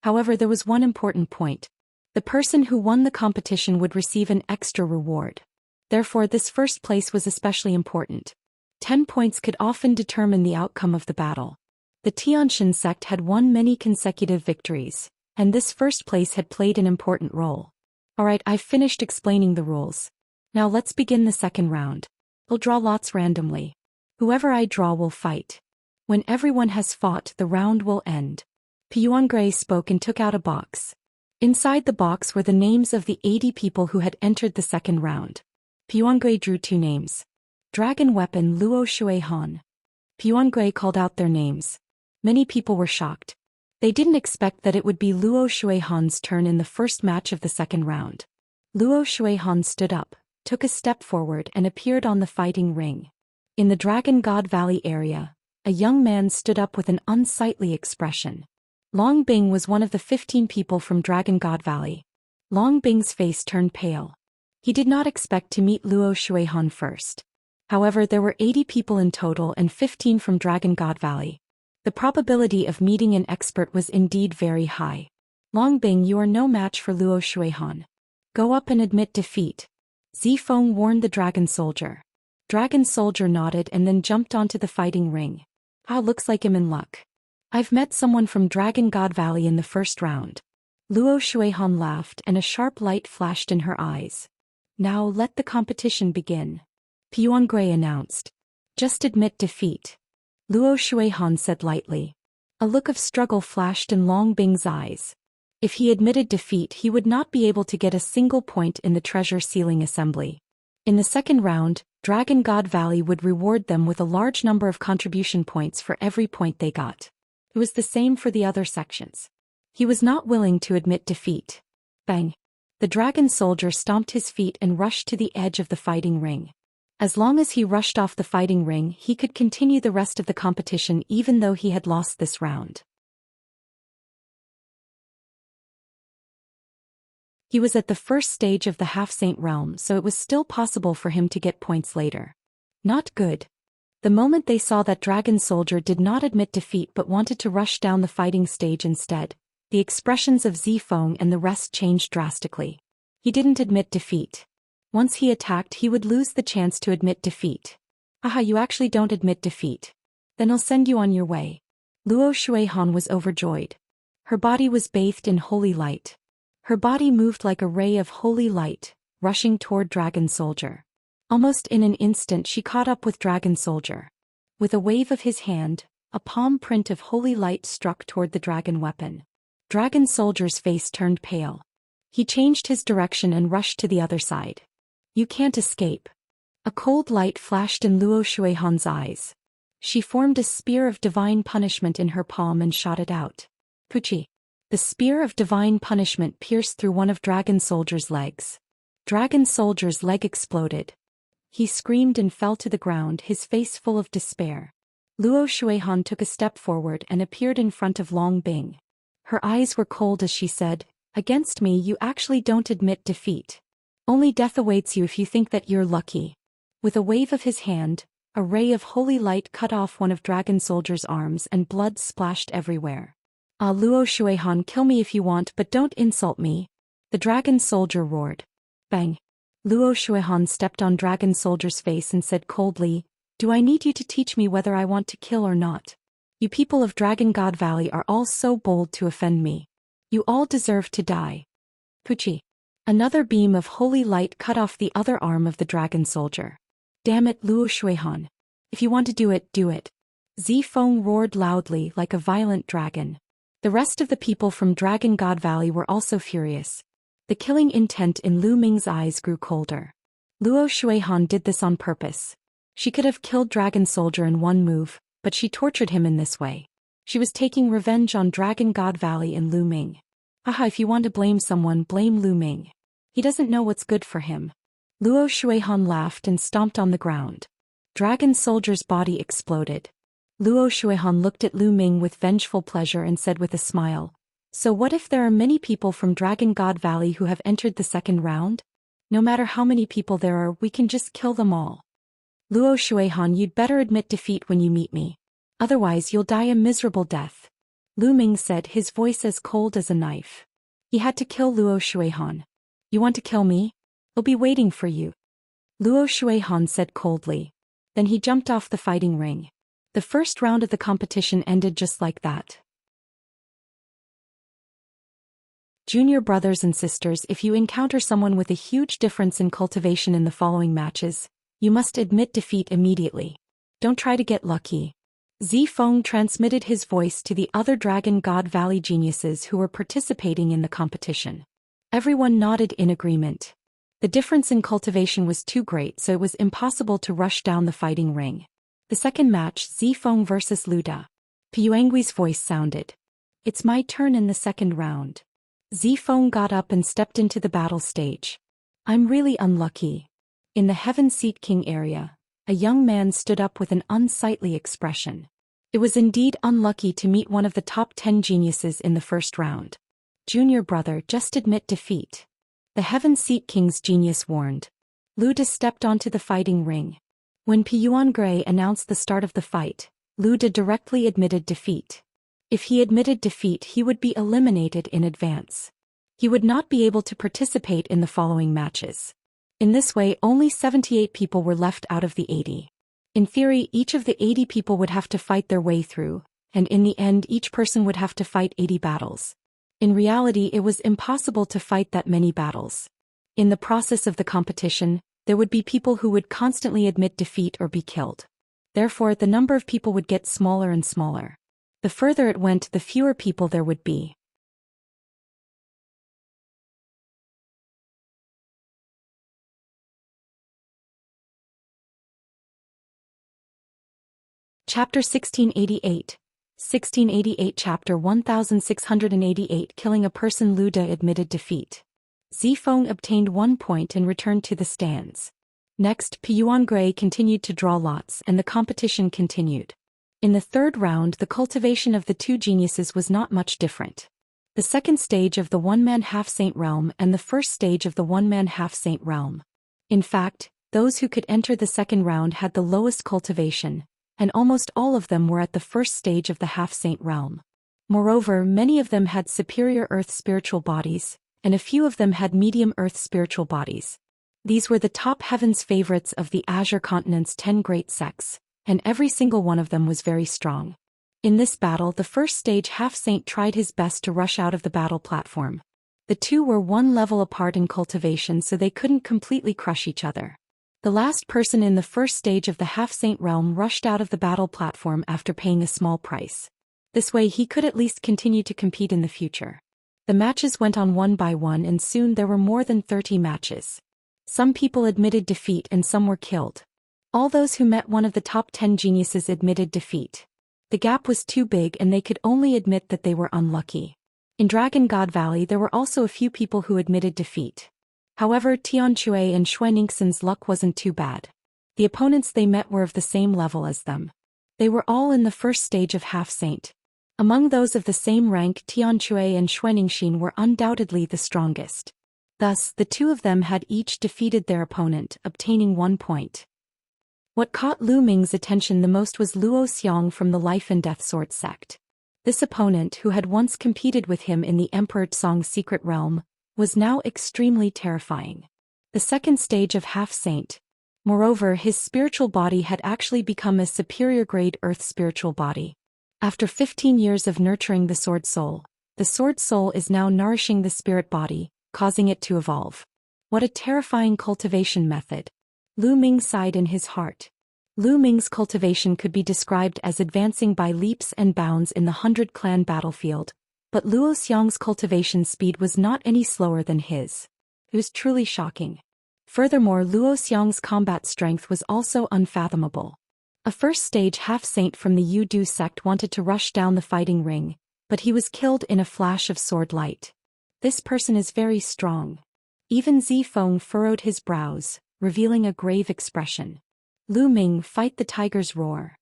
However, there was one important point. The person who won the competition would receive an extra reward. Therefore, this first place was especially important. 10 points could often determine the outcome of the battle. The Tianxian sect had won many consecutive victories, and this first place had played an important role. Alright, I've finished explaining the rules. Now let's begin the second round. I'll draw lots randomly. Whoever I draw will fight. When everyone has fought, the round will end. Piyuan Gray spoke and took out a box. Inside the box were the names of the 80 people who had entered the second round. Piyuan Gray drew 2 names. Dragon Weapon Luo Shuihan. Piyuan Gray called out their names. Many people were shocked. They didn't expect that it would be Luo Shuihan's turn in the first match of the second round. Luo Shuihan stood up, took a step forward and appeared on the fighting ring. In the Dragon God Valley area, a young man stood up with an unsightly expression. Long Bing was one of the 15 people from Dragon God Valley. Long Bing's face turned pale. He did not expect to meet Luo Shuihan first. However, there were 80 people in total and 15 from Dragon God Valley. The probability of meeting an expert was indeed very high. Long Bing, you are no match for Luo Shuihan. Go up and admit defeat. Zifeng warned the dragon soldier. Dragon soldier nodded and then jumped onto the fighting ring. Looks like I'm in luck. I've met someone from Dragon God Valley in the first round. Luo Shuihan laughed and a sharp light flashed in her eyes. Now let the competition begin. Piyuan Gray announced. Just admit defeat. Luo Shuihan said lightly. A look of struggle flashed in Long Bing's eyes. If he admitted defeat, he would not be able to get a single point in the treasure sealing assembly. In the second round, Dragon God Valley would reward them with a large number of contribution points for every point they got. It was the same for the other sections. He was not willing to admit defeat. Bang! The dragon soldier stomped his feet and rushed to the edge of the fighting ring. As long as he rushed off the fighting ring, he could continue the rest of the competition even though he had lost this round. He was at the first stage of the half-saint realm, so it was still possible for him to get points later. Not good. The moment they saw that dragon soldier did not admit defeat but wanted to rush down the fighting stage instead, the expressions of Zifeng and the rest changed drastically. He didn't admit defeat. Once he attacked, he would lose the chance to admit defeat. Aha, you actually don't admit defeat. Then I'll send you on your way. Luo Shuihan was overjoyed. Her body was bathed in holy light. Her body moved like a ray of holy light, rushing toward Dragon Soldier. Almost in an instant she caught up with Dragon Soldier. With a wave of his hand, a palm print of holy light struck toward the dragon weapon. Dragon Soldier's face turned pale. He changed his direction and rushed to the other side. You can't escape. A cold light flashed in Luo Shuihan's eyes. She formed a spear of divine punishment in her palm and shot it out. Puchi. The spear of divine punishment pierced through one of Dragon Soldier's legs. Dragon Soldier's leg exploded. He screamed and fell to the ground, his face full of despair. Luo Shuihan took a step forward and appeared in front of Long Bing. Her eyes were cold as she said, "Against me you actually don't admit defeat. Only death awaits you if you think that you're lucky." With a wave of his hand, a ray of holy light cut off one of Dragon Soldier's arms and blood splashed everywhere. "Ah, Luo Shuihan, kill me if you want, but don't insult me," the Dragon Soldier roared. Bang! Luo Shuihan stepped on Dragon Soldier's face and said coldly, "Do I need you to teach me whether I want to kill or not? You people of Dragon God Valley are all so bold to offend me. You all deserve to die." Puchi. Another beam of holy light cut off the other arm of the Dragon Soldier. "Damn it, Luo Shuihan. If you want to do it, do it." Zifeng roared loudly like a violent dragon. The rest of the people from Dragon God Valley were also furious. The killing intent in Lu Ming's eyes grew colder. Luo Shuihan did this on purpose. She could have killed Dragon Soldier in one move, but she tortured him in this way. She was taking revenge on Dragon God Valley and Lu Ming. Aha, if you want to blame someone, blame Lu Ming. He doesn't know what's good for him. Luo Shuihan laughed and stomped on the ground. Dragon Soldier's body exploded. Luo Shuihan looked at Lu Ming with vengeful pleasure and said with a smile, "So what if there are many people from Dragon God Valley who have entered the second round? No matter how many people there are, we can just kill them all. Luo Shuihan, you'd better admit defeat when you meet me. Otherwise you'll die a miserable death." Lu Ming said, his voice as cold as a knife. He had to kill Luo Shuihan. "You want to kill me? I'll be waiting for you," Luo Shuihan said coldly. Then he jumped off the fighting ring. The first round of the competition ended just like that. Junior brothers and sisters, if you encounter someone with a huge difference in cultivation in the following matches, you must admit defeat immediately. Don't try to get lucky. Zifeng transmitted his voice to the other Dragon God Valley geniuses who were participating in the competition. Everyone nodded in agreement. The difference in cultivation was too great, so it was impossible to rush down the fighting ring. The second match, Zifeng versus Luda. Piyuangui's voice sounded. "It's my turn in the second round." Zifeng got up and stepped into the battle stage. "I'm really unlucky." In the Heaven Seat King area, a young man stood up with an unsightly expression. It was indeed unlucky to meet one of the top 10 geniuses in the first round. "Junior brother, just admit defeat," the Heaven Seat King's genius warned. Luda stepped onto the fighting ring. When Piyuan Gray announced the start of the fight, Luda directly admitted defeat. If he admitted defeat, he would be eliminated in advance. He would not be able to participate in the following matches. In this way, only 78 people were left out of the 80. In theory, each of the 80 people would have to fight their way through, and in the end each person would have to fight 80 battles. In reality, it was impossible to fight that many battles. In the process of the competition, there would be people who would constantly admit defeat or be killed. Therefore, the number of people would get smaller and smaller. The further it went, the fewer people there would be. Chapter 1688. 1688 Chapter 1688 Killing a person. Lu De admitted defeat. Zifeng obtained 1 point and returned to the stands. Next, Piyuan Gray continued to draw lots and the competition continued. In the third round, the cultivation of the two geniuses was not much different. The second stage of the one-man half-saint realm and the first stage of the one-man half-saint realm. In fact, those who could enter the second round had the lowest cultivation, and almost all of them were at the first stage of the half-saint realm. Moreover, many of them had superior earth spiritual bodies, and a few of them had medium earth spiritual bodies. These were the top heavens favorites of the Azure Continent's 10 great sects, and every single one of them was very strong. In this battle, the first stage half-saint tried his best to rush out of the battle platform. The two were one level apart in cultivation, so they couldn't completely crush each other. The last person in the first stage of the half-saint realm rushed out of the battle platform after paying a small price. This way he could at least continue to compete in the future. The matches went on one by one and soon there were more than 30 matches. Some people admitted defeat and some were killed. All those who met one of the top 10 geniuses admitted defeat. The gap was too big and they could only admit that they were unlucky. In Dragon God Valley there were also a few people who admitted defeat. However, Tianxia and Xuanxin's luck wasn't too bad. The opponents they met were of the same level as them. They were all in the first stage of half-saint. Among those of the same rank, Tianxia and Xuanxin were undoubtedly the strongest. Thus, the two of them had each defeated their opponent, obtaining 1 point. What caught Lu Ming's attention the most was Luo Xiang from the Life and Death Sword sect. This opponent, who had once competed with him in the Emperor Tsong's secret realm, was now extremely terrifying. The second stage of half-saint. Moreover, his spiritual body had actually become a superior grade earth spiritual body. After 15 years of nurturing the sword soul is now nourishing the spirit body, causing it to evolve. What a terrifying cultivation method. Lu Ming sighed in his heart. Lu Ming's cultivation could be described as advancing by leaps and bounds in the 100-clan battlefield, but Luo Xiang's cultivation speed was not any slower than his. It was truly shocking. Furthermore, Luo Xiang's combat strength was also unfathomable. A first-stage half-saint from the Yu Du sect wanted to rush down the fighting ring, but he was killed in a flash of sword light. This person is very strong. Even Zifeng furrowed his brows, revealing a grave expression. Lu Ming, fight the tiger's roar.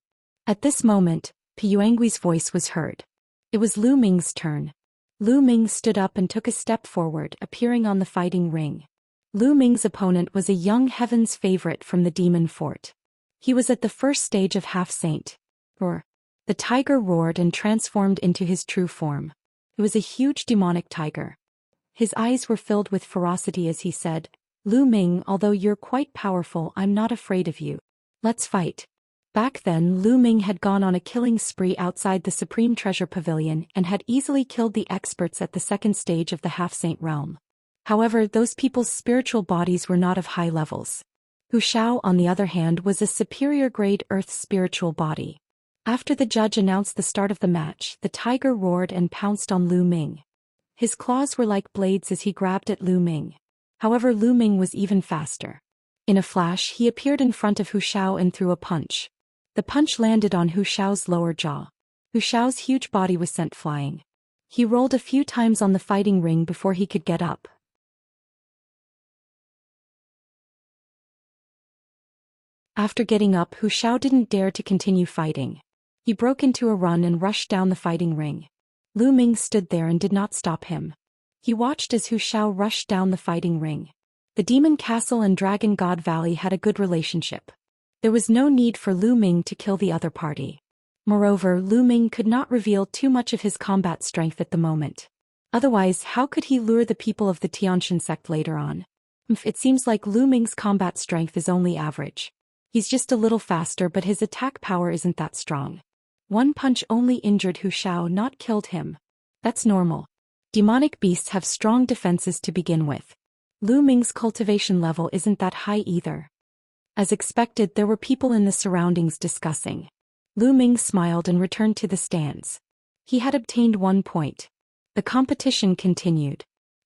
At this moment, Piyuangui's voice was heard. It was Lu Ming's turn. Lu Ming stood up and took a step forward, appearing on the fighting ring. Lu Ming's opponent was a young heaven's favorite from the demon fort. He was at the first stage of half-saint. The tiger roared and transformed into his true form. It was a huge demonic tiger. His eyes were filled with ferocity as he said, "Lu Ming, although you're quite powerful, I'm not afraid of you. Let's fight." Back then, Lu Ming had gone on a killing spree outside the Supreme Treasure Pavilion and had easily killed the experts at the second stage of the half-saint realm. However, those people's spiritual bodies were not of high levels. Hu Shao, on the other hand, was a superior grade earth spiritual body. After the judge announced the start of the match, the tiger roared and pounced on Lu Ming. His claws were like blades as he grabbed at Lu Ming. However, Lu Ming was even faster. In a flash, he appeared in front of Hu Shao and threw a punch. The punch landed on Hu Shao's lower jaw. Hu Shao's huge body was sent flying. He rolled a few times on the fighting ring before he could get up. After getting up, Hu Shao didn't dare to continue fighting. He broke into a run and rushed down the fighting ring. Lu Ming stood there and did not stop him. He watched as Hu Shao rushed down the fighting ring. The Demon Castle and Dragon God Valley had a good relationship. There was no need for Lu Ming to kill the other party. Moreover, Lu Ming could not reveal too much of his combat strength at the moment. Otherwise, how could he lure the people of the Tianxia sect later on? It seems like Lu Ming's combat strength is only average. He's just a little faster, but his attack power isn't that strong. One punch only injured Hu Shao, not killed him. That's normal. Demonic beasts have strong defenses to begin with. Lu Ming's cultivation level isn't that high either. As expected, there were people in the surroundings discussing. Lu Ming smiled and returned to the stands. He had obtained 1 point. The competition continued.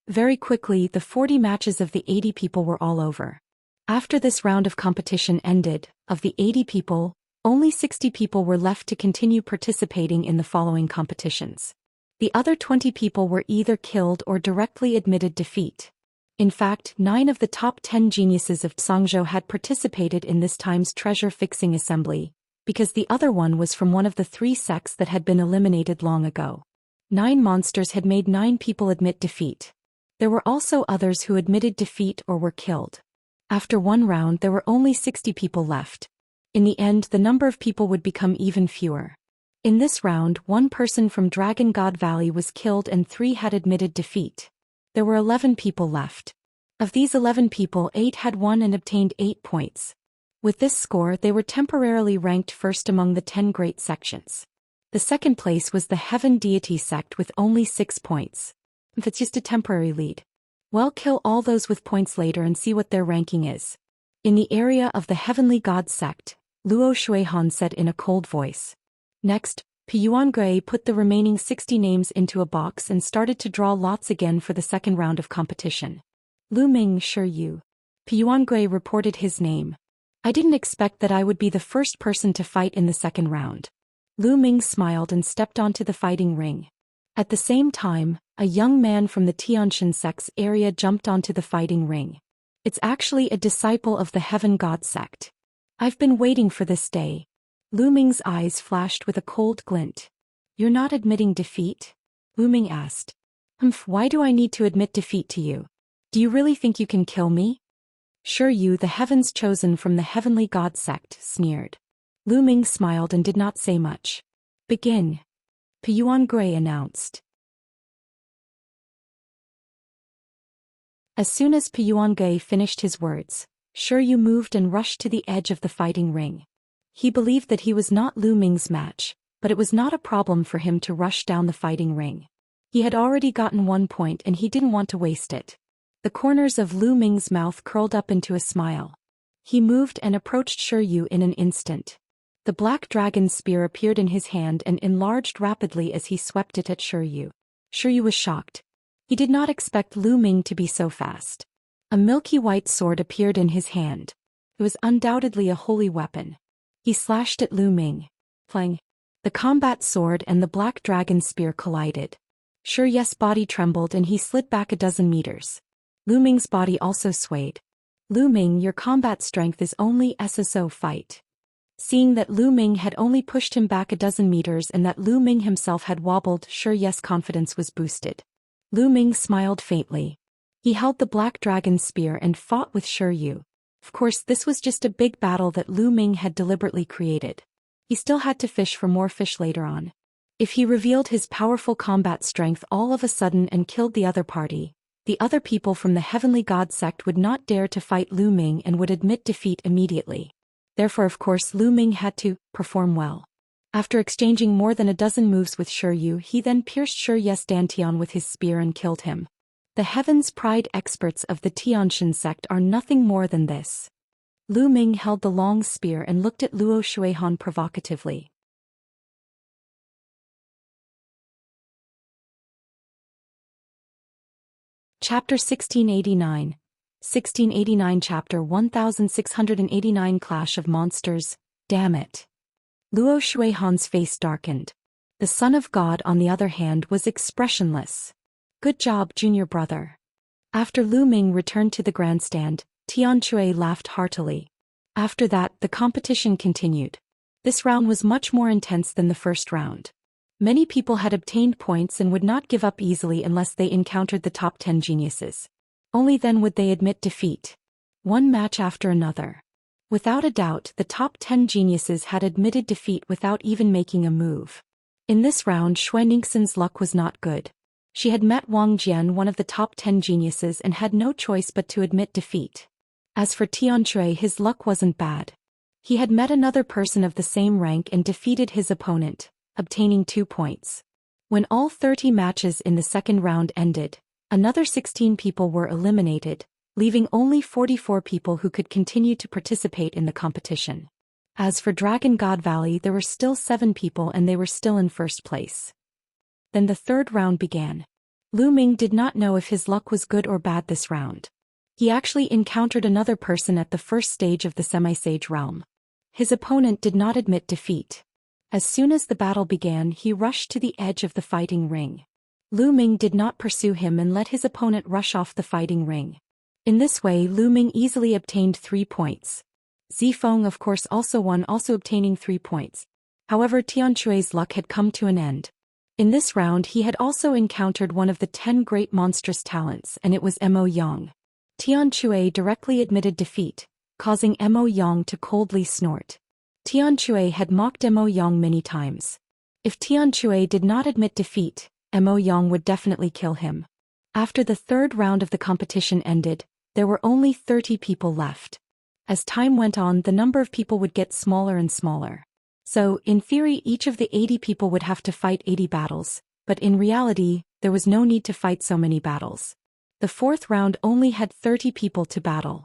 Very quickly, the 40 matches of the 80 people were all over. After this round of competition ended, of the 80 people, Only 60 people were left to continue participating in the following competitions. The other 20 people were either killed or directly admitted defeat. In fact, 9 of the top 10 geniuses of Xianxia had participated in this time's treasure-fixing assembly, because the other one was from one of the 3 sects that had been eliminated long ago. 9 monsters had made 9 people admit defeat. There were also others who admitted defeat or were killed. After one round there were only 60 people left. In the end the number of people would become even fewer. In this round, 1 person from Dragon God Valley was killed and 3 had admitted defeat. There were 11 people left. Of these 11 people, 8 had won and obtained 8 points. With this score they were temporarily ranked first among the 10 great sections. The second place was the Heaven Deity sect with only 6 points. If it's just a temporary lead. Well, kill all those with points later and see what their ranking is. In the area of the Heavenly God sect, Luo Shuihan said in a cold voice. Next, Piyuan Gui put the remaining 60 names into a box and started to draw lots again for the second round of competition. Lu Ming Yu. Piyuan Gui reported his name. I didn't expect that I would be the first person to fight in the second round. Lu Ming smiled and stepped onto the fighting ring. At the same time, a young man from the Xianxia sect's area jumped onto the fighting ring. It's actually a disciple of the Heaven God sect. I've been waiting for this day. Lu Ming's eyes flashed with a cold glint. You're not admitting defeat? Lu Ming asked. Why do I need to admit defeat to you? Do you really think you can kill me? Sure, you, the heavens chosen from the Heavenly God sect, sneered. Lu Ming smiled and did not say much. Begin. Piyuan Gui announced. As soon as Piyuan Gui finished his words, Sure Yu moved and rushed to the edge of the fighting ring. He believed that he was not Lu Ming's match, but it was not a problem for him to rush down the fighting ring. He had already gotten 1 point and he didn't want to waste it. The corners of Lu Ming's mouth curled up into a smile. He moved and approached Sure Yu in an instant. The black dragon spear appeared in his hand and enlarged rapidly as he swept it at Sure Yu. Sure Yu was shocked. He did not expect Lu Ming to be so fast. A milky white sword appeared in his hand. It was undoubtedly a holy weapon. He slashed at Lu Ming. Clang. The combat sword and the black dragon spear collided. Sure Yu's body trembled and he slid back a dozen meters. Lu Ming's body also swayed. Lu Ming, your combat strength is only SSO fight. Seeing that Lu Ming had only pushed him back a dozen meters and that Lu Ming himself had wobbled, Sure Yu's confidence was boosted. Lu Ming smiled faintly. He held the black dragon spear and fought with Sure Yu. Of course, this was just a big battle that Lu Ming had deliberately created. He still had to fish for more fish later on. If he revealed his powerful combat strength all of a sudden and killed the other party, the other people from the Heavenly God sect would not dare to fight Lu Ming and would admit defeat immediately. Therefore, of course, Lu Ming had to perform well. After exchanging more than a dozen moves with Sure Yu, he then pierced Sure Yu's dantian with his spear and killed him. The Heaven's Pride experts of the Xianxia sect are nothing more than this. Lu Ming held the long spear and looked at Luo Shuihan provocatively. Chapter 1689. 1689 Chapter 1689 Clash of Monsters, damn it. Luo Shuihan's face darkened. The Son of God, on the other hand, was expressionless. Good job, junior brother. After Lu Ming returned to the grandstand, Tian Chui laughed heartily. After that, the competition continued. This round was much more intense than the first round. Many people had obtained points and would not give up easily unless they encountered the top 10 geniuses. Only then would they admit defeat. One match after another. Without a doubt, the top 10 geniuses had admitted defeat without even making a move. In this round, Xue Ningxin's luck was not good. She had met Wang Jian, one of the top 10 geniuses, and had no choice but to admit defeat. As for Tian Chui, his luck wasn't bad. He had met another person of the same rank and defeated his opponent, obtaining 2 points. When all 30 matches in the second round ended, another 16 people were eliminated, leaving only 44 people who could continue to participate in the competition. As for Dragon God Valley, there were still 7 people and they were still in first place. Then the third round began. Lu Ming did not know if his luck was good or bad this round. He actually encountered another person at the first stage of the semi-sage realm. His opponent did not admit defeat. As soon as the battle began, he rushed to the edge of the fighting ring. Lu Ming did not pursue him and let his opponent rush off the fighting ring. In this way, Lu Ming easily obtained 3 points. Zifeng of course also won, also obtaining 3 points. However, Tianque's luck had come to an end. In this round he had also encountered one of the 10 great monstrous talents, and it was Mo Yang. Tianque directly admitted defeat, causing Mo Yang to coldly snort. Tianque had mocked Mo Yang many times. If Tianque did not admit defeat, Mo Yang would definitely kill him. After the 3rd round of the competition ended, there were only 30 people left. As time went on, the number of people would get smaller and smaller. So, in theory, each of the 80 people would have to fight 80 battles, but in reality, there was no need to fight so many battles. The 4th round only had 30 people to battle.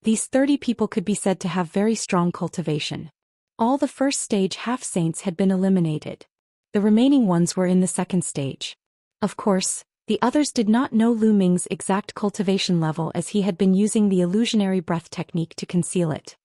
These 30 people could be said to have very strong cultivation. All the first stage half-saints had been eliminated. The remaining ones were in the 2nd stage. Of course, the others did not know Lu Ming's exact cultivation level, as he had been using the illusionary breath technique to conceal it.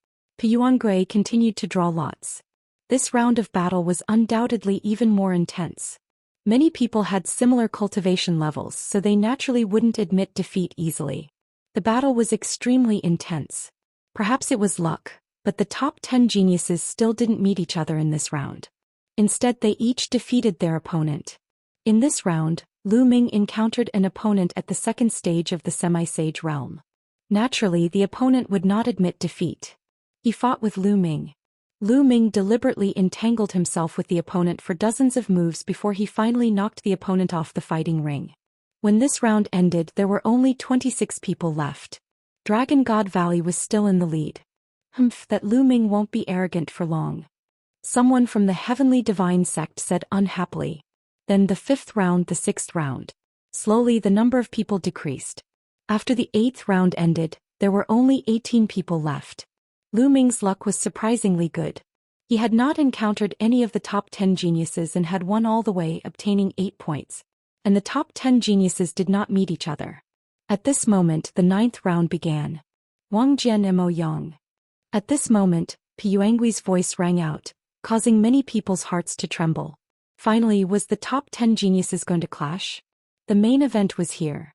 Yuangui continued to draw lots. This round of battle was undoubtedly even more intense. Many people had similar cultivation levels, so they naturally wouldn't admit defeat easily. The battle was extremely intense. Perhaps it was luck, but the top 10 geniuses still didn't meet each other in this round. Instead, they each defeated their opponent. In this round, Lu Ming encountered an opponent at the 2nd stage of the semi-sage realm. Naturally, the opponent would not admit defeat. He fought with Lu Ming. Lu Ming deliberately entangled himself with the opponent for dozens of moves before he finally knocked the opponent off the fighting ring. When this round ended, there were only 26 people left. Dragon God Valley was still in the lead. That Lu Ming won't be arrogant for long. Someone from the Heavenly Divine sect said unhappily. Then the 5th round, the 6th round. Slowly the number of people decreased. After the 8th round ended, there were only 18 people left. Lu Ming's luck was surprisingly good. He had not encountered any of the top 10 geniuses and had won all the way, obtaining 8 points. And the top 10 geniuses did not meet each other. At this moment, the 9th round began. Wang Jian and Mo Yang. At this moment, Yuangui's voice rang out, causing many people's hearts to tremble. Finally, was the top 10 geniuses going to clash? The main event was here.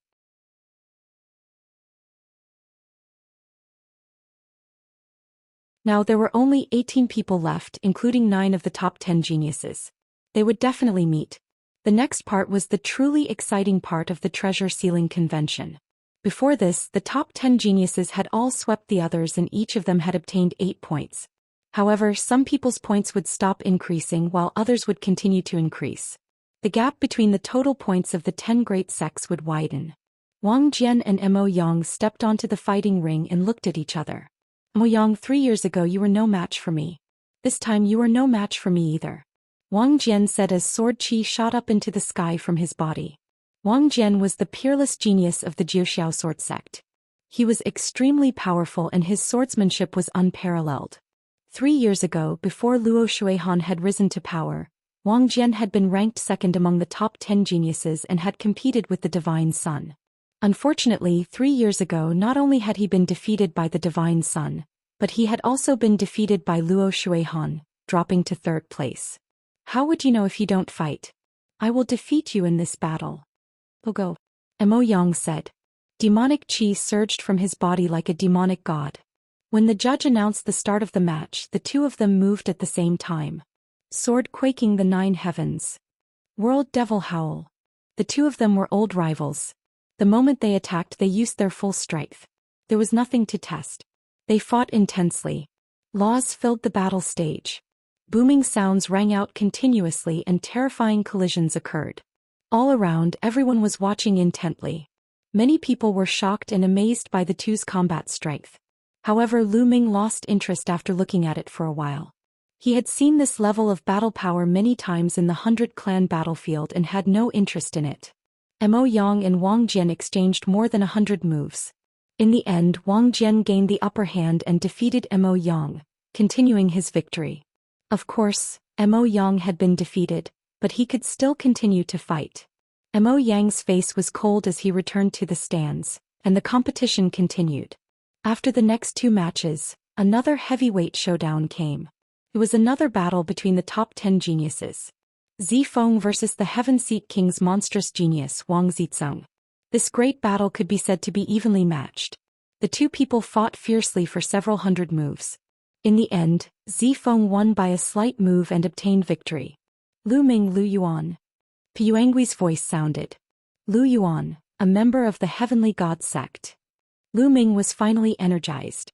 Now there were only 18 people left, including 9 of the top 10 geniuses. They would definitely meet. The next part was the truly exciting part of the treasure sealing convention. Before this, the top 10 geniuses had all swept the others and each of them had obtained 8 points. However, some people's points would stop increasing while others would continue to increase. The gap between the total points of the 10 great sects would widen. Wang Jian and Mo Yang stepped onto the fighting ring and looked at each other. Mo Yang, 3 years ago you were no match for me. This time you are no match for me either. Wang Jian said as sword chi shot up into the sky from his body. Wang Jian was the peerless genius of the Jiuxiao sword sect. He was extremely powerful and his swordsmanship was unparalleled. 3 years ago, before Luo Shuihan had risen to power, Wang Jian had been ranked 2nd among the top 10 geniuses and had competed with the Divine Sun. Unfortunately, 3 years ago not only had he been defeated by the Divine Sun, but he had also been defeated by Luo Shuihan, dropping to 3rd place. How would you know if you don't fight? I will defeat you in this battle. Go. Mo Yang said. Demonic chi surged from his body like a demonic god. When the judge announced the start of the match, the two of them moved at the same time. Sword quaking the 9 heavens. World devil howl. The two of them were old rivals. The moment they attacked, they used their full strength. There was nothing to test. They fought intensely. Laws filled the battle stage. Booming sounds rang out continuously and terrifying collisions occurred. All around, everyone was watching intently. Many people were shocked and amazed by the two's combat strength. However, Lu Ming lost interest after looking at it for a while. He had seen this level of battle power many times in the 100 Clan battlefield and had no interest in it. Mo Yang and Wang Jian exchanged more than 100 moves. In the end, Wang Jian gained the upper hand and defeated Mo Yang, continuing his victory. Of course, Mo Yang had been defeated, but he could still continue to fight. Mo Yang's face was cold as he returned to the stands, and the competition continued. After the next 2 matches, another heavyweight showdown came. It was another battle between the top 10 geniuses. Zifeng versus the Heaven Seat King's monstrous genius Wang Zizeng. This great battle could be said to be evenly matched. The two people fought fiercely for several hundred moves. In the end, Zifeng won by a slight move and obtained victory. Lu Ming Lu Yuan. Puanggui's voice sounded. Lu Yuan, a member of the Heavenly God sect. Lu Ming was finally energized.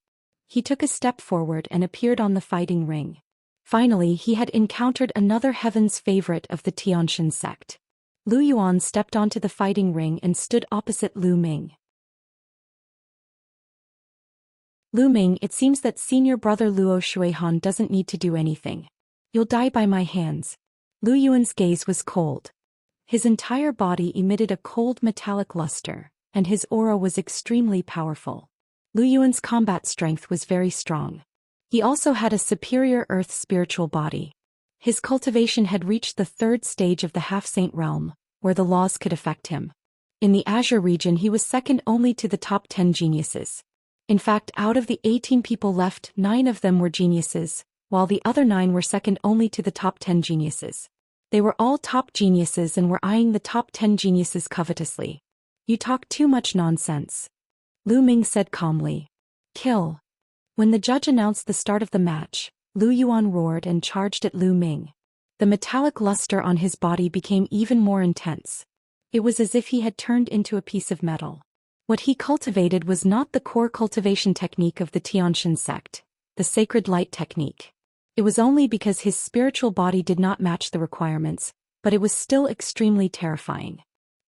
He took a step forward and appeared on the fighting ring. Finally, he had encountered another heaven's favorite of the Xianxia sect. Lu Yuan stepped onto the fighting ring and stood opposite Lu Ming. Lu Ming, it seems that senior brother Luo Shuihan doesn't need to do anything. You'll die by my hands. Lu Yuan's gaze was cold. His entire body emitted a cold metallic luster, and his aura was extremely powerful. Lu Yuan's combat strength was very strong. He also had a superior earth spiritual body. His cultivation had reached the third stage of the half-saint realm, where the laws could affect him. In the Azure region he was second only to the top 10 geniuses. In fact, out of the 18 people left, 9 of them were geniuses, while the other 9 were second only to the top 10 geniuses. They were all top geniuses and were eyeing the top 10 geniuses covetously. You talk too much nonsense. Lu Ming said calmly. Kill. When the judge announced the start of the match, Lu Yuan roared and charged at Lu Ming. The metallic luster on his body became even more intense. It was as if he had turned into a piece of metal. What he cultivated was not the core cultivation technique of the Xianxia sect, the sacred light technique. It was only because his spiritual body did not match the requirements, but it was still extremely terrifying.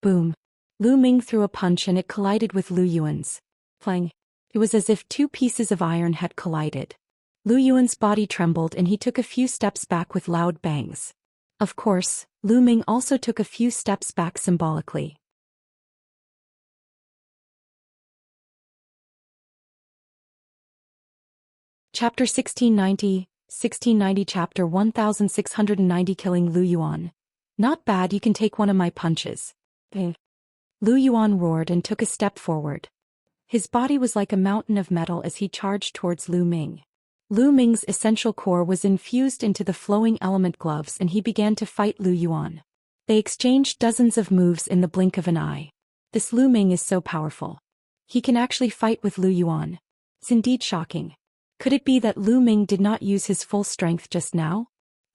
Boom. Lu Ming threw a punch and it collided with Lu Yuan's. Clang. It was as if two pieces of iron had collided. Lu Yuan's body trembled and he took a few steps back with loud bangs. Of course, Lu Ming also took a few steps back symbolically. Chapter 1690 Chapter 1690 Killing Lu Yuan. Not bad, you can take one of my punches. Lu Yuan roared and took a step forward. His body was like a mountain of metal as he charged towards Lu Ming. Lu Ming's essential core was infused into the flowing element gloves and he began to fight Lu Yuan. They exchanged dozens of moves in the blink of an eye. This Lu Ming is so powerful. He can actually fight with Lu Yuan. It's indeed shocking. Could it be that Lu Ming did not use his full strength just now?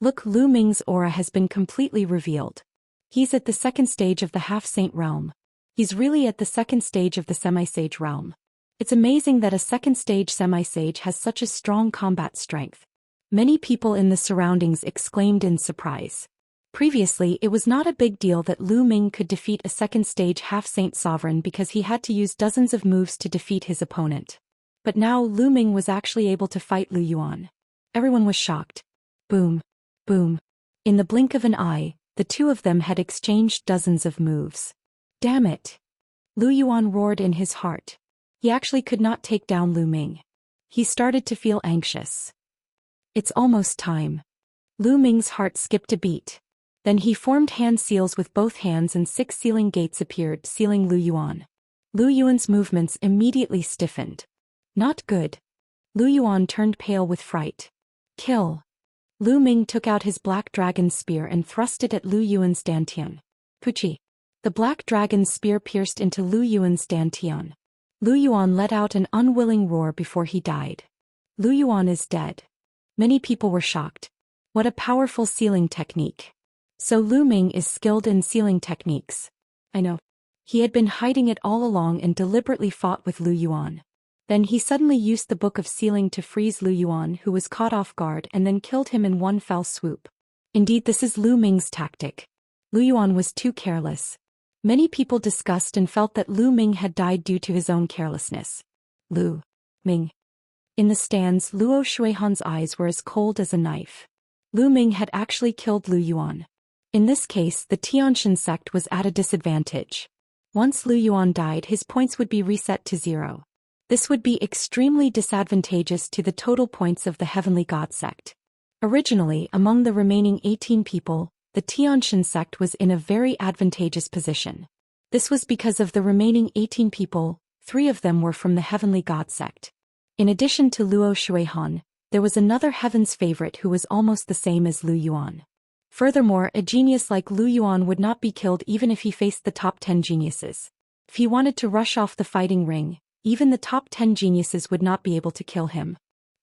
Look, Lu Ming's aura has been completely revealed. He's at the second stage of the half-saint realm. He's really at the second stage of the semi-sage realm. It's amazing that a second-stage semi-sage has such a strong combat strength. Many people in the surroundings exclaimed in surprise. Previously, it was not a big deal that Lu Ming could defeat a second-stage half-saint sovereign because he had to use dozens of moves to defeat his opponent. But now Lu Ming was actually able to fight Lu Yuan. Everyone was shocked. Boom. Boom. In the blink of an eye, the two of them had exchanged dozens of moves. Damn it. Lu Yuan roared in his heart. He actually could not take down Lu Ming. He started to feel anxious. It's almost time. Lu Ming's heart skipped a beat. Then he formed hand seals with both hands and 6 sealing gates appeared, sealing Lu Yuan. Lu Yuan's movements immediately stiffened. Not good. Lu Yuan turned pale with fright. Kill. Lu Ming took out his black dragon spear and thrust it at Lu Yuan's dantian. Puchi. The black dragon's spear pierced into Lu Yuan's dantian. Lu Yuan let out an unwilling roar before he died. Lu Yuan is dead. Many people were shocked. What a powerful sealing technique. So Lu Ming is skilled in sealing techniques. I know. He had been hiding it all along and deliberately fought with Lu Yuan. Then he suddenly used the book of sealing to freeze Lu Yuan, who was caught off guard, and then killed him in one fell swoop. Indeed, this is Lu Ming's tactic. Lu Yuan was too careless. Many people discussed and felt that Lu Ming had died due to his own carelessness. Lu Ming. In the stands, Luo Shuihan's eyes were as cold as a knife. Lu Ming had actually killed Lu Yuan. In this case, the Xianxia sect was at a disadvantage. Once Lu Yuan died, his points would be reset to 0. This would be extremely disadvantageous to the total points of the Heavenly God sect. Originally, among the remaining 18 people, the Xianxia sect was in a very advantageous position. This was because of the remaining 18 people, 3 of them were from the Heavenly God sect. In addition to Luo Shuihan, there was another heaven's favorite who was almost the same as Lu Yuan. Furthermore, a genius like Lu Yuan would not be killed even if he faced the top 10 geniuses. If he wanted to rush off the fighting ring, even the top 10 geniuses would not be able to kill him.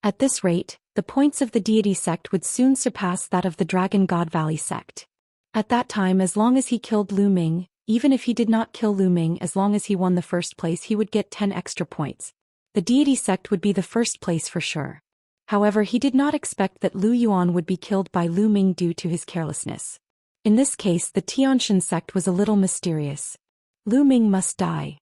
At this rate, the points of the deity sect would soon surpass that of the Dragon God Valley sect. At that time, as long as he killed Lu Ming, even if he did not kill Lu Ming, as long as he won the first place, he would get 10 extra points. The deity sect would be the first place for sure. However, he did not expect that Lu Yuan would be killed by Lu Ming due to his carelessness. In this case, the Tianxian sect was a little mysterious. Lu Ming must die.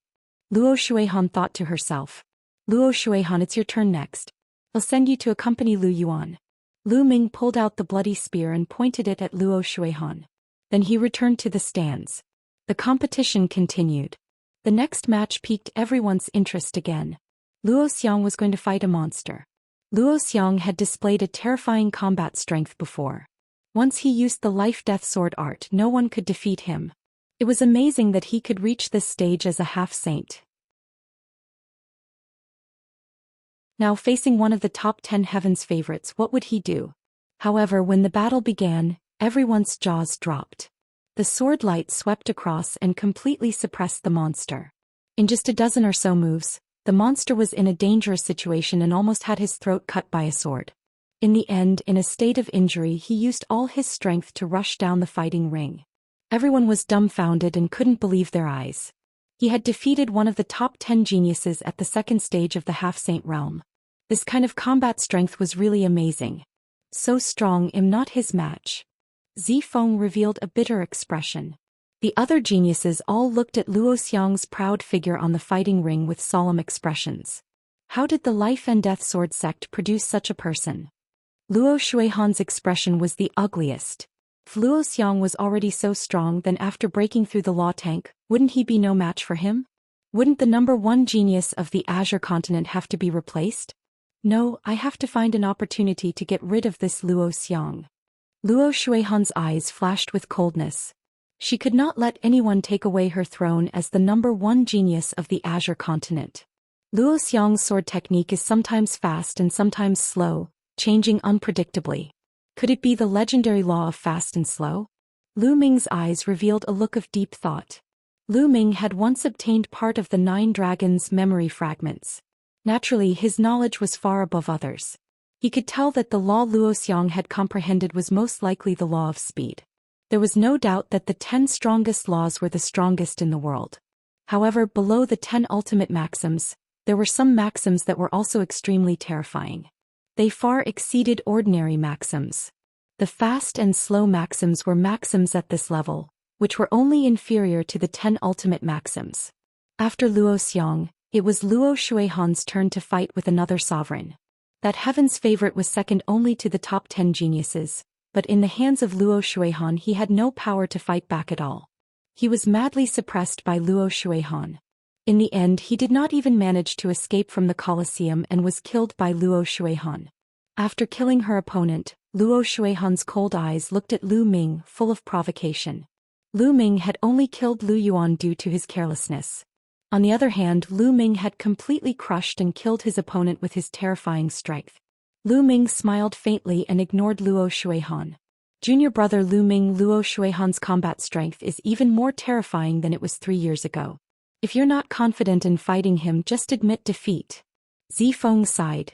Luo Shuihan thought to herself. Luo Shuihan, it's your turn next. I'll send you to accompany Lu Yuan. Lu Ming pulled out the bloody spear and pointed it at Luo Shuihan. Then he returned to the stands. The competition continued. The next match piqued everyone's interest again. Luo Xiang was going to fight a monster. Luo Xiang had displayed a terrifying combat strength before. Once he used the life-death sword art, no one could defeat him. It was amazing that he could reach this stage as a half-saint. Now facing one of the top 10 heaven's favorites, what would he do? However, when the battle began, everyone's jaws dropped. The sword light swept across and completely suppressed the monster. In just a dozen or so moves, the monster was in a dangerous situation and almost had his throat cut by a sword. In the end, in a state of injury, he used all his strength to rush down the fighting ring. Everyone was dumbfounded and couldn't believe their eyes. He had defeated one of the top 10 geniuses at the second stage of the half-saint realm. This kind of combat strength was really amazing. So strong, I'm not his match. Zifeng revealed a bitter expression. The other geniuses all looked at Luo Xiang's proud figure on the fighting ring with solemn expressions. How did the Life and Death Sword sect produce such a person? Luo Shuihan's expression was the ugliest. If Luo Xiang was already so strong, then after breaking through the law tank, wouldn't he be no match for him? Wouldn't the number one genius of the Azure continent have to be replaced? No, I have to find an opportunity to get rid of this Luo Xiang. Luo Shuihan's eyes flashed with coldness. She could not let anyone take away her throne as the number one genius of the Azure continent. Luo Xiang's sword technique is sometimes fast and sometimes slow, changing unpredictably. Could it be the legendary law of fast and slow? Lu Ming's eyes revealed a look of deep thought. Lu Ming had once obtained part of the 9 dragons' memory fragments. Naturally, his knowledge was far above others. He could tell that the law Luo Xiang had comprehended was most likely the law of speed. There was no doubt that the 10 strongest laws were the strongest in the world. However, below the 10 ultimate maxims, there were some maxims that were also extremely terrifying. They far exceeded ordinary maxims. The fast and slow maxims were maxims at this level, which were only inferior to the 10 ultimate maxims. After Luo Xiang, it was Luo Shuihan's turn to fight with another sovereign. That heaven's favorite was second only to the top 10 geniuses, but in the hands of Luo Shuihan he had no power to fight back at all. He was madly suppressed by Luo Shuihan. In the end, he did not even manage to escape from the Colosseum and was killed by Luo Shuihan. After killing her opponent, Luo Shuihan's cold eyes looked at Lu Ming, full of provocation. Lu Ming had only killed Lu Yuan due to his carelessness. On the other hand, Lu Ming had completely crushed and killed his opponent with his terrifying strength. Lu Ming smiled faintly and ignored Luo Shuihan. Junior brother Lu Ming, Luo Shuihan's combat strength is even more terrifying than it was 3 years ago. If you're not confident in fighting him, just admit defeat. Zifeng sighed.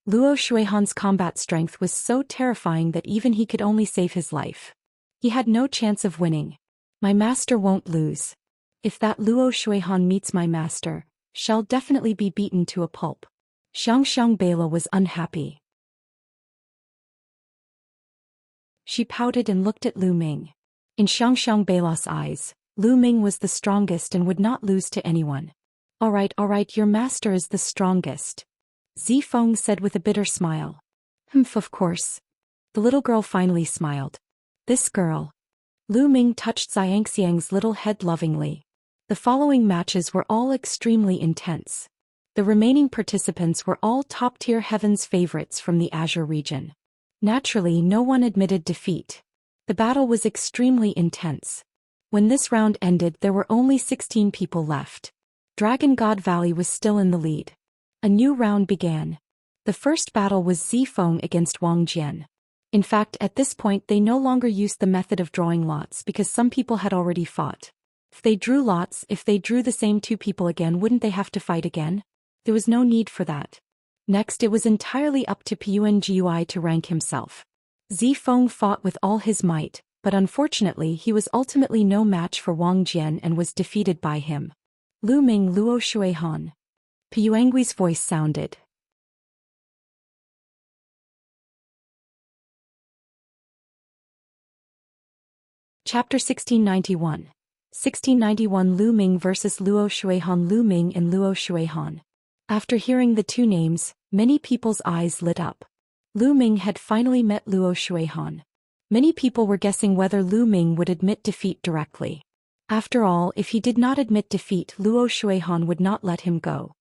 Luo Shuihan's combat strength was so terrifying that even he could only save his life. He had no chance of winning. My master won't lose. If that Luo Shuihan meets my master, shall definitely be beaten to a pulp. Xianxia Bela was unhappy. She pouted and looked at Lu Ming. In Xianxia Bela's eyes, Lu Ming was the strongest and would not lose to anyone. All right, your master is the strongest. Zifeng said with a bitter smile. Of course. The little girl finally smiled. This girl. Lu Ming touched Xianxia's little head lovingly. The following matches were all extremely intense. The remaining participants were all top-tier heaven's favorites from the Azure region. Naturally, no one admitted defeat. The battle was extremely intense. When this round ended, there were only 16 people left. Dragon God Valley was still in the lead. A new round began. The first battle was Zifeng against Wang Jian. In fact, at this point they no longer used the method of drawing lots because some people had already fought. If they drew the same two people again, wouldn't they have to fight again? There was no need for that. Next, it was entirely up to Pengui to rank himself. Zifeng fought with all his might, but unfortunately he was ultimately no match for Wang Jian and was defeated by him. Lu Ming Luo Shui Han. Pengui's voice sounded. Chapter 1691. 1691 Lu Ming vs Luo Shuihan. Lu Ming and Luo Shuihan. After hearing the two names, many people's eyes lit up. Lu Ming had finally met Luo Shuihan. Many people were guessing whether Lu Ming would admit defeat directly. After all, if he did not admit defeat, Luo Shuihan would not let him go.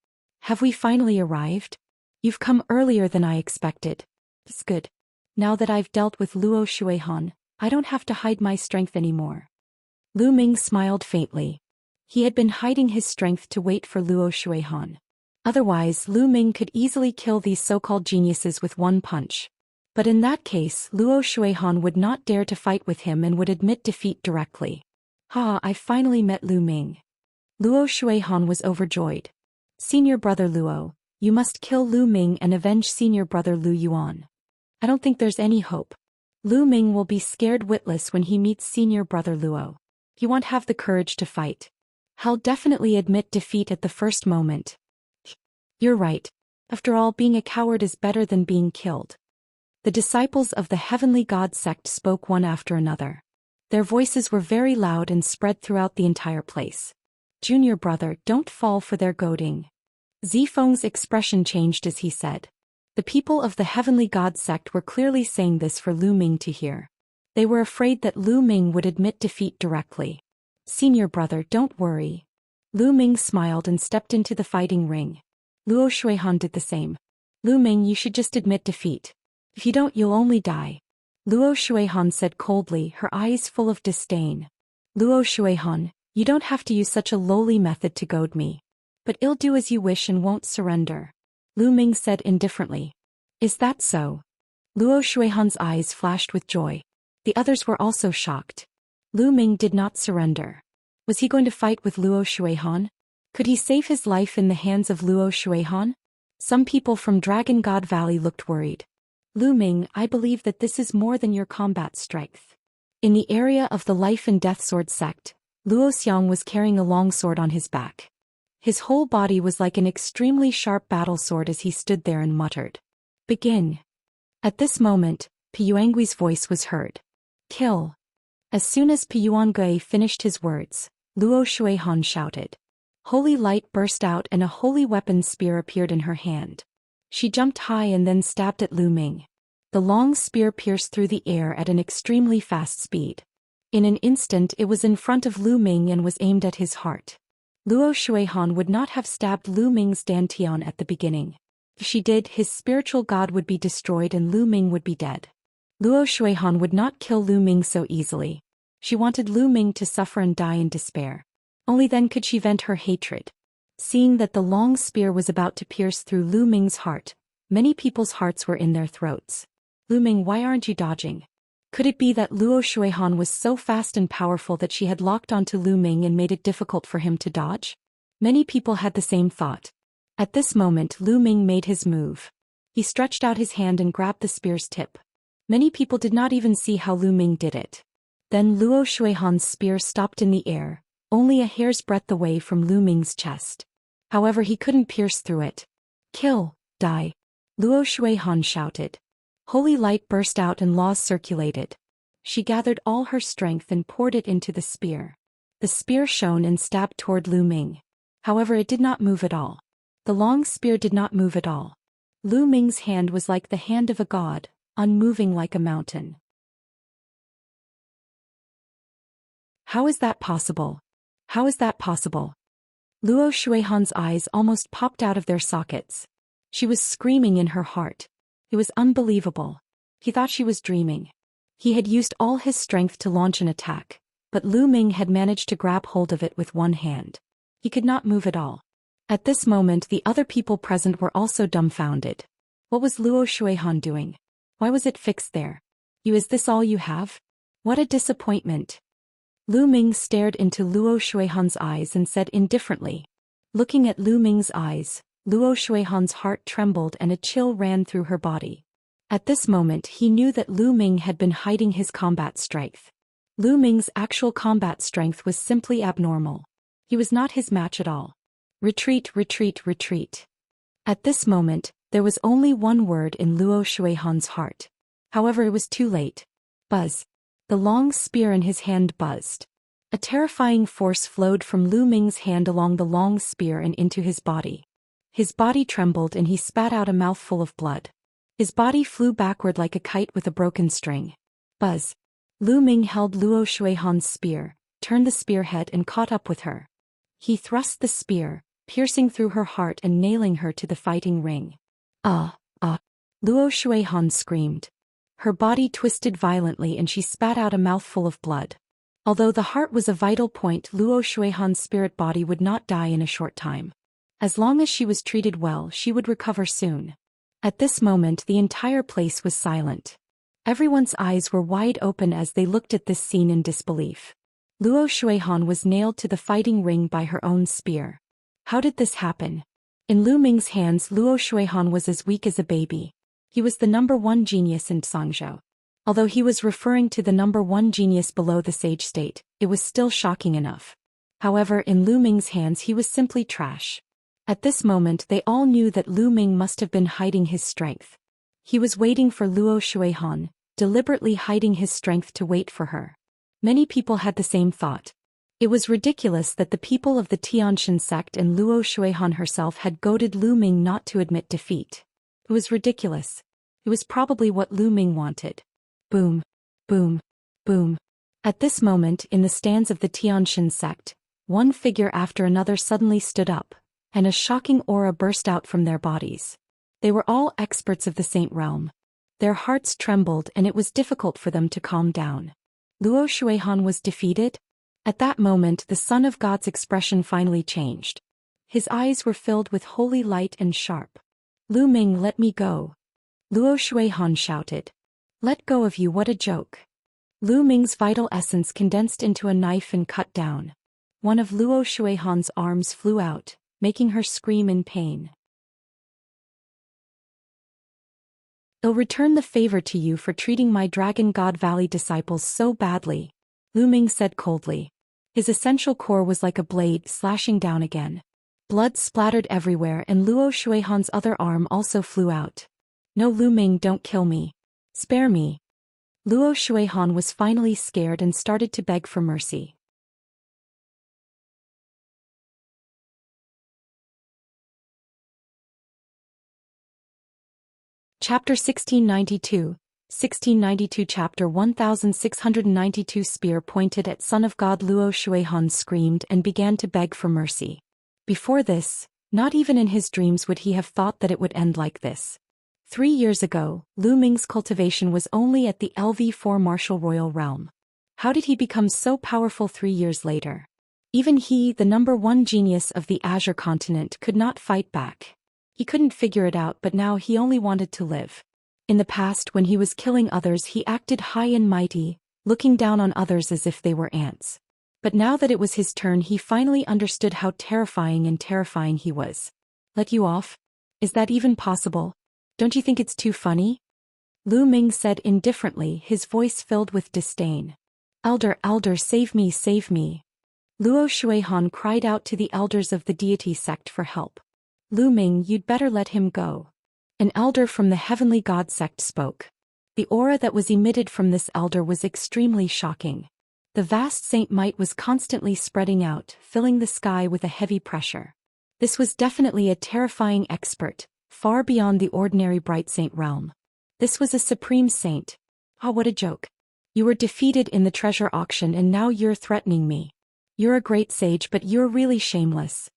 Have we finally arrived? You've come earlier than I expected. It's good. Now that I've dealt with Luo Shuihan, I don't have to hide my strength anymore. Lu Ming smiled faintly. He had been hiding his strength to wait for Luo Shuihan. Otherwise, Lu Ming could easily kill these so-called geniuses with one punch. But in that case, Luo Shuihan would not dare to fight with him and would admit defeat directly. I finally met Lu Ming. Luo Shuihan was overjoyed. Senior brother Luo, you must kill Lu Ming and avenge senior brother Lu Yuan. I don't think there's any hope. Lu Ming will be scared witless when he meets senior brother Luo. He won't have the courage to fight. He'll definitely admit defeat at the first moment. You're right. After all, being a coward is better than being killed. The disciples of the Heavenly God sect spoke one after another. Their voices were very loud and spread throughout the entire place. Junior brother, don't fall for their goading. Zifeng's expression changed as he said. The people of the Heavenly God sect were clearly saying this for Lu Ming to hear. They were afraid that Lu Ming would admit defeat directly. Senior brother, don't worry. Lu Ming smiled and stepped into the fighting ring. Luo Shuihan did the same. Lu Ming, you should just admit defeat. If you don't, you'll only die. Luo Shuihan said coldly, her eyes full of disdain. Luo Shuihan, you don't have to use such a lowly method to goad me. But I'll do as you wish and won't surrender. Lu Ming said indifferently. Is that so? Luo Shuihan's eyes flashed with joy. The others were also shocked. Lu Ming did not surrender. Was he going to fight with Luo Shuihan? Could he save his life in the hands of Luo Shuihan? Some people from Dragon God Valley looked worried. Lu Ming, I believe that this is more than your combat strength. In the area of the Life and Death Sword sect, Luo Xiang was carrying a long sword on his back. His whole body was like an extremely sharp battle sword as he stood there and muttered. Begin. At this moment, Pengui's voice was heard. Kill. As soon as Penguin finished his words, Luo Shuihan shouted. Holy light burst out and a holy weapon spear appeared in her hand. She jumped high and then stabbed at Lu Ming. The long spear pierced through the air at an extremely fast speed. In an instant it was in front of Lu Ming and was aimed at his heart. Luo Shuihan would not have stabbed Lu Ming's dantian at the beginning. If she did, his spiritual god would be destroyed and Lu Ming would be dead. Luo Shuihan would not kill Lu Ming so easily. She wanted Lu Ming to suffer and die in despair. Only then could she vent her hatred. Seeing that the long spear was about to pierce through Lu Ming's heart, many people's hearts were in their throats. Lu Ming, why aren't you dodging? Could it be that Luo Shuihan was so fast and powerful that she had locked onto Lu Ming and made it difficult for him to dodge? Many people had the same thought. At this moment Lu Ming made his move. He stretched out his hand and grabbed the spear's tip. Many people did not even see how Lu Ming did it. Then Luo Shuihan's spear stopped in the air, only a hair's breadth away from Lu Ming's chest. However, he couldn't pierce through it. Kill, die. Luo Shuihan shouted. Holy light burst out and laws circulated. She gathered all her strength and poured it into the spear. The spear shone and stabbed toward Lu Ming. However, it did not move at all. The long spear did not move at all. Lu Ming's hand was like the hand of a god, unmoving like a mountain. How is that possible? How is that possible? Luo Shuihan's eyes almost popped out of their sockets. She was screaming in her heart. It was unbelievable. He thought she was dreaming. He had used all his strength to launch an attack, but Lu Ming had managed to grab hold of it with one hand. He could not move at all. At this moment the other people present were also dumbfounded. What was Luo Shuihan doing? Why was it fixed there? Is this all you have? What a disappointment. Lu Ming stared into Luo Shuihan's eyes and said indifferently. Looking at Lu Ming's eyes, Luo Shuihan's heart trembled and a chill ran through her body. At this moment he knew that Lu Ming had been hiding his combat strength. Lu Ming's actual combat strength was simply abnormal. He was not his match at all. Retreat, retreat, retreat. At this moment, there was only one word in Luo Shuihan's heart. However, it was too late. Buzz. The long spear in his hand buzzed. A terrifying force flowed from Lu Ming's hand along the long spear and into his body. His body trembled and he spat out a mouthful of blood. His body flew backward like a kite with a broken string. Buzz. Lu Ming held Luo Shuihan's spear, turned the spearhead and caught up with her. He thrust the spear, piercing through her heart and nailing her to the fighting ring. Ah! Luo Shuihan screamed. Her body twisted violently and she spat out a mouthful of blood. Although the heart was a vital point, Luo Shuihan's spirit body would not die in a short time. As long as she was treated well, she would recover soon. At this moment the entire place was silent. Everyone's eyes were wide open as they looked at this scene in disbelief. Luo Shuihan was nailed to the fighting ring by her own spear. How did this happen? In Lu Ming's hands, Luo Shuihan was as weak as a baby. He was the number one genius in Xianxia. Although he was referring to the number one genius below the sage state, it was still shocking enough. However, in Lu Ming's hands he was simply trash. At this moment they all knew that Lu Ming must have been hiding his strength. He was waiting for Luo Shuihan, deliberately hiding his strength to wait for her. Many people had the same thought. It was ridiculous that the people of the Xianxia sect and Luo Shuihan herself had goaded Lu Ming not to admit defeat. It was ridiculous. It was probably what Lu Ming wanted. Boom. Boom. Boom. At this moment in the stands of the Xianxia sect, one figure after another suddenly stood up, and a shocking aura burst out from their bodies. They were all experts of the Saint Realm. Their hearts trembled and it was difficult for them to calm down. Luo Shuihan was defeated? At that moment the Son of God's expression finally changed. His eyes were filled with holy light and sharp. Lu Ming, let me go. Luo Shuihan shouted. Let go of you, what a joke. Lu Ming's vital essence condensed into a knife and cut down. One of Luo Shuihan's arms flew out, making her scream in pain. I'll return the favor to you for treating my Dragon God Valley disciples so badly, Lu Ming said coldly. His essential core was like a blade slashing down again. Blood splattered everywhere and Luo Shuihan's other arm also flew out. No, Lu Ming, don't kill me. Spare me. Luo Shuihan was finally scared and started to beg for mercy. Chapter 1692, 1692 Chapter 1692 Spear pointed at Son of God. Luo Shuihan screamed and began to beg for mercy. Before this, not even in his dreams would he have thought that it would end like this. 3 years ago, Lu Ming's cultivation was only at the LV4 martial royal realm. How did he become so powerful 3 years later? Even he, the number one genius of the Azure continent, could not fight back. He couldn't figure it out, but now he only wanted to live. In the past, when he was killing others, he acted high and mighty, looking down on others as if they were ants. But now that it was his turn, he finally understood how terrifying he was. Let you off? Is that even possible? Don't you think it's too funny? Lu Ming said indifferently, his voice filled with disdain. Elder, save me, save me. Luo Shuihan cried out to the elders of the deity sect for help. Lu Ming, you'd better let him go. An elder from the heavenly god sect spoke. The aura that was emitted from this elder was extremely shocking. The vast saint might was constantly spreading out, filling the sky with a heavy pressure. This was definitely a terrifying expert, far beyond the ordinary bright saint realm. This was a supreme saint. Ah, what a joke. You were defeated in the treasure auction and now you're threatening me. You're a great sage, but you're really shameless.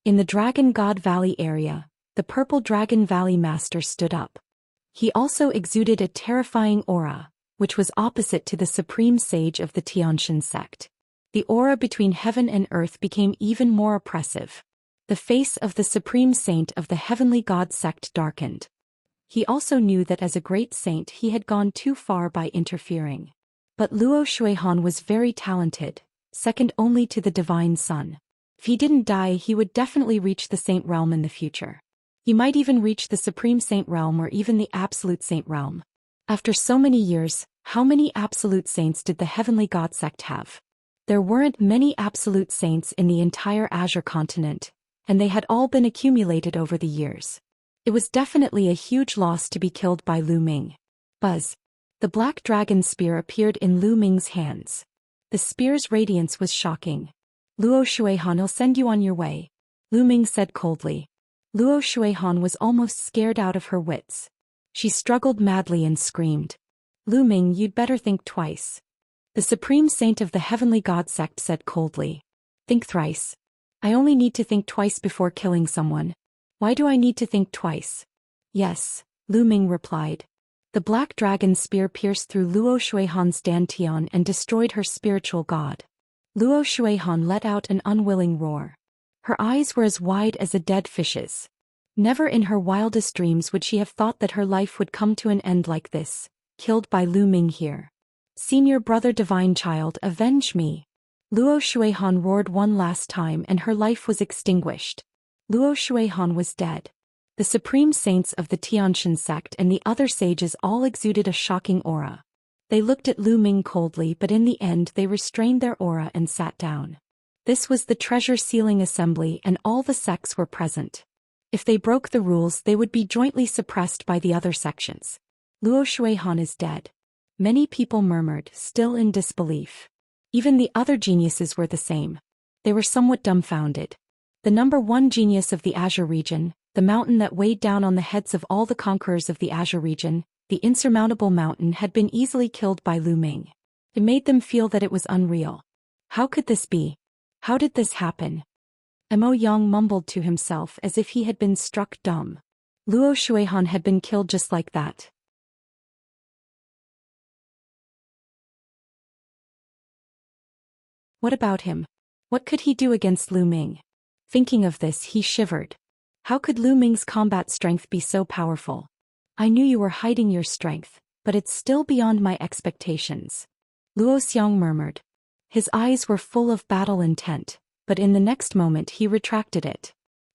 In the Dragon God Valley area, the Purple Dragon Valley Master stood up. He also exuded a terrifying aura, which was opposite to the supreme sage of the Xianxia sect. The aura between heaven and earth became even more oppressive. The face of the supreme saint of the heavenly god sect darkened. He also knew that as a great saint he had gone too far by interfering. But Luo Shuihan was very talented, second only to the Divine Sun. If he didn't die, he would definitely reach the Saint Realm in the future. He might even reach the Supreme Saint Realm or even the Absolute Saint Realm. After so many years, how many Absolute Saints did the Heavenly God sect have? There weren't many Absolute Saints in the entire Azure continent, and they had all been accumulated over the years. It was definitely a huge loss to be killed by Lu Ming. Buzz. The black dragon spear appeared in Lu Ming's hands. The spear's radiance was shocking. Luo Shuihan, I'll send you on your way, Lu Ming said coldly. Luo Shuihan was almost scared out of her wits. She struggled madly and screamed. Lu Ming, you'd better think twice. The Supreme Saint of the Heavenly God sect said coldly. Think thrice. I only need to think twice before killing someone. Why do I need to think twice? Yes, Lu Ming replied. The black dragon spear pierced through Luo Shuihan's dantian and destroyed her spiritual god. Luo Shuihan let out an unwilling roar. Her eyes were as wide as a dead fish's. Never in her wildest dreams would she have thought that her life would come to an end like this, killed by Lu Ming here. Senior brother divine child, avenge me. Luo Shuihan roared one last time and her life was extinguished. Luo Shuihan was dead. The supreme saints of the Xianxia sect and the other sages all exuded a shocking aura. They looked at Lu Ming coldly, but in the end they restrained their aura and sat down. This was the treasure sealing assembly and all the sects were present. If they broke the rules, they would be jointly suppressed by the other sections. Luo Shuihan is dead. Many people murmured, still in disbelief. Even the other geniuses were the same. They were somewhat dumbfounded. The number one genius of the Azure region, the mountain that weighed down on the heads of all the conquerors of the Azure region, the insurmountable mountain, had been easily killed by Lu Ming. It made them feel that it was unreal. How could this be? How did this happen? Mo Yang mumbled to himself as if he had been struck dumb. Luo Shuihan had been killed just like that. What about him? What could he do against Lu Ming? Thinking of this, he shivered. How could Lu Ming's combat strength be so powerful? I knew you were hiding your strength, but it's still beyond my expectations. Luo Xiang murmured. His eyes were full of battle intent, but in the next moment he retracted it.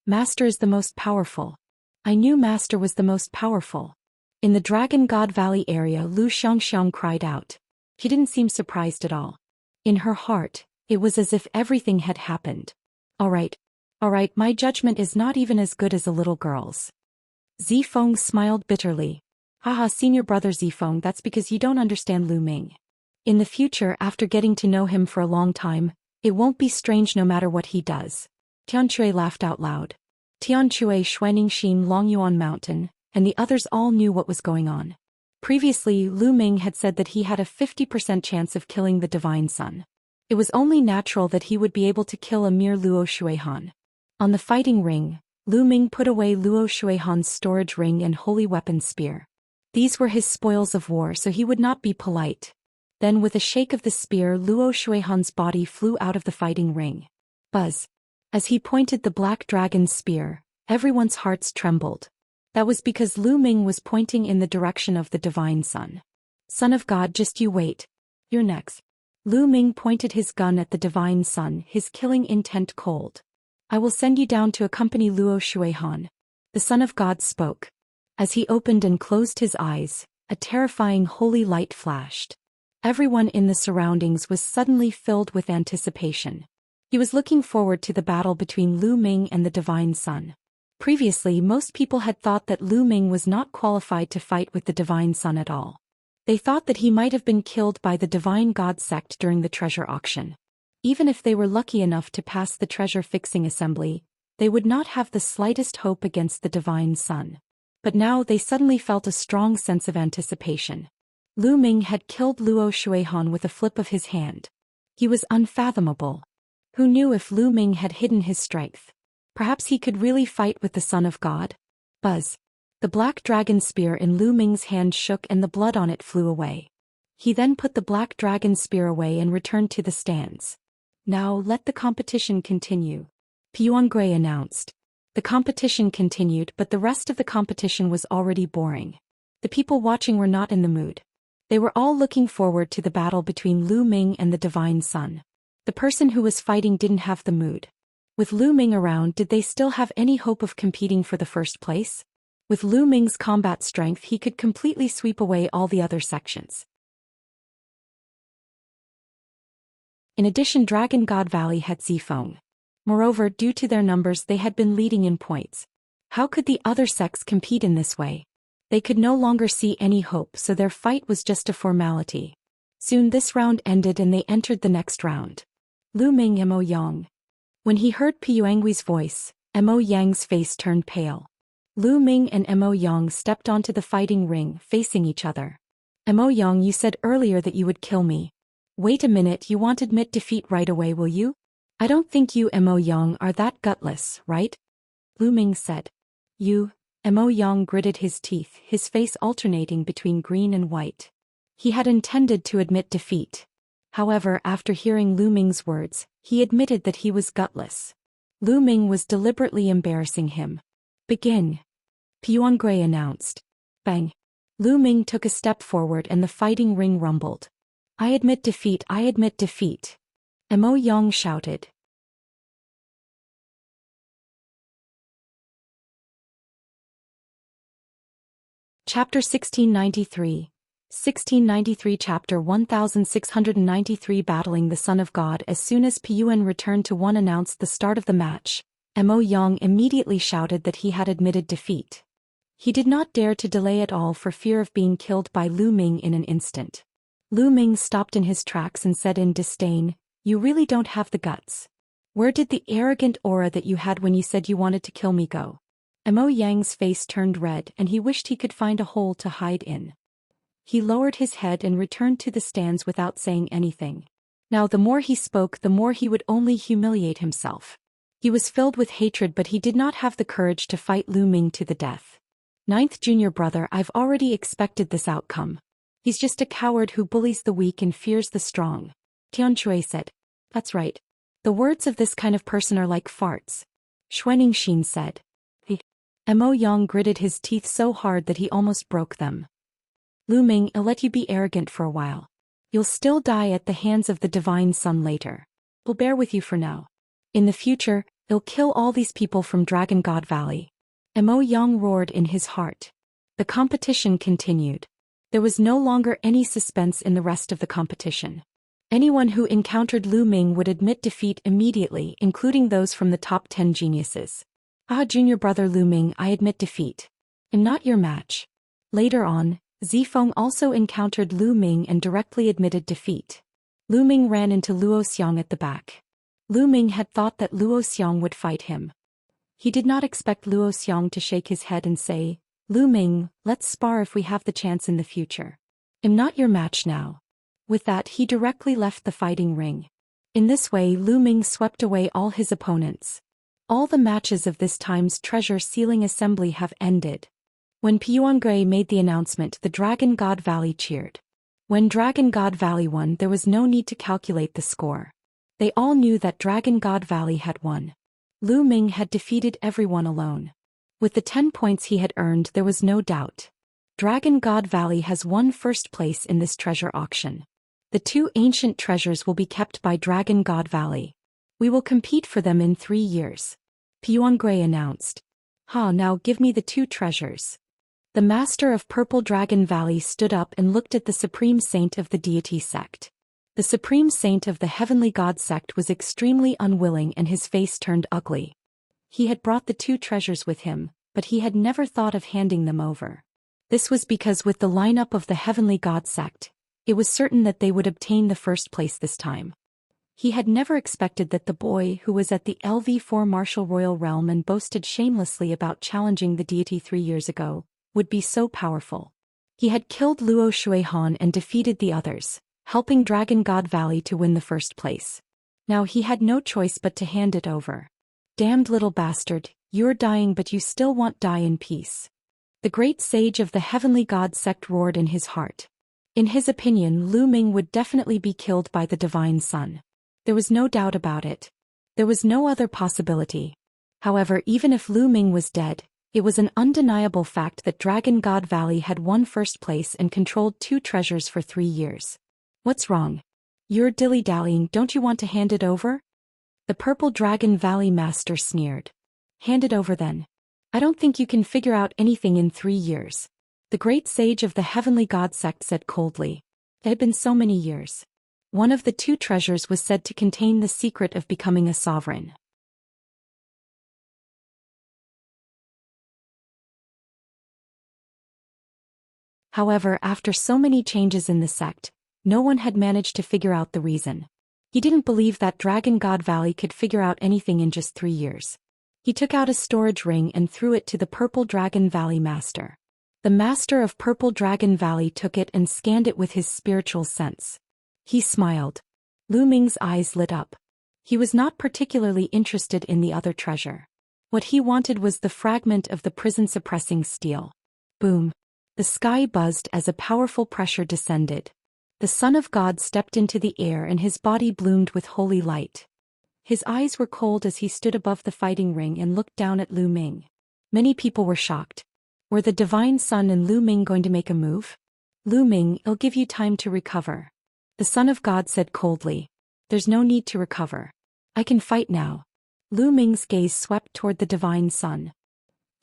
Master is the most powerful. I knew Master was the most powerful. In the Dragon God Valley area, Lu Xiangxiang cried out. She didn't seem surprised at all. In her heart, it was as if everything had happened. All right, my judgment is not even as good as a little girl's. Zifeng smiled bitterly. Haha, senior brother Zifeng, that's because you don't understand Lu Ming. In the future, after getting to know him for a long time, it won't be strange no matter what he does. Tianque laughed out loud. Tianque, Xuaningxin, Longyuan Mountain, and the others all knew what was going on. Previously, Lu Ming had said that he had a 50% chance of killing the Divine Sun. It was only natural that he would be able to kill a mere Luo Shuihan. On the fighting ring, Lu Ming put away Luo Shuihan's storage ring and holy weapon spear. These were his spoils of war, so he would not be polite. Then with a shake of the spear, Luo Shuihan's body flew out of the fighting ring. Buzz. As he pointed the black dragon's spear, everyone's hearts trembled. That was because Lu Ming was pointing in the direction of the Divine Sun. Son of God, just you wait. You're next. Lu Ming pointed his gun at the Divine Sun, his killing intent cold. I will send you down to accompany Luo Shuihan. The Son of God spoke. As he opened and closed his eyes, a terrifying holy light flashed. Everyone in the surroundings was suddenly filled with anticipation. He was looking forward to the battle between Lu Ming and the Divine Sun. Previously, most people had thought that Lu Ming was not qualified to fight with the Divine Sun at all. They thought that he might have been killed by the Divine God sect during the treasure auction. Even if they were lucky enough to pass the treasure fixing assembly, they would not have the slightest hope against the Divine Sun. But now they suddenly felt a strong sense of anticipation. Lu Ming had killed Luo Shuihan with a flip of his hand. He was unfathomable. Who knew if Lu Ming had hidden his strength? Perhaps he could really fight with the Son of God? Buzz. The black dragon spear in Lu Ming's hand shook and the blood on it flew away. He then put the black dragon spear away and returned to the stands. Now let the competition continue. Puangui announced. The competition continued, but the rest of the competition was already boring. The people watching were not in the mood. They were all looking forward to the battle between Lu Ming and the Divine Sun. The person who was fighting didn't have the mood. With Lu Ming around, did they still have any hope of competing for the first place? With Lu Ming's combat strength, he could completely sweep away all the other sections. In addition, Dragon God Valley had Zifeng. Moreover, due to their numbers, they had been leading in points. How could the other sects compete in this way? They could no longer see any hope, so their fight was just a formality. Soon this round ended and they entered the next round. Lu Ming Mo Yang. When he heard Piyuangui's voice, Mo Yang's face turned pale. Lu Ming and Mo Yang stepped onto the fighting ring, facing each other. Mo Yang, you said earlier that you would kill me. Wait a minute, you won't admit defeat right away, will you? I don't think you Mo Yang are that gutless, right? Lu Ming said. You. Mo Yang gritted his teeth, his face alternating between green and white. He had intended to admit defeat. However, after hearing Lu Ming's words, he admitted that he was gutless. Lu Ming was deliberately embarrassing him. Begin. Piyuangrui announced. Bang. Lu Ming took a step forward and the fighting ring rumbled. I admit defeat, I admit defeat. Mo Yang shouted. Chapter 1693. 1693 Chapter 1693 Battling the Son of God. As soon as Piyuan returned to one announced the start of the match, Mo Yang immediately shouted that he had admitted defeat. He did not dare to delay at all for fear of being killed by Lu Ming in an instant. Lu Ming stopped in his tracks and said in disdain, "You really don't have the guts. Where did the arrogant aura that you had when you said you wanted to kill me go?" Mo Yang's face turned red and he wished he could find a hole to hide in. He lowered his head and returned to the stands without saying anything. Now the more he spoke, the more he would only humiliate himself. He was filled with hatred, but he did not have the courage to fight Lu Ming to the death. Ninth junior brother, I've already expected this outcome. He's just a coward who bullies the weak and fears the strong. Tianchui said. That's right. The words of this kind of person are like farts. Xuanxin said. Mo Yang gritted his teeth so hard that he almost broke them. Lu Ming, I'll let you be arrogant for a while. You'll still die at the hands of the Divine Sun later. We'll bear with you for now. In the future, it'll kill all these people from Dragon God Valley. Mo Yang roared in his heart. The competition continued. There was no longer any suspense in the rest of the competition. Anyone who encountered Lu Ming would admit defeat immediately, including those from the top 10 geniuses. Ah, junior brother Lu Ming, I admit defeat. I'm not your match. Later on, Zifeng also encountered Lu Ming and directly admitted defeat. Lu Ming ran into Luo Xiang at the back. Lu Ming had thought that Luo Xiang would fight him. He did not expect Luo Xiang to shake his head and say, Lu Ming, let's spar if we have the chance in the future. I'm not your match now. With that, he directly left the fighting ring. In this way, Lu Ming swept away all his opponents. All the matches of this time's treasure sealing assembly have ended. When Piyuangrui made the announcement, the Dragon God Valley cheered. When Dragon God Valley won, there was no need to calculate the score. They all knew that Dragon God Valley had won. Lu Ming had defeated everyone alone. With the 10 points he had earned, there was no doubt. Dragon God Valley has won first place in this treasure auction. The 2 ancient treasures will be kept by Dragon God Valley. We will compete for them in 3 years. Piyuangrui announced. Now give me the 2 treasures. The master of Purple Dragon Valley stood up and looked at the supreme saint of the deity sect. The supreme saint of the heavenly god sect was extremely unwilling and his face turned ugly. He had brought the 2 treasures with him, but he had never thought of handing them over. This was because with the lineup of the heavenly god sect, it was certain that they would obtain the first place this time. He had never expected that the boy who was at the LV4 Martial Royal Realm and boasted shamelessly about challenging the deity 3 years ago, would be so powerful. He had killed Luo Shuihan and defeated the others, helping Dragon God Valley to win the first place. Now he had no choice but to hand it over. Damned little bastard, you're dying but you still won't die in peace. The great sage of the heavenly god sect roared in his heart. In his opinion, Lu Ming would definitely be killed by the Divine Sun. There was no doubt about it. There was no other possibility. However, even if Lu Ming was dead, it was an undeniable fact that Dragon God Valley had won first place and controlled 2 treasures for 3 years. What's wrong? You're dilly-dallying, don't you want to hand it over? The Purple Dragon Valley Master sneered. Hand it over then. I don't think you can figure out anything in 3 years. The great sage of the Heavenly God sect said coldly. It had been so many years. One of the 2 treasures was said to contain the secret of becoming a sovereign. However, after so many changes in the sect, no one had managed to figure out the reason. He didn't believe that Dragon God Valley could figure out anything in just 3 years. He took out a storage ring and threw it to the Purple Dragon Valley Master. The Master of Purple Dragon Valley took it and scanned it with his spiritual sense. He smiled. Lu Ming's eyes lit up. He was not particularly interested in the other treasure. What he wanted was the fragment of the prison-suppressing steel. Boom. The sky buzzed as a powerful pressure descended. The Son of God stepped into the air and his body bloomed with holy light. His eyes were cold as he stood above the fighting ring and looked down at Lu Ming. Many people were shocked. Were the Divine Sun and Lu Ming going to make a move? Lu Ming, it'll give you time to recover. The Son of God said coldly. There's no need to recover. I can fight now. Lu Ming's gaze swept toward the Divine Sun.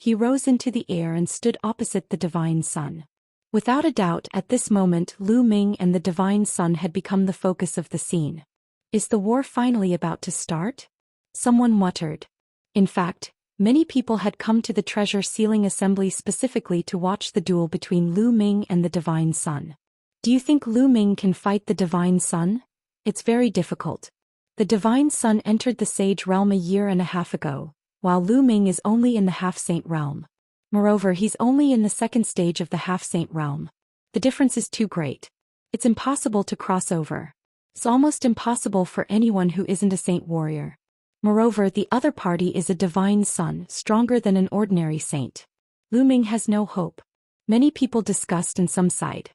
He rose into the air and stood opposite the Divine Sun. Without a doubt, at this moment Lu Ming and the Divine Sun had become the focus of the scene. Is the war finally about to start? Someone muttered. In fact, many people had come to the treasure sealing assembly specifically to watch the duel between Lu Ming and the Divine Sun. Do you think Lu Ming can fight the Divine Sun? It's very difficult. The Divine Sun entered the Sage Realm a year and a half ago, while Lu Ming is only in the Half-Saint Realm. Moreover, he's only in the 2nd stage of the Half-Saint Realm. The difference is too great. It's impossible to cross over. It's almost impossible for anyone who isn't a saint warrior. Moreover, the other party is a Divine Sun, stronger than an ordinary saint. Lu Ming has no hope. Many people discussed and some sighed.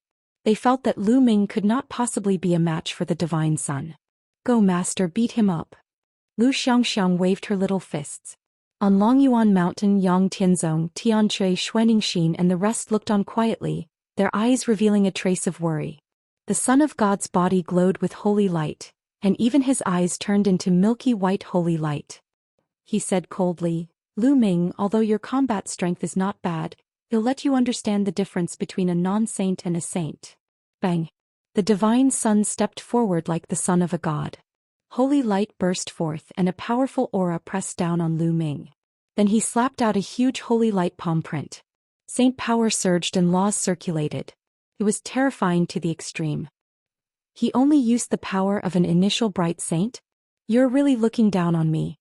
They felt that Lu Ming could not possibly be a match for the Divine Sun. Go, Master, beat him up. Lu Xianxia waved her little fists. On Longyuan Mountain, Yang Tianzong, Tianchui, Xuanixin and the rest looked on quietly, their eyes revealing a trace of worry. The Son of God's body glowed with holy light, and even his eyes turned into milky white holy light. He said coldly, Lu Ming, although your combat strength is not bad, it'll let you understand the difference between a non-saint and a saint. Bang! The Divine Sun stepped forward like the son of a god. Holy light burst forth and a powerful aura pressed down on Lu Ming. Then he slapped out a huge holy light palm print. Saint power surged and laws circulated. It was terrifying to the extreme. He only used the power of an initial bright saint? You're really looking down on me.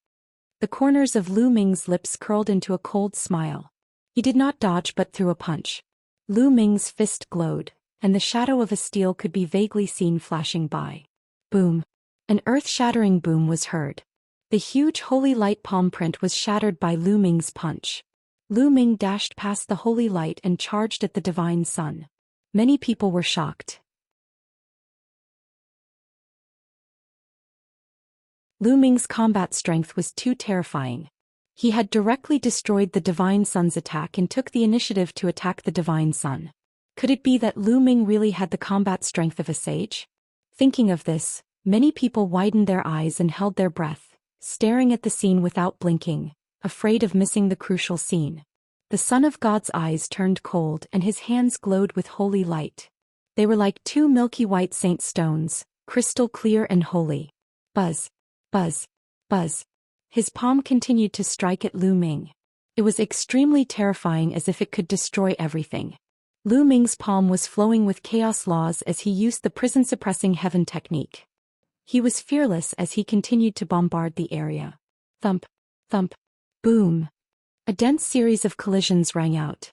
The corners of Lu Ming's lips curled into a cold smile. He did not dodge but threw a punch. Lu Ming's fist glowed, and the shadow of a steel could be vaguely seen flashing by. Boom! An earth-shattering boom was heard. The huge holy light palm print was shattered by Lu Ming's punch. Lu Ming dashed past the holy light and charged at the Divine Sun. Many people were shocked. Lu Ming's combat strength was too terrifying. He had directly destroyed the Divine Sun's attack and took the initiative to attack the Divine Sun. Could it be that Lu Ming really had the combat strength of a sage? Thinking of this, many people widened their eyes and held their breath, staring at the scene without blinking, afraid of missing the crucial scene. The Son of God's eyes turned cold and his hands glowed with holy light. They were like 2 milky white saint stones, crystal clear and holy. Buzz, buzz, buzz. His palm continued to strike at Lu Ming. It was extremely terrifying, as if it could destroy everything. Lu Ming's palm was flowing with chaos laws as he used the prison-suppressing heaven technique. He was fearless as he continued to bombard the area. Thump, thump, boom. A dense series of collisions rang out.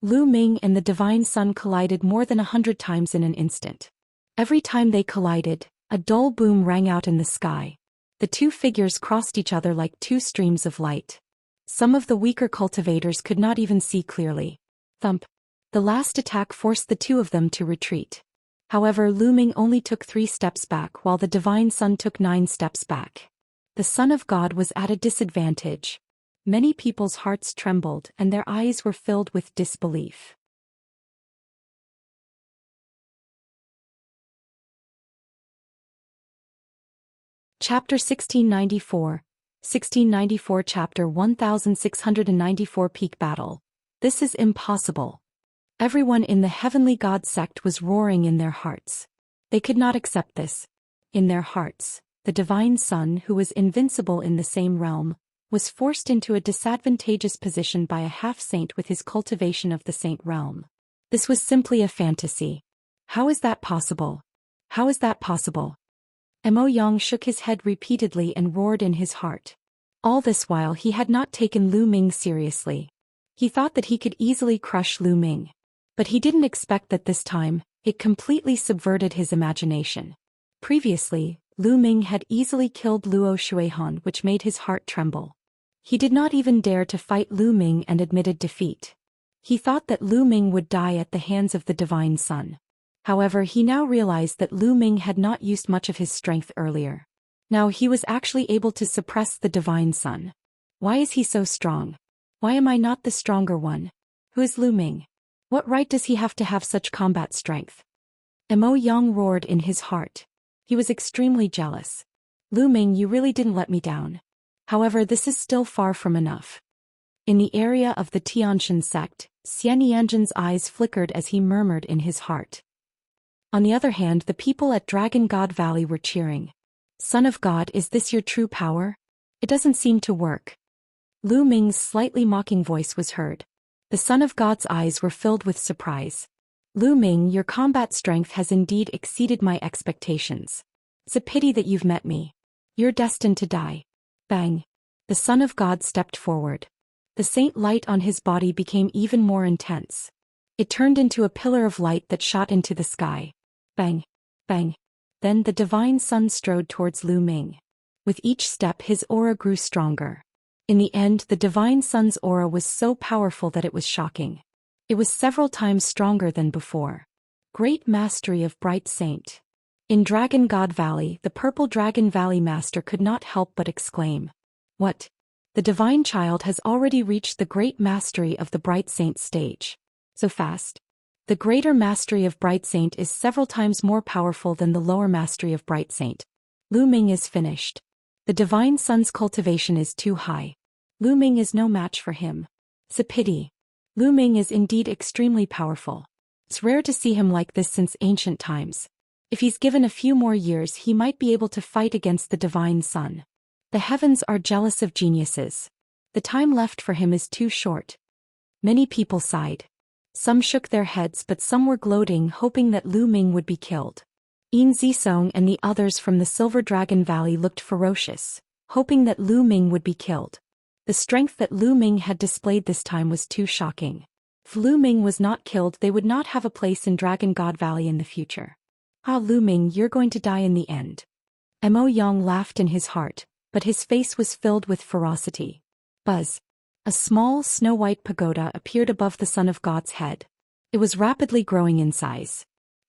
Lu Ming and the Divine Sun collided more than 100 times in an instant. Every time they collided, a dull boom rang out in the sky. The 2 figures crossed each other like 2 streams of light. Some of the weaker cultivators could not even see clearly. Thump. The last attack forced the 2 of them to retreat. However, Lu Ming only took 3 steps back while the Divine Sun took 9 steps back. The Son of God was at a disadvantage. Many people's hearts trembled and their eyes were filled with disbelief. Chapter 1694 Chapter 1694 Peak Battle. This is impossible. Everyone in the Heavenly God sect was roaring in their hearts. They could not accept this. In their hearts, the Divine Son, who was invincible in the same realm, was forced into a disadvantageous position by a half-saint with his cultivation of the saint realm. This was simply a fantasy. How is that possible? How is that possible? Mo Yang shook his head repeatedly and roared in his heart. All this while he had not taken Lu Ming seriously. He thought that he could easily crush Lu Ming. But he didn't expect that this time, it completely subverted his imagination. Previously, Lu Ming had easily killed Luo Shuihan, which made his heart tremble. He did not even dare to fight Lu Ming and admitted defeat. He thought that Lu Ming would die at the hands of the Divine Son. However, he now realized that Lu Ming had not used much of his strength earlier. Now he was actually able to suppress the Divine Son. Why is he so strong? Why am I not the stronger one? Who is Lu Ming? What right does he have to have such combat strength? Mo Yang roared in his heart. He was extremely jealous. Lu Ming, you really didn't let me down. However, this is still far from enough. In the area of the Tianxian sect, Xianxia's eyes flickered as he murmured in his heart. On the other hand, the people at Dragon God Valley were cheering. Son of God, is this your true power? It doesn't seem to work. Lu Ming's slightly mocking voice was heard. The Son of God's eyes were filled with surprise. Lu Ming, your combat strength has indeed exceeded my expectations. It's a pity that you've met me. You're destined to die. Bang. The Son of God stepped forward. The saint light on his body became even more intense. It turned into a pillar of light that shot into the sky. Bang. Bang. Then the Divine Son strode towards Lu Ming. With each step his aura grew stronger. In the end, the Divine Son's aura was so powerful that it was shocking. It was several times stronger than before. Great mastery of Bright Saint. In Dragon God Valley, the Purple Dragon Valley Master could not help but exclaim. What? The Divine Child has already reached the great mastery of the Bright Saint stage. So fast. The greater mastery of Bright Saint is several times more powerful than the lower mastery of Bright Saint. Lu Ming is finished. The Divine Son's cultivation is too high. Lu Ming is no match for him. It's a pity. Lu Ming is indeed extremely powerful. It's rare to see him like this since ancient times. If he's given a few more years, he might be able to fight against the Divine Son. The heavens are jealous of geniuses. The time left for him is too short. Many people sighed. Some shook their heads, but some were gloating, hoping that Lu Ming would be killed. Yin Zisong and the others from the Silver Dragon Valley looked ferocious, hoping that Lu Ming would be killed. The strength that Lu Ming had displayed this time was too shocking. If Lu Ming was not killed, they would not have a place in Dragon God Valley in the future. Ah, Lu Ming, you're going to die in the end. Mo Yang laughed in his heart, but his face was filled with ferocity. Buzz. A small, snow-white pagoda appeared above the Son of God's head. It was rapidly growing in size.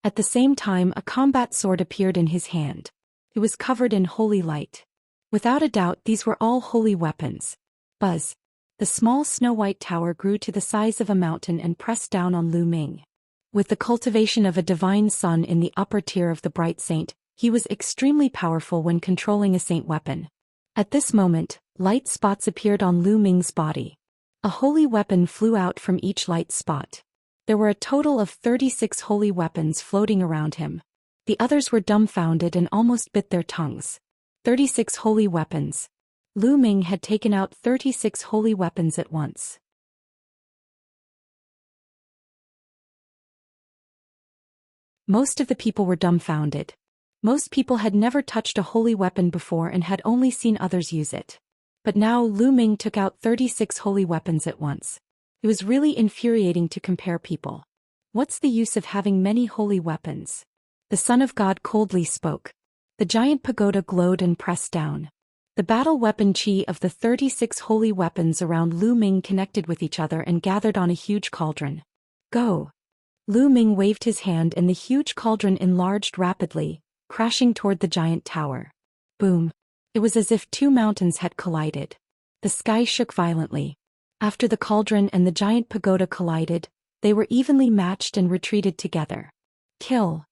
At the same time, a combat sword appeared in his hand. It was covered in holy light. Without a doubt, these were all holy weapons. Buzz. The small snow-white tower grew to the size of a mountain and pressed down on Lu Ming. With the cultivation of a Divine Son in the upper tier of the Bright Saint, he was extremely powerful when controlling a saint weapon. At this moment, light spots appeared on Lu Ming's body. A holy weapon flew out from each light spot. There were a total of 36 holy weapons floating around him. The others were dumbfounded and almost bit their tongues. 36 holy weapons. Lu Ming had taken out 36 holy weapons at once. Most of the people were dumbfounded. Most people had never touched a holy weapon before and had only seen others use it. But now Lu Ming took out 36 holy weapons at once. It was really infuriating to compare people. What's the use of having many holy weapons? The Son of God coldly spoke. The giant pagoda glowed and pressed down. The battle weapon chi of the 36 holy weapons around Lu Ming connected with each other and gathered on a huge cauldron. Go! Lu Ming waved his hand and the huge cauldron enlarged rapidly, crashing toward the giant tower. Boom! It was as if two mountains had collided. The sky shook violently. After the cauldron and the giant pagoda collided, they were evenly matched and retreated together. Kill.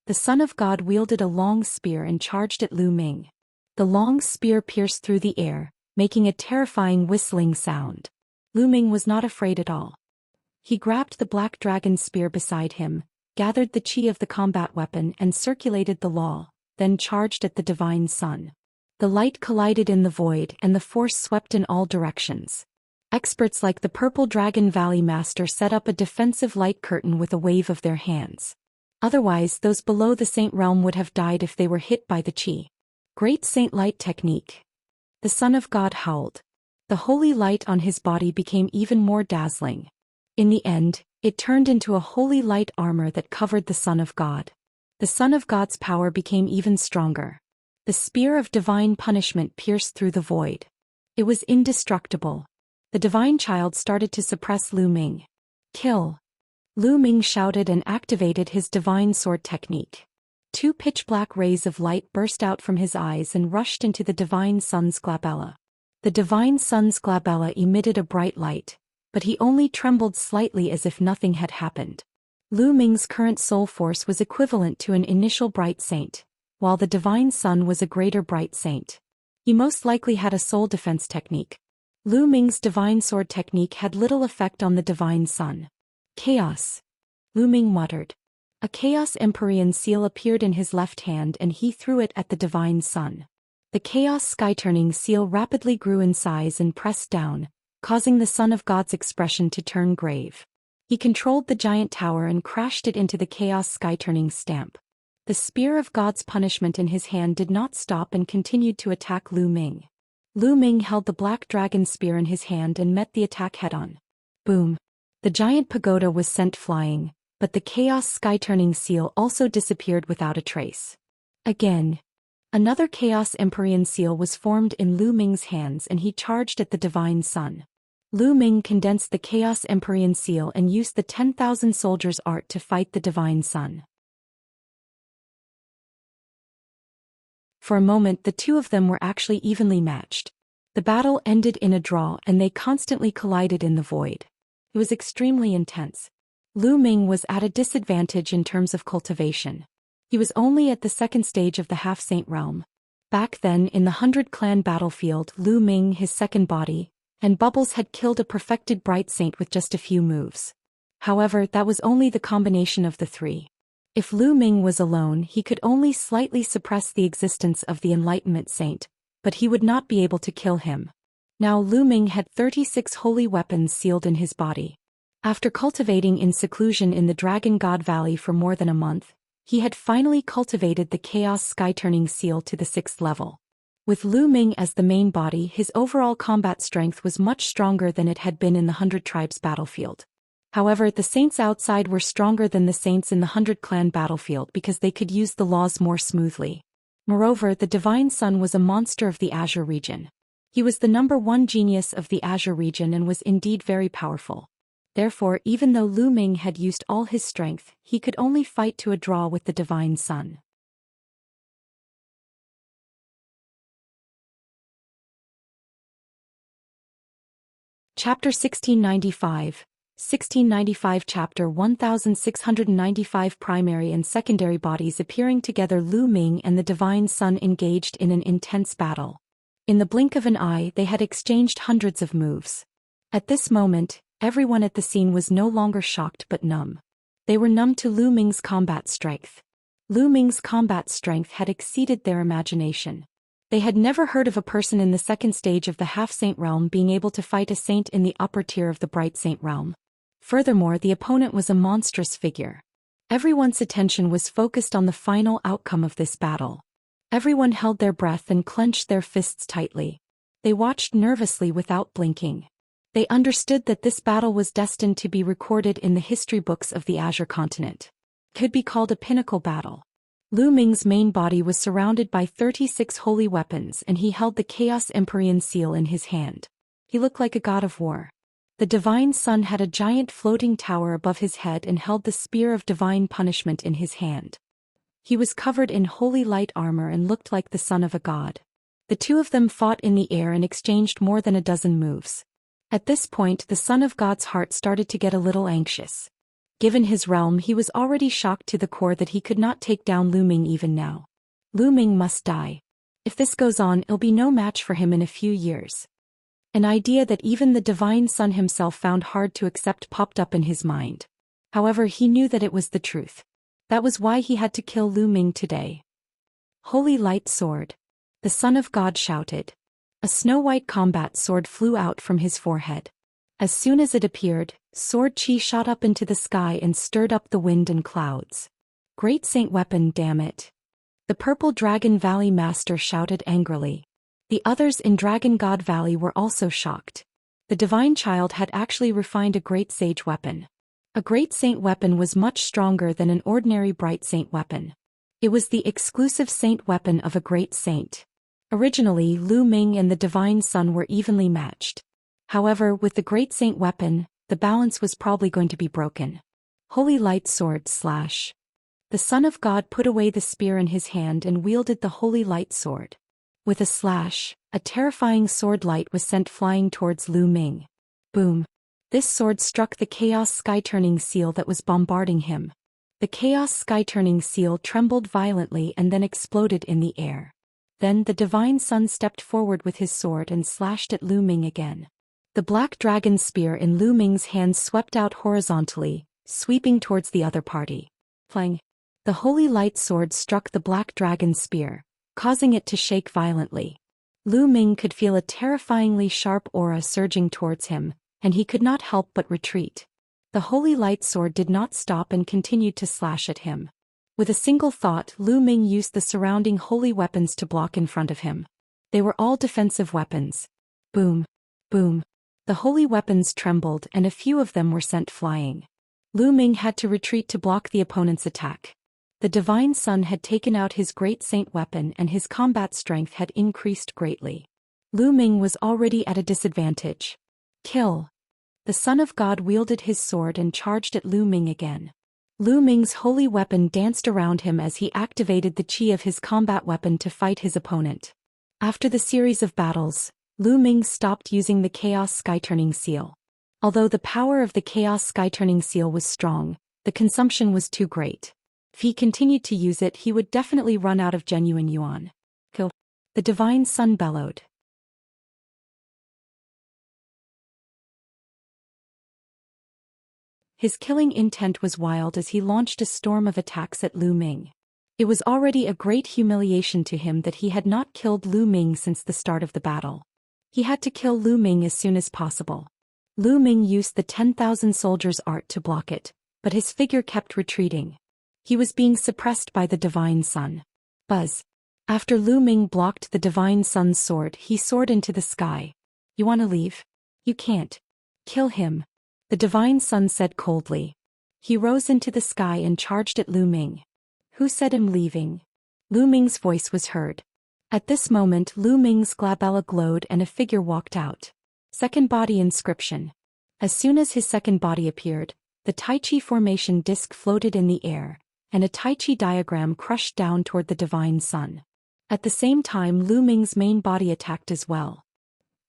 The Son of God wielded a long spear and charged at Lu Ming. The long spear pierced through the air, making a terrifying whistling sound. Lu Ming was not afraid at all. He grabbed the black dragon spear beside him, gathered the chi of the combat weapon and circulated the law, then charged at the divine sun. The light collided in the void and the force swept in all directions. Experts like the Purple Dragon Valley Master set up a defensive light curtain with a wave of their hands. Otherwise, those below the Saint Realm would have died if they were hit by the chi. Great Saint Light Technique. The Son of God howled. The holy light on his body became even more dazzling. In the end, it turned into a holy light armor that covered the Son of God. The Son of God's power became even stronger. The spear of divine punishment pierced through the void. It was indestructible. The divine child started to suppress Lu Ming. Kill. Lu Ming shouted and activated his divine sword technique. Two pitch-black rays of light burst out from his eyes and rushed into the divine sun's glabella. The divine sun's glabella emitted a bright light, but he only trembled slightly as if nothing had happened. Lu Ming's current soul force was equivalent to an initial bright saint, while the divine sun was a greater bright saint. He most likely had a soul defense technique. Lu Ming's divine sword technique had little effect on the divine sun. Chaos. Lu Ming muttered. A Chaos Empyrean seal appeared in his left hand and he threw it at the divine sun. The Chaos Sky-turning seal rapidly grew in size and pressed down, causing the Son of God's expression to turn grave. He controlled the giant tower and crashed it into the Chaos Sky-turning stamp. The spear of God's punishment in his hand did not stop and continued to attack Lu Ming. Lu Ming held the black dragon spear in his hand and met the attack head-on. Boom. The giant pagoda was sent flying, but the Chaos Sky-turning seal also disappeared without a trace. Again. Another Chaos Empyrean seal was formed in Lu Ming's hands and he charged at the divine sun. Lu Ming condensed the Chaos Empyrean seal and used the 10,000 soldiers' art to fight the divine sun. For a moment the two of them were actually evenly matched. The battle ended in a draw and they constantly collided in the void. It was extremely intense. Lu Ming was at a disadvantage in terms of cultivation. He was only at the second stage of the half-saint realm. Back then in the 100-clan battlefield Lu Ming, his second body, and Bubbles had killed a perfected bright saint with just a few moves. However, that was only the combination of the three. If Lu Ming was alone he could only slightly suppress the existence of the Enlightenment Saint, but he would not be able to kill him. Now Lu Ming had 36 holy weapons sealed in his body. After cultivating in seclusion in the Dragon God Valley for more than a month, he had finally cultivated the Chaos Sky-turning seal to the 6th level. With Lu Ming as the main body his overall combat strength was much stronger than it had been in the 100 Tribes battlefield. However, the saints outside were stronger than the saints in the 100-clan battlefield because they could use the laws more smoothly. Moreover, the Divine Sun was a monster of the Azure region. He was the #1 genius of the Azure region and was indeed very powerful. Therefore, even though Lu Ming had used all his strength, he could only fight to a draw with the Divine Sun. Chapter 1695. 1695 Chapter 1695 Primary and secondary bodies appearing together. Lu Ming and the Divine Sun engaged in an intense battle. In the blink of an eye they had exchanged hundreds of moves. At this moment, everyone at the scene was no longer shocked but numb. They were numb to Lu Ming's combat strength. Lu Ming's combat strength had exceeded their imagination. They had never heard of a person in the second stage of the half-saint realm being able to fight a saint in the upper tier of the bright saint realm. Furthermore, the opponent was a monstrous figure. Everyone's attention was focused on the final outcome of this battle. Everyone held their breath and clenched their fists tightly. They watched nervously without blinking. They understood that this battle was destined to be recorded in the history books of the Azure continent. It could be called a pinnacle battle. Lu Ming's main body was surrounded by 36 holy weapons and he held the Chaos Empyrean seal in his hand. He looked like a god of war. The Divine Sun had a giant floating tower above his head and held the spear of divine punishment in his hand. He was covered in holy light armor and looked like the son of a god. The two of them fought in the air and exchanged more than a dozen moves. At this point, the son of God's heart started to get a little anxious. Given his realm, he was already shocked to the core that he could not take down Lu Ming even now. Lu Ming must die. If this goes on, it'll be no match for him in a few years. An idea that even the Divine Son himself found hard to accept popped up in his mind. However, he knew that it was the truth. That was why he had to kill Lu Ming today. Holy Light Sword. The Son of God shouted. A snow-white combat sword flew out from his forehead. As soon as it appeared, sword chi shot up into the sky and stirred up the wind and clouds. Great Saint weapon, damn it. The Purple Dragon Valley Master shouted angrily. The others in Dragon God Valley were also shocked. The Divine Child had actually refined a Great Sage weapon. A Great Saint weapon was much stronger than an ordinary Bright Saint weapon. It was the exclusive Saint weapon of a Great Saint. Originally, Lu Ming and the Divine Son were evenly matched. However, with the Great Saint weapon, the balance was probably going to be broken. Holy Light Sword slash. The Son of God put away the spear in his hand and wielded the Holy Light Sword. With a slash, a terrifying sword light was sent flying towards Lu Ming. Boom. This sword struck the Chaos Sky-turning seal that was bombarding him. The Chaos Sky-turning seal trembled violently and then exploded in the air. Then the Divine Son stepped forward with his sword and slashed at Lu Ming again. The Black Dragon spear in Lu Ming's hand swept out horizontally, sweeping towards the other party. Clang. The Holy Light Sword struck the Black Dragon spear, causing it to shake violently. Lu Ming could feel a terrifyingly sharp aura surging towards him, and he could not help but retreat. The Holy Light Sword did not stop and continued to slash at him. With a single thought, Lu Ming used the surrounding holy weapons to block in front of him. They were all defensive weapons. Boom. Boom. The holy weapons trembled and a few of them were sent flying. Lu Ming had to retreat to block the opponent's attack. The Divine Son had taken out his Great Saint weapon and his combat strength had increased greatly. Lu Ming was already at a disadvantage. Kill. The Son of God wielded his sword and charged at Lu Ming again. Lu Ming's holy weapon danced around him as he activated the chi of his combat weapon to fight his opponent. After the series of battles, Lu Ming stopped using the Chaos Sky-turning seal. Although the power of the Chaos Sky-turning seal was strong, the consumption was too great. If he continued to use it, he would definitely run out of genuine yuan. Kill. The Divine Son bellowed. His killing intent was wild as he launched a storm of attacks at Lu Ming. It was already a great humiliation to him that he had not killed Lu Ming since the start of the battle. He had to kill Lu Ming as soon as possible. Lu Ming used the 10,000 soldiers' art to block it, but his figure kept retreating. He was being suppressed by the Divine Son. Buzz. After Lu Ming blocked the Divine Son's sword, he soared into the sky. You want to leave? You can't. Kill him. The Divine Son said coldly. He rose into the sky and charged at Lu Ming. Who said I'm leaving? Lu Ming's voice was heard. At this moment, Lu Ming's glabella glowed and a figure walked out. Second body inscription. As soon as his second body appeared, the Tai Chi formation disc floated in the air, and a Tai Chi diagram crushed down toward the Divine Son. At the same time, Lu Ming's main body attacked as well.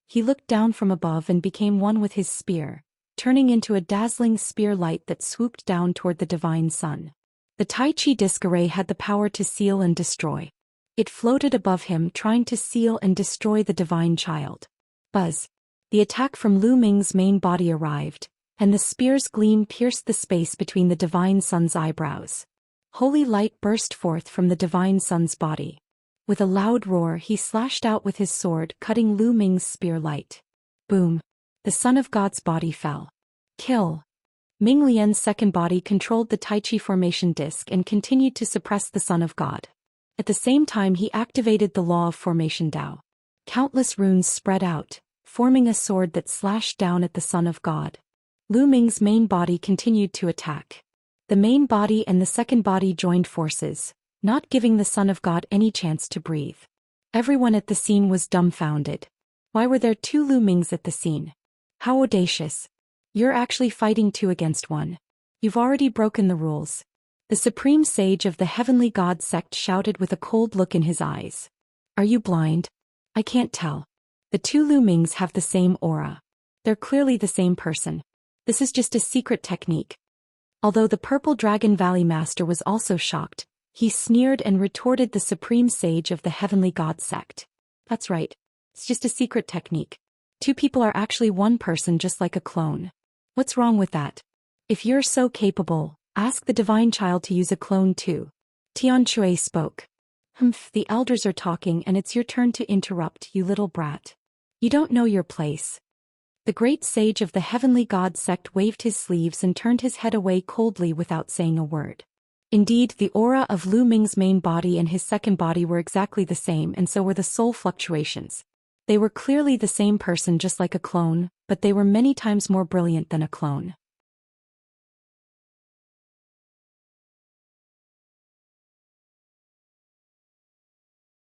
He looked down from above and became one with his spear, turning into a dazzling spear light that swooped down toward the Divine Son. The Tai Chi disc array had the power to seal and destroy. It floated above him, trying to seal and destroy the Divine Child. Buzz. The attack from Lu Ming's main body arrived, and the spear's gleam pierced the space between the Divine Son's eyebrows. Holy light burst forth from the Divine Son's body. With a loud roar, he slashed out with his sword, cutting Lu Ming's spear light. Boom. The Son of God's body fell. Kill. Ming Lian's second body controlled the Tai Chi formation disc and continued to suppress the Son of God. At the same time, he activated the law of formation Dao. Countless runes spread out, forming a sword that slashed down at the Son of God. Lu Ming's main body continued to attack. The main body and the second body joined forces, not giving the Son of God any chance to breathe. Everyone at the scene was dumbfounded. Why were there two Lu Mings at the scene? How audacious. You're actually fighting two against one. You've already broken the rules. The Supreme Sage of the Heavenly God sect shouted with a cold look in his eyes. Are you blind? I can't tell. The two Lu Mings have the same aura. They're clearly the same person. This is just a secret technique. Although the Purple Dragon Valley Master was also shocked, he sneered and retorted the supreme sage of the Heavenly God sect. That's right. It's just a secret technique. Two people are actually one person just like a clone. What's wrong with that? If you're so capable, ask the Divine Child to use a clone too. Tian Shui spoke. The elders are talking and it's your turn to interrupt, you little brat. You don't know your place. The great sage of the Heavenly God sect waved his sleeves and turned his head away coldly without saying a word. Indeed, the aura of Lu Ming's main body and his second body were exactly the same, and so were the soul fluctuations. They were clearly the same person just like a clone, but they were many times more brilliant than a clone.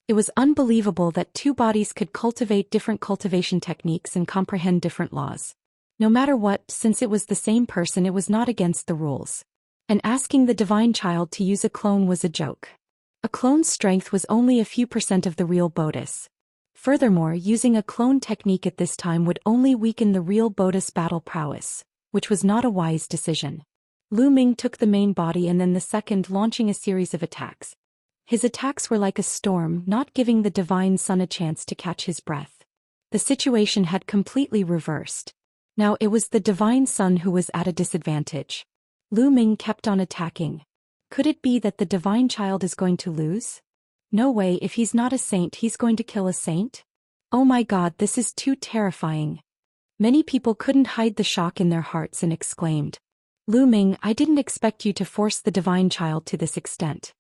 It was unbelievable that two bodies could cultivate different cultivation techniques and comprehend different laws. No matter what, since it was the same person, it was not against the rules. And asking the Divine Child to use a clone was a joke. A clone's strength was only a few % of the real Bodis. Furthermore, using a clone technique at this time would only weaken the real Bodis battle prowess, which was not a wise decision. Lu Ming took the main body and then the second, launching a series of attacks. His attacks were like a storm, not giving the Divine Sun a chance to catch his breath. The situation had completely reversed. Now it was the Divine Sun who was at a disadvantage. Lu Ming kept on attacking. Could it be that the Divine Child is going to lose? No way, if he's not a saint, he's going to kill a saint? Oh my god, this is too terrifying. Many people couldn't hide the shock in their hearts and exclaimed, Lu Ming, I didn't expect you to force the Divine Child to this extent.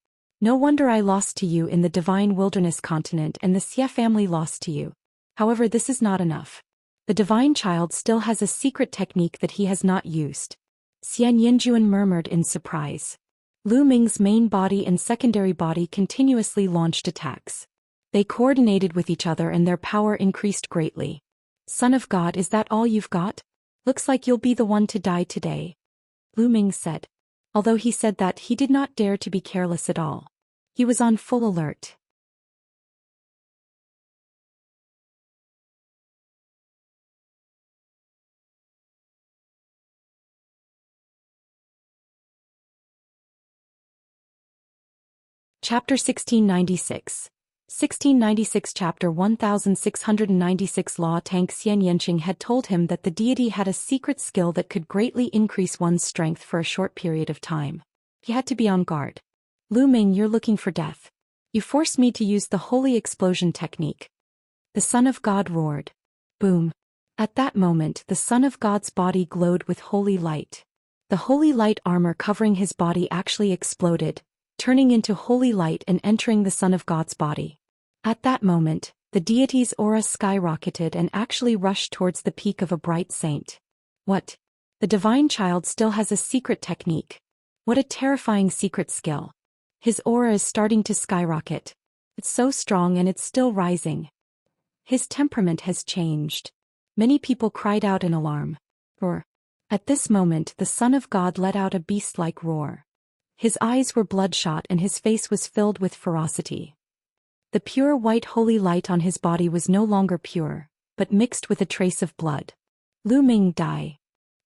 No wonder I lost to you in the Divine Wilderness continent and the Xie family lost to you. However, this is not enough. The Divine Child still has a secret technique that he has not used. Xian Yinjuan murmured in surprise. Lu Ming's main body and secondary body continuously launched attacks. They coordinated with each other and their power increased greatly. Son of God, is that all you've got? Looks like you'll be the one to die today. Lu Ming said. Although he said that, he did not dare to be careless at all. He was on full alert. Chapter 1696. 1696 Chapter 1696 Law Tang Xian Yanqing had told him that the deity had a secret skill that could greatly increase one's strength for a short period of time. He had to be on guard. Lu Ming, you're looking for death. You forced me to use the holy explosion technique. The Son of God roared. Boom. At that moment, the Son of God's body glowed with holy light. The holy light armor covering his body actually exploded, turning into holy light and entering the Son of God's body. At that moment, the deity's aura skyrocketed and actually rushed towards the peak of a bright saint. What? The Divine Child still has a secret technique. What a terrifying secret skill. His aura is starting to skyrocket. It's so strong and it's still rising. His temperament has changed. Many people cried out in alarm. Roar. At this moment, the Son of God let out a beast-like roar. His eyes were bloodshot and his face was filled with ferocity. The pure white holy light on his body was no longer pure, but mixed with a trace of blood. Lu Ming, die.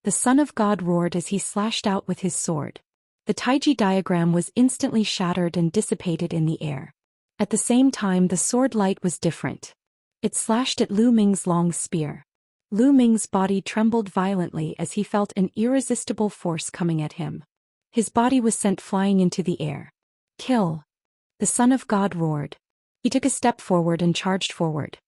The Son of God roared as he slashed out with his sword. The Taiji diagram was instantly shattered and dissipated in the air. At the same time, the sword light was different. It slashed at Lu Ming's long spear. Lu Ming's body trembled violently as he felt an irresistible force coming at him. His body was sent flying into the air. Kill! The Son of God roared. He took a step forward and charged forward.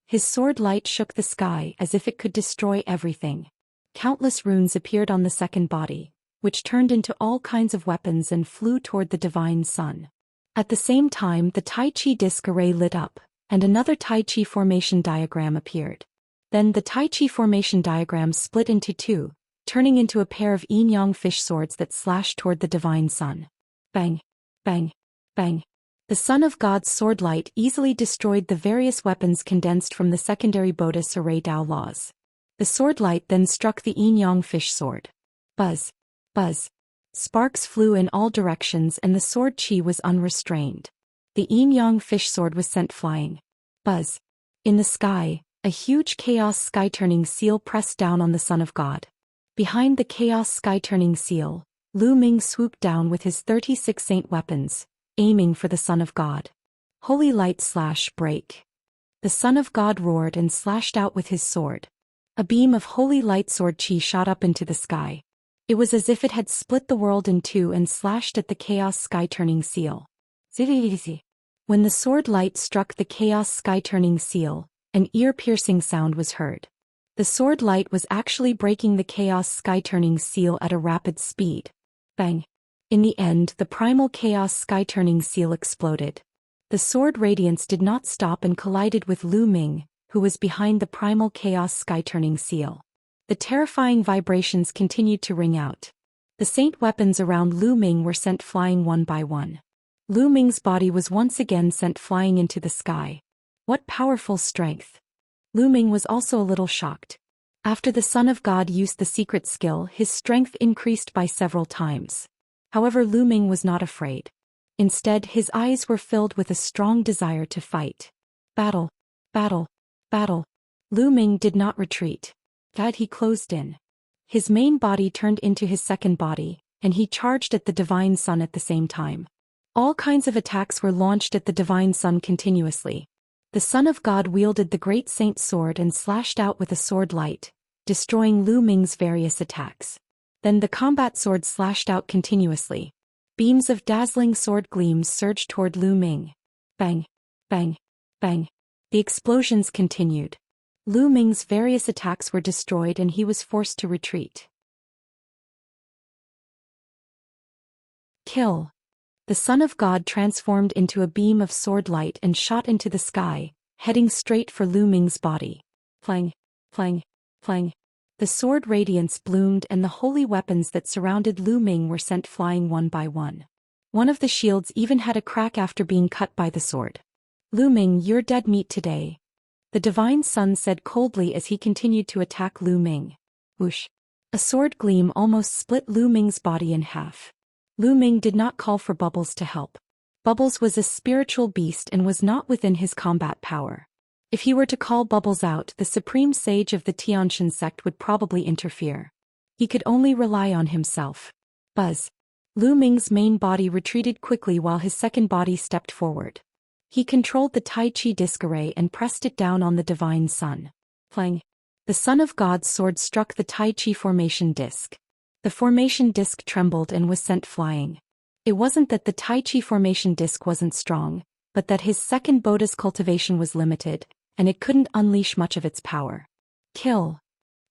His sword light shook the sky as if it could destroy everything. Countless runes appeared on the second body, which turned into all kinds of weapons and flew toward the Divine Sun. At the same time, the Tai Chi disc array lit up, and another Tai Chi formation diagram appeared. Then the Tai Chi formation diagram split into two, turning into a pair of yin-yang fish swords that slashed toward the Divine Sun. Bang! Bang! Bang! The Son of God's sword light easily destroyed the various weapons condensed from the secondary Bodhis array Dao laws. The sword light then struck the yin-yang fish sword. Buzz! Buzz! Sparks flew in all directions and the sword chi was unrestrained. The yin-yang fish sword was sent flying. Buzz! In the sky, a huge chaos sky-turning seal pressed down on the Son of God. Behind the chaos sky-turning seal, Lu Ming swooped down with his 36 saint weapons, aiming for the Son of God. Holy light slash break. The Son of God roared and slashed out with his sword. A beam of holy light sword chi shot up into the sky. It was as if it had split the world in two and slashed at the chaos sky-turning seal. When the sword light struck the chaos sky-turning seal, an ear-piercing sound was heard. The sword light was actually breaking the chaos sky-turning seal at a rapid speed. Bang! In the end, the primal chaos sky-turning seal exploded. The sword radiance did not stop and collided with Lu Ming, who was behind the primal chaos sky-turning seal. The terrifying vibrations continued to ring out. The saint weapons around Lu Ming were sent flying one by one. Lu Ming's body was once again sent flying into the sky. What powerful strength! Lu Ming was also a little shocked. After the Son of God used the secret skill, his strength increased by several times. However, Lu Ming was not afraid. Instead, his eyes were filled with a strong desire to fight. Battle! Battle! Battle! Lu Ming did not retreat. Instead, he closed in. His main body turned into his second body, and he charged at the Divine Sun at the same time. All kinds of attacks were launched at the Divine Sun continuously. The Son of God wielded the Great Saint Sword and slashed out with a sword light, destroying Lu Ming's various attacks. Then the combat sword slashed out continuously. Beams of dazzling sword gleams surged toward Lu Ming. Bang! Bang! Bang! The explosions continued. Lu Ming's various attacks were destroyed and he was forced to retreat. Kill! The Son of God transformed into a beam of sword light and shot into the sky, heading straight for Lu Ming's body. Flang! Flang! Flang! The sword radiance bloomed and the holy weapons that surrounded Lu Ming were sent flying one by one. One of the shields even had a crack after being cut by the sword. Lu Ming, you're dead meat today. The Divine Sun said coldly as he continued to attack Lu Ming. Whoosh! A sword gleam almost split Lu Ming's body in half. Lu Ming did not call for Bubbles to help. Bubbles was a spiritual beast and was not within his combat power. If he were to call Bubbles out, the supreme sage of the Tianxian sect would probably interfere. He could only rely on himself. Buzz! Lu Ming's main body retreated quickly while his second body stepped forward. He controlled the Tai Chi disc array and pressed it down on the Divine Sun. Flang! The Son of God's sword struck the Tai Chi formation disc. The formation disc trembled and was sent flying. It wasn't that the Tai Chi formation disc wasn't strong, but that his second Buddha's cultivation was limited, and it couldn't unleash much of its power. Kill!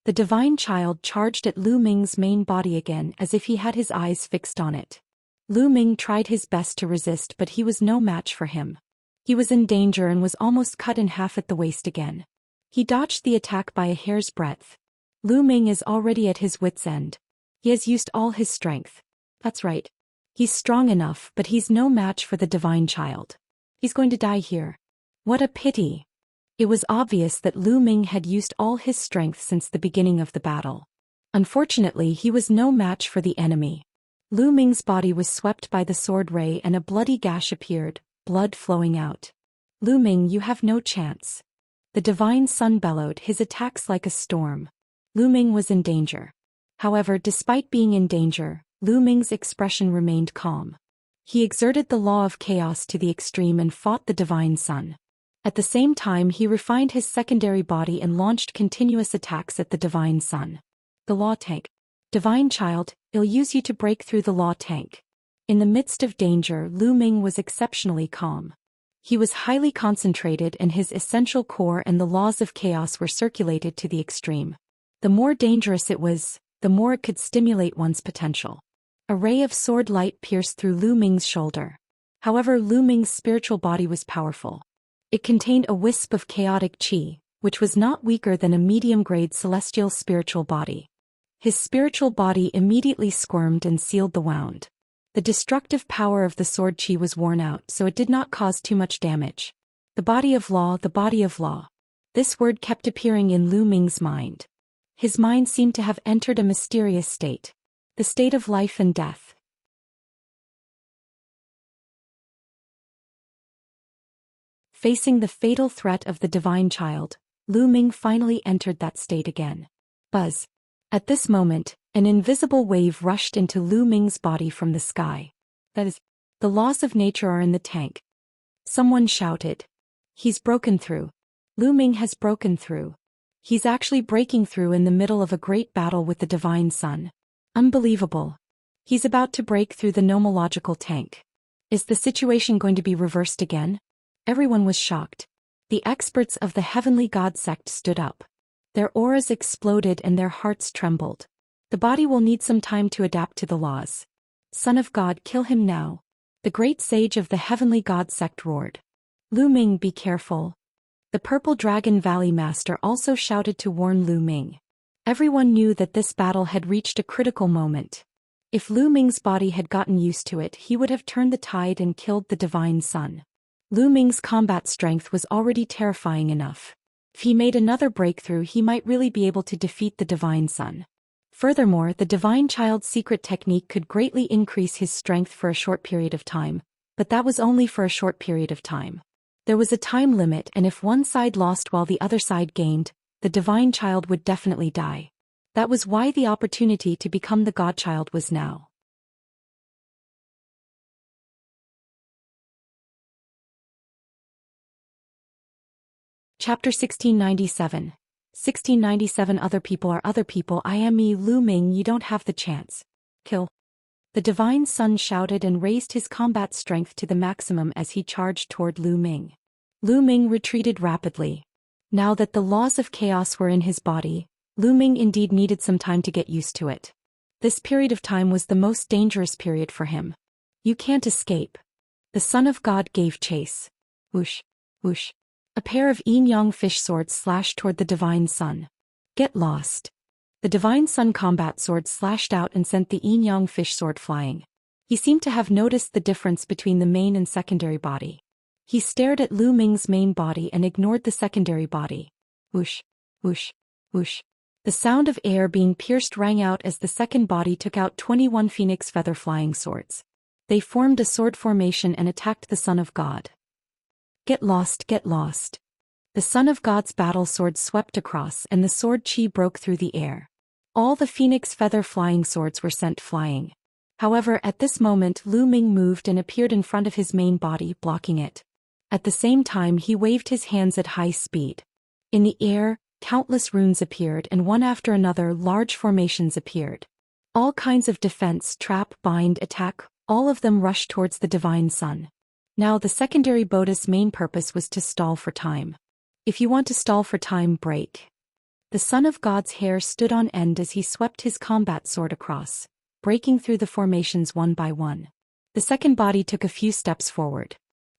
The Divine Child charged at Lu Ming's main body again as if he had his eyes fixed on it. Lu Ming tried his best to resist, but he was no match for him. He was in danger and was almost cut in half at the waist again. He dodged the attack by a hair's breadth. Lu Ming is already at his wit's end. He has used all his strength. That's right. He's strong enough, but he's no match for the Divine Child. He's going to die here. What a pity. It was obvious that Lu Ming had used all his strength since the beginning of the battle. Unfortunately, he was no match for the enemy. Lu Ming's body was swept by the sword ray and a bloody gash appeared, blood flowing out. Lu Ming, you have no chance. The Divine Sun bellowed, his attacks like a storm. Lu Ming was in danger. However, despite being in danger, Lu Ming's expression remained calm. He exerted the law of chaos to the extreme and fought the Divine Sun. At the same time, he refined his secondary body and launched continuous attacks at the Divine Sun. The Law Tank. Divine Child, I'll use you to break through the Law Tank. In the midst of danger, Lu Ming was exceptionally calm. He was highly concentrated and his essential core and the laws of chaos were circulated to the extreme. The more dangerous it was, the more it could stimulate one's potential. A ray of sword light pierced through Lu Ming's shoulder. However, Lu Ming's spiritual body was powerful. It contained a wisp of chaotic qi, which was not weaker than a medium-grade celestial spiritual body. His spiritual body immediately squirmed and sealed the wound. The destructive power of the sword qi was worn out, so it did not cause too much damage. The body of law, the body of law. This word kept appearing in Lu Ming's mind. His mind seemed to have entered a mysterious state. The state of life and death. Facing the fatal threat of the divine child, Lu Ming finally entered that state again. Buzz. At this moment, an invisible wave rushed into Lu Ming's body from the sky. That is, the laws of nature are in the tank. Someone shouted. He's broken through. Lu Ming has broken through. He's actually breaking through in the middle of a great battle with the divine sun. Unbelievable. He's about to break through the nomological tank. Is the situation going to be reversed again? Everyone was shocked. The experts of the heavenly god sect stood up. Their auras exploded and their hearts trembled. The body will need some time to adapt to the laws. Son of God, kill him now. The great sage of the heavenly god sect roared. Lu Ming, be careful. The Purple Dragon Valley Master also shouted to warn Lu Ming. Everyone knew that this battle had reached a critical moment. If Lu Ming's body had gotten used to it, he would have turned the tide and killed the divine sun. Lu Ming's combat strength was already terrifying enough. If he made another breakthrough, he might really be able to defeat the divine sun. Furthermore, the divine child's secret technique could greatly increase his strength for a short period of time, but that was only for a short period of time. There was a time limit, and if one side lost while the other side gained, the divine child would definitely die. That was why the opportunity to become the godchild was now. Chapter 1697. 1697 Other people are other people. I am me, Lu Ming. You don't have the chance. Kill. The divine sun shouted and raised his combat strength to the maximum as he charged toward Lu Ming. Lu Ming retreated rapidly. Now that the laws of chaos were in his body, Lu Ming indeed needed some time to get used to it. This period of time was the most dangerous period for him. You can't escape. The Son of God gave chase. Whoosh, whoosh. A pair of yin-yang fish swords slashed toward the divine sun. Get lost. The divine sun combat sword slashed out and sent the yin-yang fish sword flying. He seemed to have noticed the difference between the main and secondary body. He stared at Lu Ming's main body and ignored the secondary body. Whoosh, whoosh, whoosh. The sound of air being pierced rang out as the second body took out 21 phoenix feather flying swords. They formed a sword formation and attacked the Son of God. Get lost, get lost. The Son of God's battle sword swept across and the sword chi broke through the air. All the phoenix feather flying swords were sent flying. However, at this moment Lu Ming moved and appeared in front of his main body, blocking it. At the same time he waved his hands at high speed. In the air, countless runes appeared and one after another large formations appeared. All kinds of defense, trap, bind, attack, all of them rushed towards the divine sun. Now the secondary Bodhi's main purpose was to stall for time. If you want to stall for time, break. The Son of God's hair stood on end as he swept his combat sword across, breaking through the formations one by one. The second body took a few steps forward.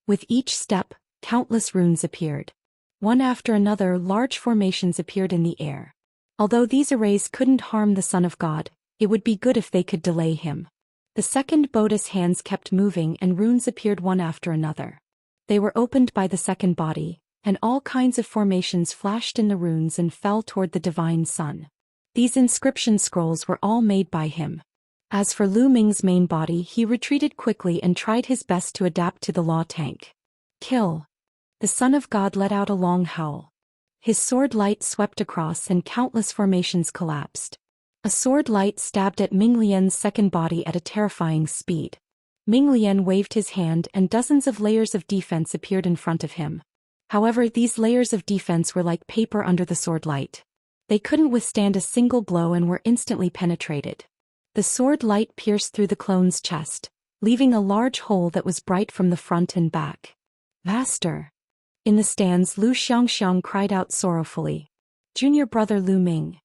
With each step, countless runes appeared. One after another large formations appeared in the air. Although these arrays couldn't harm the Son of God, it would be good if they could delay him. The second Bodhi's hands kept moving and runes appeared one after another. They were opened by the second body, and all kinds of formations flashed in the runes and fell toward the divine sun. These inscription scrolls were all made by him. As for Lu Ming's main body, he retreated quickly and tried his best to adapt to the law tank. Kill. The Son of God let out a long howl. His sword light swept across and countless formations collapsed. A sword light stabbed at Ming Lian's second body at a terrifying speed. Ming Lian waved his hand and dozens of layers of defense appeared in front of him. However, these layers of defense were like paper under the sword light. They couldn't withstand a single blow and were instantly penetrated. The sword light pierced through the clone's chest, leaving a large hole that was bright from the front and back. Master! In the stands, Xianxia cried out sorrowfully. Junior brother Lu Ming.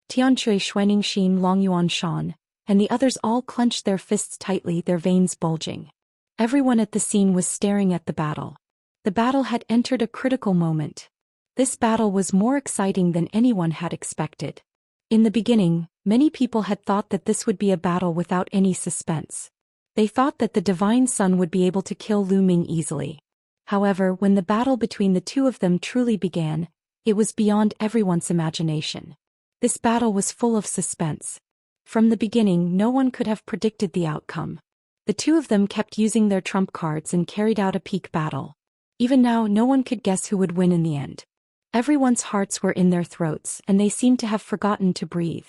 Tianchui Xuaning Xin Longyuan Shan, and the others all clenched their fists tightly, their veins bulging. Everyone at the scene was staring at the battle. The battle had entered a critical moment. This battle was more exciting than anyone had expected. In the beginning, many people had thought that this would be a battle without any suspense. They thought that the divine sun would be able to kill Lu Ming easily. However, when the battle between the two of them truly began, it was beyond everyone's imagination. This battle was full of suspense. From the beginning, no one could have predicted the outcome. The two of them kept using their trump cards and carried out a peak battle. Even now no one could guess who would win in the end. Everyone's hearts were in their throats and they seemed to have forgotten to breathe.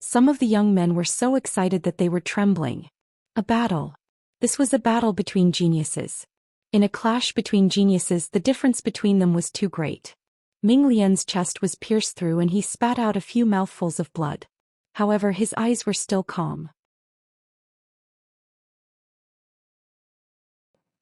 Some of the young men were so excited that they were trembling. A battle. This was a battle between geniuses. In a clash between geniuses, the difference between them was too great. Ming Lian's chest was pierced through and he spat out a few mouthfuls of blood. However, his eyes were still calm.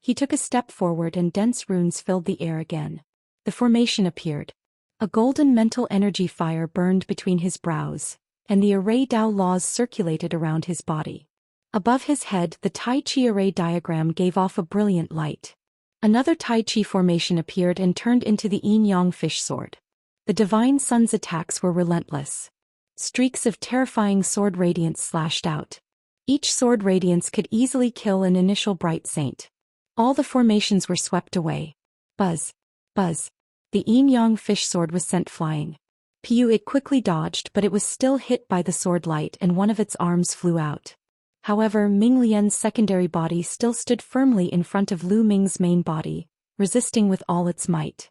He took a step forward and dense runes filled the air again. The formation appeared. A golden mental energy fire burned between his brows, and the array Dao laws circulated around his body. Above his head, the Tai Chi array diagram gave off a brilliant light. Another Tai Chi formation appeared and turned into the yin-yang fish sword. The Divine Sun's attacks were relentless. Streaks of terrifying sword radiance slashed out. Each sword radiance could easily kill an initial bright saint. All the formations were swept away. Buzz. Buzz. The yin-yang fish sword was sent flying. It quickly dodged, but it was still hit by the sword light and one of its arms flew out. However, Ming Lian's secondary body still stood firmly in front of Lu Ming's main body, resisting with all its might.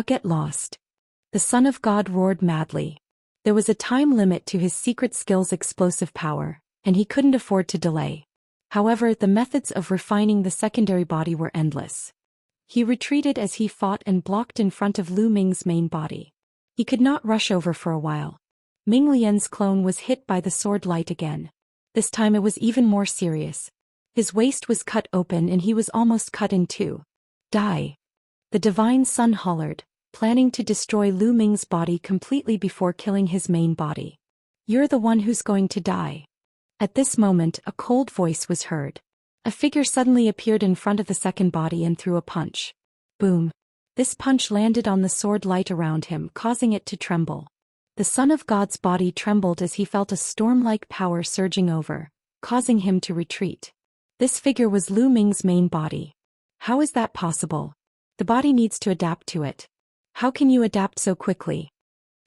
Get lost. The Son of God roared madly. There was a time limit to his secret skill's explosive power, and he couldn't afford to delay. However, the methods of refining the secondary body were endless. He retreated as he fought and blocked in front of Lu Ming's main body. He could not rush over for a while. Ming Lian's clone was hit by the sword light again. This time it was even more serious. His waist was cut open and he was almost cut in two. Die. The Divine Sun hollered, planning to destroy Lu Ming's body completely before killing his main body. You're the one who's going to die. At this moment, a cold voice was heard. A figure suddenly appeared in front of the second body and threw a punch. Boom. This punch landed on the sword light around him, causing it to tremble. The Son of God's body trembled as he felt a storm-like power surging over, causing him to retreat. This figure was Lu Ming's main body. How is that possible? The body needs to adapt to it. How can you adapt so quickly?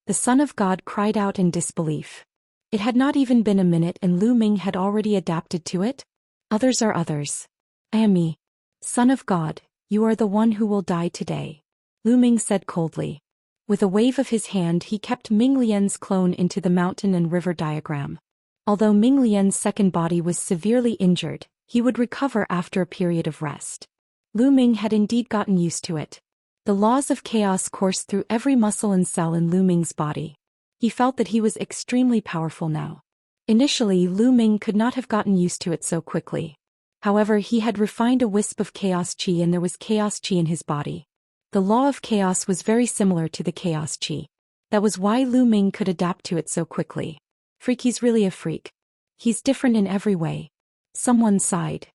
The Son of God cried out in disbelief. It had not even been a minute and Lu Ming had already adapted to it? Others are others. I am me. Son of God, you are the one who will die today. Lu Ming said coldly. With a wave of his hand he kept Ming Lian's clone into the mountain and river diagram. Although Ming Lian's second body was severely injured, he would recover after a period of rest. Lu Ming had indeed gotten used to it. The laws of chaos coursed through every muscle and cell in Lu Ming's body. He felt that he was extremely powerful now. Initially, Lu Ming could not have gotten used to it so quickly. However, he had refined a wisp of chaos chi and there was chaos chi in his body. The law of chaos was very similar to the chaos chi. That was why Lu Ming could adapt to it so quickly. He's really a freak. He's different in every way. Someone sighed.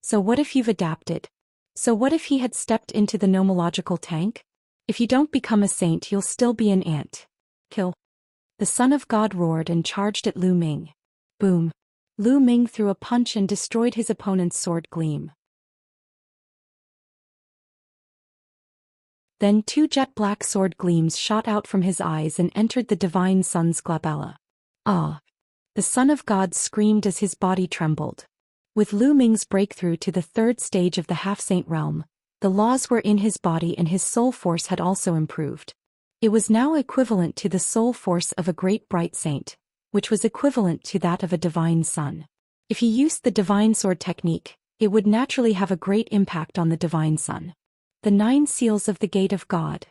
So what if you've adapted? So what if he had stepped into the nomological tank? If you don't become a saint, you'll still be an ant. Kill. The Son of God roared and charged at Lu Ming. Boom. Lu Ming threw a punch and destroyed his opponent's sword gleam. Then two jet-black sword gleams shot out from his eyes and entered the Divine Sun's glabella. Ah! The Son of God screamed as his body trembled. With Lu Ming's breakthrough to the third stage of the half-saint realm, the laws were in his body and his soul force had also improved. It was now equivalent to the soul force of a great bright saint, which was equivalent to that of a divine sun. If he used the divine sword technique, it would naturally have a great impact on the divine sun. The 9 seals of the Gate of God.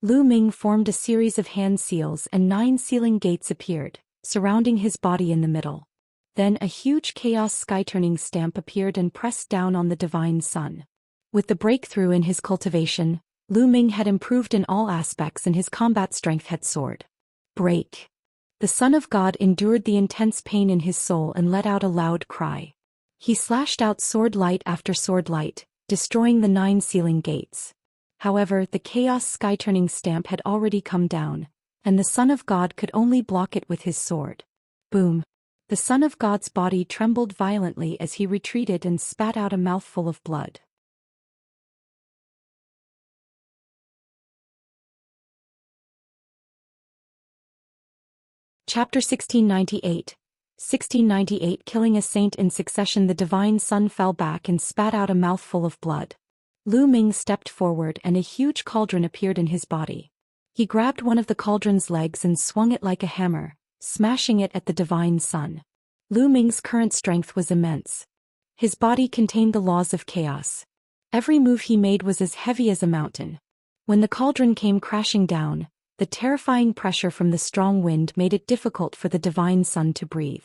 Lu Ming formed a series of hand seals and 9 sealing gates appeared, surrounding his body in the middle. Then a huge chaos sky-turning stamp appeared and pressed down on the divine sun. With the breakthrough in his cultivation, Lu Ming had improved in all aspects and his combat strength had soared. Break. The Son of God endured the intense pain in his soul and let out a loud cry. He slashed out sword light after sword light, destroying the 9 sealing gates. However, the chaos sky-turning stamp had already come down, and the Son of God could only block it with his sword. Boom. The Son of God's body trembled violently as he retreated and spat out a mouthful of blood. Chapter 1698. 1698. Killing a saint in succession. The divine sun fell back and spat out a mouthful of blood. Lu Ming stepped forward and a huge cauldron appeared in his body. He grabbed one of the cauldron's legs and swung it like a hammer, smashing it at the divine sun. Lu Ming's current strength was immense. His body contained the laws of chaos. Every move he made was as heavy as a mountain. When the cauldron came crashing down, the terrifying pressure from the strong wind made it difficult for the divine sun to breathe.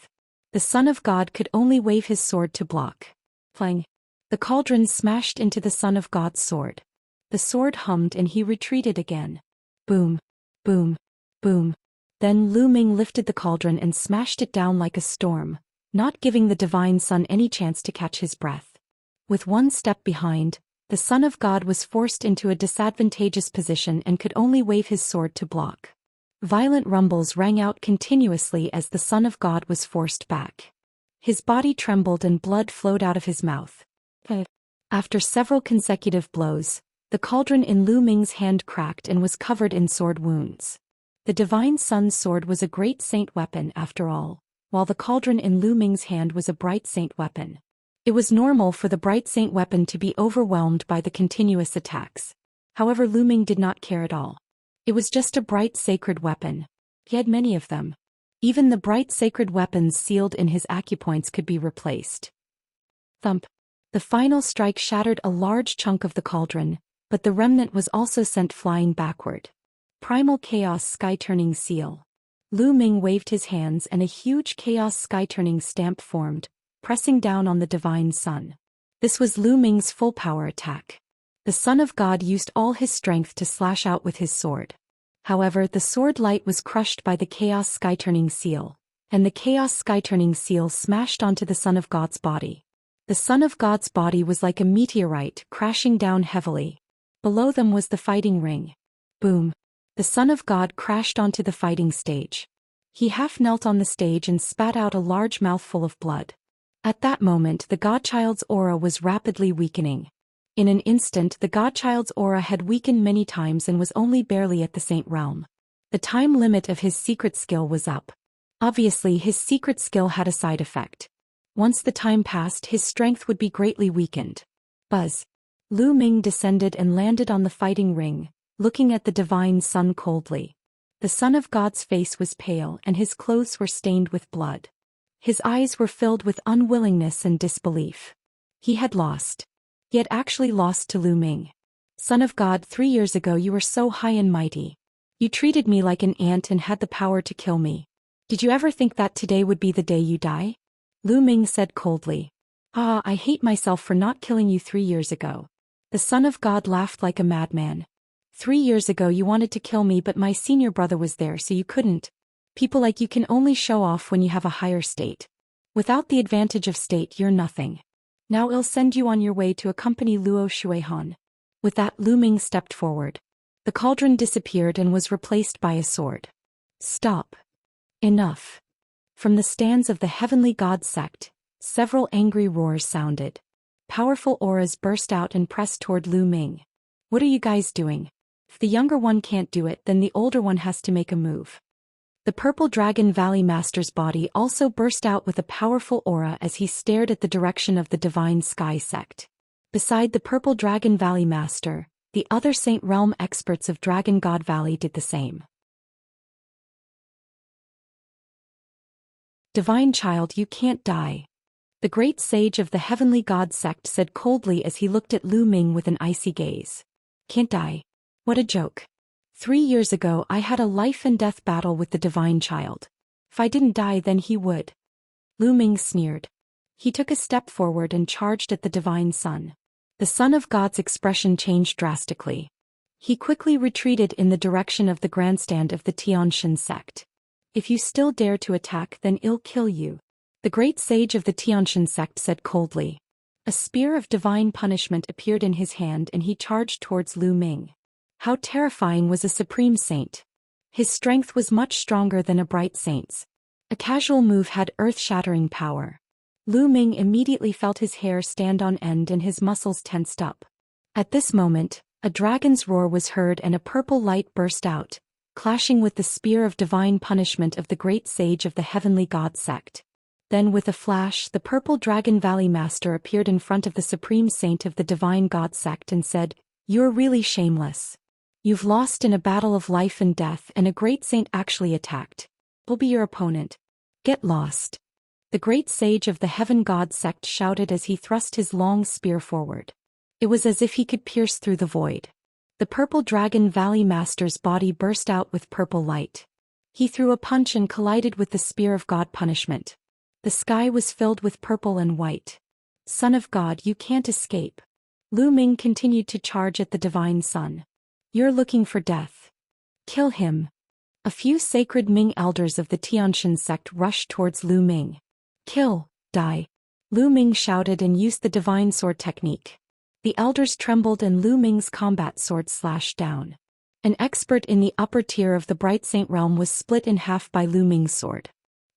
The Son of God could only wave his sword to block. Clang! The cauldron smashed into the Son of God's sword. The sword hummed and he retreated again. Boom! Boom! Boom! Then Lu Ming lifted the cauldron and smashed it down like a storm, not giving the divine sun any chance to catch his breath. With one step behind, the Son of God was forced into a disadvantageous position and could only wave his sword to block. Violent rumbles rang out continuously as the Son of God was forced back. His body trembled and blood flowed out of his mouth. After several consecutive blows, the cauldron in Lu Ming's hand cracked and was covered in sword wounds. The divine sun's sword was a great saint weapon after all, while the cauldron in Lu Ming's hand was a bright saint weapon. It was normal for the bright saint weapon to be overwhelmed by the continuous attacks. However, Lu Ming did not care at all. It was just a bright sacred weapon. He had many of them. Even the bright sacred weapons sealed in his acupoints could be replaced. Thump! The final strike shattered a large chunk of the cauldron, but the remnant was also sent flying backward. Primal Chaos Sky-Turning Seal. Lu Ming waved his hands and a huge Chaos Sky-Turning stamp formed, pressing down on the divine sun. This was Lu Ming's full-power attack. The Son of God used all his strength to slash out with his sword. However, the sword light was crushed by the Chaos Sky-Turning Seal, and the Chaos Sky-Turning Seal smashed onto the Son of God's body. The Son of God's body was like a meteorite crashing down heavily. Below them was the fighting ring. Boom! The Son of God crashed onto the fighting stage. He half knelt on the stage and spat out a large mouthful of blood. At that moment, the Godchild's aura was rapidly weakening. In an instant, the Godchild's aura had weakened many times and was only barely at the Saint realm. The time limit of his secret skill was up. Obviously, his secret skill had a side effect. Once the time passed, his strength would be greatly weakened. Buzz! Lu Ming descended and landed on the fighting ring, looking at the divine sun coldly. The Son of God's face was pale and his clothes were stained with blood. His eyes were filled with unwillingness and disbelief. He had lost. He had actually lost to Lu Ming. Son of God, 3 years ago you were so high and mighty. You treated me like an ant and had the power to kill me. Did you ever think that today would be the day you die? Lu Ming said coldly. Ah, I hate myself for not killing you 3 years ago. The Son of God laughed like a madman. 3 years ago you wanted to kill me, but my senior brother was there, so you couldn't. People like you can only show off when you have a higher state. Without the advantage of state, you're nothing. Now I'll send you on your way to accompany Luo Shuihan. With that, Lu Ming stepped forward. The cauldron disappeared and was replaced by a sword. Stop. Enough. From the stands of the Heavenly God sect, several angry roars sounded. Powerful auras burst out and pressed toward Lu Ming. What are you guys doing? If the younger one can't do it, then the older one has to make a move. The Purple Dragon Valley Master's body also burst out with a powerful aura as he stared at the direction of the Divine Sky sect. Beside the Purple Dragon Valley Master, the other Saint Realm experts of Dragon God Valley did the same. Divine Child, you can't die. The great sage of the Heavenly God sect said coldly as he looked at Lu Ming with an icy gaze. Can't die? What a joke. 3 years ago I had a life and death battle with the Divine Child. If I didn't die, then he would. Lu Ming sneered. He took a step forward and charged at the Divine Sun. The Son of God's expression changed drastically. He quickly retreated in the direction of the grandstand of the Xianxia sect. If you still dare to attack, then I'll kill you. The great sage of the Xianxia sect said coldly. A spear of divine punishment appeared in his hand and he charged towards Lu Ming. How terrifying was a supreme saint! His strength was much stronger than a bright saint's. A casual move had earth-shattering power. Lu Ming immediately felt his hair stand on end and his muscles tensed up. At this moment, a dragon's roar was heard and a purple light burst out, clashing with the spear of divine punishment of the great sage of the Heavenly God sect. Then with a flash, the purple Dragon Valley Master appeared in front of the Supreme Saint of the Divine God Sect and said, "You're really shameless. You've lost in a battle of life and death, and a great saint actually attacked. Will be your opponent. Get lost." The great sage of the Heaven God Sect shouted as he thrust his long spear forward. It was as if he could pierce through the void. The purple Dragon Valley Master's body burst out with purple light. He threw a punch and collided with the spear of God punishment. The sky was filled with purple and white. "Son of God, you can't escape." Lu Ming continued to charge at the divine sun. "You're looking for death. Kill him." A few sacred Ming elders of the Xianxia sect rushed towards Lu Ming. "Kill, die." Lu Ming shouted and used the divine sword technique. The elders trembled and Lu Ming's combat sword slashed down. An expert in the upper tier of the Bright Saint realm was split in half by Lu Ming's sword.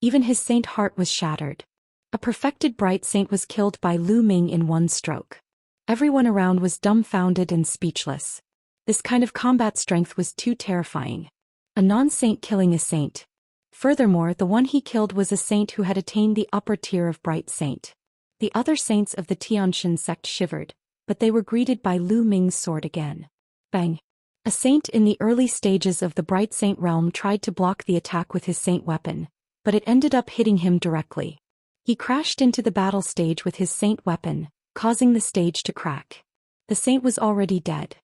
Even his saint heart was shattered. A perfected Bright Saint was killed by Lu Ming in one stroke. Everyone around was dumbfounded and speechless. This kind of combat strength was too terrifying. A non-saint killing a saint. Furthermore, the one he killed was a saint who had attained the upper tier of Bright Saint. The other saints of the Xianxia sect shivered, but they were greeted by Lu Ming's sword again. Bang! A saint in the early stages of the Bright Saint realm tried to block the attack with his saint weapon, but it ended up hitting him directly. He crashed into the battle stage with his saint weapon, causing the stage to crack. The saint was already dead.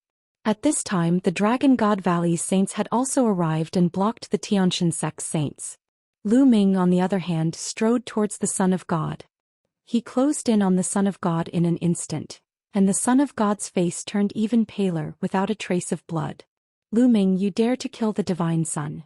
At this time, the Dragon God Valley's saints had also arrived and blocked the Xianxia sect's saints. Lu Ming, on the other hand, strode towards the Son of God. He closed in on the Son of God in an instant, and the Son of God's face turned even paler without a trace of blood. "Lu Ming, you dare to kill the Divine Son.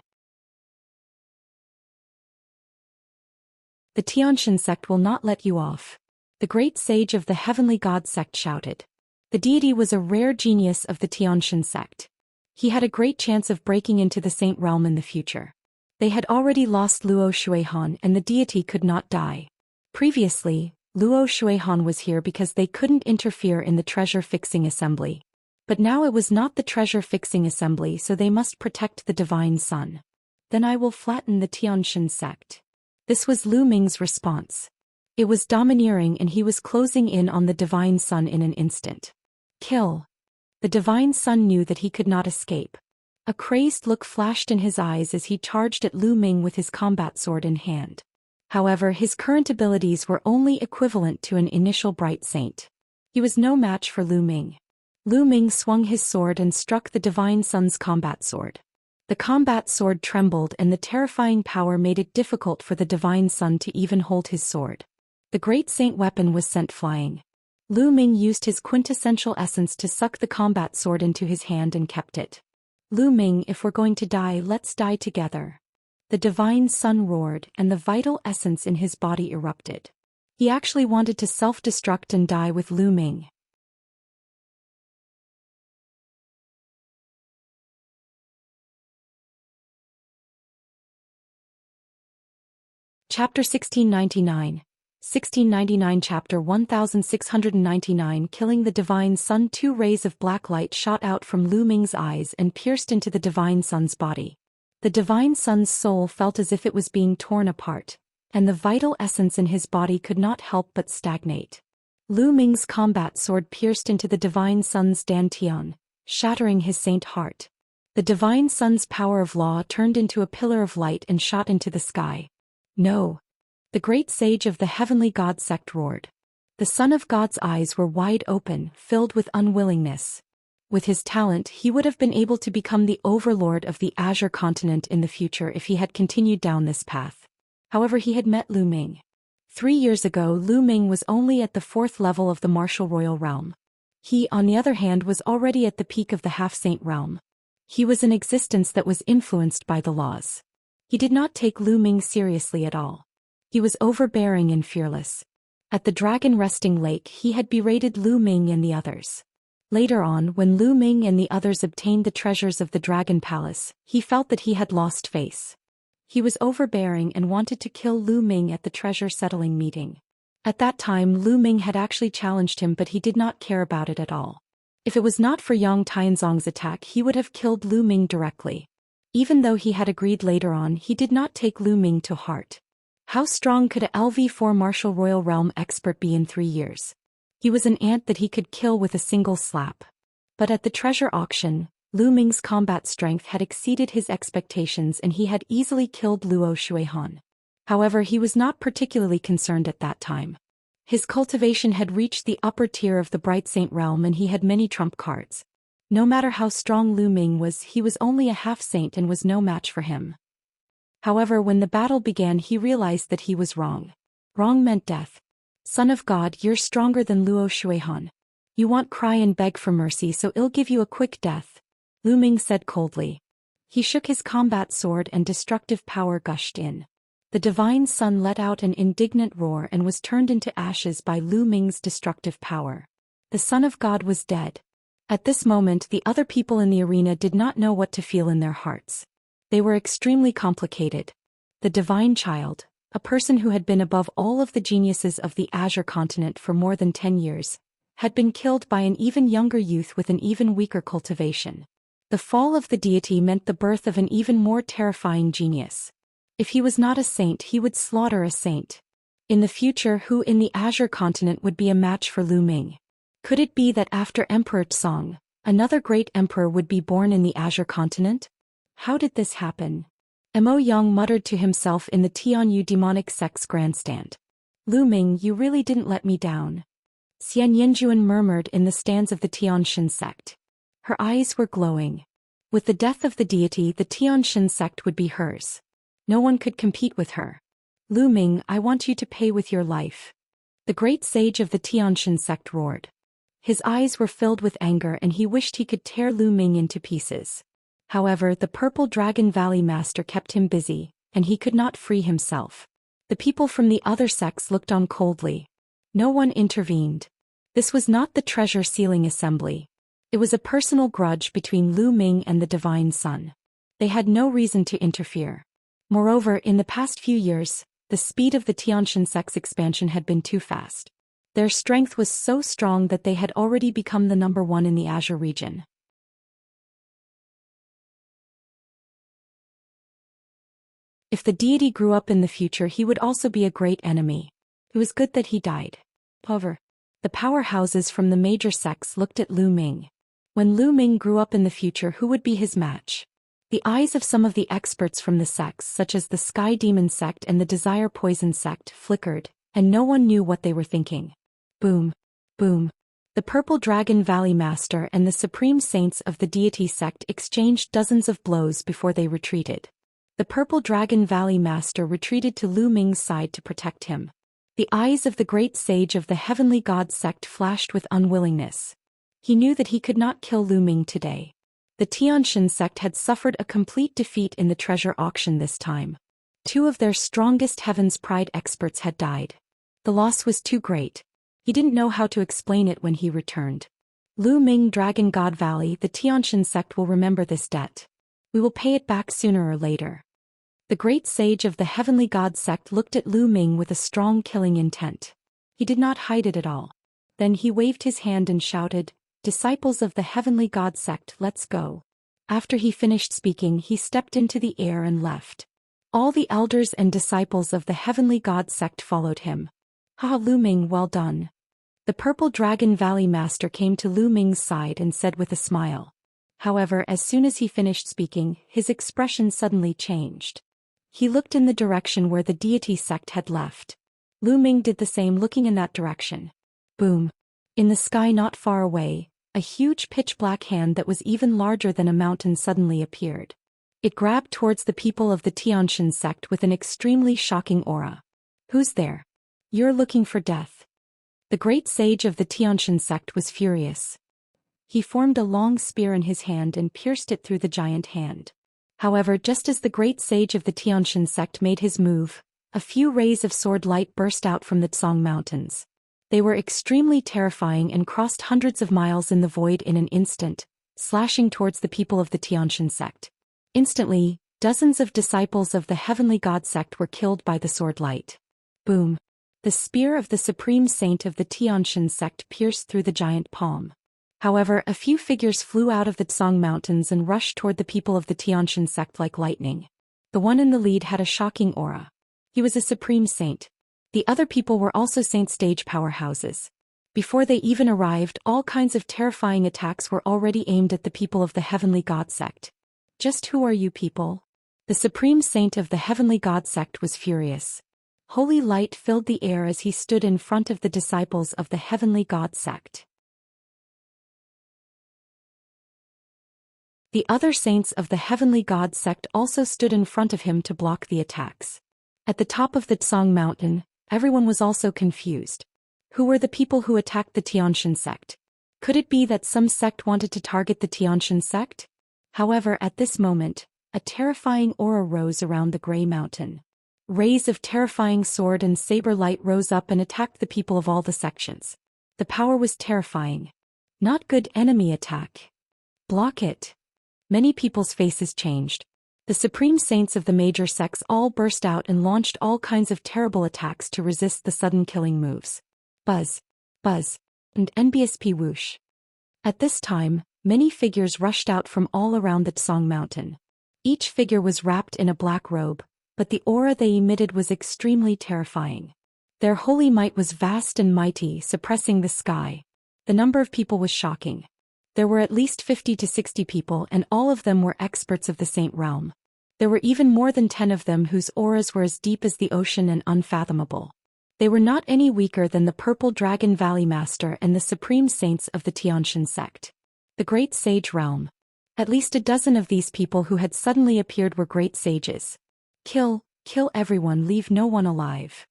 The Xianxia sect will not let you off." The great sage of the Heavenly God Sect shouted. The deity was a rare genius of the Xianxia sect. He had a great chance of breaking into the saint realm in the future. They had already lost Luo Shuihan and the deity could not die. Previously, Luo Shuihan was here because they couldn't interfere in the treasure-fixing assembly. But now it was not the treasure-fixing assembly, so they must protect the Divine Sun. "Then I will flatten the Xianxia sect." This was Lu Ming's response. It was domineering and he was closing in on the Divine Sun in an instant. "Kill." The Divine Sun knew that he could not escape. A crazed look flashed in his eyes as he charged at Lu Ming with his combat sword in hand. However, his current abilities were only equivalent to an initial Bright Saint. He was no match for Lu Ming. Lu Ming swung his sword and struck the Divine Sun's combat sword. The combat sword trembled and the terrifying power made it difficult for the Divine Sun to even hold his sword. The Great Saint weapon was sent flying. Lu Ming used his quintessential essence to suck the combat sword into his hand and kept it. "Lu Ming, if we're going to die, let's die together." The Divine Sun roared and the vital essence in his body erupted. He actually wanted to self-destruct and die with Lu Ming. Chapter 1699. 1699 Chapter 1699 Killing the Divine Sun. Two rays of black light shot out from Lu Ming's eyes and pierced into the Divine Sun's body. The Divine Sun's soul felt as if it was being torn apart, and the vital essence in his body could not help but stagnate. Lu Ming's combat sword pierced into the Divine Sun's dantian, shattering his saint heart. The Divine Sun's power of law turned into a pillar of light and shot into the sky. "No!" The great sage of the Heavenly God Sect roared. The Son of God's eyes were wide open, filled with unwillingness. With his talent, he would have been able to become the overlord of the Azure continent in the future if he had continued down this path. However, he had met Lu Ming. 3 years ago, Lu Ming was only at the 4th level of the martial royal realm. He, on the other hand, was already at the peak of the half-saint realm. He was an existence that was influenced by the laws. He did not take Lu Ming seriously at all. He was overbearing and fearless. At the Dragon Resting Lake, he had berated Lu Ming and the others. Later on, when Lu Ming and the others obtained the treasures of the Dragon Palace, he felt that he had lost face. He was overbearing and wanted to kill Lu Ming at the treasure settling meeting. At that time, Lu Ming had actually challenged him, but he did not care about it at all. If it was not for Yang Tianzong's attack, he would have killed Lu Ming directly. Even though he had agreed later on, he did not take Lu Ming to heart. How strong could a LV4 martial royal realm expert be in 3 years? He was an ant that he could kill with a single slap. But at the treasure auction, Lu Ming's combat strength had exceeded his expectations and he had easily killed Luo Shuihan. However, he was not particularly concerned at that time. His cultivation had reached the upper tier of the Bright Saint realm and he had many trump cards. No matter how strong Lu Ming was, he was only a half-saint and was no match for him. However, when the battle began he realized that he was wrong. Wrong meant death. Son of God, you're stronger than Luo Shuihan. You want cry and beg for mercy, so I'll give you a quick death, Lu Ming said coldly. He shook his combat sword and destructive power gushed in. The divine sun let out an indignant roar and was turned into ashes by Lu Ming's destructive power. The Son of God was dead. At this moment the other people in the arena did not know what to feel in their hearts. They were extremely complicated. The divine child, a person who had been above all of the geniuses of the Azure continent for more than 10 years, had been killed by an even younger youth with an even weaker cultivation. The fall of the deity meant the birth of an even more terrifying genius. If he was not a saint, he would slaughter a saint. In the future, who in the Azure continent would be a match for Lu Ming? Could it be that after Emperor Tsong, another great emperor would be born in the Azure continent? How did this happen? Mo Yang muttered to himself in the Tianyu demonic sect's grandstand. Lu Ming, you really didn't let me down. Xian Yanjuan murmured in the stands of the Tianshan sect. Her eyes were glowing. With the death of the deity, the Tianshan sect would be hers. No one could compete with her. Lu Ming, I want you to pay with your life. The great sage of the Tianshan sect roared. His eyes were filled with anger and he wished he could tear Lu Ming into pieces. However, the Purple Dragon Valley Master kept him busy, and he could not free himself. The people from the other sects looked on coldly. No one intervened. This was not the treasure sealing assembly. It was a personal grudge between Lu Ming and the Divine Sun. They had no reason to interfere. Moreover, in the past few years, the speed of the Tianshan sect's expansion had been too fast. Their strength was so strong that they had already become the number one in the Azure region. If the deity grew up in the future, he would also be a great enemy. It was good that he died. However, the powerhouses from the major sects looked at Lu Ming. When Lu Ming grew up in the future, who would be his match? The eyes of some of the experts from the sects, such as the Sky Demon sect and the Desire Poison sect, flickered, and no one knew what they were thinking. Boom. Boom. The Purple Dragon Valley Master and the Supreme Saints of the Deity sect exchanged dozens of blows before they retreated. The Purple Dragon Valley Master retreated to Lu Ming's side to protect him. The eyes of the great sage of the Heavenly God sect flashed with unwillingness. He knew that he could not kill Lu Ming today. The Tianshan sect had suffered a complete defeat in the treasure auction this time. 2 of their strongest Heaven's Pride experts had died. The loss was too great. He didn't know how to explain it when he returned. Lu Ming, Dragon God Valley, the Tianshan sect will remember this debt. We will pay it back sooner or later. The great sage of the Heavenly God sect looked at Lu Ming with a strong killing intent. He did not hide it at all. Then he waved his hand and shouted, "Disciples of the Heavenly God sect, let's go." After he finished speaking, he stepped into the air and left. All the elders and disciples of the Heavenly God sect followed him. "Ha, Lu Ming, well done." The Purple Dragon Valley Master came to Lu Ming's side and said with a smile. However, as soon as he finished speaking, his expression suddenly changed. He looked in the direction where the deity sect had left. Lu Ming did the same, looking in that direction. Boom. In the sky not far away, a huge pitch-black hand that was even larger than a mountain suddenly appeared. It grabbed towards the people of the Tianshan sect with an extremely shocking aura. "Who's there? You're looking for death." The great sage of the Tianshan sect was furious. He formed a long spear in his hand and pierced it through the giant hand. However, just as the great sage of the Tianshan sect made his move, a few rays of sword light burst out from the Tsong Mountains. They were extremely terrifying and crossed hundreds of miles in the void in an instant, slashing towards the people of the Tianshan sect. Instantly, dozens of disciples of the Heavenly God sect were killed by the sword light. Boom. The spear of the Supreme Saint of the Tianshan sect pierced through the giant palm. However, a few figures flew out of the Tsong Mountains and rushed toward the people of the Tianshan sect like lightning. The one in the lead had a shocking aura. He was a supreme saint. The other people were also saint stage powerhouses. Before they even arrived, all kinds of terrifying attacks were already aimed at the people of the Heavenly God sect. Just who are you people? The supreme saint of the Heavenly God sect was furious. Holy light filled the air as he stood in front of the disciples of the Heavenly God sect. The other saints of the Heavenly God sect also stood in front of him to block the attacks. At the top of the Tsong mountain, everyone was also confused. Who were the people who attacked the Xianxia sect? Could it be that some sect wanted to target the Xianxia sect? However, at this moment, a terrifying aura rose around the gray mountain. Rays of terrifying sword and saber light rose up and attacked the people of all the sections. The power was terrifying. Not good enemy attack. Block it. Many people's faces changed. The supreme saints of the major sects all burst out and launched all kinds of terrible attacks to resist the sudden killing moves. Buzz, buzz, and NBSP whoosh. At this time, many figures rushed out from all around the Tsong mountain. Each figure was wrapped in a black robe, but the aura they emitted was extremely terrifying. Their holy might was vast and mighty, suppressing the sky. The number of people was shocking. There were at least 50 to 60 people, and all of them were experts of the saint realm. There were even more than 10 of them whose auras were as deep as the ocean and unfathomable. They were not any weaker than the Purple Dragon Valley Master and the supreme saints of the Xianxia sect. The Great Sage Realm. At least a dozen of these people who had suddenly appeared were great sages. Kill everyone, leave no one alive.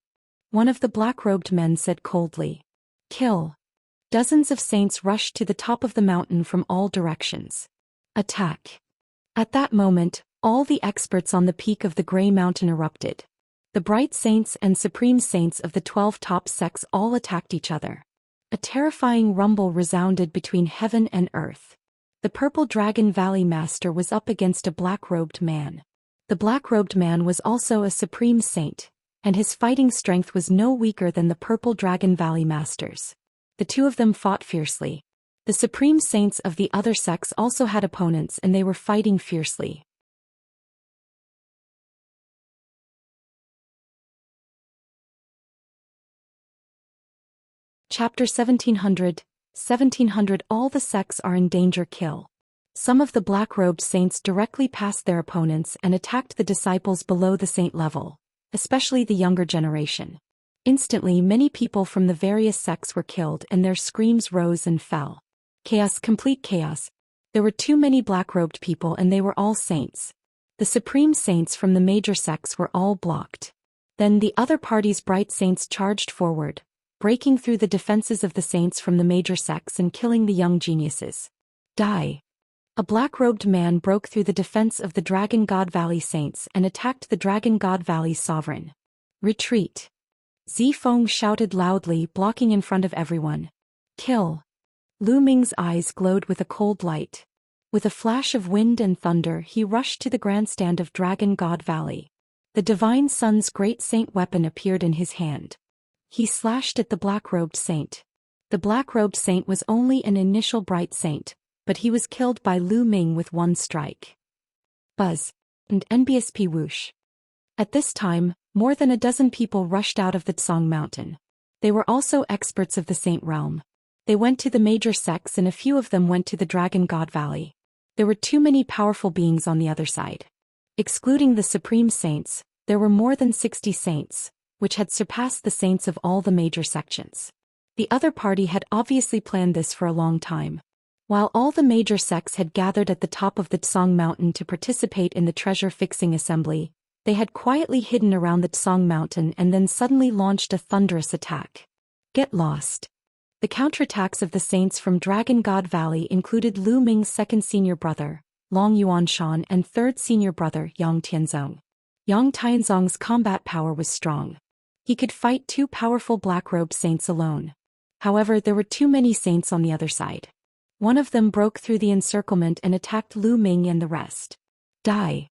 One of the black-robed men said coldly. Kill. Dozens of saints rushed to the top of the mountain from all directions. Attack. At that moment, all the experts on the peak of the gray mountain erupted. The bright saints and supreme saints of the 12 top sects all attacked each other. A terrifying rumble resounded between heaven and earth. The Purple Dragon Valley Master was up against a black-robed man. The black-robed man was also a supreme saint, and his fighting strength was no weaker than the Purple Dragon Valley Masters. The two of them fought fiercely. The supreme saints of the other sects also had opponents, and they were fighting fiercely. Chapter 1700. All the sects are in danger. Kill. Some of the black-robed saints directly passed their opponents and attacked the disciples below the saint level, especially the younger generation. Instantly, many people from the various sects were killed and their screams rose and fell. Chaos, complete chaos. There were too many black-robed people and they were all saints. The supreme saints from the major sects were all blocked. Then the other party's bright saints charged forward, breaking through the defenses of the saints from the major sects and killing the young geniuses. Die. A black-robed man broke through the defense of the Dragon God Valley saints and attacked the Dragon God Valley sovereign. Retreat. Zifeng shouted loudly, blocking in front of everyone. Kill. Lu Ming's eyes glowed with a cold light. With a flash of wind and thunder, he rushed to the grandstand of Dragon God Valley. The Divine Sun's great saint weapon appeared in his hand. He slashed at the black-robed saint. The black-robed saint was only an initial bright saint, but he was killed by Lu Ming with one strike. Buzz. And NBSP whoosh. At this time, more than a dozen people rushed out of the Tsong mountain. They were also experts of the saint realm. They went to the major sects and a few of them went to the Dragon God Valley. There were too many powerful beings on the other side. Excluding the supreme saints, there were more than 60 saints, which had surpassed the saints of all the major sections. The other party had obviously planned this for a long time. While all the major sects had gathered at the top of the Tsong mountain to participate in the treasure-fixing assembly, they had quietly hidden around the Tsong mountain and then suddenly launched a thunderous attack. Get lost. The counterattacks of the saints from Dragon God Valley included Lu Ming's second senior brother, Long Yuanshan, and third senior brother, Yang Tianzong. Yang Tianzong's combat power was strong. He could fight two powerful black-robed saints alone. However, there were too many saints on the other side. One of them broke through the encirclement and attacked Lu Ming and the rest. Die.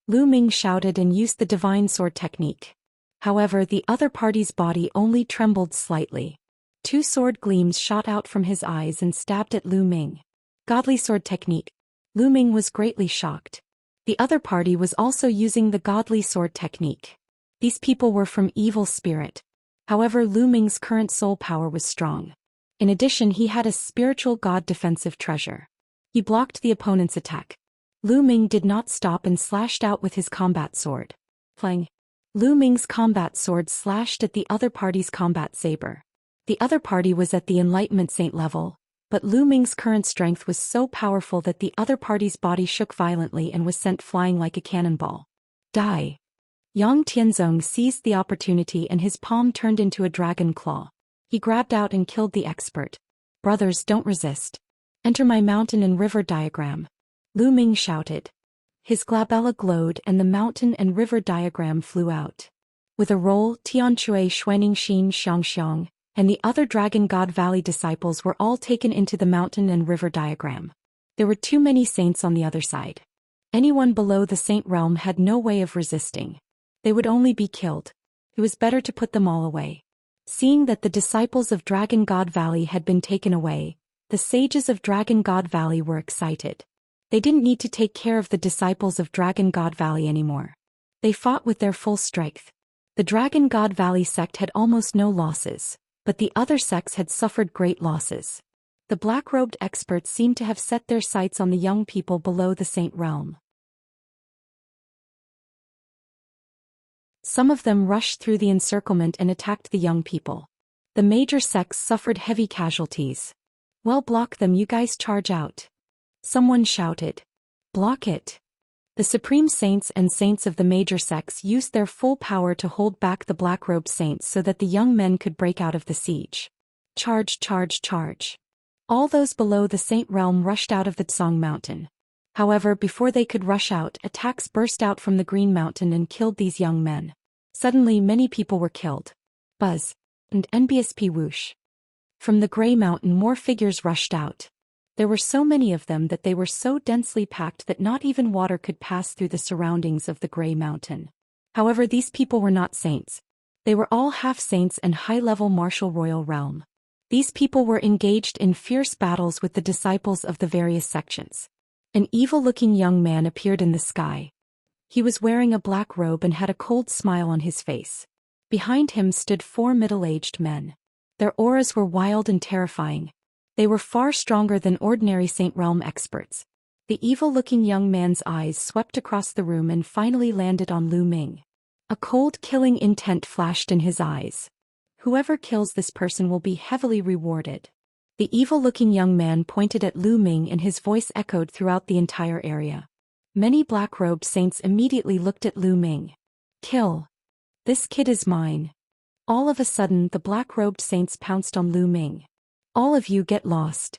Lu Ming shouted and used the divine sword technique. However, the other party's body only trembled slightly. Two sword gleams shot out from his eyes and stabbed at Lu Ming. Godly sword technique. Lu Ming was greatly shocked. The other party was also using the godly sword technique. These people were from evil spirit. However, Lu Ming's current soul power was strong. In addition, he had a spiritual god defensive treasure. He blocked the opponent's attack. Lu Ming did not stop and slashed out with his combat sword. Clang. Lu Ming's combat sword slashed at the other party's combat saber. The other party was at the Enlightenment Saint level, but Lu Ming's current strength was so powerful that the other party's body shook violently and was sent flying like a cannonball. Die. Yang Tianzong seized the opportunity and his palm turned into a dragon claw. He grabbed out and killed the expert. Brothers, don't resist. Enter my mountain and river diagram. Lu Ming shouted. His glabella glowed and the mountain and river diagram flew out. With a roll, Tianchui Xuaning Xin Xianxia and the other Dragon God Valley disciples were all taken into the mountain and river diagram. There were too many saints on the other side. Anyone below the saint realm had no way of resisting. They would only be killed. It was better to put them all away. Seeing that the disciples of Dragon God Valley had been taken away, the sages of Dragon God Valley were excited. They didn't need to take care of the disciples of Dragon God Valley anymore. They fought with their full strength. The Dragon God Valley sect had almost no losses, but the other sects had suffered great losses. The black-robed experts seemed to have set their sights on the young people below the saint realm. Some of them rushed through the encirclement and attacked the young people. The major sects suffered heavy casualties. Well, block them, you guys, charge out. Someone shouted. Block it. The supreme saints and saints of the major sects used their full power to hold back the black-robed saints so that the young men could break out of the siege. Charge, charge, charge. All those below the saint realm rushed out of the Tsong Mountain. However, before they could rush out, attacks burst out from the Green Mountain and killed these young men. Suddenly many people were killed. Buzz. And NBSP whoosh. From the Grey Mountain more figures rushed out. There were so many of them that they were so densely packed that not even water could pass through the surroundings of the Grey Mountain. However, these people were not saints. They were all half-saints and high-level martial royal realm. These people were engaged in fierce battles with the disciples of the various sections. An evil-looking young man appeared in the sky. He was wearing a black robe and had a cold smile on his face. Behind him stood 4 middle-aged men. Their auras were wild and terrifying. They were far stronger than ordinary Saint Realm experts. The evil-looking young man's eyes swept across the room and finally landed on Lu Ming. A cold, killing intent flashed in his eyes. Whoever kills this person will be heavily rewarded. The evil-looking young man pointed at Lu Ming and his voice echoed throughout the entire area. Many black-robed saints immediately looked at Lu Ming. Kill. This kid is mine. All of a sudden, the black-robed saints pounced on Lu Ming. All of you get lost.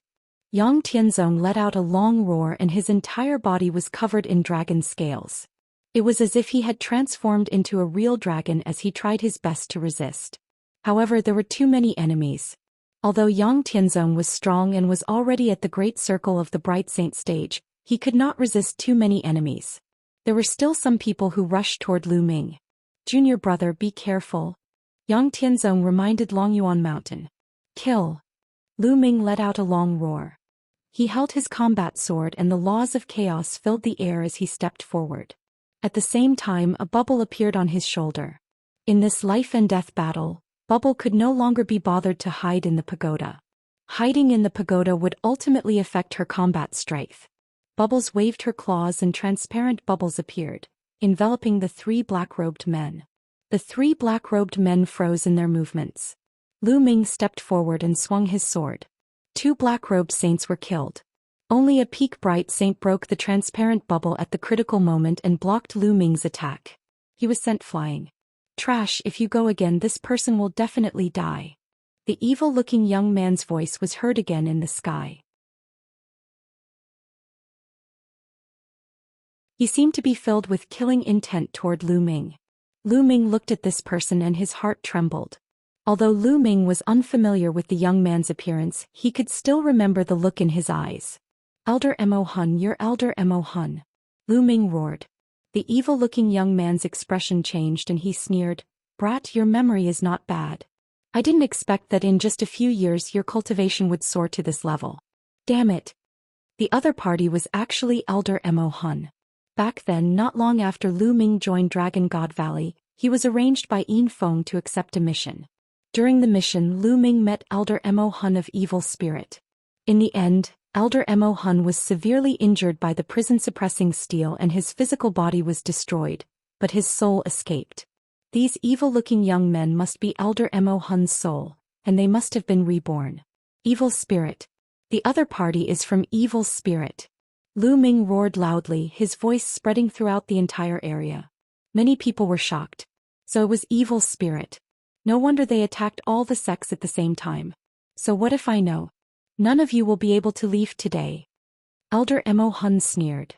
Yang Tianzong let out a long roar and his entire body was covered in dragon scales. It was as if he had transformed into a real dragon as he tried his best to resist. However, there were too many enemies. Although Yang Tianzong was strong and was already at the great circle of the Bright Saint stage, he could not resist too many enemies. There were still some people who rushed toward Lu Ming. Junior brother, be careful. Yang Tianzong reminded Longyuan Mountain. Kill. Lu Ming let out a long roar. He held his combat sword and the laws of chaos filled the air as he stepped forward. At the same time, a bubble appeared on his shoulder. In this life and death battle, Bubble could no longer be bothered to hide in the pagoda. Hiding in the pagoda would ultimately affect her combat strength. Bubbles waved her claws and transparent bubbles appeared, enveloping the 3 black-robed men. The 3 black-robed men froze in their movements. Lu Ming stepped forward and swung his sword. 2 black-robed saints were killed. Only a peak bright saint broke the transparent bubble at the critical moment and blocked Lu Ming's attack. He was sent flying. Trash, if you go again, this person will definitely die. The evil-looking young man's voice was heard again in the sky. He seemed to be filled with killing intent toward Lu Ming. Lu Ming looked at this person and his heart trembled. Although Lu Ming was unfamiliar with the young man's appearance, he could still remember the look in his eyes. Elder Mo Hun, you're Elder Mo Hun. Lu Ming roared. The evil-looking young man's expression changed and he sneered, Brat, your memory is not bad. I didn't expect that in just a few years your cultivation would soar to this level. Damn it. The other party was actually Elder Mo Hun. Back then, not long after Lu Ming joined Dragon God Valley, He was arranged by Yin Feng to accept a mission. During the mission, Lu Ming met Elder Mo Hun of Evil Spirit. In the end, Elder Mo Hun was severely injured by the prison-suppressing steel and his physical body was destroyed, but his soul escaped. These evil-looking young men must be Elder Mo Hun's soul, and they must have been reborn. Evil Spirit. The other party is from Evil Spirit. Lu Ming roared loudly, his voice spreading throughout the entire area. Many people were shocked. So it was Evil Spirit. No wonder they attacked all the sects at the same time. So what if I know? None of you will be able to leave today. Elder Mo Hun sneered.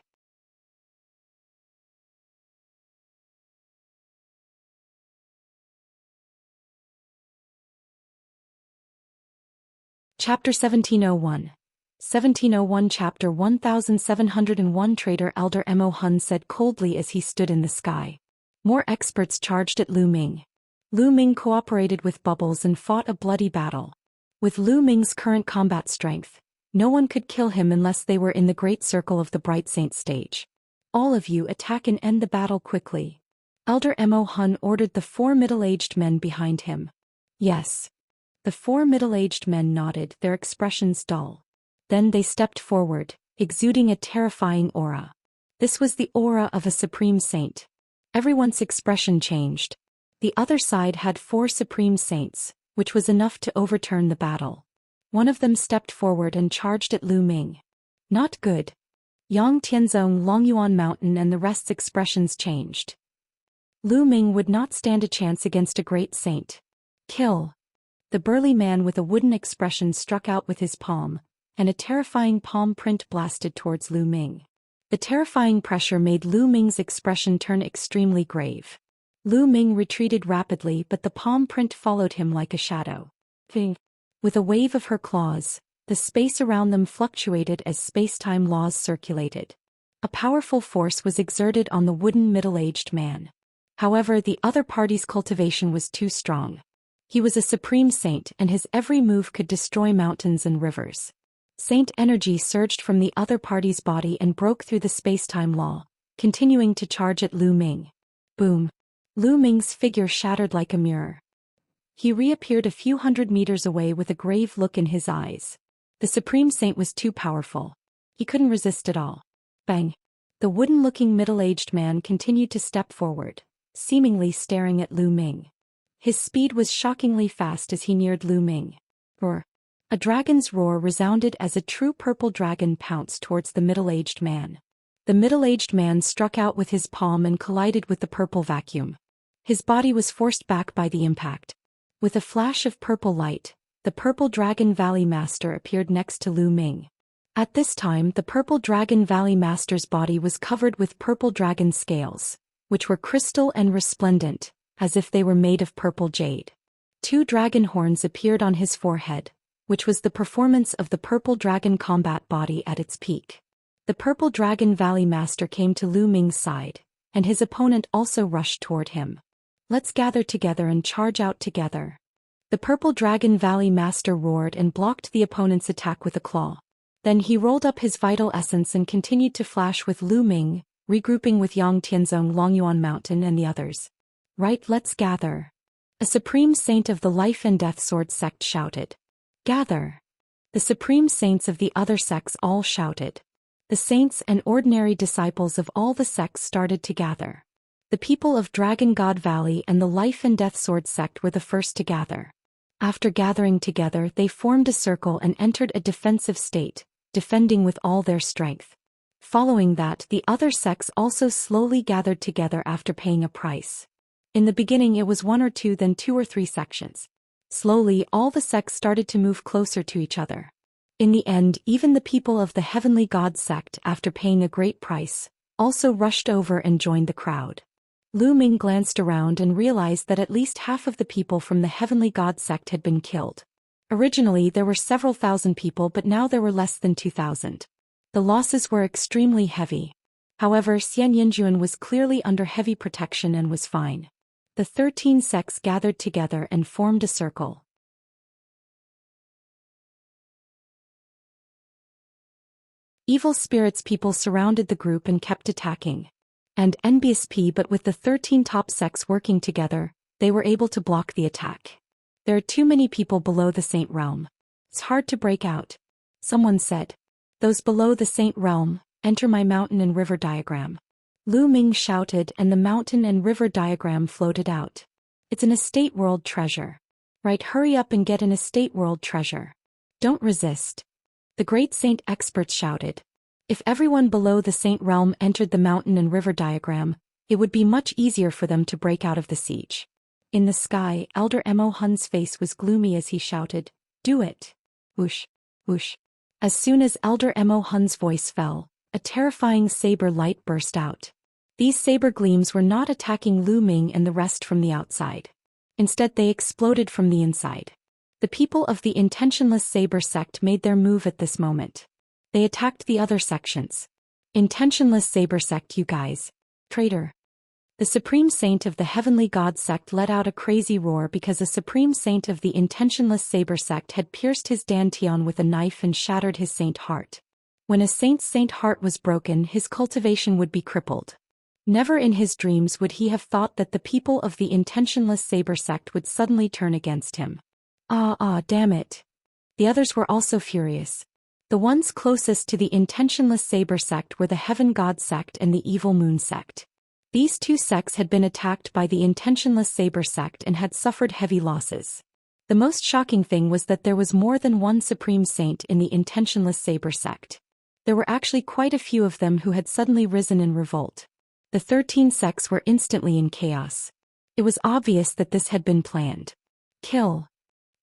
Chapter 1701. 1701 Chapter 1701 Trader Elder Mo Hun said coldly as he stood in the sky. More experts charged at Lu Ming. Lu Ming cooperated with Bubbles and fought a bloody battle. With Lu Ming's current combat strength, no one could kill him unless they were in the great circle of the Bright Saint stage. All of you attack and end the battle quickly. Elder Mo Hun ordered the 4 middle-aged men behind him. Yes. The 4 middle-aged men nodded, their expressions dull. Then they stepped forward, exuding a terrifying aura. This was the aura of a supreme saint. Everyone's expression changed. The other side had 4 supreme saints, which was enough to overturn the battle. One of them stepped forward and charged at Lu Ming. Not good. Yang Tianzong, Longyuan Mountain and the rest's expressions changed. Lu Ming would not stand a chance against a great saint. Kill. The burly man with a wooden expression struck out with his palm, and a terrifying palm print blasted towards Lu Ming. The terrifying pressure made Lu Ming's expression turn extremely grave. Lu Ming retreated rapidly, but the palm print followed him like a shadow. With a wave of her claws, the space around them fluctuated as space-time laws circulated. A powerful force was exerted on the wooden middle-aged man. However, the other party's cultivation was too strong. He was a supreme saint and his every move could destroy mountains and rivers. Saint energy surged from the other party's body and broke through the space-time law, continuing to charge at Lu Ming. Boom. Lu Ming's figure shattered like a mirror. He reappeared a few hundred meters away with a grave look in his eyes. The supreme saint was too powerful. He couldn't resist at all. Bang. The wooden-looking middle-aged man continued to step forward, seemingly staring at Lu Ming. His speed was shockingly fast as he neared Lu Ming. Roar. A dragon's roar resounded as a true purple dragon pounced towards the middle-aged man. The middle-aged man struck out with his palm and collided with the purple vacuum. His body was forced back by the impact. With a flash of purple light, the Purple Dragon Valley Master appeared next to Lu Ming. At this time, the Purple Dragon Valley Master's body was covered with purple dragon scales, which were crystal and resplendent, as if they were made of purple jade. 2 dragon horns appeared on his forehead, which was the performance of the Purple Dragon combat body at its peak. The Purple Dragon Valley Master came to Lu Ming's side, and his opponent also rushed toward him. Let's gather together and charge out together. The Purple Dragon Valley Master roared and blocked the opponent's attack with a claw. Then he rolled up his vital essence and continued to flash with Lu Ming, regrouping with Yang Tianzong, Longyuan Mountain and the others. Right, let's gather. A supreme saint of the Life and Death Sword sect shouted. Gather. The supreme saints of the other sects all shouted. The saints and ordinary disciples of all the sects started to gather. The people of Dragon God Valley and the Life and Death Sword sect were the first to gather. After gathering together, they formed a circle and entered a defensive state, defending with all their strength. Following that, the other sects also slowly gathered together after paying a price. In the beginning it was 1 or 2, then 2 or 3 sections. Slowly, all the sects started to move closer to each other. In the end, even the people of the Heavenly God sect, after paying a great price, also rushed over and joined the crowd. Lu Ming glanced around and realized that at least half of the people from the Heavenly God sect had been killed. Originally there were several thousand people, but now there were less than 2,000. The losses were extremely heavy. However, Xian Yinjuan was clearly under heavy protection and was fine. The 13 sects gathered together and formed a circle. Evil spirits people surrounded the group and kept attacking. and envious P, but with the 13 top sects working together, they were able to block the attack. There are too many people below the Saint Realm. It's hard to break out. Someone said. Those below the Saint Realm, enter my mountain and river diagram. Lu Ming shouted, and the mountain and river diagram floated out. It's an estate world treasure. Right, hurry up and get an estate world treasure. Don't resist. The great saint experts shouted. If everyone below the Saint Realm entered the mountain and river diagram, it would be much easier for them to break out of the siege. In the sky, Elder Mo Hun's face was gloomy as he shouted, "Do it!" Whoosh, whoosh. As soon as Elder Mo Hun's voice fell, a terrifying saber light burst out. These saber gleams were not attacking Lu Ming and the rest from the outside. Instead, they exploded from the inside. The people of the intentionless saber sect made their move at this moment. They attacked the other sections. Intentionless saber sect, you guys. Traitor. The Supreme Saint of the Heavenly God sect let out a crazy roar because a Supreme Saint of the Intentionless Saber sect had pierced his dantian with a knife and shattered his saint heart. When a saint's saint heart was broken, his cultivation would be crippled. Never in his dreams would he have thought that the people of the Intentionless Saber sect would suddenly turn against him. Damn it. The others were also furious. The ones closest to the Intentionless Saber sect were the Heaven God sect and the Evil Moon sect. These two sects had been attacked by the Intentionless Saber sect and had suffered heavy losses. The most shocking thing was that there was more than one Supreme Saint in the Intentionless Saber sect. There were actually quite a few of them who had suddenly risen in revolt. The 13 sects were instantly in chaos. It was obvious that this had been planned. Kill.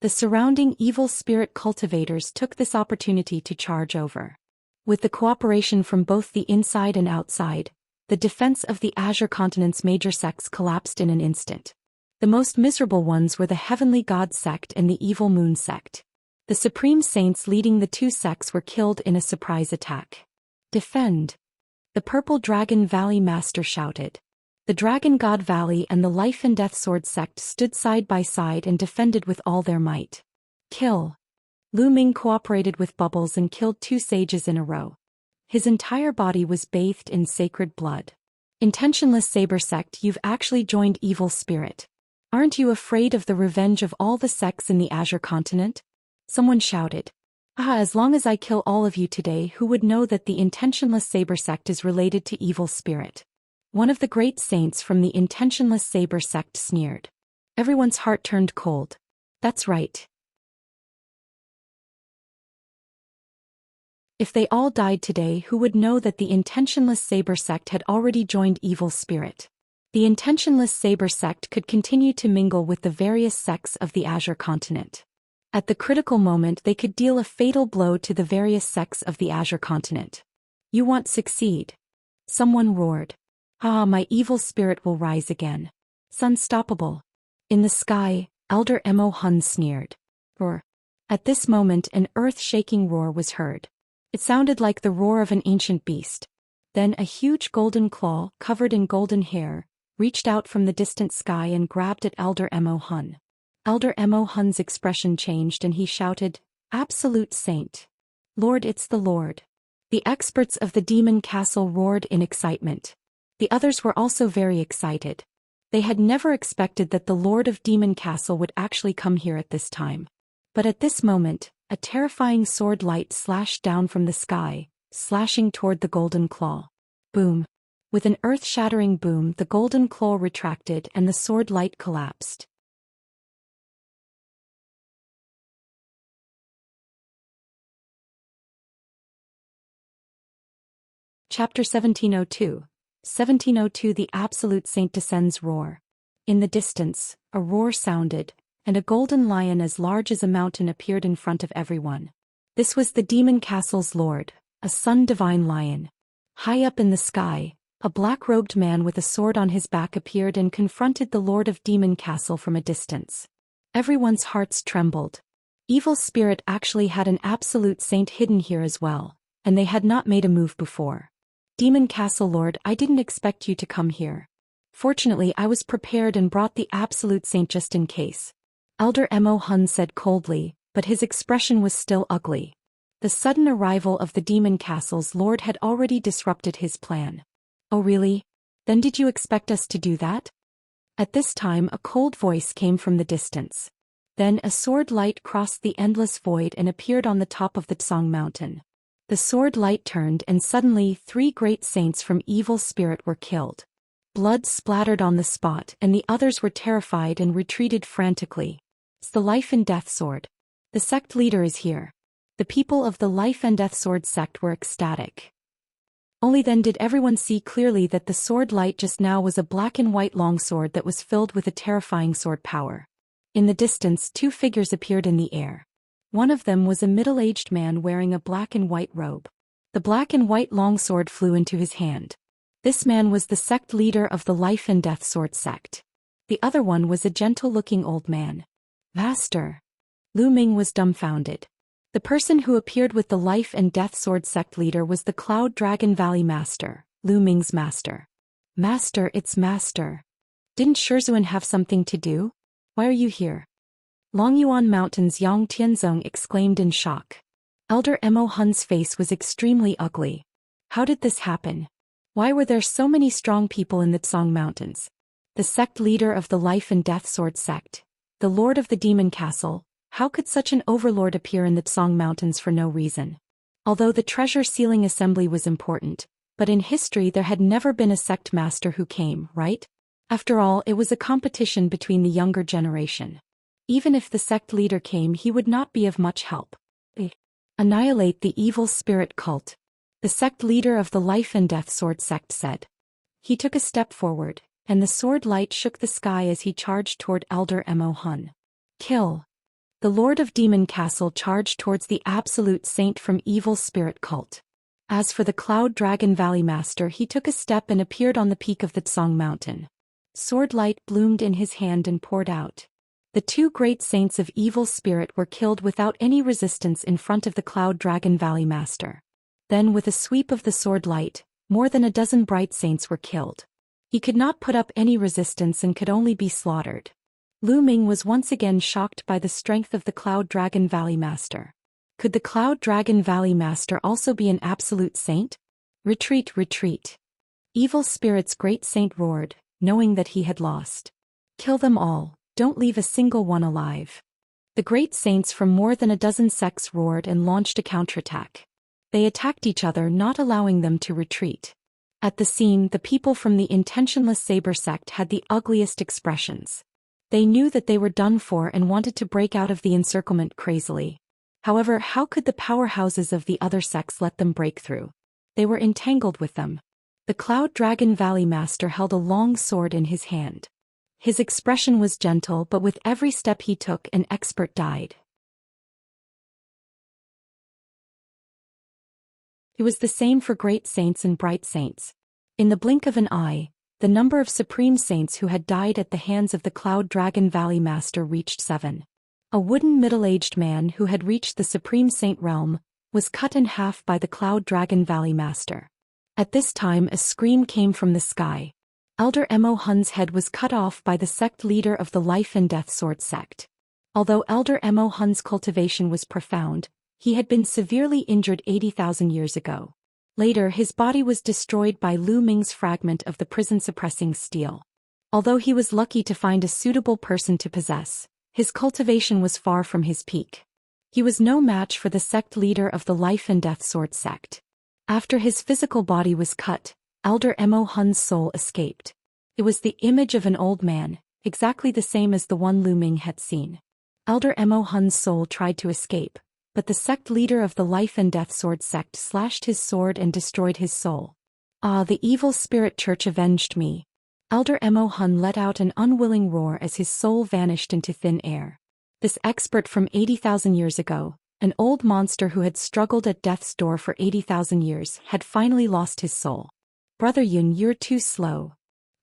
The surrounding evil spirit cultivators took this opportunity to charge over. With the cooperation from both the inside and outside, the defense of the Azure Continent's major sects collapsed in an instant. The most miserable ones were the Heavenly God sect and the Evil Moon sect. The Supreme Saints leading the two sects were killed in a surprise attack. Defend. The Purple Dragon Valley Master shouted. The Dragon God Valley and the Life and Death Sword sect stood side by side and defended with all their might. Kill. Lu Ming cooperated with Bubbles and killed 2 sages in a row. His entire body was bathed in sacred blood. Intentionless Saber sect, you've actually joined Evil Spirit. Aren't you afraid of the revenge of all the sects in the Azure Continent? Someone shouted. As long as I kill all of you today, who would know that the Intentionless Saber sect is related to Evil Spirit? One of the great saints from the Intentionless Saber sect sneered. Everyone's heart turned cold. That's right. If they all died today, who would know that the Intentionless Saber sect had already joined Evil Spirit? The Intentionless Saber sect could continue to mingle with the various sects of the Azure Continent. At the critical moment, they could deal a fatal blow to the various sects of the Azure Continent. You won't succeed. Someone roared. My evil spirit will rise again. It's unstoppable. In the sky, Elder Mo Hun sneered. Roar. At this moment, an earth-shaking roar was heard. It sounded like the roar of an ancient beast. Then a huge golden claw, covered in golden hair, reached out from the distant sky and grabbed at Elder Mo Hun. Elder Mo Hun's expression changed and he shouted, "Absolute Saint. Lord, it's the Lord." The experts of the Demon Castle roared in excitement. The others were also very excited. They had never expected that the Lord of Demon Castle would actually come here at this time. But at this moment, a terrifying sword light slashed down from the sky, slashing toward the golden claw. Boom. With an earth-shattering boom, the golden claw retracted and the sword light collapsed. Chapter 1702. 1702. The Absolute Saint descends. Roar. In the distance, a roar sounded, and a golden lion as large as a mountain appeared in front of everyone. This was the Demon Castle's lord, a sun divine lion. High up in the sky, a black-robed man with a sword on his back appeared and confronted the Lord of Demon Castle from a distance. Everyone's hearts trembled. Evil Spirit actually had an Absolute Saint hidden here as well, and they had not made a move before. Demon Castle Lord, I didn't expect you to come here. Fortunately, I was prepared and brought the Absolute Saint just in case. Elder Mo Hun said coldly, but his expression was still ugly. The sudden arrival of the Demon Castle's Lord had already disrupted his plan. Oh really? Then did you expect us to do that? At this time a cold voice came from the distance. Then a sword light crossed the endless void and appeared on the top of the Tsang mountain. The sword light turned and suddenly 3 great saints from evil spirit were killed. Blood splattered on the spot and the others were terrified and retreated frantically. It's the Life and Death Sword. The sect leader is here. The people of the Life and Death Sword sect were ecstatic. Only then did everyone see clearly that the sword light just now was a black and white longsword that was filled with a terrifying sword power. In the distance 2 figures appeared in the air. One of them was a middle-aged man wearing a black and white robe. The black and white longsword flew into his hand. This man was the sect leader of the Life and Death Sword sect. The other one was a gentle-looking old man. Master. Lu Ming was dumbfounded. The person who appeared with the Life and Death Sword sect leader was the Cloud Dragon Valley Master, Lu Ming's master. Master, it's Master. Didn't Shizhuan have something to do? Why are you here? Longyuan Mountain's Yang Tianzong exclaimed in shock. Elder Mo Hun's face was extremely ugly. How did this happen? Why were there so many strong people in the Tsang Mountains? The sect leader of the Life and Death Sword sect, the Lord of the Demon Castle, how could such an overlord appear in the Tsang Mountains for no reason? Although the treasure sealing assembly was important, but in history there had never been a sect master who came, right? After all, it was a competition between the younger generation. Even if the sect leader came, he would not be of much help. Annihilate the evil spirit cult. The sect leader of the Life and Death Sword sect said. He took a step forward, and the sword light shook the sky as he charged toward Elder Mo Hun. Kill. The Lord of Demon Castle charged towards the absolute saint from evil spirit cult. As for the Cloud Dragon Valley Master, he took a step and appeared on the peak of the Tsang Mountain. Sword light bloomed in his hand and poured out. The 2 great saints of evil spirit were killed without any resistance in front of the Cloud Dragon Valley Master. Then with a sweep of the sword light, more than a dozen bright saints were killed. He could not put up any resistance and could only be slaughtered. Lu Ming was once again shocked by the strength of the Cloud Dragon Valley Master. Could the Cloud Dragon Valley Master also be an absolute saint? Retreat, retreat. Evil spirit's great saint roared, knowing that he had lost. Kill them all, don't leave a single one alive. The great saints from more than a dozen sects roared and launched a counterattack. They attacked each other, not allowing them to retreat. At the scene, the people from the intentionless saber sect had the ugliest expressions. They knew that they were done for and wanted to break out of the encirclement crazily. However, how could the powerhouses of the other sects let them break through? They were entangled with them. The Cloud Dragon Valley Master held a long sword in his hand. His expression was gentle, but with every step he took, an expert died. It was the same for great saints and bright saints. In the blink of an eye, the number of supreme saints who had died at the hands of the Cloud Dragon Valley Master reached 7. A wooden middle-aged man who had reached the supreme saint realm was cut in half by the Cloud Dragon Valley Master. At this time a scream came from the sky. Elder Mo Hun's head was cut off by the sect leader of the Life and Death Sword sect. Although Elder Mo Hun's cultivation was profound, he had been severely injured 80,000 years ago. Later his body was destroyed by Lu Ming's fragment of the prison-suppressing steel. Although he was lucky to find a suitable person to possess, his cultivation was far from his peak. He was no match for the sect leader of the Life and Death Sword sect. After his physical body was cut, Elder Mo Hun's soul escaped. It was the image of an old man, exactly the same as the one Lu Ming had seen. Elder Mo Hun's soul tried to escape, but the sect leader of the Life and Death Sword sect slashed his sword and destroyed his soul. Ah, the evil spirit church avenged me. Elder Mo Hun let out an unwilling roar as his soul vanished into thin air. This expert from 80,000 years ago, an old monster who had struggled at death's door for 80,000 years, had finally lost his soul. Brother Yun, you're too slow.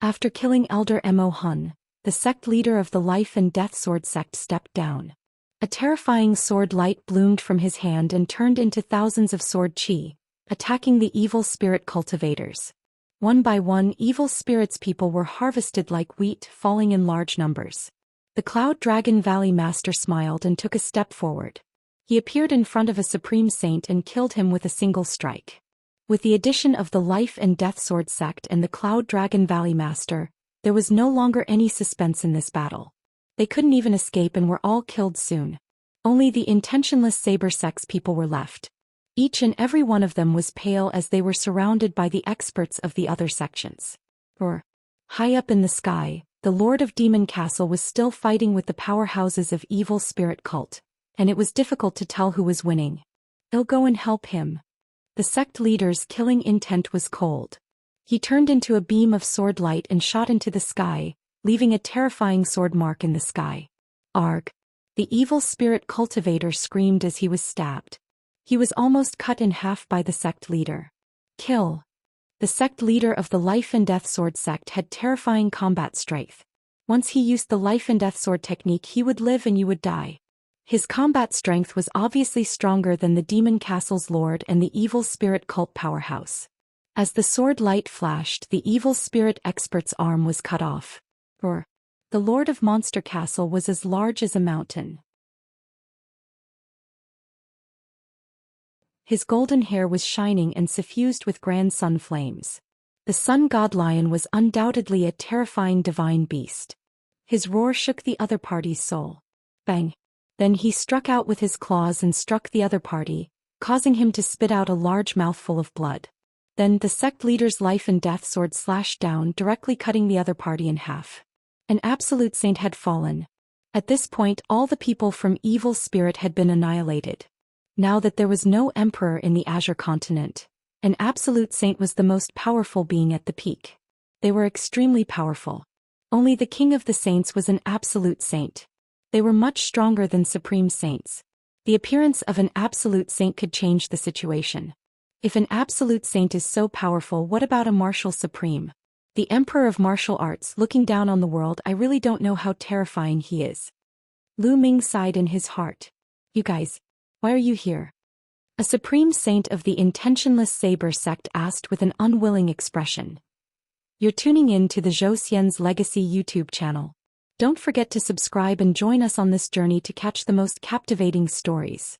After killing Elder Mo Hun, the sect leader of the Life and Death Sword sect stepped down. A terrifying sword light bloomed from his hand and turned into thousands of sword chi, attacking the evil spirit cultivators. One by one, evil spirits people were harvested like wheat, falling in large numbers. The Cloud Dragon Valley Master smiled and took a step forward. He appeared in front of a supreme saint and killed him with a single strike. With the addition of the Life and Death Sword sect and the Cloud Dragon Valley Master, there was no longer any suspense in this battle. They couldn't even escape and were all killed soon. Only the intentionless Saber Sect's people were left. Each and every one of them was pale as they were surrounded by the experts of the other sections. High up in the sky, the Lord of Demon Castle was still fighting with the powerhouses of Evil Spirit Cult, and it was difficult to tell who was winning. "I'll go and help him." The sect leader's killing intent was cold. He turned into a beam of sword light and shot into the sky, leaving a terrifying sword mark in the sky. "Arg!" The evil spirit cultivator screamed as he was stabbed. He was almost cut in half by the sect leader. "Kill!" The sect leader of the Life and Death Sword sect had terrifying combat strength. Once he used the Life and Death Sword technique, he would live and you would die. His combat strength was obviously stronger than the Demon Castle's Lord and the Evil Spirit Cult powerhouse. As the sword light flashed, the Evil Spirit Expert's arm was cut off. The Lord of Monster Castle was as large as a mountain. His golden hair was shining and suffused with grand sun flames. The sun god lion was undoubtedly a terrifying divine beast. His roar shook the other party's soul. Bang! Then he struck out with his claws and struck the other party, causing him to spit out a large mouthful of blood. Then the sect leader's Life and Death Sword slashed down, directly cutting the other party in half. An absolute saint had fallen. At this point, all the people from Evil Spirit had been annihilated. Now that there was no emperor in the Azure continent, an absolute saint was the most powerful being at the peak. They were extremely powerful. Only the king of the saints was an absolute saint. They were much stronger than supreme saints. The appearance of an absolute saint could change the situation. If an absolute saint is so powerful, what about a martial supreme? The emperor of martial arts looking down on the world. I really don't know how terrifying he is. Lu Ming sighed in his heart. "You guys, why are you here?" A supreme saint of the intentionless Saber sect asked with an unwilling expression. "You're tuning in to the Zhou Xian's Legacy YouTube channel. Don't forget to subscribe and join us on this journey to catch the most captivating stories.